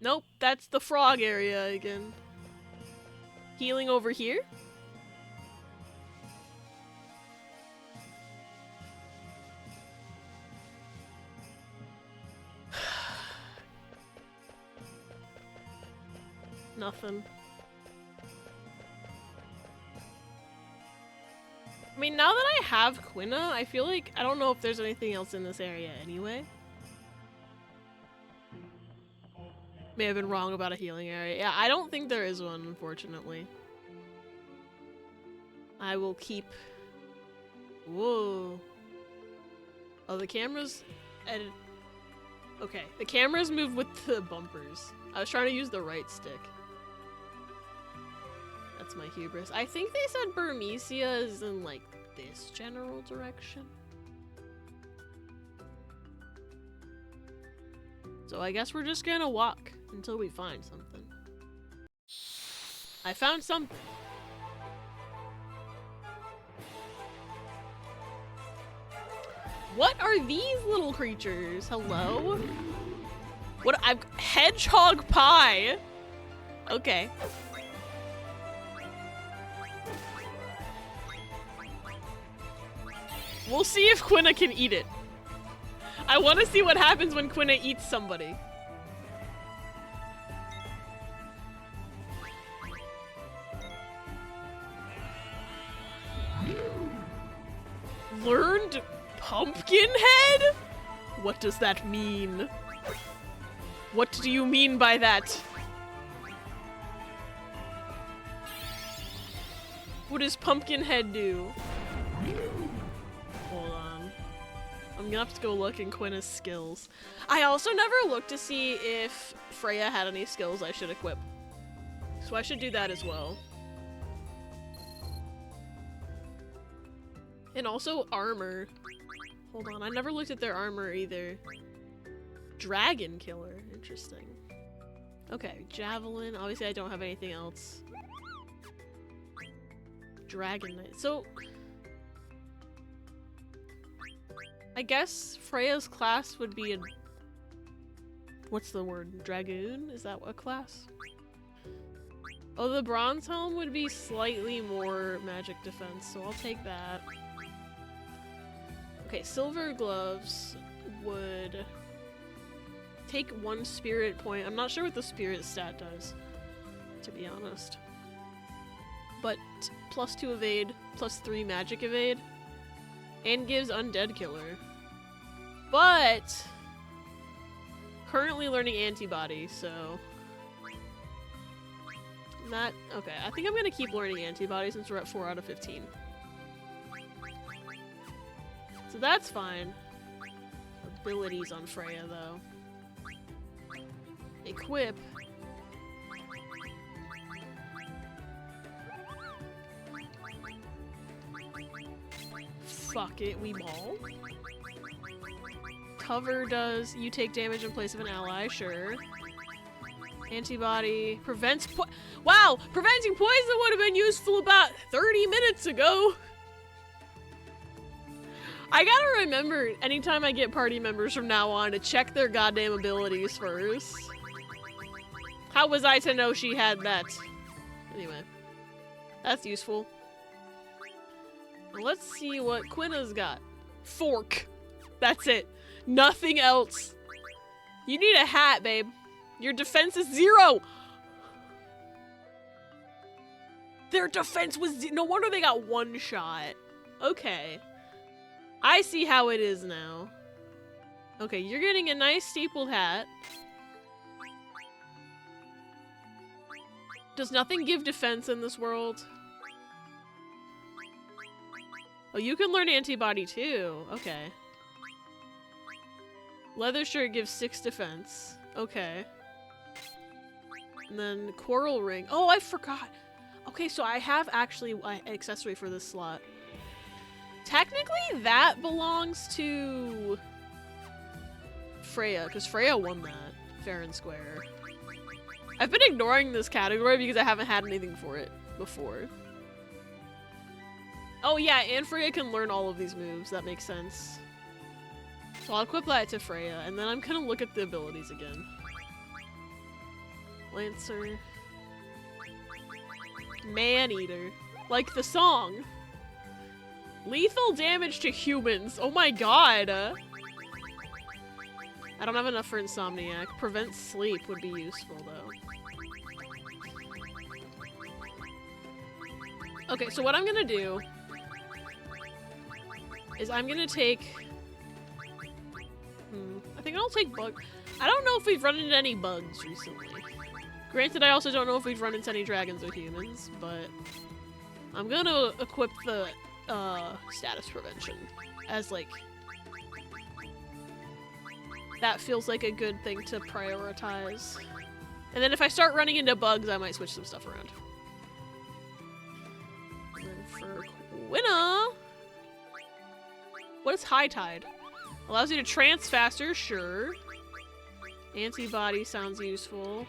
Nope, that's the frog area again. Healing over here? Nothing. I mean, now that I have Quina, I feel like I don't know if there's anything else in this area anyway. May have been wrong about a healing area. Yeah, I don't think there is one, unfortunately. I will keep... Whoa. Oh, the cameras... edit. Okay, the cameras move with the bumpers. I was trying to use the right stick. That's my hubris. I think they said Burmecia is in, like, this general direction. So I guess we're just gonna walk until we find something. I found something. What are these little creatures? Hello? What? I've hedgehog pie. Okay. We'll see if Quina can eat it. I want to see what happens when Quina eats somebody. Learned Pumpkinhead? What does that mean? What do you mean by that? What does Pumpkinhead do? Hold on. I'm gonna have to go look in Quina's skills. I also never looked to see if Freya had any skills I should equip. So I should do that as well. And also armor. Hold on, I never looked at their armor either. Dragon Killer, interesting. Okay, Javelin, obviously I don't have anything else. Dragon Knight, so... I guess Freya's class would be a... What's the word? Dragoon? Is that a class? Oh, the Bronze Helm would be slightly more magic defense, so I'll take that. Okay, Silver Gloves would take 1 spirit point. I'm not sure what the spirit stat does, to be honest. But +2 evade, +3 magic evade, and gives Undead Killer. But currently learning Antibody, so that okay. I think I'm gonna keep learning Antibody since we're at 4 out of 15. So that's fine. Abilities on Freya, though. Equip. Fuck it, we maul. Cover does you take damage in place of an ally, sure. Antibody prevents wow! Preventing poison would have been useful about 30 minutes ago! I gotta remember, anytime I get party members from now on, to check their goddamn abilities first. How was I to know she had that? Anyway. That's useful. Now let's see what Quina's got. Fork. That's it. Nothing else. You need a hat, babe. Your defense is 0! Their defense was no wonder they got 1 shot. Okay. I see how it is now. Okay, you're getting a nice steepled hat. Does nothing give defense in this world? Oh, you can learn Antibody too. Okay. Leather shirt gives 6 defense. Okay. And then Coral Ring. Oh, I forgot. Okay, so I have actually an accessory for this slot. Technically, that belongs to Freya, because Freya won that fair and square. I've been ignoring this category because I haven't had anything for it before. Oh yeah, and Freya can learn all of these moves. That makes sense. So I'll equip that to Freya, and then I'm gonna look at the abilities again. Lancer. Man-Eater. Like the song. Lethal damage to humans. Oh my god. I don't have enough for Insomniac. Prevent sleep would be useful though. Okay, so what I'm gonna do is I'm gonna take... I think I'll take bug. I don't know if we've run into any bugs recently. Granted, I also don't know if we've run into any dragons or humans, but I'm gonna equip the status prevention as like... That feels like a good thing to prioritize. And then if I start running into bugs, I might switch some stuff around. And then for Quina... What is High Tide? Allows you to trance faster, sure. Antibody sounds useful.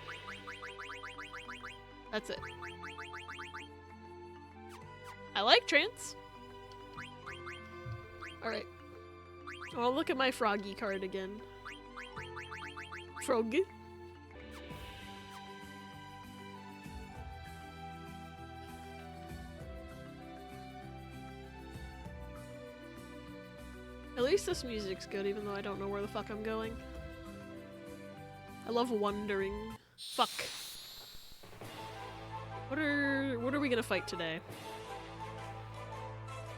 That's it. I like trance. Alright. I'll look at my Froggy card again. Frog. At least this music's good, even though I don't know where the fuck I'm going. I love wandering. Fuck. What are we gonna fight today?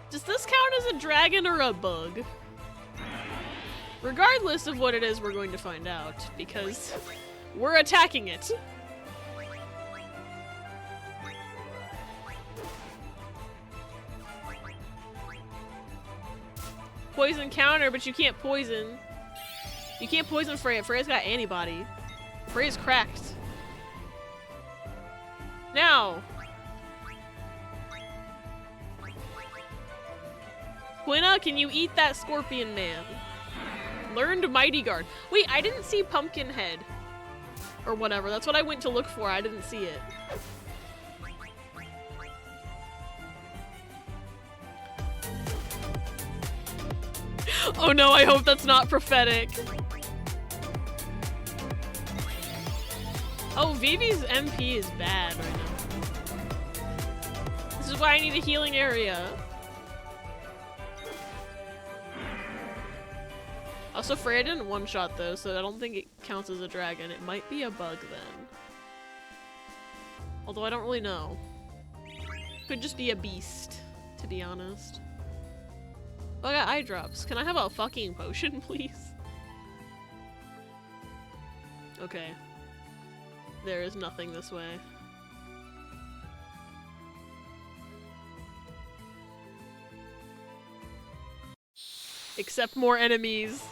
Does this count as a dragon or a bug? Regardless of what it is, we're going to find out, because we're attacking it. Poison counter, but you can't poison. You can't poison Freya. Freya's got antibody. Freya's cracked. Now! Quina, can you eat that scorpion man? Learned Mighty Guard. Wait, I didn't see Pumpkinhead. Or whatever. That's what I went to look for. I didn't see it. Oh no, I hope that's not prophetic. Oh, Vivi's MP is bad right now. This is why I need a healing area. Also, Freya didn't one-shot though, so I don't think it counts as a dragon. It might be a bug then. Although I don't really know. Could just be a beast, to be honest. Oh, I got eye drops. Can I have a fucking potion, please? Okay. There is nothing this way. Except more enemies.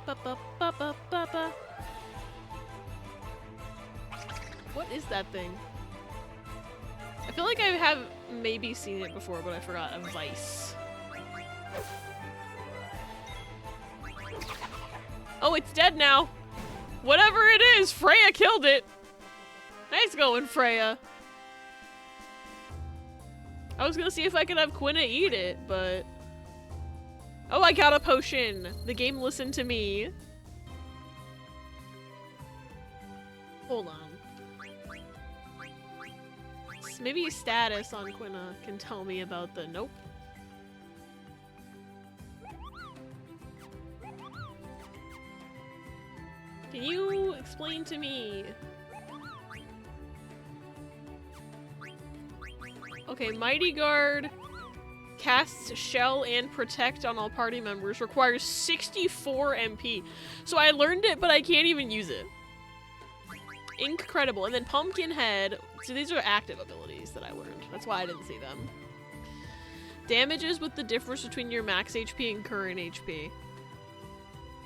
Ba-ba-ba-ba-ba-ba. What is that thing? I feel like I have maybe seen it before, but I forgot. A vice. Oh, it's dead now. Whatever it is, Freya killed it. Nice going, Freya. I was gonna see if I could have Quina eat it, but... Oh, I got a potion. The game listened to me. Hold on. Maybe status on Quina can tell me about the... Nope. Can you explain to me? Okay, Mighty Guard casts Shell and Protect on all party members. Requires 64 MP. So I learned it, but I can't even use it. Incredible. And then Pumpkinhead. So these are active abilities that I learned. That's why I didn't see them. Damages with the difference between your max HP and current HP.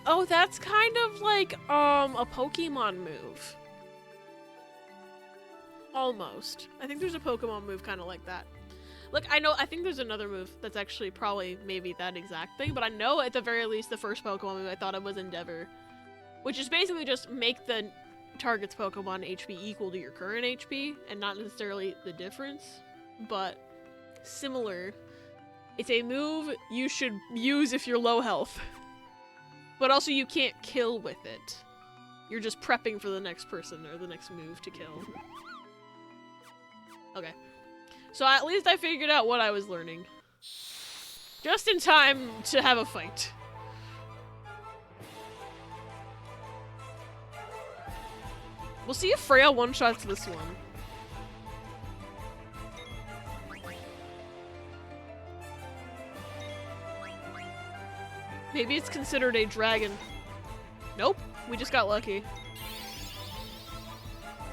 Oh, that's kind of like a Pokemon move. Almost. I think there's a Pokemon move kind of like that. Look, I think there's another move that's actually probably maybe that exact thing, but I know at the very least the first Pokemon move I thought it was Endeavor. Which is basically just make the target's Pokemon HP equal to your current HP, and not necessarily the difference, but similar. It's a move you should use if you're low health. But also you can't kill with it. You're just prepping for the next person or the next move to kill. Okay. So at least I figured out what I was learning. Just in time to have a fight. We'll see if Freya one-shots this one. Maybe it's considered a dragon. Nope, we just got lucky.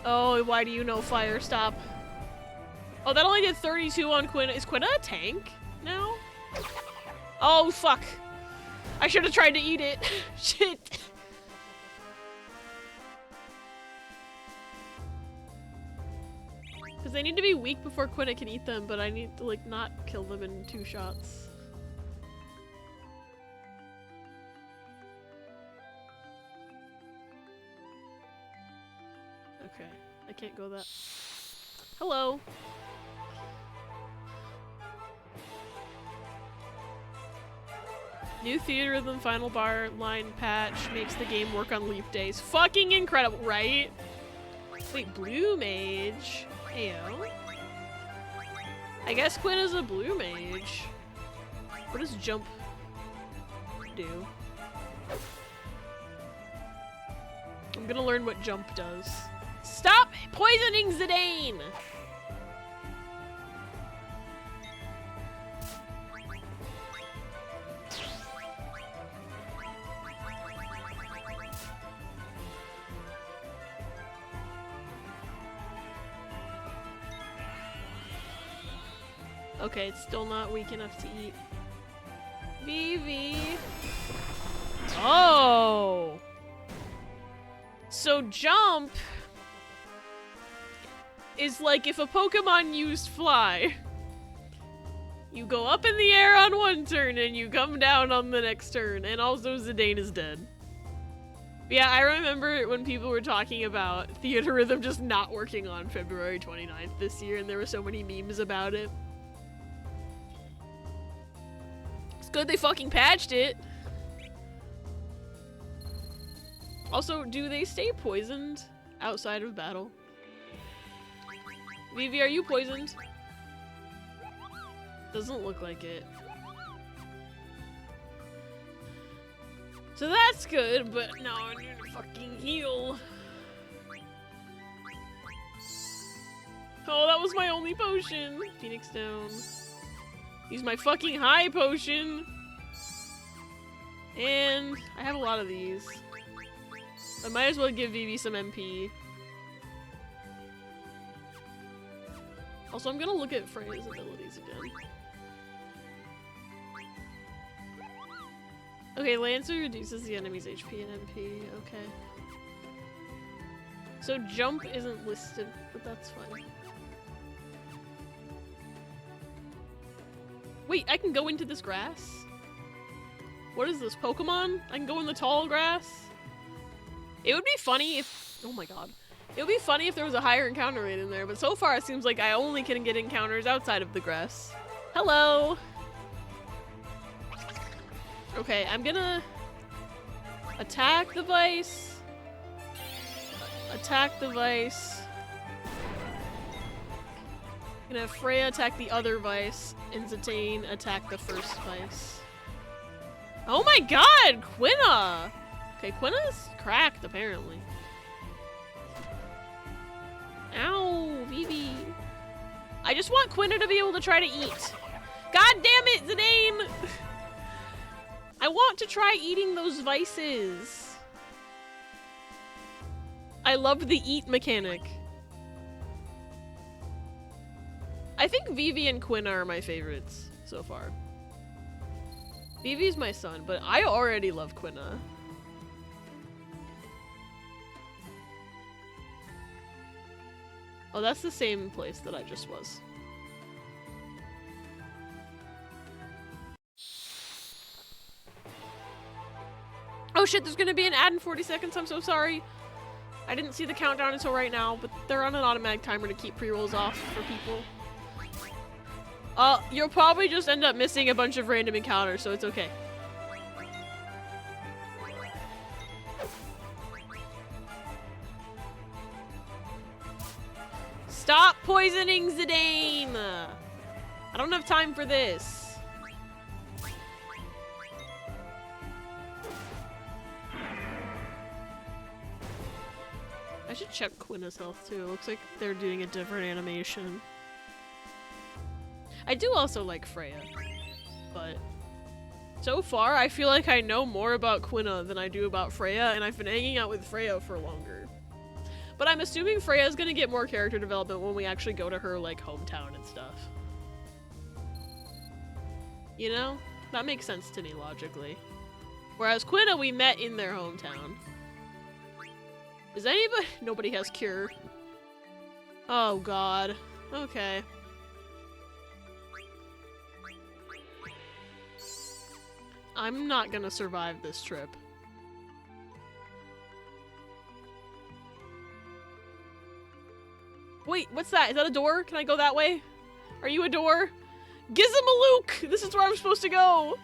Oh, why do you know fire? Stop. Oh, that only did 32 on Quina. Is Quina a tank now? Oh, fuck. I should have tried to eat it. Shit. Because they need to be weak before Quina can eat them, but I need to, like, not kill them in 2 shots. Okay, I can't go that. Hello. New theater rhythm final bar line patch makes the game work on leap days. Fucking incredible, right? Wait, blue mage. Heyo. I guess Quinn is a blue mage. What does jump do? I'm gonna learn what jump does. Stop poisoning Zidane! Okay, it's still not weak enough to eat. Vivi! Oh! So jump is like if a Pokemon used fly. You go up in the air on one turn and you come down on the next turn, and also Zidane is dead. Yeah, I remember when people were talking about Theater Rhythm just not working on February 29th this year, and there were so many memes about it. It's good they fucking patched it. Also, do they stay poisoned outside of battle? Vivi, are you poisoned? Doesn't look like it. So that's good, but now I need to fucking heal. Oh, that was my only potion. Phoenix down. Use my fucking high potion. And I have a lot of these. I might as well give Vivi some MP. Also, I'm gonna look at Freya's abilities again. Okay, Lancer reduces the enemy's HP and MP. Okay. So jump isn't listed, but that's fine. Wait, I can go into this grass? What is this, Pokemon? I can go in the tall grass? It would be funny if... Oh my god. It would be funny if there was a higher encounter rate in there, but so far it seems like I only can get encounters outside of the grass. Hello! Okay, I'm gonna... attack the vice. Attack the vice. I'm gonna have Freya attack the other vice, and Zidane attack the first vice. Oh my god! Quina! Okay, Quina's cracked, apparently. Ow, Vivi. I just want Quina to be able to try to eat. God damn it, Zidane! I want to try eating those vices. I love the eat mechanic. I think Vivi and Quina are my favorites so far. Vivi's my son, but I already love Quina. Oh, that's the same place that I just was. Oh shit, there's gonna be an ad in 40 seconds, I'm so sorry. I didn't see the countdown until right now, but they're on an automatic timer to keep pre-rolls off for people. You'll probably just end up missing a bunch of random encounters, so it's okay. Stop poisoning Zidane! I don't have time for this. I should check Quina's health too. It looks like they're doing a different animation. I do also like Freya, but So far, I feel like I know more about Quina than I do about Freya, and I've been hanging out with Freya for longer. But I'm assuming Freya's gonna get more character development when we actually go to her, like, hometown and stuff. You know? That makes sense to me, logically. Whereas Quina, we met in their hometown. Is anybody- Nobody has cure. Oh god. Okay. I'm not gonna survive this trip. Wait, what's that? Is that a door? Can I go that way? Are you a door? Gizamalook! This is where I'm supposed to go!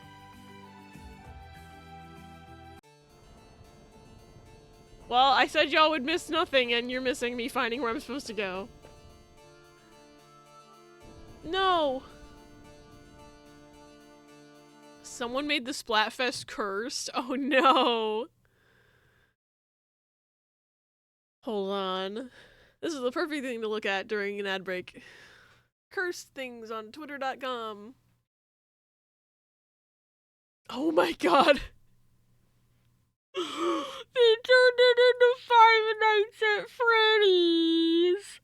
Well, I said y'all would miss nothing, and you're missing me finding where I'm supposed to go. No! Someone made the Splatfest cursed? Oh no! Hold on. This is the perfect thing to look at during an ad break. Cursed things on twitter.com. Oh my god! They turned it into Five Nights at Freddy's!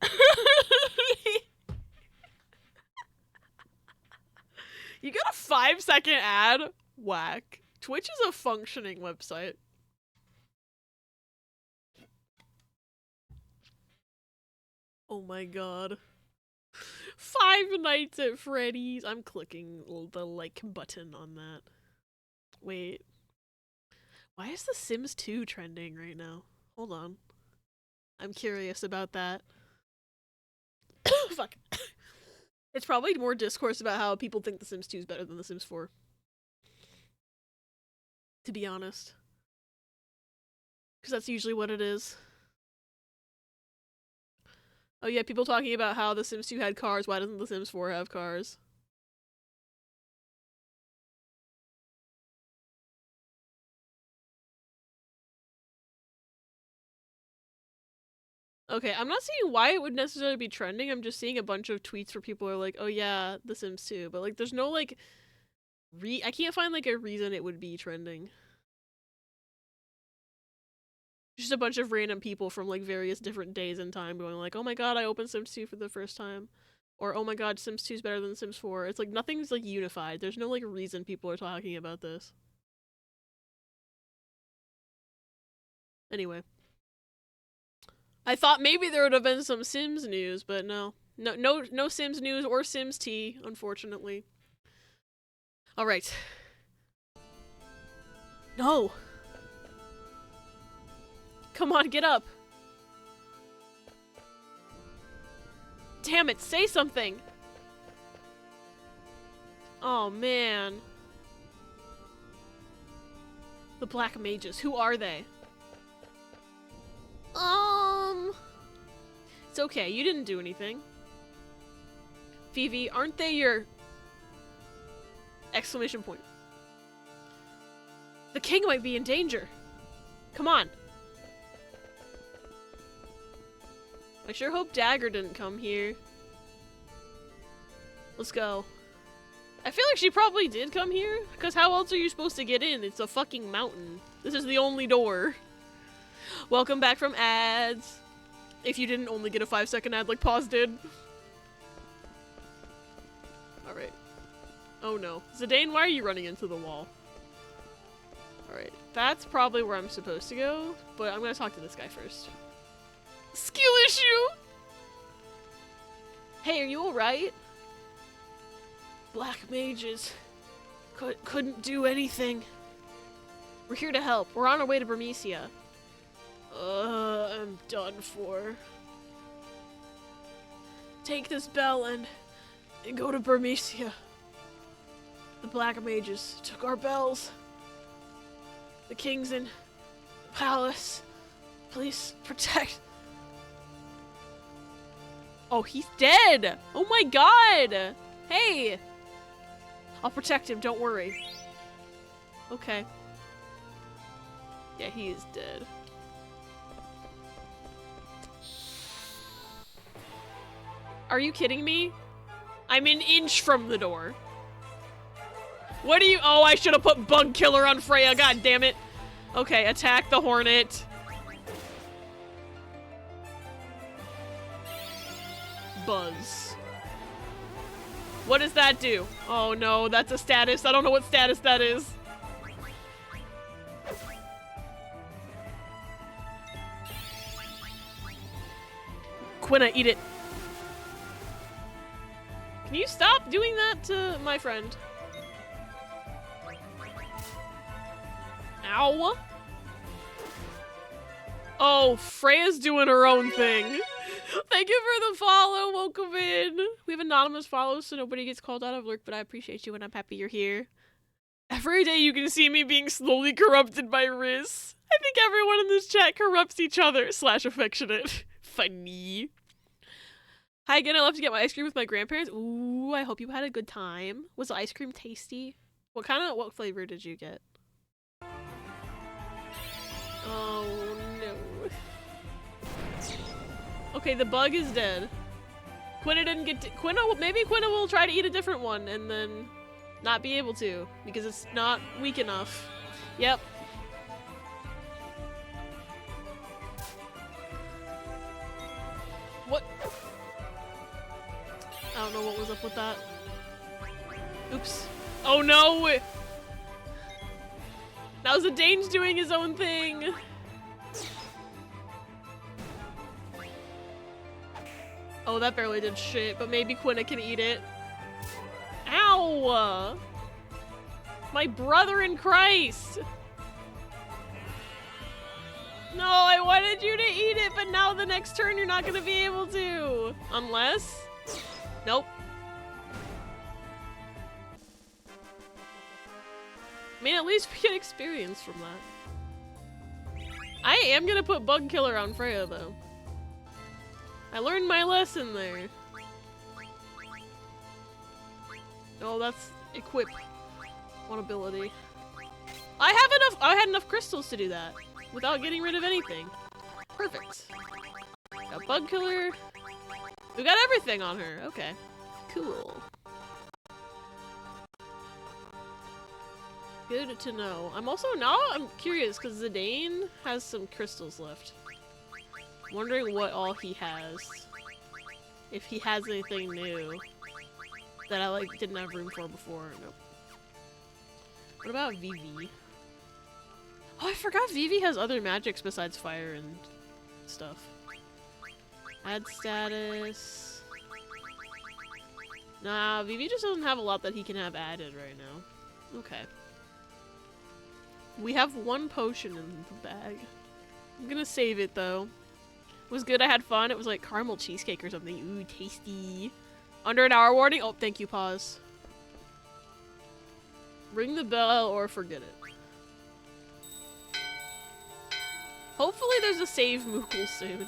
You got a 5-second ad? Whack. Twitch is a functioning website. Oh my god. Five Nights at Freddy's. I'm clicking the like button on that. Wait. Why is The Sims 2 trending right now? Hold on. I'm curious about that. Fuck. It's probably more discourse about how people think The Sims 2 is better than The Sims 4. To be honest. Because that's usually what it is. Oh yeah, people talking about how The Sims 2 had cars, why doesn't The Sims 4 have cars? Okay, I'm not seeing why it would necessarily be trending, I'm just seeing a bunch of tweets where people are like, oh yeah, The Sims 2, but like there's no like, I can't find like a reason it would be trending. Just a bunch of random people from like various different days in time going like, oh my god, I opened Sims 2 for the first time. Or, oh my god, Sims 2 is better than Sims 4. It's like nothing's like unified. There's no like reason people are talking about this. Anyway. I thought maybe there would have been some Sims news, but no. No Sims news or Sims tea, unfortunately. Alright. No! Come on, get up! Damn it, say something! Oh, man. The Black Mages, who are they? It's okay, you didn't do anything. Vivi, aren't they your... Exclamation point. The king might be in danger. Come on. I sure hope Dagger didn't come here. Let's go. I feel like she probably did come here, because how else are you supposed to get in? It's a fucking mountain. This is the only door. Welcome back from ads. If you didn't only get a 5-second ad like Pause did. Alright. Oh no. Zidane, why are you running into the wall? Alright. That's probably where I'm supposed to go, but I'm gonna talk to this guy first. Skill issue! Hey, are you alright? Black mages. Couldn't do anything. We're here to help. We're on our way to Bermesia. I'm done for. Take this bell and go to Bermesia. The Black Mages took our bells. The king's in the palace. Please protect. Oh, he's dead! Oh my god! Hey! I'll protect him, don't worry. Okay. Yeah, he is dead. Are you kidding me? I'm an inch from the door. What do you- Oh, I should have put Bug Killer on Freya, god damn it. Okay, attack the Hornet. Buzz. What does that do? Oh no, that's a status. I don't know what status that is. Quina, eat it. Can you stop doing that to my friend? Ow. Oh, Freya's doing her own thing. Thank you for the follow. Welcome in. We have anonymous follows so nobody gets called out of lurk, but I appreciate you and I'm happy you're here. Every day you can see me being slowly corrupted by Riz. I think everyone in this chat corrupts each other / affectionate. Funny. Hi again, I love to get my ice cream with my grandparents. Ooh, I hope you had a good time. Was the ice cream tasty? What flavor did you get? Oh no. Okay, the bug is dead. Quina didn't get to- maybe Quina will try to eat a different one and then not be able to because it's not weak enough. Yep. What? I don't know what was up with that. Oops. Oh no! Now Zidane's doing his own thing! Oh, that barely did shit, but maybe Quina can eat it. Ow! My brother in Christ! No, I wanted you to eat it, but now the next turn you're not gonna be able to! Unless... Nope. I mean, at least we get experience from that. I am gonna put Bug Killer on Freya, though. I learned my lesson there. Oh, that's equip. One ability. I had enough crystals to do that without getting rid of anything. Perfect. Got Bug Killer. We got everything on her. Okay. Cool. Good to know. I'm curious because Zidane has some crystals left. Wondering what all he has. If he has anything new that I didn't have room for before. Nope. What about Vivi? Oh, I forgot Vivi has other magics besides fire and stuff. Add status. Nah, Vivi just doesn't have a lot that he can have added right now. Okay. We have one potion in the bag. I'm gonna save it though. It was good, I had fun. It was like caramel cheesecake or something. Ooh, tasty. Under an hour warning? Oh, thank you, pause. Ring the bell or forget it. Hopefully there's a save Moogle soon.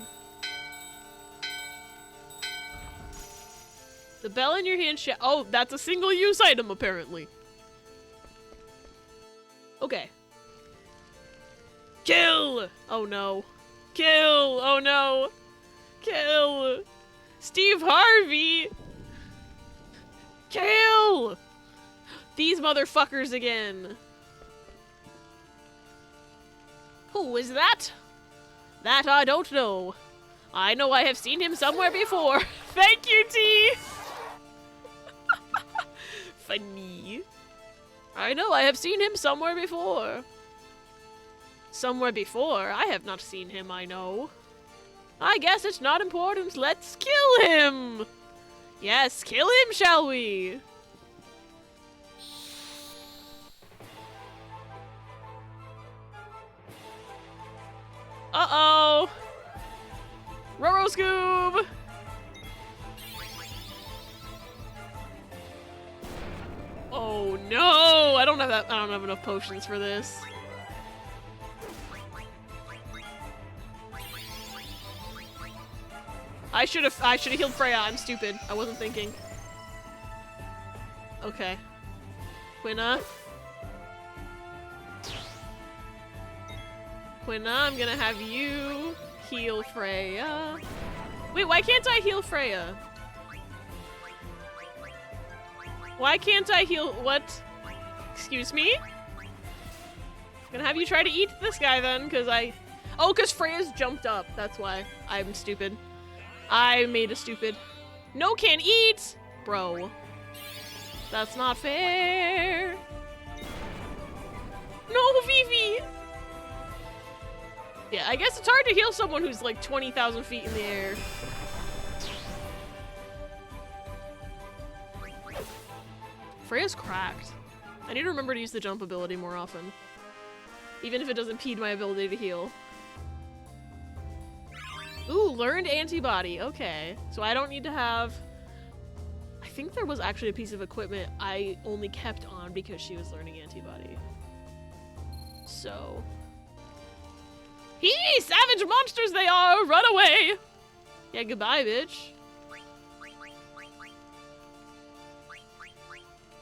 The bell in your hand oh, that's a single-use item, apparently. Okay. Kill! Oh no. Kill! Oh no! Kill! Steve Harvey! Kill! These motherfuckers again. Who is that? That I don't know. I know I have seen him somewhere before. Thank you, T! Funny. I know I have seen him somewhere before. Somewhere before? I have not seen him, I know. I guess it's not important. Let's kill him! Yes, kill him, shall we? Uh-oh! Roro Scoob! Oh no! I don't have enough potions for this. I should have healed Freya. I'm stupid. I wasn't thinking. Okay. Quina. Quina, I'm gonna have you heal Freya. Wait, why can't I heal Freya? Why can't I heal- what? Excuse me? Gonna have you try to eat this guy then, because Oh, because Freya's jumped up. That's why. I'm stupid. I made a stupid. No, can't eat! Bro. That's not fair. No, Vivi! Yeah, I guess it's hard to heal someone who's like 20,000 feet in the air. Freya's cracked. I need to remember to use the jump ability more often. Even if it doesn't impede my ability to heal. Ooh, learned antibody. Okay. So I don't need to have... I think there was actually a piece of equipment I only kept on because she was learning antibody. So... Hee! Savage monsters they are! Run away! Yeah, goodbye, bitch.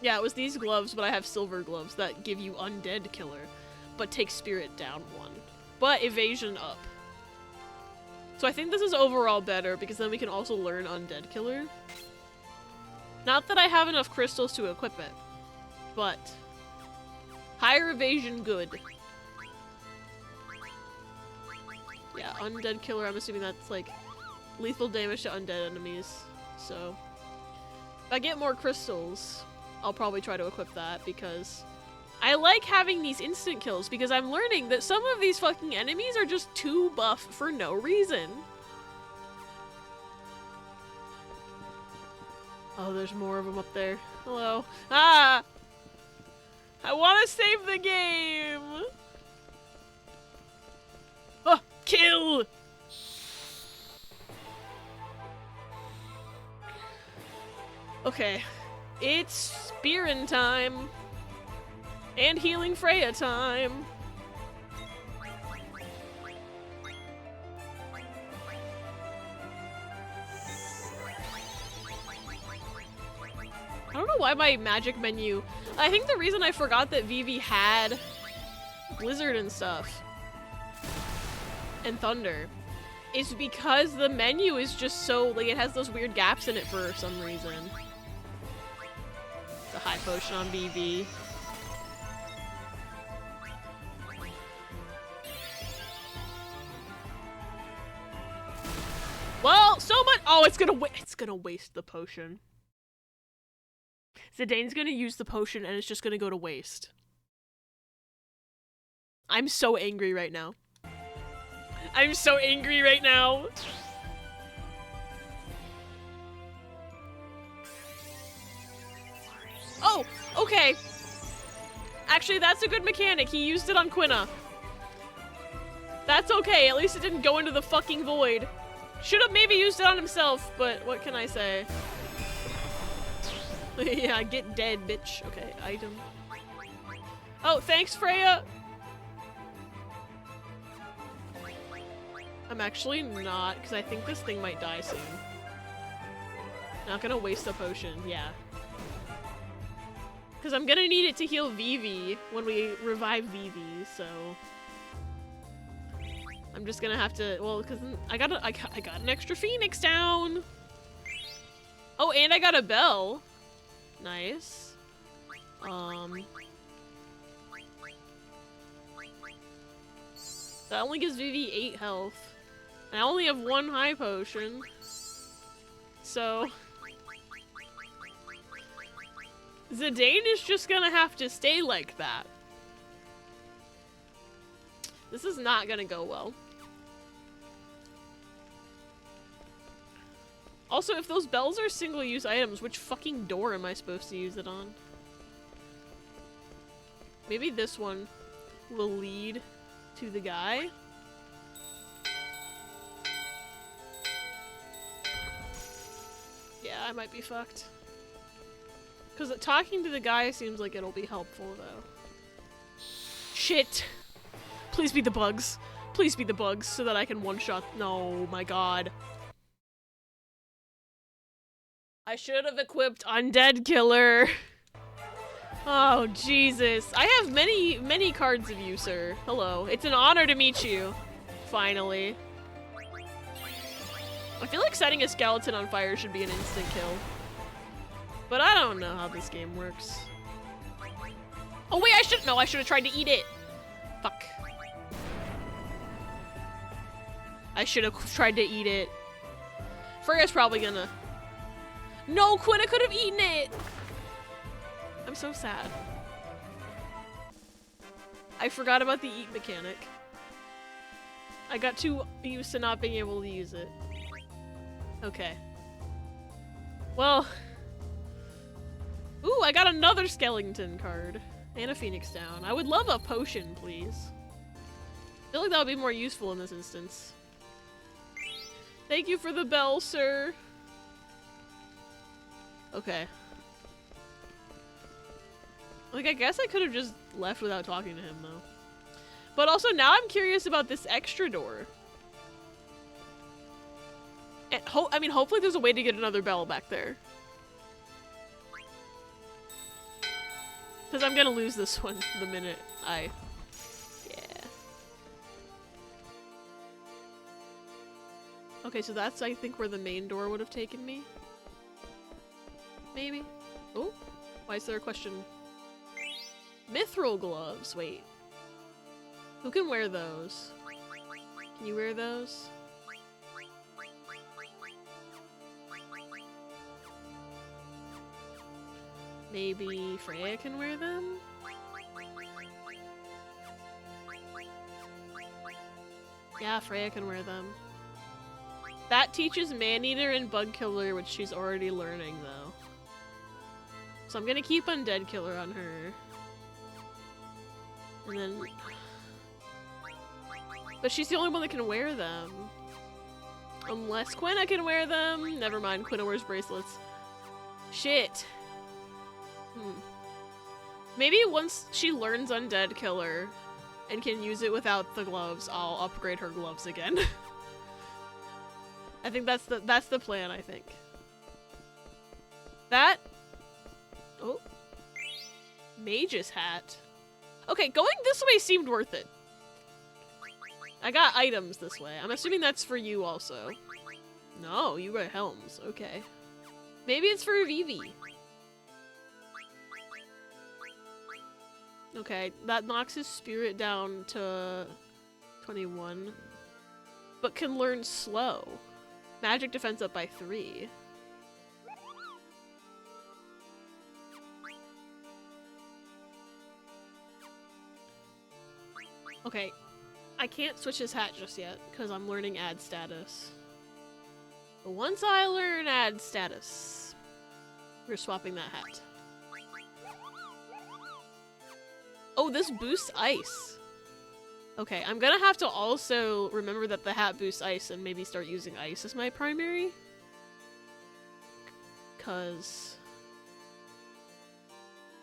Yeah, it was these gloves, but I have silver gloves that give you undead killer, but take spirit down 1. But evasion up. So I think this is overall better, because then we can also learn undead killer. Not that I have enough crystals to equip it, but higher evasion good. Yeah, undead killer, I'm assuming that's like lethal damage to undead enemies. So if I get more crystals, I'll probably try to equip that, because I like having these instant kills, because I'm learning that some of these fucking enemies are just too buff for no reason. Oh, there's more of them up there. Hello. Ah! I want to save the game! Oh, kill! Okay. It's spearing time. And healing Freya time. I don't know why my magic menu... I think the reason I forgot that Vivi had Blizzard and stuff and Thunder is because the menu is just so... like, it has those weird gaps in it for some reason. The high potion on Vivi. Well, so much. Oh, it's gonna waste the potion. Zidane's gonna use the potion and it's just gonna go to waste. I'm so angry right now. I'm so angry right now. Oh, okay. Actually, that's a good mechanic. He used it on Quina. That's okay. At least it didn't go into the fucking void. Should have maybe used it on himself, but what can I say? Yeah, get dead, bitch. Okay, item. Oh, thanks, Freya! I'm actually not, because I think this thing might die soon. Not gonna waste a potion, yeah. Because I'm gonna need it to heal Vivi when we revive Vivi, so... I'm just gonna have to, well, because I got an extra Phoenix down! Oh, and I got a bell. Nice. That only gives Vivi 8 health. And I only have 1 high potion. So... Zidane is just gonna have to stay like that. This is not gonna go well. Also, if those bells are single-use items, which fucking door am I supposed to use it on? Maybe this one will lead to the guy. Yeah, I might be fucked. Because talking to the guy seems like it'll be helpful, though. Shit! Please be the bugs. Please be the bugs so that I can one-shot. No, my god. I should have equipped Undead Killer. Oh, Jesus. I have many, many cards of you, sir. Hello. It's an honor to meet you. Finally. I feel like setting a skeleton on fire should be an instant kill. But I don't know how this game works. Oh wait, I should have tried to eat it. Fuck. I should have tried to eat it. Freya's probably gonna. No, Quina could have eaten it. I'm so sad. I forgot about the eat mechanic. I got too used to not being able to use it. Okay. Well. Ooh, I got another skeleton card. And a phoenix down. I would love a potion, please. I feel like that would be more useful in this instance. Thank you for the bell, sir. Okay. Like, I guess I could have just left without talking to him, though. But also, now I'm curious about this extra door. And I mean, hopefully there's a way to get another bell back there. Because I'm gonna lose this one the minute I... Yeah. Okay, so that's, I think, where the main door would have taken me. Maybe? Oh? Why is there a question? Mithril gloves, wait. Who can wear those? Can you wear those? Maybe Freya can wear them? Yeah, Freya can wear them. That teaches Maneater and Bug Killer, which she's already learning, though. So I'm gonna keep Undead Killer on her. And then... But she's the only one that can wear them. Unless Quina can wear them. Never mind, Quina wears bracelets. Shit. Maybe once she learns Undead Killer and can use it without the gloves, I'll upgrade her gloves again. I think that's the plan, I think. That... Oh. Mage's hat. Okay, going this way seemed worth it. I got items this way. I'm assuming that's for you also. No, you got helms. Okay. Maybe it's for Vivi. Okay, that knocks his spirit down to 21. But can learn slow. Magic defense up by 3. Okay, I can't switch his hat just yet, because I'm learning add status. But once I learn add status, we're swapping that hat. Oh, this boosts ice. Okay, I'm gonna have to also remember that the hat boosts ice and maybe start using ice as my primary. Because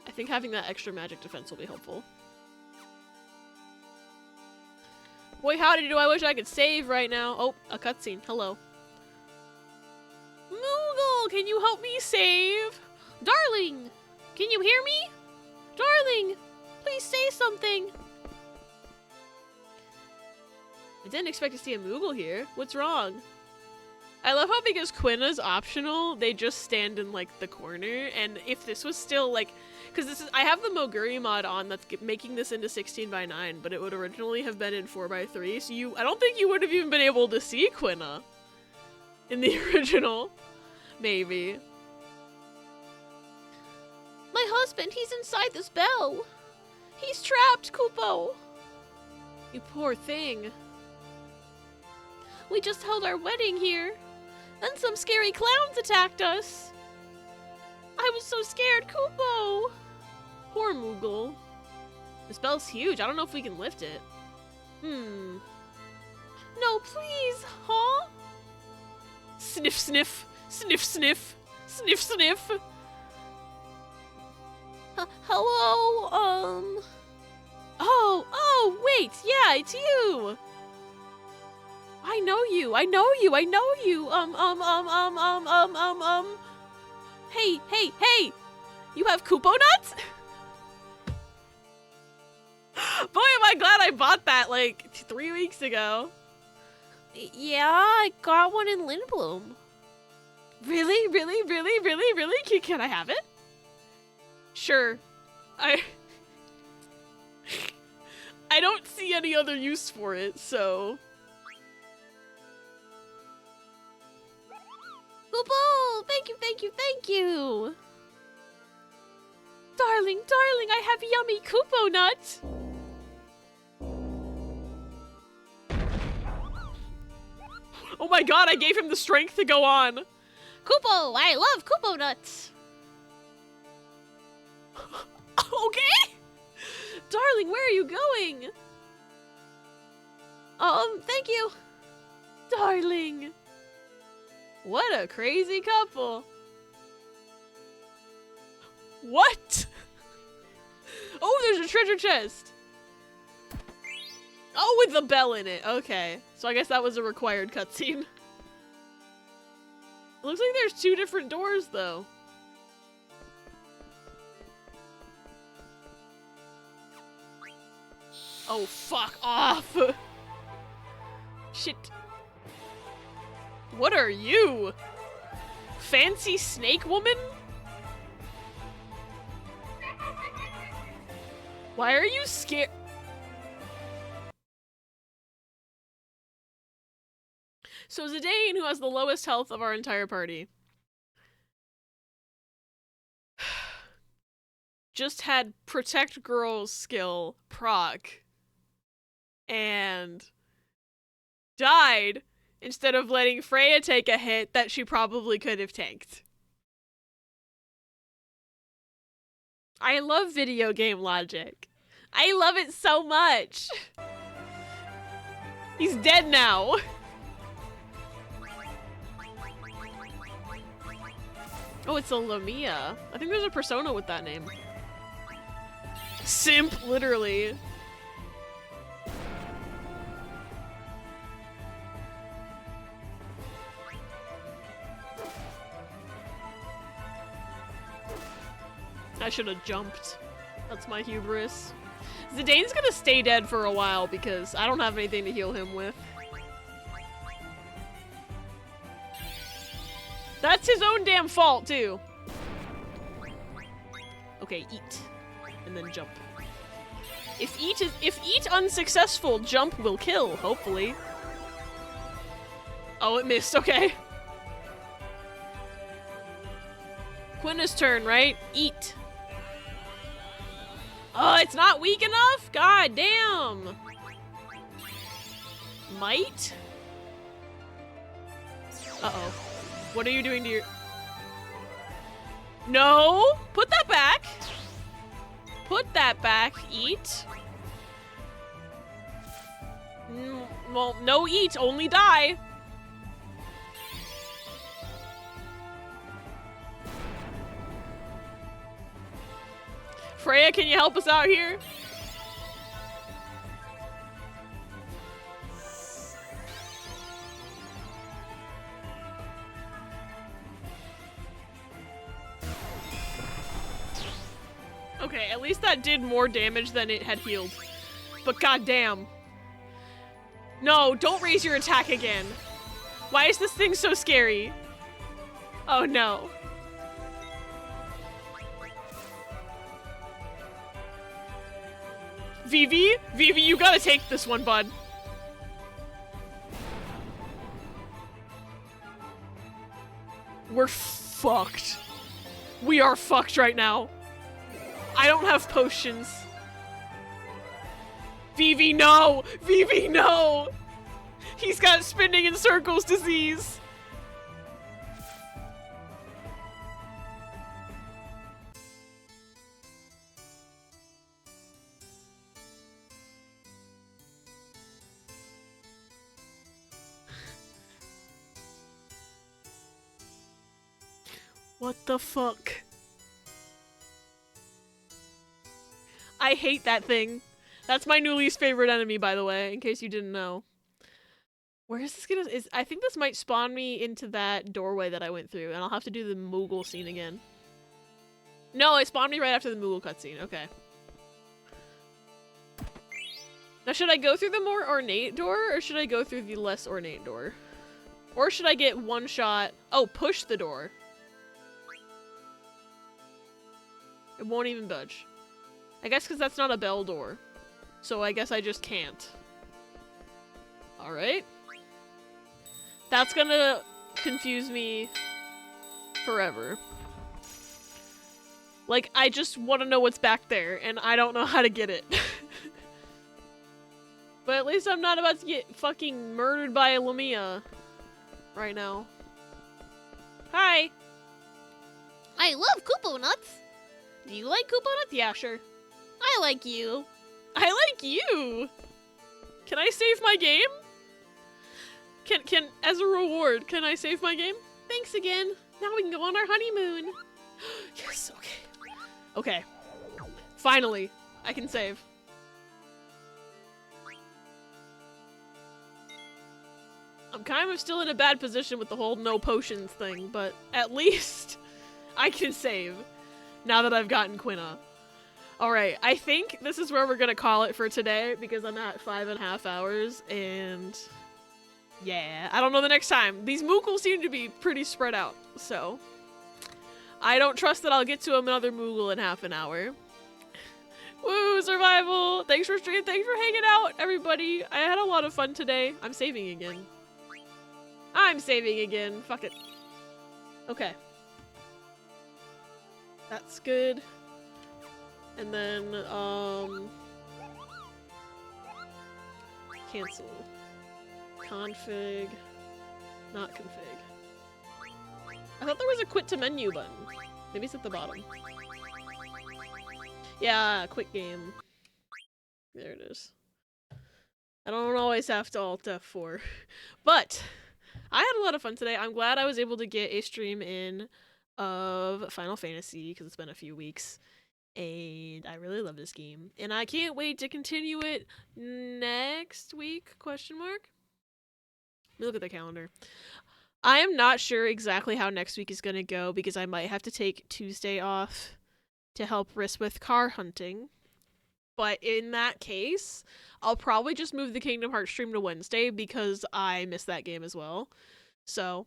I think having that extra magic defense will be helpful. Boy, howdy do I wish I could save right now. Oh, a cutscene. Hello. Moogle, can you help me save? Darling, can you hear me? Darling, please say something. I didn't expect to see a Moogle here. What's wrong? I love how because Quina's optional, they just stand in like the corner. And if this was still like, because this is, I have the Moguri mod on that's making this into 16:9, but it would originally have been in 4:3. So I don't think you would have even been able to see Quina in the original. Maybe. My husband, he's inside this bell. He's trapped, Kupo. You poor thing. We just held our wedding here. Then some scary clowns attacked us. I was so scared, Kupo. Poor Moogle. This bell's huge. I don't know if we can lift it. No, please, huh? Sniff, sniff. Sniff, sniff. Sniff, sniff. Hello, Oh, wait. Yeah, it's you. I know you. I know you. I know you. Hey. You have Kupo nuts? Boy, am I glad I bought that like 3 weeks ago. Yeah, I got one in Lindblom. Really? Can I have it? Sure. I don't see any other use for it, so... Kupo! Thank you, thank you, thank you! Darling, darling, I have yummy Kupo nuts! Oh my god, I gave him the strength to go on! Kupo! I love Kupo nuts! Okay! Darling, where are you going? Thank you. Darling. What a crazy couple. What? Oh, there's a treasure chest. Oh, with the bell in it. Okay. So I guess that was a required cutscene. Looks like there's 2 different doors, though. Oh, fuck off. Shit. What are you? Fancy snake woman? Why are you scared? So Zidane, who has the lowest health of our entire party, just had Protect Girl's skill proc and died instead of letting Freya take a hit that she probably could have tanked. I love video game logic. I love it so much. He's dead now. Oh, it's a Lamia. I think there's a persona with that name. Simp, literally. I should have jumped. That's my hubris. Zidane's gonna stay dead for a while because I don't have anything to heal him with. That's his own damn fault, too. Okay, eat. And then jump. If eat unsuccessful, jump will kill, hopefully. Oh, it missed, okay. Quina's turn, right? Eat. Oh, it's not weak enough? God damn. Might? Uh-oh. What are you doing to your... No! Put that back! Put that back. Eat. Well, no eat, only die. Freya, can you help us out here? Okay, at least that did more damage than it had healed. But goddamn. No, don't raise your attack again. Why is this thing so scary? Oh no. Vivi? Vivi, you gotta take this one, bud. We're fucked. We are fucked right now. I don't have potions. Vivi, no! Vivi, no! He's got spinning in circles disease. What the fuck? I hate that thing. That's my new least favorite enemy, by the way, in case you didn't know. Where is this gonna... I think this might spawn me into that doorway that I went through, and I'll have to do the Moogle scene again. No, it spawned me right after the Moogle cutscene. Okay. Now, should I go through the more ornate door, or should I go through the less ornate door? Or should I get one shot... Oh, push the door. It won't even budge. I guess because that's not a bell door. So I guess I just can't. Alright. That's gonna confuse me forever. Like, I just want to know what's back there, and I don't know how to get it. But at least I'm not about to get fucking murdered by a Lamia right now. Hi! I love Koopo Nuts. Do you like Koopa Nuts? Yeah, sure. I like you. I like you! Can I save my game? Can, as a reward, can I save my game? Thanks again. Now we can go on our honeymoon. Yes, okay. Okay. Finally, I can save. I'm kind of still in a bad position with the whole no potions thing, but at least I can save now that I've gotten Quina. Alright, I think this is where we're gonna call it for today because I'm at 5.5 hours and yeah, I don't know the next time. These Moogles seem to be pretty spread out, so I don't trust that I'll get to another Moogle in half an hour. Woo, survival! Thanks for streaming, thanks for hanging out, everybody. I had a lot of fun today. I'm saving again. I'm saving again. Fuck it. Okay. That's good. And then, cancel. Config. Not config. I thought there was a quit to menu button. Maybe it's at the bottom. Yeah, quit game. There it is. I don't always have to Alt F4. But I had a lot of fun today. I'm glad I was able to get a stream in of Final Fantasy because it's been a few weeks. And I really love this game. And I can't wait to continue it next week, question mark? Let me look at the calendar. I am not sure exactly how next week is going to go because I might have to take Tuesday off to help Riss with car hunting. But in that case, I'll probably just move the Kingdom Hearts stream to Wednesday because I missed that game as well. So,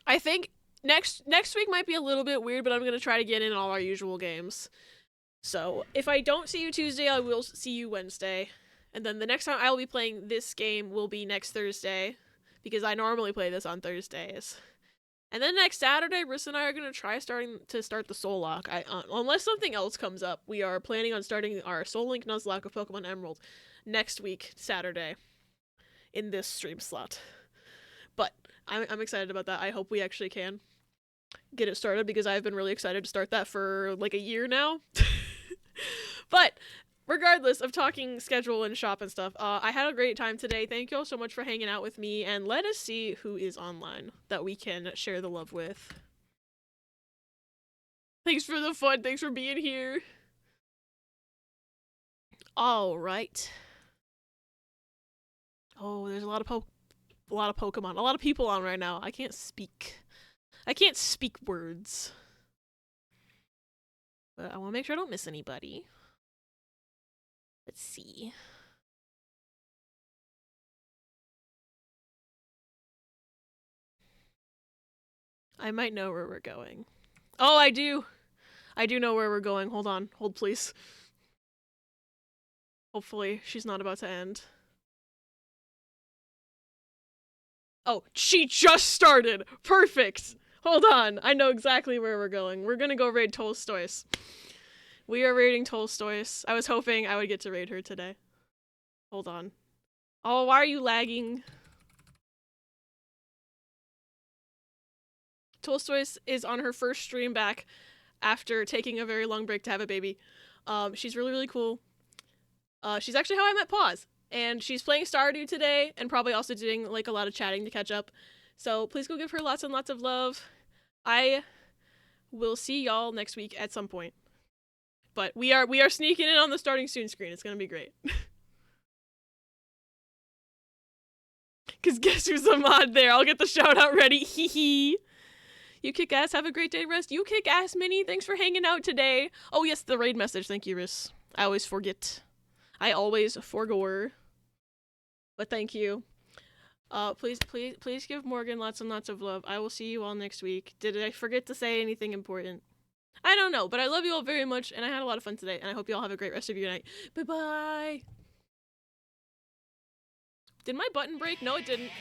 I think next week might be a little bit weird, but I'm going to try to get in all our usual games. So, if I don't see you Tuesday, I will see you Wednesday. And then the next time I will be playing this game will be next Thursday, because I normally play this on Thursdays. And then next Saturday, Riss and I are going to try to start the Soul Lock. Unless something else comes up, we are planning on starting our Soul Link Nuzlocke of Pokemon Emerald next week, Saturday, in this stream slot. But I'm excited about that. I hope we actually can get it started, because I've been really excited to start that for like a year now. But regardless of talking schedule and shop and stuff, I had a great time today. Thank you all so much for hanging out with me, and let us see who is online that we can share the love with. Thanks for the fun. Thanks for being here. All right. Oh, there's a lot of Pokemon. A lot of people on right now. I can't speak words. But I want to make sure I don't miss anybody. Let's see. I might know where we're going. Oh, I do. I do know where we're going. Hold on. Hold, please. Hopefully, she's not about to end. Oh, she just started! Perfect! Hold on. I know exactly where we're going. We're gonna go raid Tolstoy's. We are raiding Tolstoy's. I was hoping I would get to raid her today. Hold on. Oh, why are you lagging? Tolstoy's is on her first stream back after taking a very long break to have a baby. She's really, really cool. She's actually how I met Paws. And she's playing Stardew today and probably also doing like a lot of chatting to catch up. So please go give her lots and lots of love. I will see y'all next week at some point. But we are sneaking in on the starting soon screen. It's gonna be great. Cause guess who's a mod there? I'll get the shout out ready. Hee hee. You kick ass. Have a great day, Rest. You kick ass, Minnie. Thanks for hanging out today. Oh yes, the raid message. Thank you, Riss. I always forget. I always forgore. But thank you. Please give Morgan lots and lots of love. I will see you all next week. Did I forget to say anything important? I don't know, but I love you all very much, and I had a lot of fun today, and I hope you all have a great rest of your night. Bye-bye! Did my button break? No, it didn't.